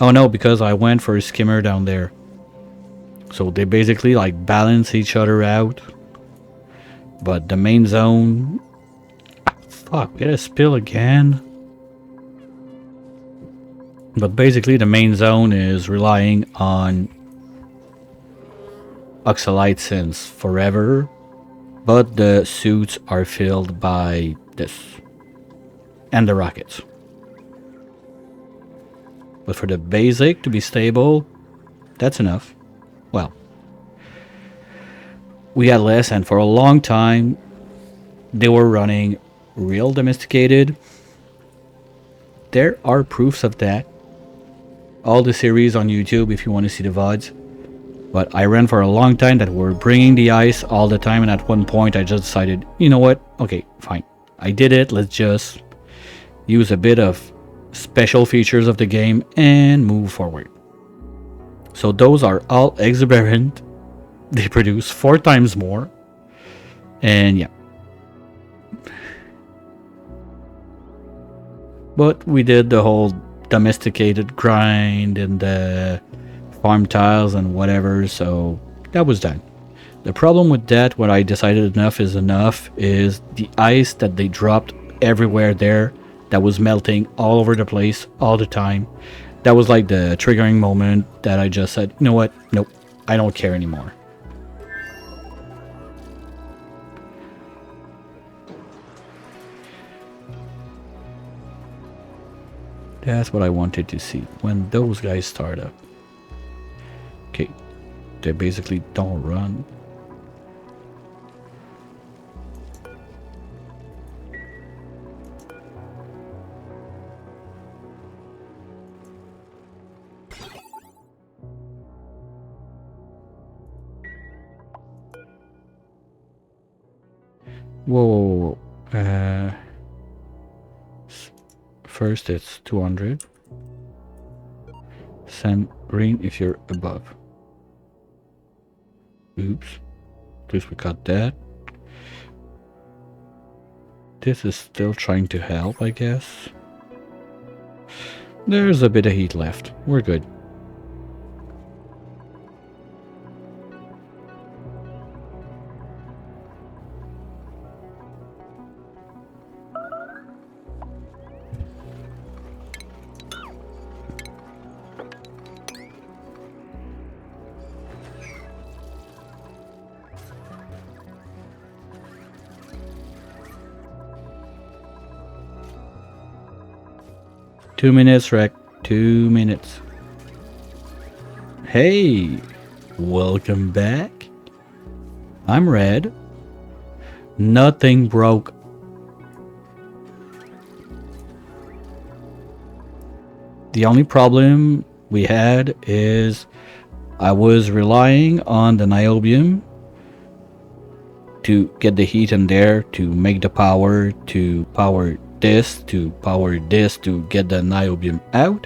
Speaker 1: Oh no, because I went for a skimmer down there. So they basically like balance each other out. But the main zone... Fuck, we had a spill again. But basically the main zone is relying on oxalite since forever. But the suits are filled by this. And the rockets. But for the basic to be stable, that's enough. Well, we had less, and for a long time, they were running real domesticated. There are proofs of that. All the series on YouTube if you want to see the VODs. But I ran for a long time that we're bringing the ice all the time, and at one point I just decided, you know what? Okay, fine. I did it. Let's just use a bit of special features of the game and move forward. So those are all exuberant. They produce 4 times more. And yeah. But we did the whole domesticated grind and the farm tiles and whatever, so that was done. The problem with that, what I decided enough is enough, is the ice that they dropped everywhere there that was melting all over the place all the time. That was like the triggering moment that I just said, you know what? Nope, I don't care anymore. That's what I wanted to see when those guys start up. Okay, they basically don't run. Whoa, whoa, whoa. First it's 200. Send green if you're above. Oops. At least we got that. This is still trying to help, I guess. There's a bit of heat left. We're good. Two minutes, Rec. 2 minutes. Hey, welcome back. I'm Red. Nothing broke. The only problem we had is I was relying on the niobium to get the heat in there to make the power to power this to get the niobium out,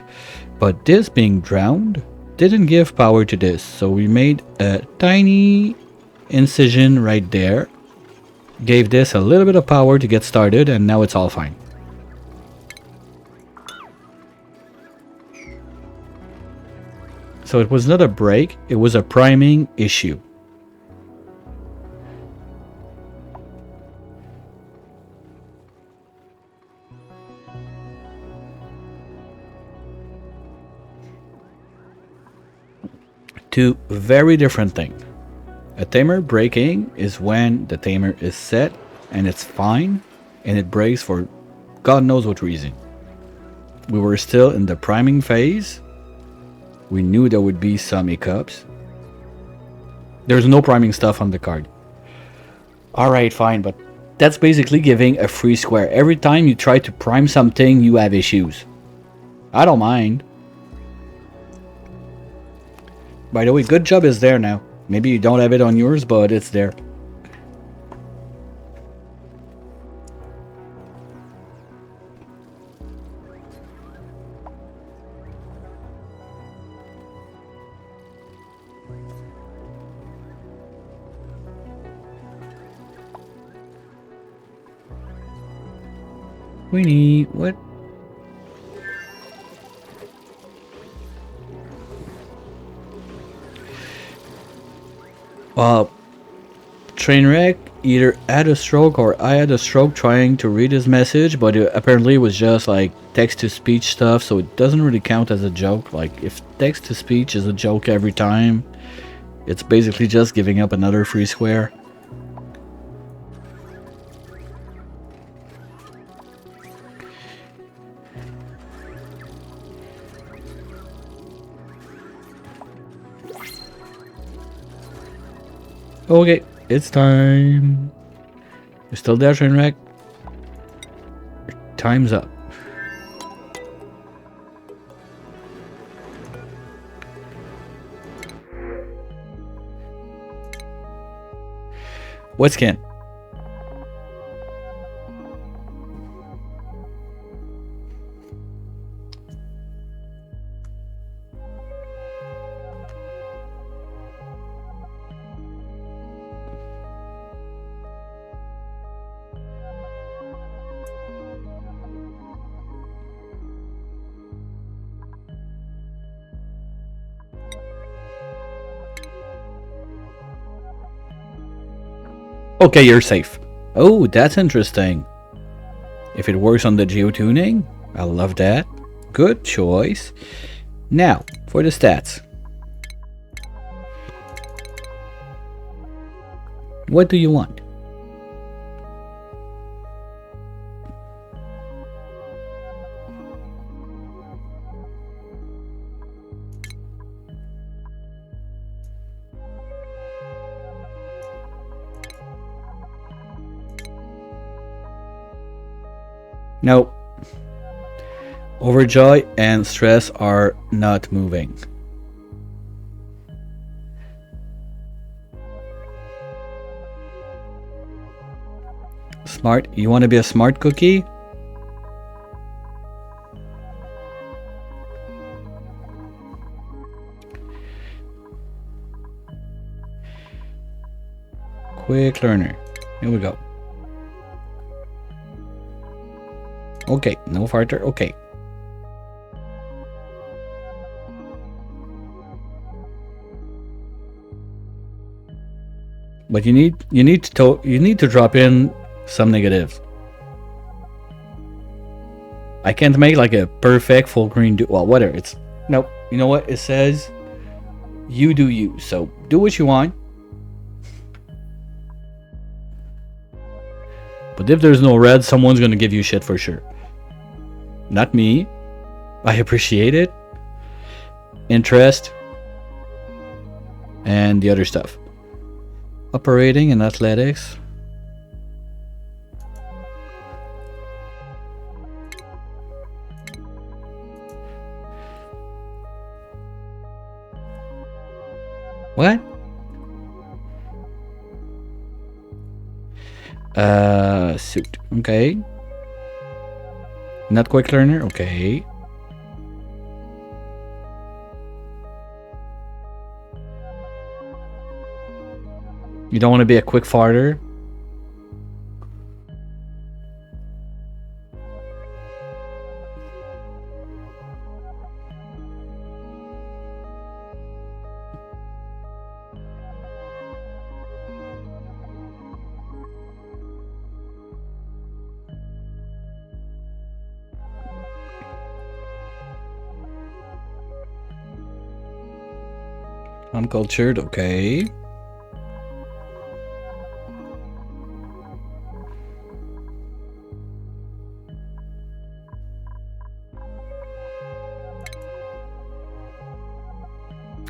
Speaker 1: but this being drowned didn't give power to this, so we made a tiny incision right there, gave this a little bit of power to get started, and now it's all fine. So it was not a break, it was a priming issue. Two very different things. A tamer breaking is when the tamer is set and it's fine and it breaks for God knows what reason. We were still in the priming phase. We knew there would be some hiccups. There's no priming stuff on the card. Alright, fine, but that's basically giving a free square. Every time you try to prime something, you have issues. I don't mind. By the way, good job is there now. Maybe you don't have it on yours, but it's there. We need what? Well, Trainwreck either had a stroke or I had a stroke trying to read his message, but apparently it was just like text-to-speech stuff, so it doesn't really count as a joke. Like, if text-to-speech is a joke every time, it's basically just giving up another free square. Okay, it's time. You're still there, Trainwreck? Time's up. What skin? Okay, you're safe. Oh, that's interesting. If it works on the geotunning, I love that. Good choice. Now, for the stats. What do you want? Nope. Overjoy and stress are not moving. Smart. You want to be a smart cookie? Quick learner. Here we go. Okay, no farther. Okay. But you need to drop in some negatives. I can't make like a perfect full green well, whatever. It's nope. You know what? It says you do you. So do what you want. But if there's no red, someone's gonna give you shit for sure. Not me. I appreciate it. Interest. And the other stuff. Operating and athletics. What? Suit. Okay. Not quick learner. Okay. You don't want to be a quick farter. Uncultured. Okay.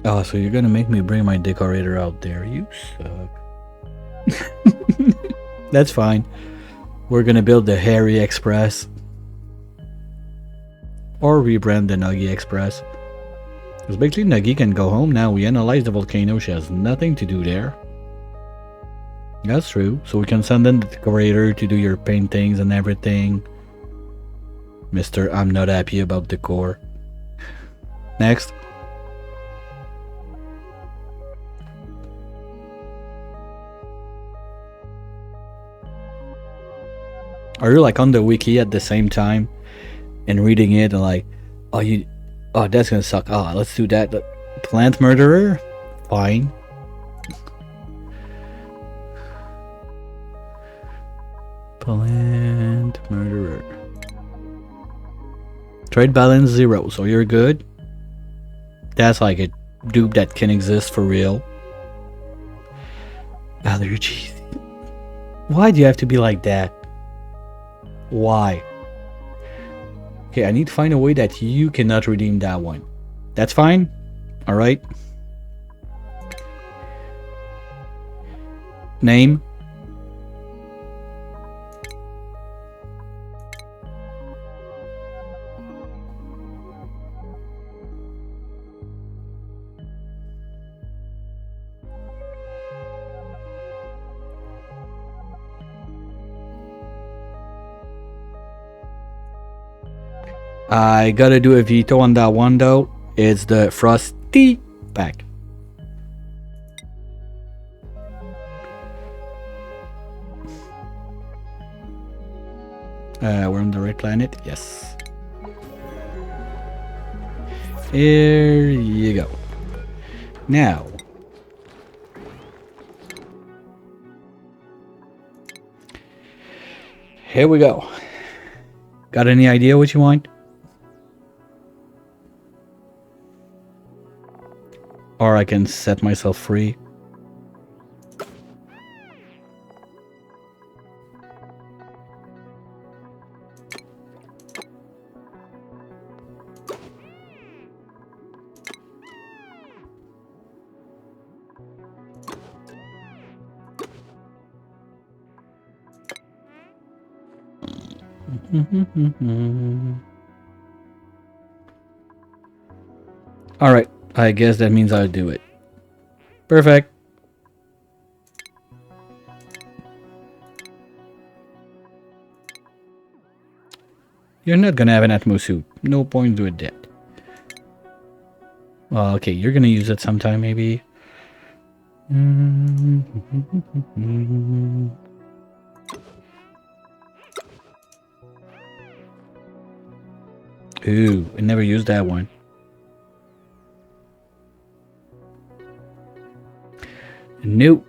Speaker 1: Oh, so you're gonna make me bring my decorator out there. You suck. That's fine. We're gonna build the Hairy Express. Or rebrand the Nuggy Express. Because basically Nuggy can go home now. We analyzed the volcano. She has nothing to do there. That's true. So we can send in the decorator to do your paintings and everything. Mr. I'm not happy about decor. Next. Are you like on the wiki at the same time and reading it and like, oh, that's gonna suck. Oh, let's do that. Plant murderer? Fine. Plant murderer. Trade balance 0, so you're good. That's like a dupe that can exist for real. Allergies. Why do you have to be like that? Why? Okay, I need to find a way that you cannot redeem that one. That's fine? Alright. Name? I gotta do a veto on that one though. It's the Frosty pack. We're on the right planet. Yes. Here you go. Now. Here we go. Got any idea what you want? Or I can set myself free. Alright, I guess that means I'll do it. Perfect. You're not gonna have an Atmo suit. No point doing that. Well, okay, you're gonna use it sometime, maybe. Ooh, I never used that one. Nope.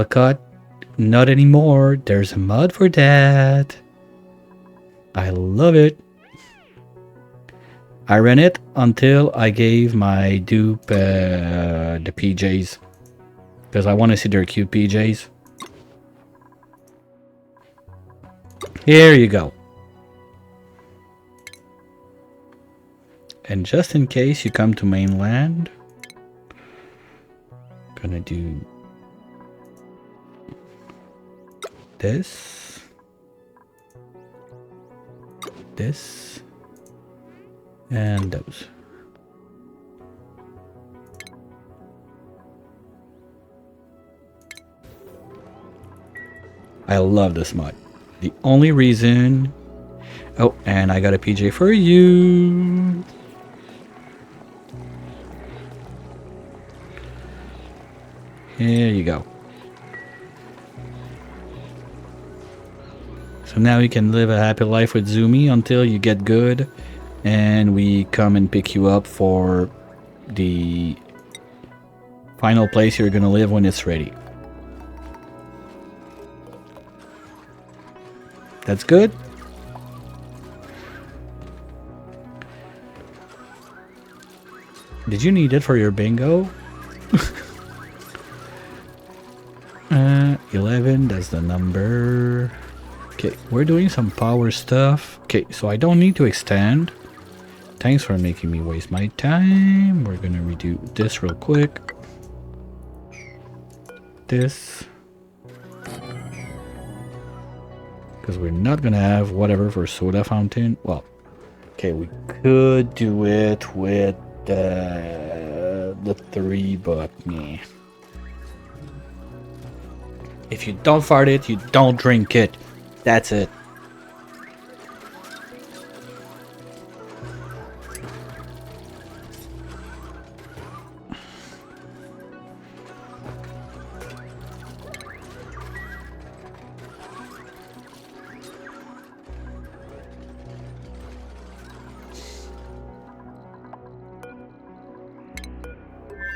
Speaker 1: Cut. Not anymore. There's a mod for that. I love it. I ran it until I gave my dupe the PJs. Because I want to see their cute PJs. Here you go. And just in case you come to mainland, gonna do this, this, and those. I love this mod. The only reason... Oh, and I got a PJ for you. Here you go. So now you can live a happy life with Zumi until you get good and we come and pick you up for the final place you're gonna live when it's ready. That's good? Did you need it for your bingo? 11, that's the number. Okay, we're doing some power stuff. Okay, so I don't need to extend. Thanks for making me waste my time. We're gonna redo this real quick. This. Because we're not gonna have whatever for soda fountain. Well, okay, we could do it with the 3, but meh. If you don't fart it, you don't drink it. That's it.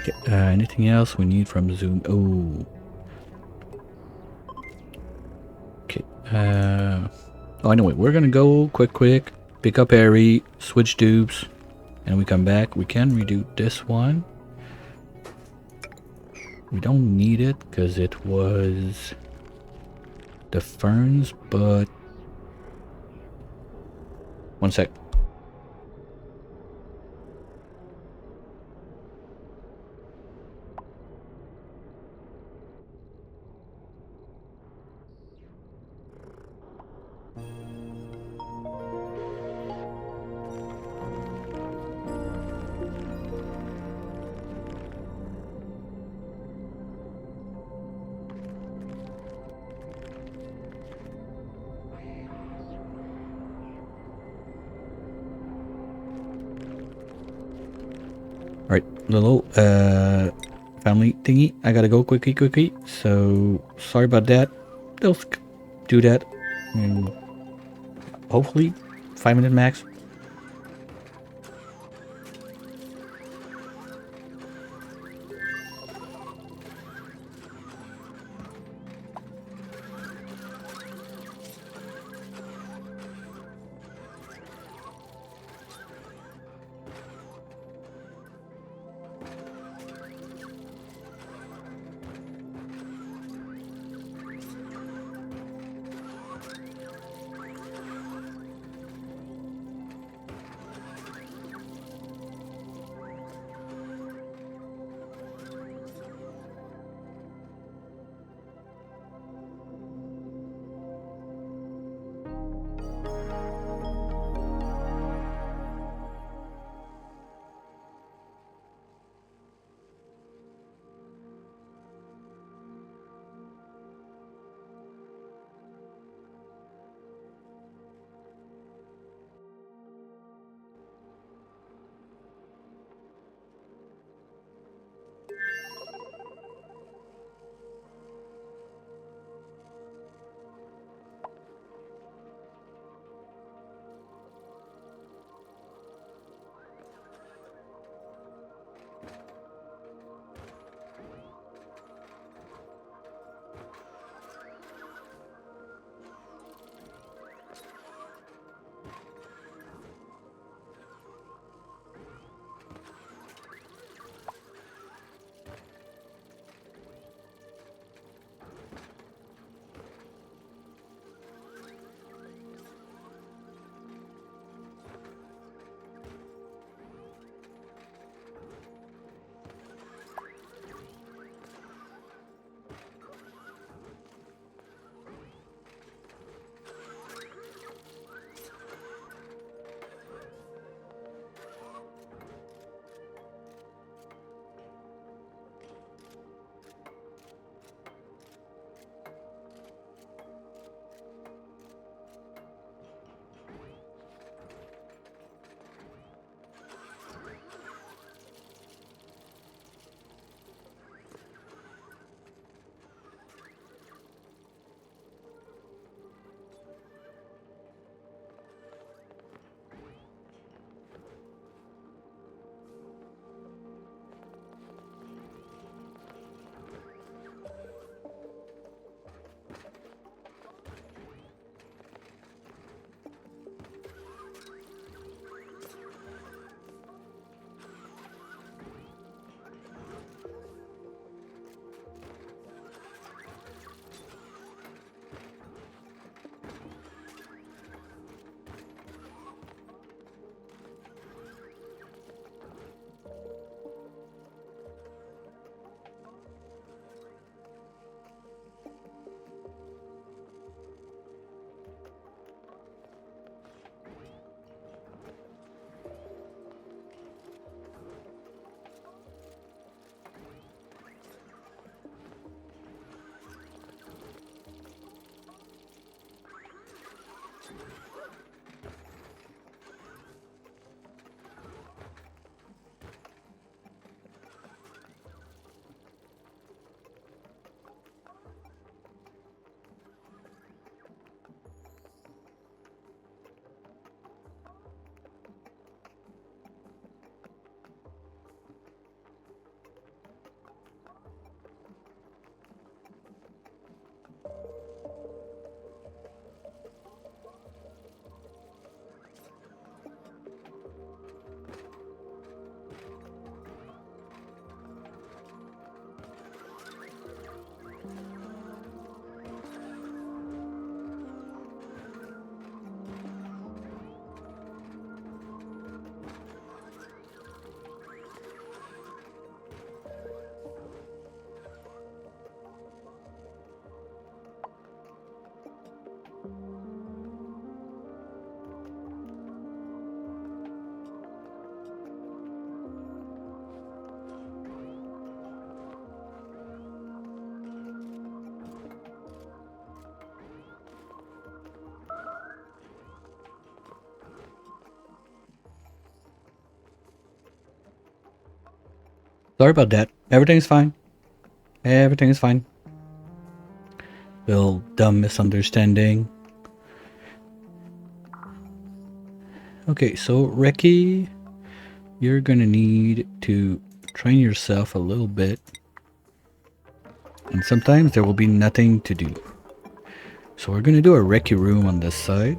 Speaker 1: Okay, anything else we need from Zoom? Oh. Okay. Oh, anyway, we're gonna go quick, pick up Harry, switch dupes, and we come back. We can redo this one. We don't need it because it was the ferns, but one sec. Alright, little family thingy. I gotta go quickly. So sorry about that. They'll do that. And hopefully 5-minute max. Sorry about that. Everything's fine. Everything is fine. Little dumb misunderstanding. Okay, so Reki, you're gonna need to train yourself a little bit. And sometimes there will be nothing to do. So we're gonna do a Reki room on this side.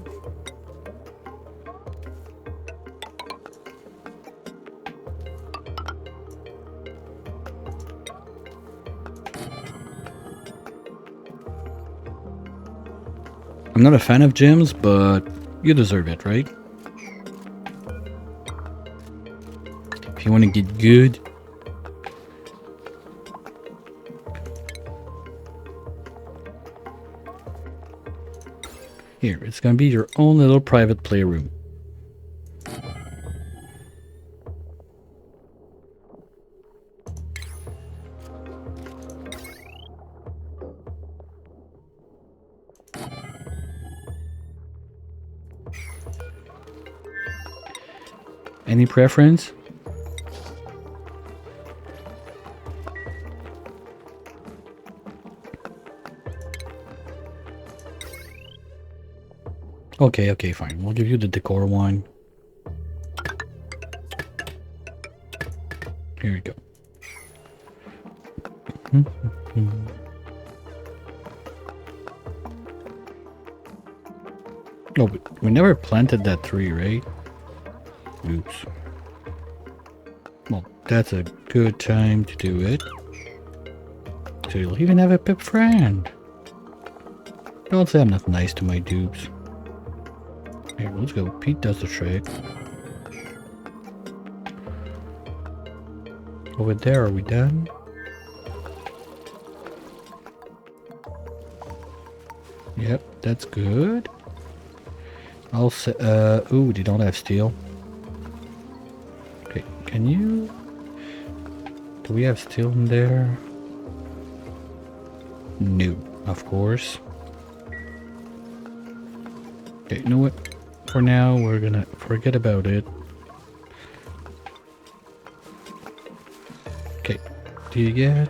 Speaker 1: I'm not a fan of gyms, but you deserve it, right? If you want to get good. Here, it's gonna be your own little private playroom. Any preference? Okay, fine. We'll give you the decor one. Here we go. No, but we never planted that tree, right? Oops. Well, that's a good time to do it. So you'll even have a pip friend. Don't say I'm not nice to my dupes. Here, let's go. Pete does the trick. Over there, are we done? Yep, that's good. I'll say, ooh, they don't have steel. Okay, can you... Do we have steel in there? No, of course. Okay, you know what? For now, we're gonna forget about it. Okay, do you get...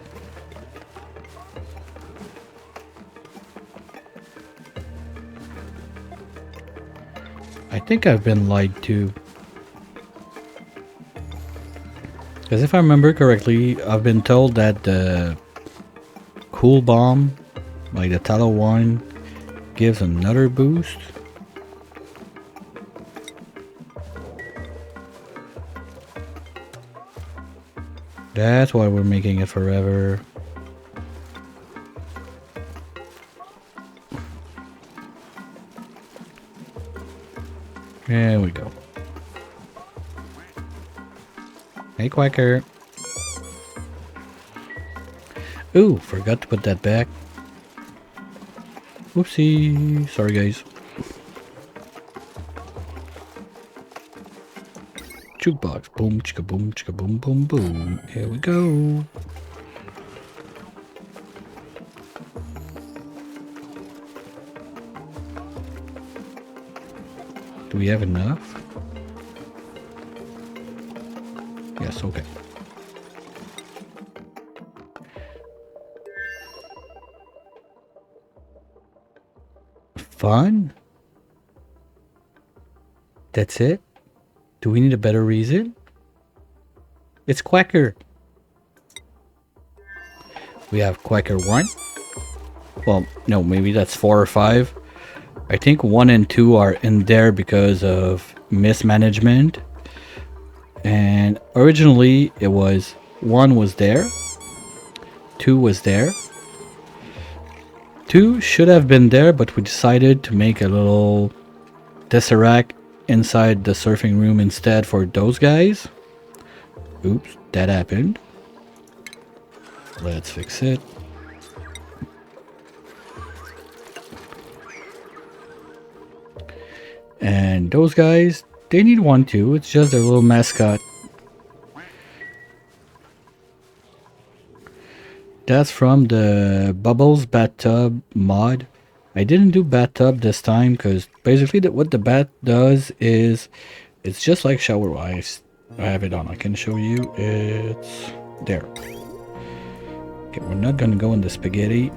Speaker 1: I think I've been lied to. Because if I remember correctly, I've been told that the cool bomb, like the tallow one, gives another boost. That's why we're making it forever. There we go. Hey, Quacker. Ooh, forgot to put that back. Whoopsie. Sorry, guys. Jukebox. Boom, chicka boom, chicka boom, boom, boom. Here we go. Do we have enough? Yes, okay. Fun? That's it? Do we need a better reason? It's Quacker. We have Quacker 1. Well, no, maybe that's 4 or 5. I think 1 and 2 are in there because of mismanagement. And originally it was 1 was there. 2 was there. 2 should have been there, but we decided to make a little tesseract inside the surfing room instead for those guys. Oops, that happened. Let's fix it. And those guys, they need one too. It's just their little mascot. That's from the Bubbles Bathtub mod. I didn't do bathtub this time because basically what the bat does is it's just like shower. I have it on. I can show you. It's There. Okay, we're not gonna go in the spaghetti.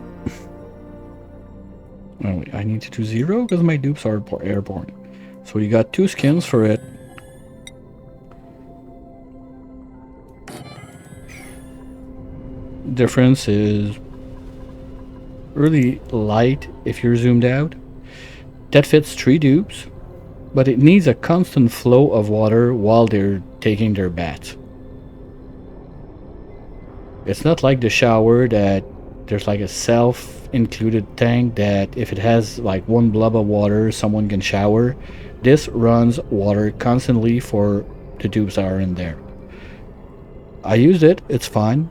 Speaker 1: Oh, I need to do 0 because my dupes are airborne. So you got 2 skins for it. Difference is really light if you're zoomed out. That fits 3 dupes, but it needs a constant flow of water while they're taking their bath. It's not like the shower that there's like a self-included tank that if it has like one blob of water, someone can shower. This runs water constantly for the tubes that are in there. I used it, it's fine.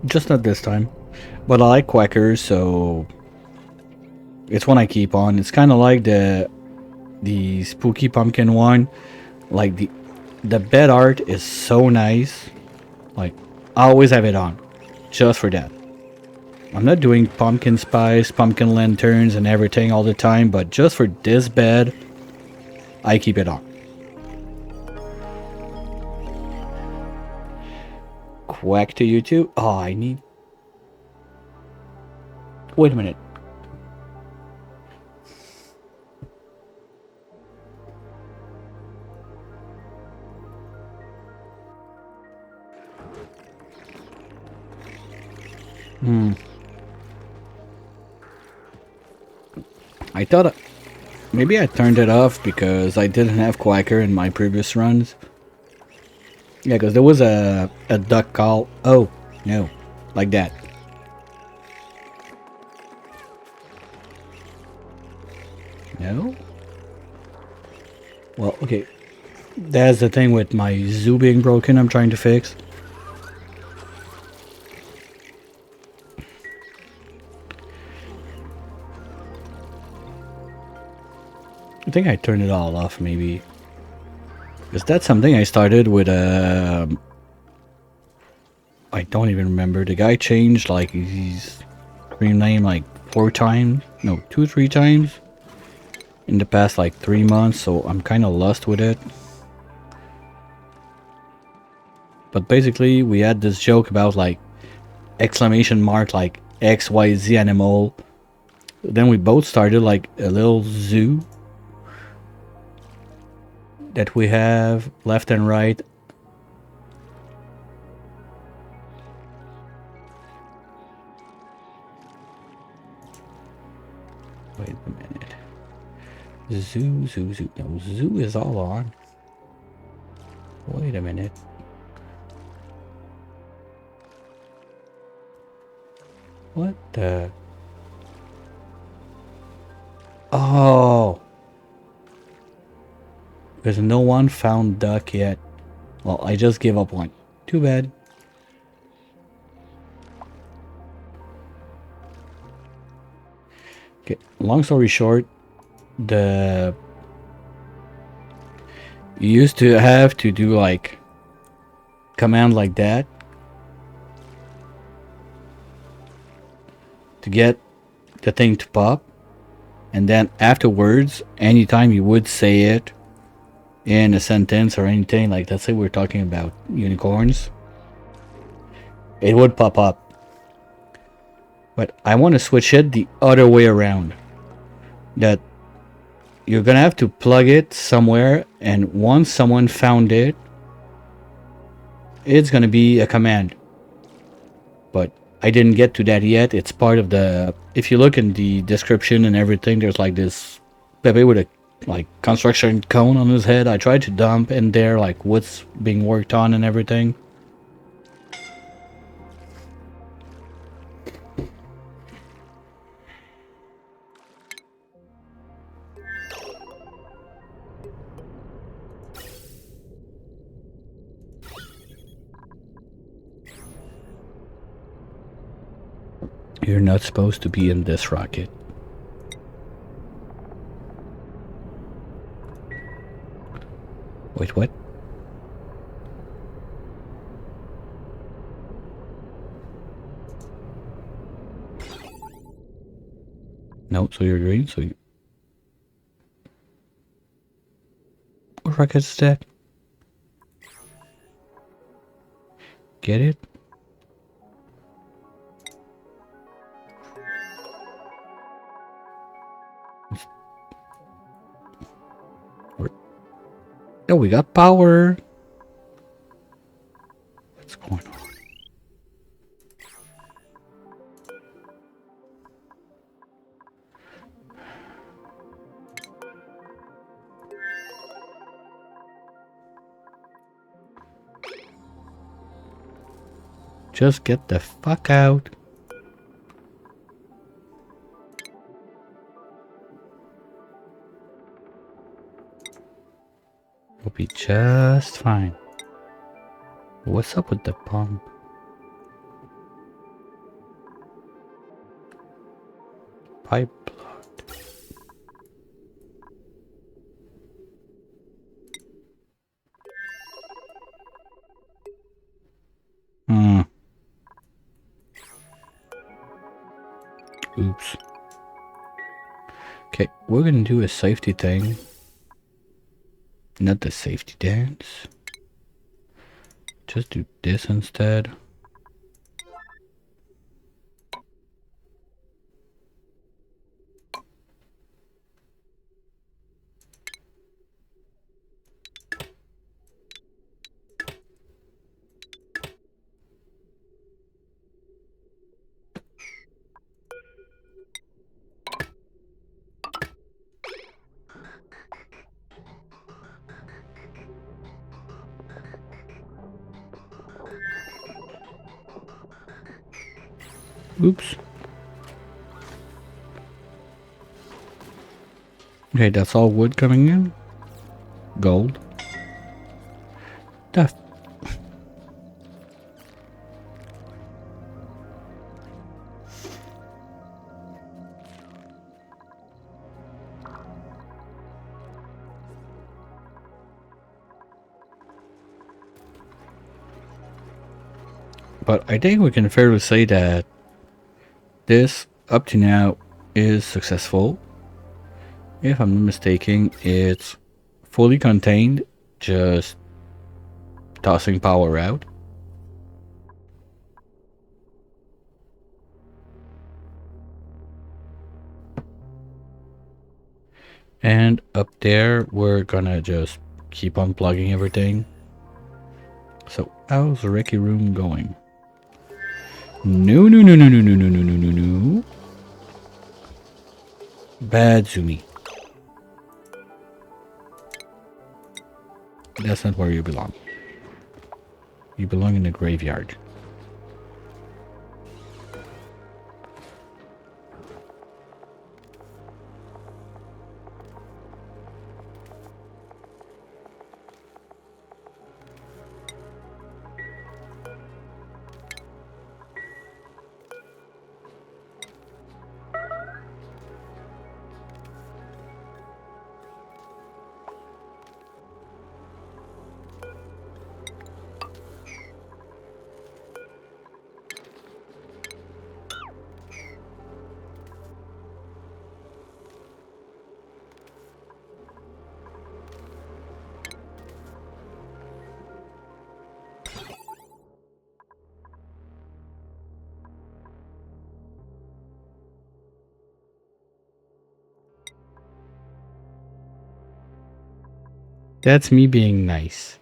Speaker 1: Just not this time. But I like Quackers, so it's one I keep on. It's kind of like the spooky pumpkin one. Like the bed art is so nice. Like I always have it on, just for that. I'm not doing pumpkin spice, pumpkin lanterns, and everything all the time, but just for this bed, I keep it on. Quack to you too. Oh, I need. Wait a minute. I thought maybe I turned it off because I didn't have Quacker in my previous runs. Yeah, because there was a duck call. Oh, no. Like that. No? Well, okay. That's the thing with my zoo being broken I'm trying to fix. I think I turned it all off, maybe. Is that something I started with I don't even remember. The guy changed like his screen name like 4 times. No, 2, 3 times. In the past like 3 months, so I'm kind of lost with it. But basically, we had this joke about like exclamation mark like XYZ animal. Then we both started like a little zoo that we have left and right. Wait a minute. Zoo, zoo, zoo. No, zoo is all on. Wait a minute. What the? Oh! Because no one found duck yet. Well, I just gave up one. Too bad. Okay, long story short, you used to have to do like command like that to get the thing to pop, and then afterwards, anytime you would say it in a sentence or anything, like let's say we're talking about unicorns, it would pop up. But I want to switch it the other way around. That you're gonna have to plug it somewhere, and once someone found it, it's gonna be a command. But I didn't get to that yet. It's part of the. If you look in the description and everything, there's like this Pepe with a like construction cone on his head. I tried to dump in there like what's being worked on and everything. You're not supposed to be in this rocket. Wait, what? No, so you're green, so you... What rocket is that? Get it? Oh, we got power. What's going on? Just get the fuck out. We'll be just fine. What's up with the pump? Pipe blocked. Oops. Okay, we're gonna do a safety thing. Not the safety dance. Just do this instead. Oops. Okay, that's all wood coming in. Gold. The But I think we can fairly say that this, up to now, is successful. If I'm not mistaken, it's fully contained, just tossing power out. And up there, we're gonna just keep on plugging everything. So, how's the Reiki room going? No, no, no, no, no, no, no, no, no, no, no. Bad Zumi. That's not where you belong. You belong in the graveyard. That's me being nice.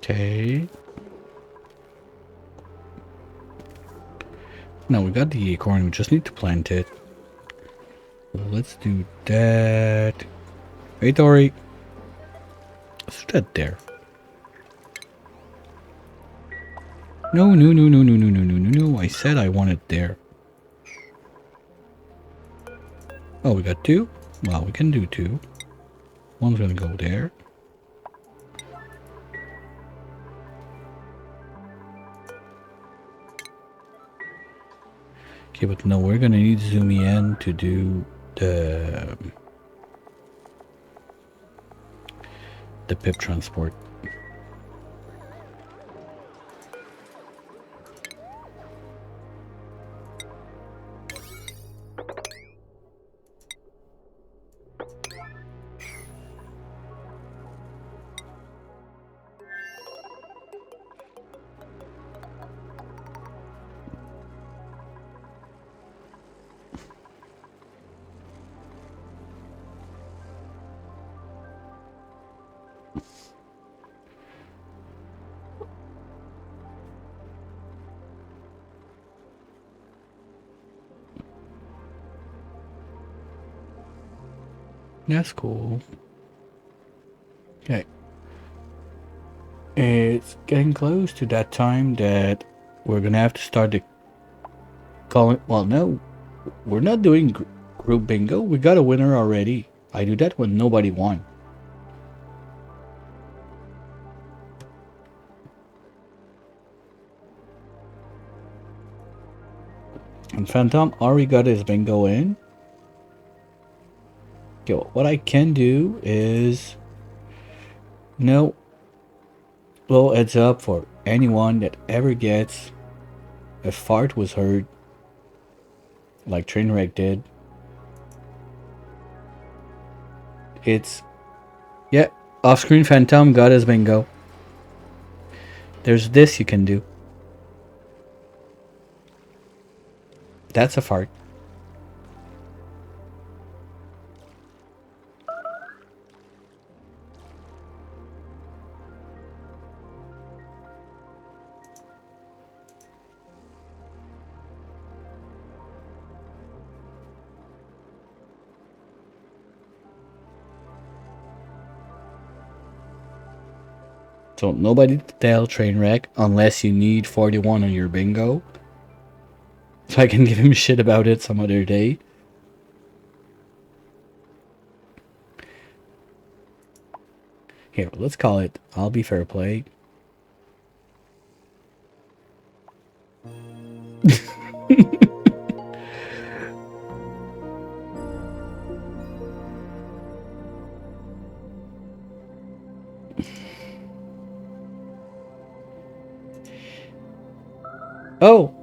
Speaker 1: Okay. Now we got the acorn, we just need to plant it. So let's do that. Hey Tori. Let's do that there. No, no, no, no, no, no, no, no, no, no. I said I want it there. Oh, we got two? Well, we can do two. One's gonna go there. Okay, but no, we're gonna need zoom in to do the the pip transport. That's cool. Okay. It's getting close to that time that we're gonna have to start the calling. Well, no, we're not doing group bingo. We got a winner already. I do that when nobody won. And Phantom already got his bingo in. Okay, well, what I can do is no little heads up for anyone that ever gets a fart was heard, like Trainwreck did. It's yeah, off-screen Phantom got his bingo. There's this you can do. That's a fart. So nobody to tell Trainwreck unless you need 41 on your bingo. So I can give him shit about it some other day. Here, let's call it I'll be fair play. Oh,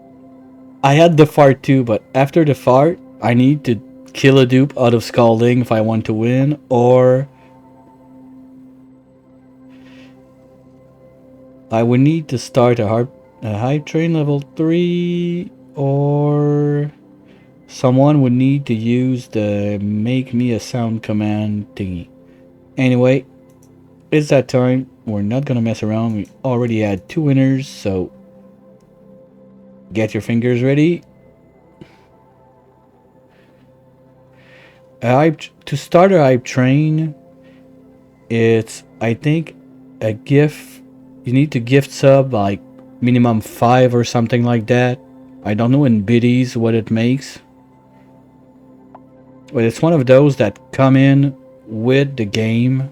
Speaker 1: I had the fart too, but after the fart, I need to kill a dupe out of scalding if I want to win, or I would need to start a hype train level 3, or someone would need to use the make me a sound command thingy. Anyway, it's that time. We're not gonna mess around. We already had 2 winners, so get your fingers ready. To start a hype train, it's I think a gift. You need to gift sub like minimum 5 or something like that. I don't know in biddies what it makes, but it's one of those that come in with the game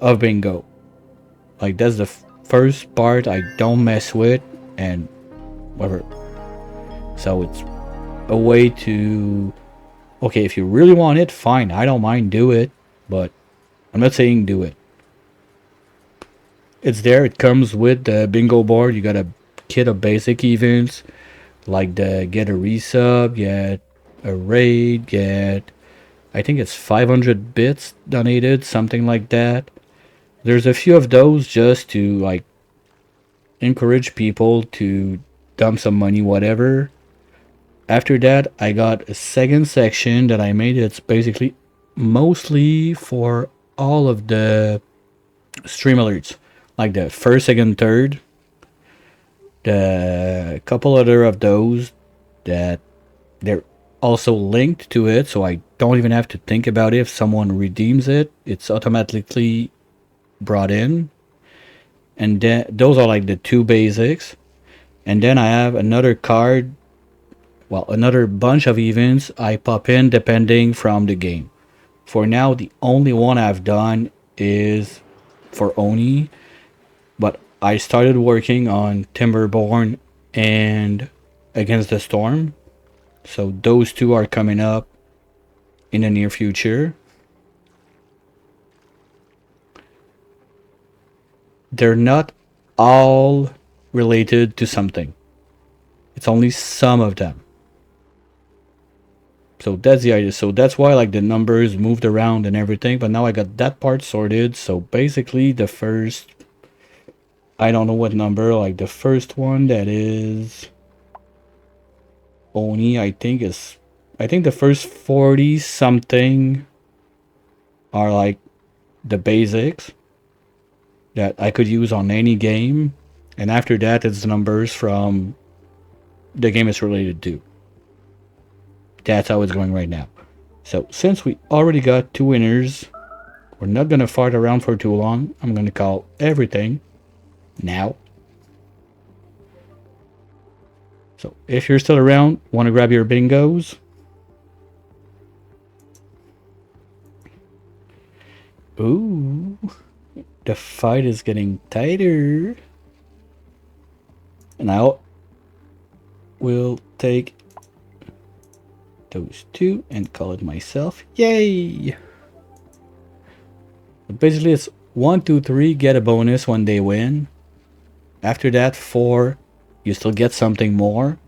Speaker 1: of bingo. Like that's the first part I don't mess with, and whatever. So it's a way to okay, if you really want it, fine. I don't mind do it, but I'm not saying do it. It's there. It comes with the bingo board. You got a kit of basic events like the get a resub, get a raid, get I think it's 500 bits donated, something like that. There's a few of those just to like encourage people to dump some money, whatever. After that, I got a second section that I made. It's basically mostly for all of the stream alerts, like the first, second, third. The couple other of those that they're also linked to it, so I don't even have to think about it. If someone redeems it, it's automatically brought in. And then those are like the 2 basics. And then I have another card, well, another bunch of events I pop in depending from the game. For now, the only one I've done is for Oni, but I started working on Timberborn and Against the Storm. So those two are coming up in the near future. They're not all related to something. It's only some of them. So that's the idea. So that's why like the numbers moved around and everything. But now I got that part sorted. So basically the first, I don't know what number, like the first one that is Oni, I think the first 40 something are like the basics that I could use on any game. And after that, it's numbers from the game it's related to. That's how it's going right now. So since we already got two winners, we're not gonna fart around for too long. I'm gonna call everything now. So if you're still around, want to grab your bingos? Ooh, the fight is getting tighter. And I will take those two and call it myself. Yay! Basically, it's 1, 2, 3 get a bonus when they win. After that, 4 you still get something more.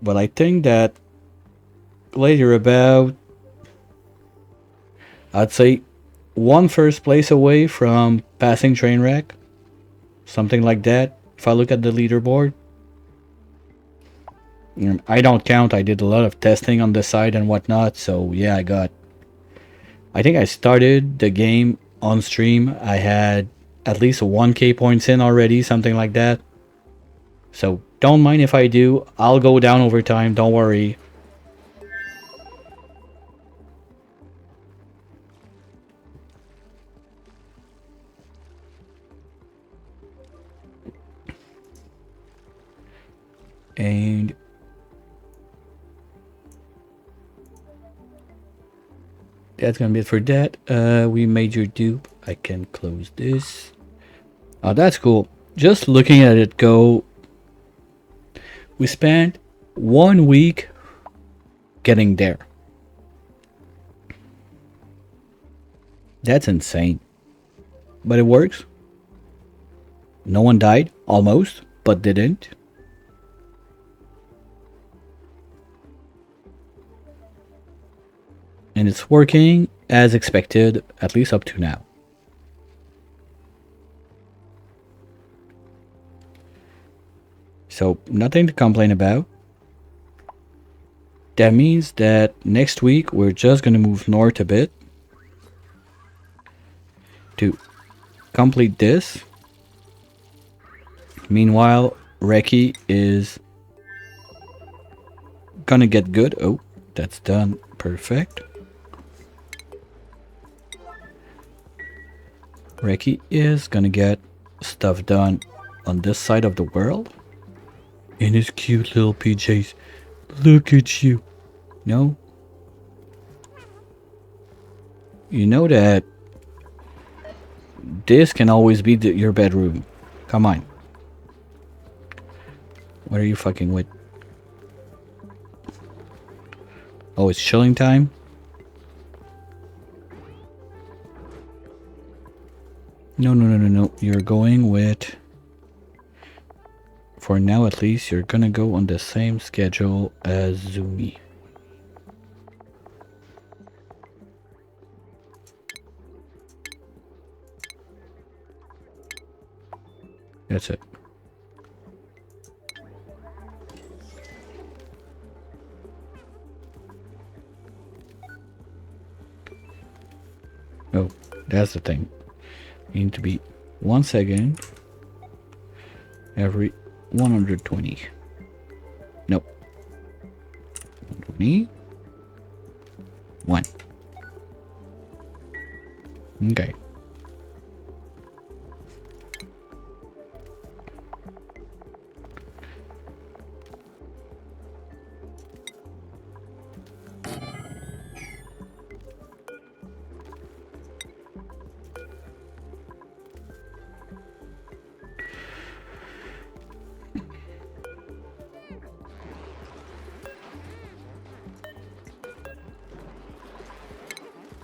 Speaker 1: But I think that later about, I'd say, one first place away from passing Trainwreck. Something like that. If I look at the leaderboard. I don't count. I did a lot of testing on the side and whatnot. So yeah, I think I started the game on stream. I had at least 1k points in already. Something like that. So don't mind if I do. I'll go down over time. Don't worry. And that's gonna be it for that. We made your dupe. I can close this. Oh, that's cool. Just looking at it go. We spent 1 week getting there. That's insane. But it works. No one died, almost, but didn't. And it's working as expected, at least up to now. So, nothing to complain about. That means that next week we're just going to move north a bit to complete this. Meanwhile, Reki is gonna get good. Oh, that's done. Perfect. Reki is gonna get stuff done on this side of the world. In his cute little PJs. Look at you. No? You know that this can always be your bedroom. Come on. What are you fucking with? Oh, it's chilling time? No, no, no, no, no. You're going with... For now, at least, you're gonna go on the same schedule as Zumi. That's it. Oh, that's the thing. You need to be 1 second every 120. Nope. 120. 1. Okay.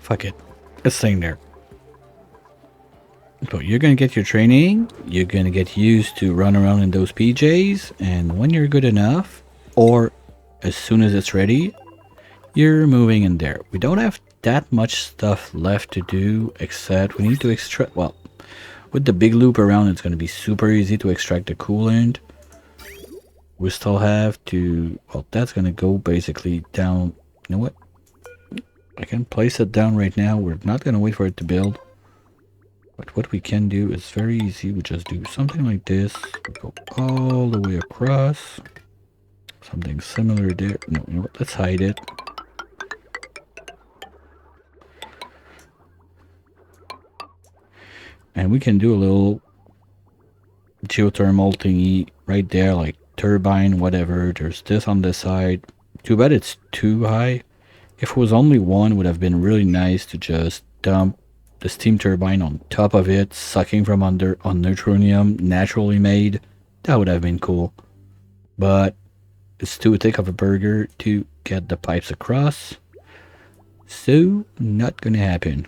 Speaker 1: Fuck it. It's staying there. So you're gonna get your training. You're gonna get used to run around in those PJs. And when you're good enough, or as soon as it's ready, you're moving in there. We don't have that much stuff left to do, except we need to extract... Well, with the big loop around, it's gonna be super easy to extract the coolant. We still have to... Well, that's gonna go basically down... You know what? I can place it down right now. We're not gonna wait for it to build. But what we can do is very easy. We just do something like this. We go all the way across. Something similar there. No, you know what? Let's hide it. And we can do a little geothermal thingy right there, like turbine, whatever. There's this on the side. Too bad it's too high. If it was only one, it would have been really nice to just dump the steam turbine on top of it, sucking from under on neutronium, naturally made. That would have been cool. But it's too thick of a burger to get the pipes across. So, not gonna happen.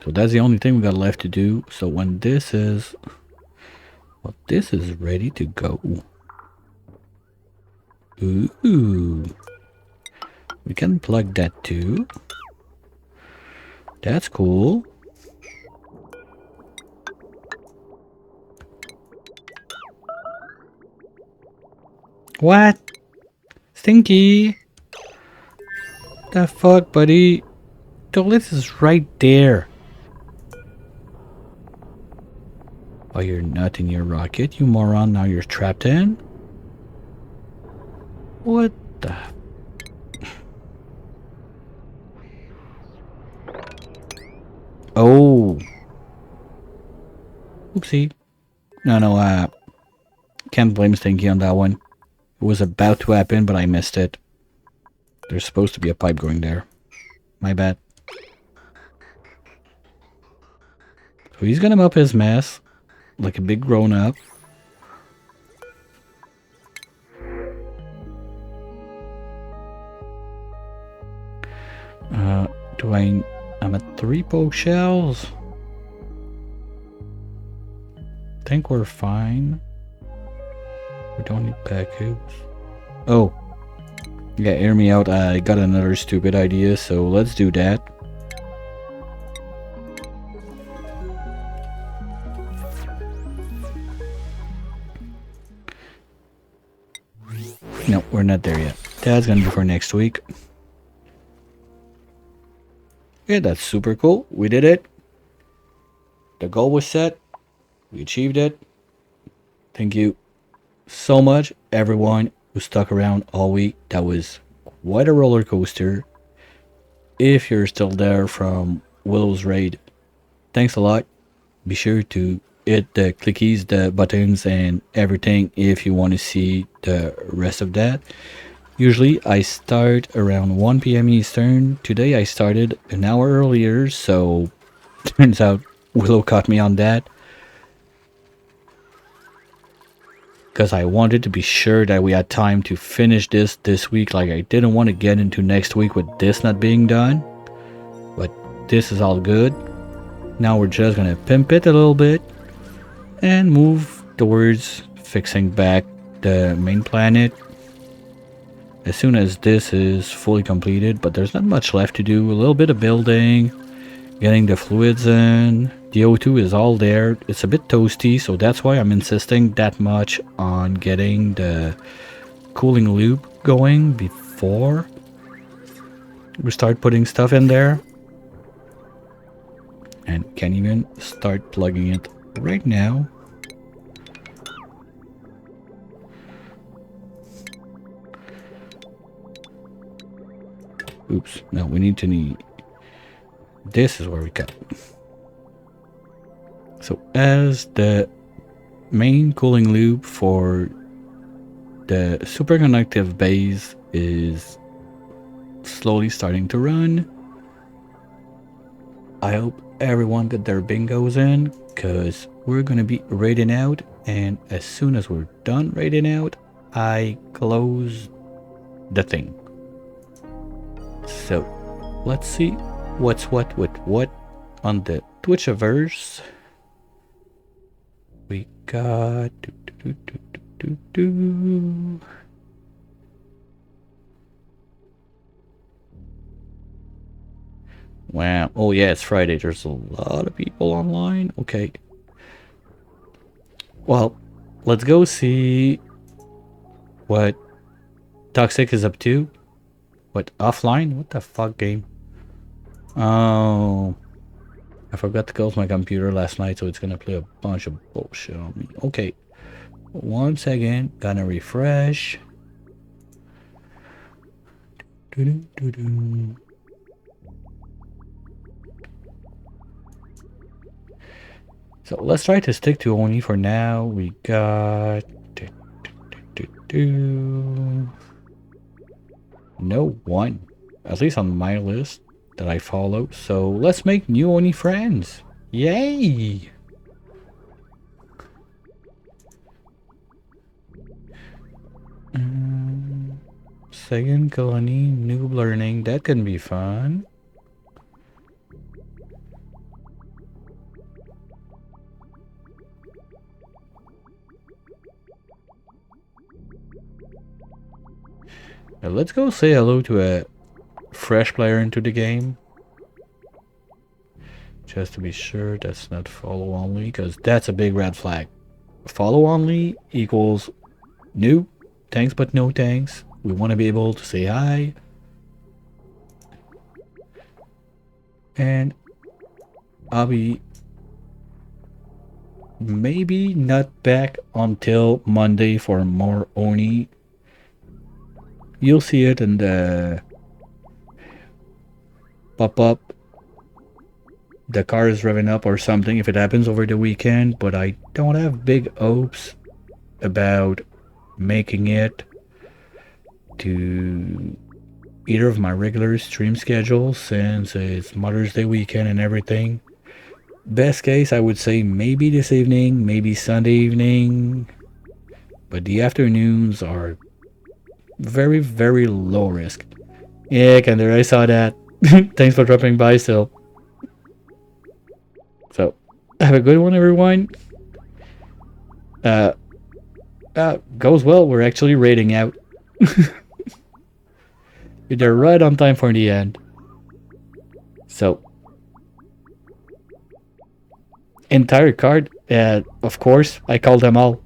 Speaker 1: So that's the only thing we got left to do. So when this is... Well, this is ready to go. Ooh. We can plug that too. That's cool. What? Stinky? The fuck, buddy? Toilet is right there. Oh, you're not in your rocket, you moron. Now you're trapped in? What the... Oh. Oopsie. No, can't blame Stinky on that one. It was about to happen, but I missed it. There's supposed to be a pipe going there. My bad. So he's gonna mop his mess like a big grown-up. I'm at 3 poke shells. Think we're fine. We don't need backups. Oh. Yeah, hear me out. I got another stupid idea, so let's do that. No, we're not there yet. That's gonna be for next week. Yeah, that's super cool. We did it. The goal was set. We achieved it. Thank you so much, everyone who stuck around all week. That was quite a roller coaster. If you're still there from Willow's raid, thanks a lot. Be sure to hit the clickies, the buttons, and everything if you want to see the rest of that. Usually I start around 1 p.m. Eastern. Today I started an hour earlier, so turns out Willow caught me on that. Because I wanted to be sure that we had time to finish this week. Like, I didn't want to get into next week with this not being done. But this is all good. Now we're just going to pimp it a little bit and move towards fixing back the main planet as soon as this is fully completed. But there's not much left to do. A little bit of building, getting the fluids in. The O2 is all there. It's a bit toasty, so that's why I'm insisting that much on getting the cooling loop going before we start putting stuff in there. And can't even start plugging it right now. Oops, no, we need... This is where we cut. So as the main cooling loop for the superconductive base is slowly starting to run, I hope everyone got their bingos in, because we're going to be raiding out, and as soon as we're done raiding out, I close the thing. So let's see what's what with what on the Twitchiverse. We got wow. Oh yeah, it's Friday. There's a lot of people online. Okay. Well, let's go see what Toxic is up to. What, offline? What the fuck, game? Oh, I forgot to close my computer last night, so it's gonna play a bunch of bullshit on me. Okay, one second. Gonna refresh. So let's try to stick to only for now. We got no one, at least on my list that I follow. So let's make new Oni friends. Yay! Second colony, noob learning. That can be fun. Now let's go say hello to a fresh player into the game. Just to be sure that's not follow only, because that's a big red flag. Follow only equals new. Thanks but no thanks. We want to be able to say hi. And I'll be maybe not back until Monday for more Oni. You'll see it in the pop-up. The car is revving up or something if it happens over the weekend, but I don't have big hopes about making it to either of my regular stream schedules since it's Mother's Day weekend and everything. Best case, I would say maybe this evening, maybe Sunday evening, but the afternoons are very, very low risk. Yeah, Kender, I saw that. Thanks for dropping by still. So, have a good one, everyone. Goes well. We're actually raiding out. They're right on time for the end. So, entire card. Of course, I called them all.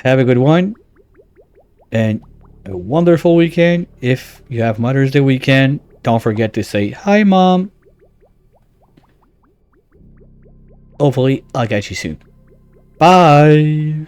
Speaker 1: Have a good one. And a wonderful weekend. If you have Mother's Day weekend, don't forget to say hi, Mom. Hopefully, I'll catch you soon. Bye.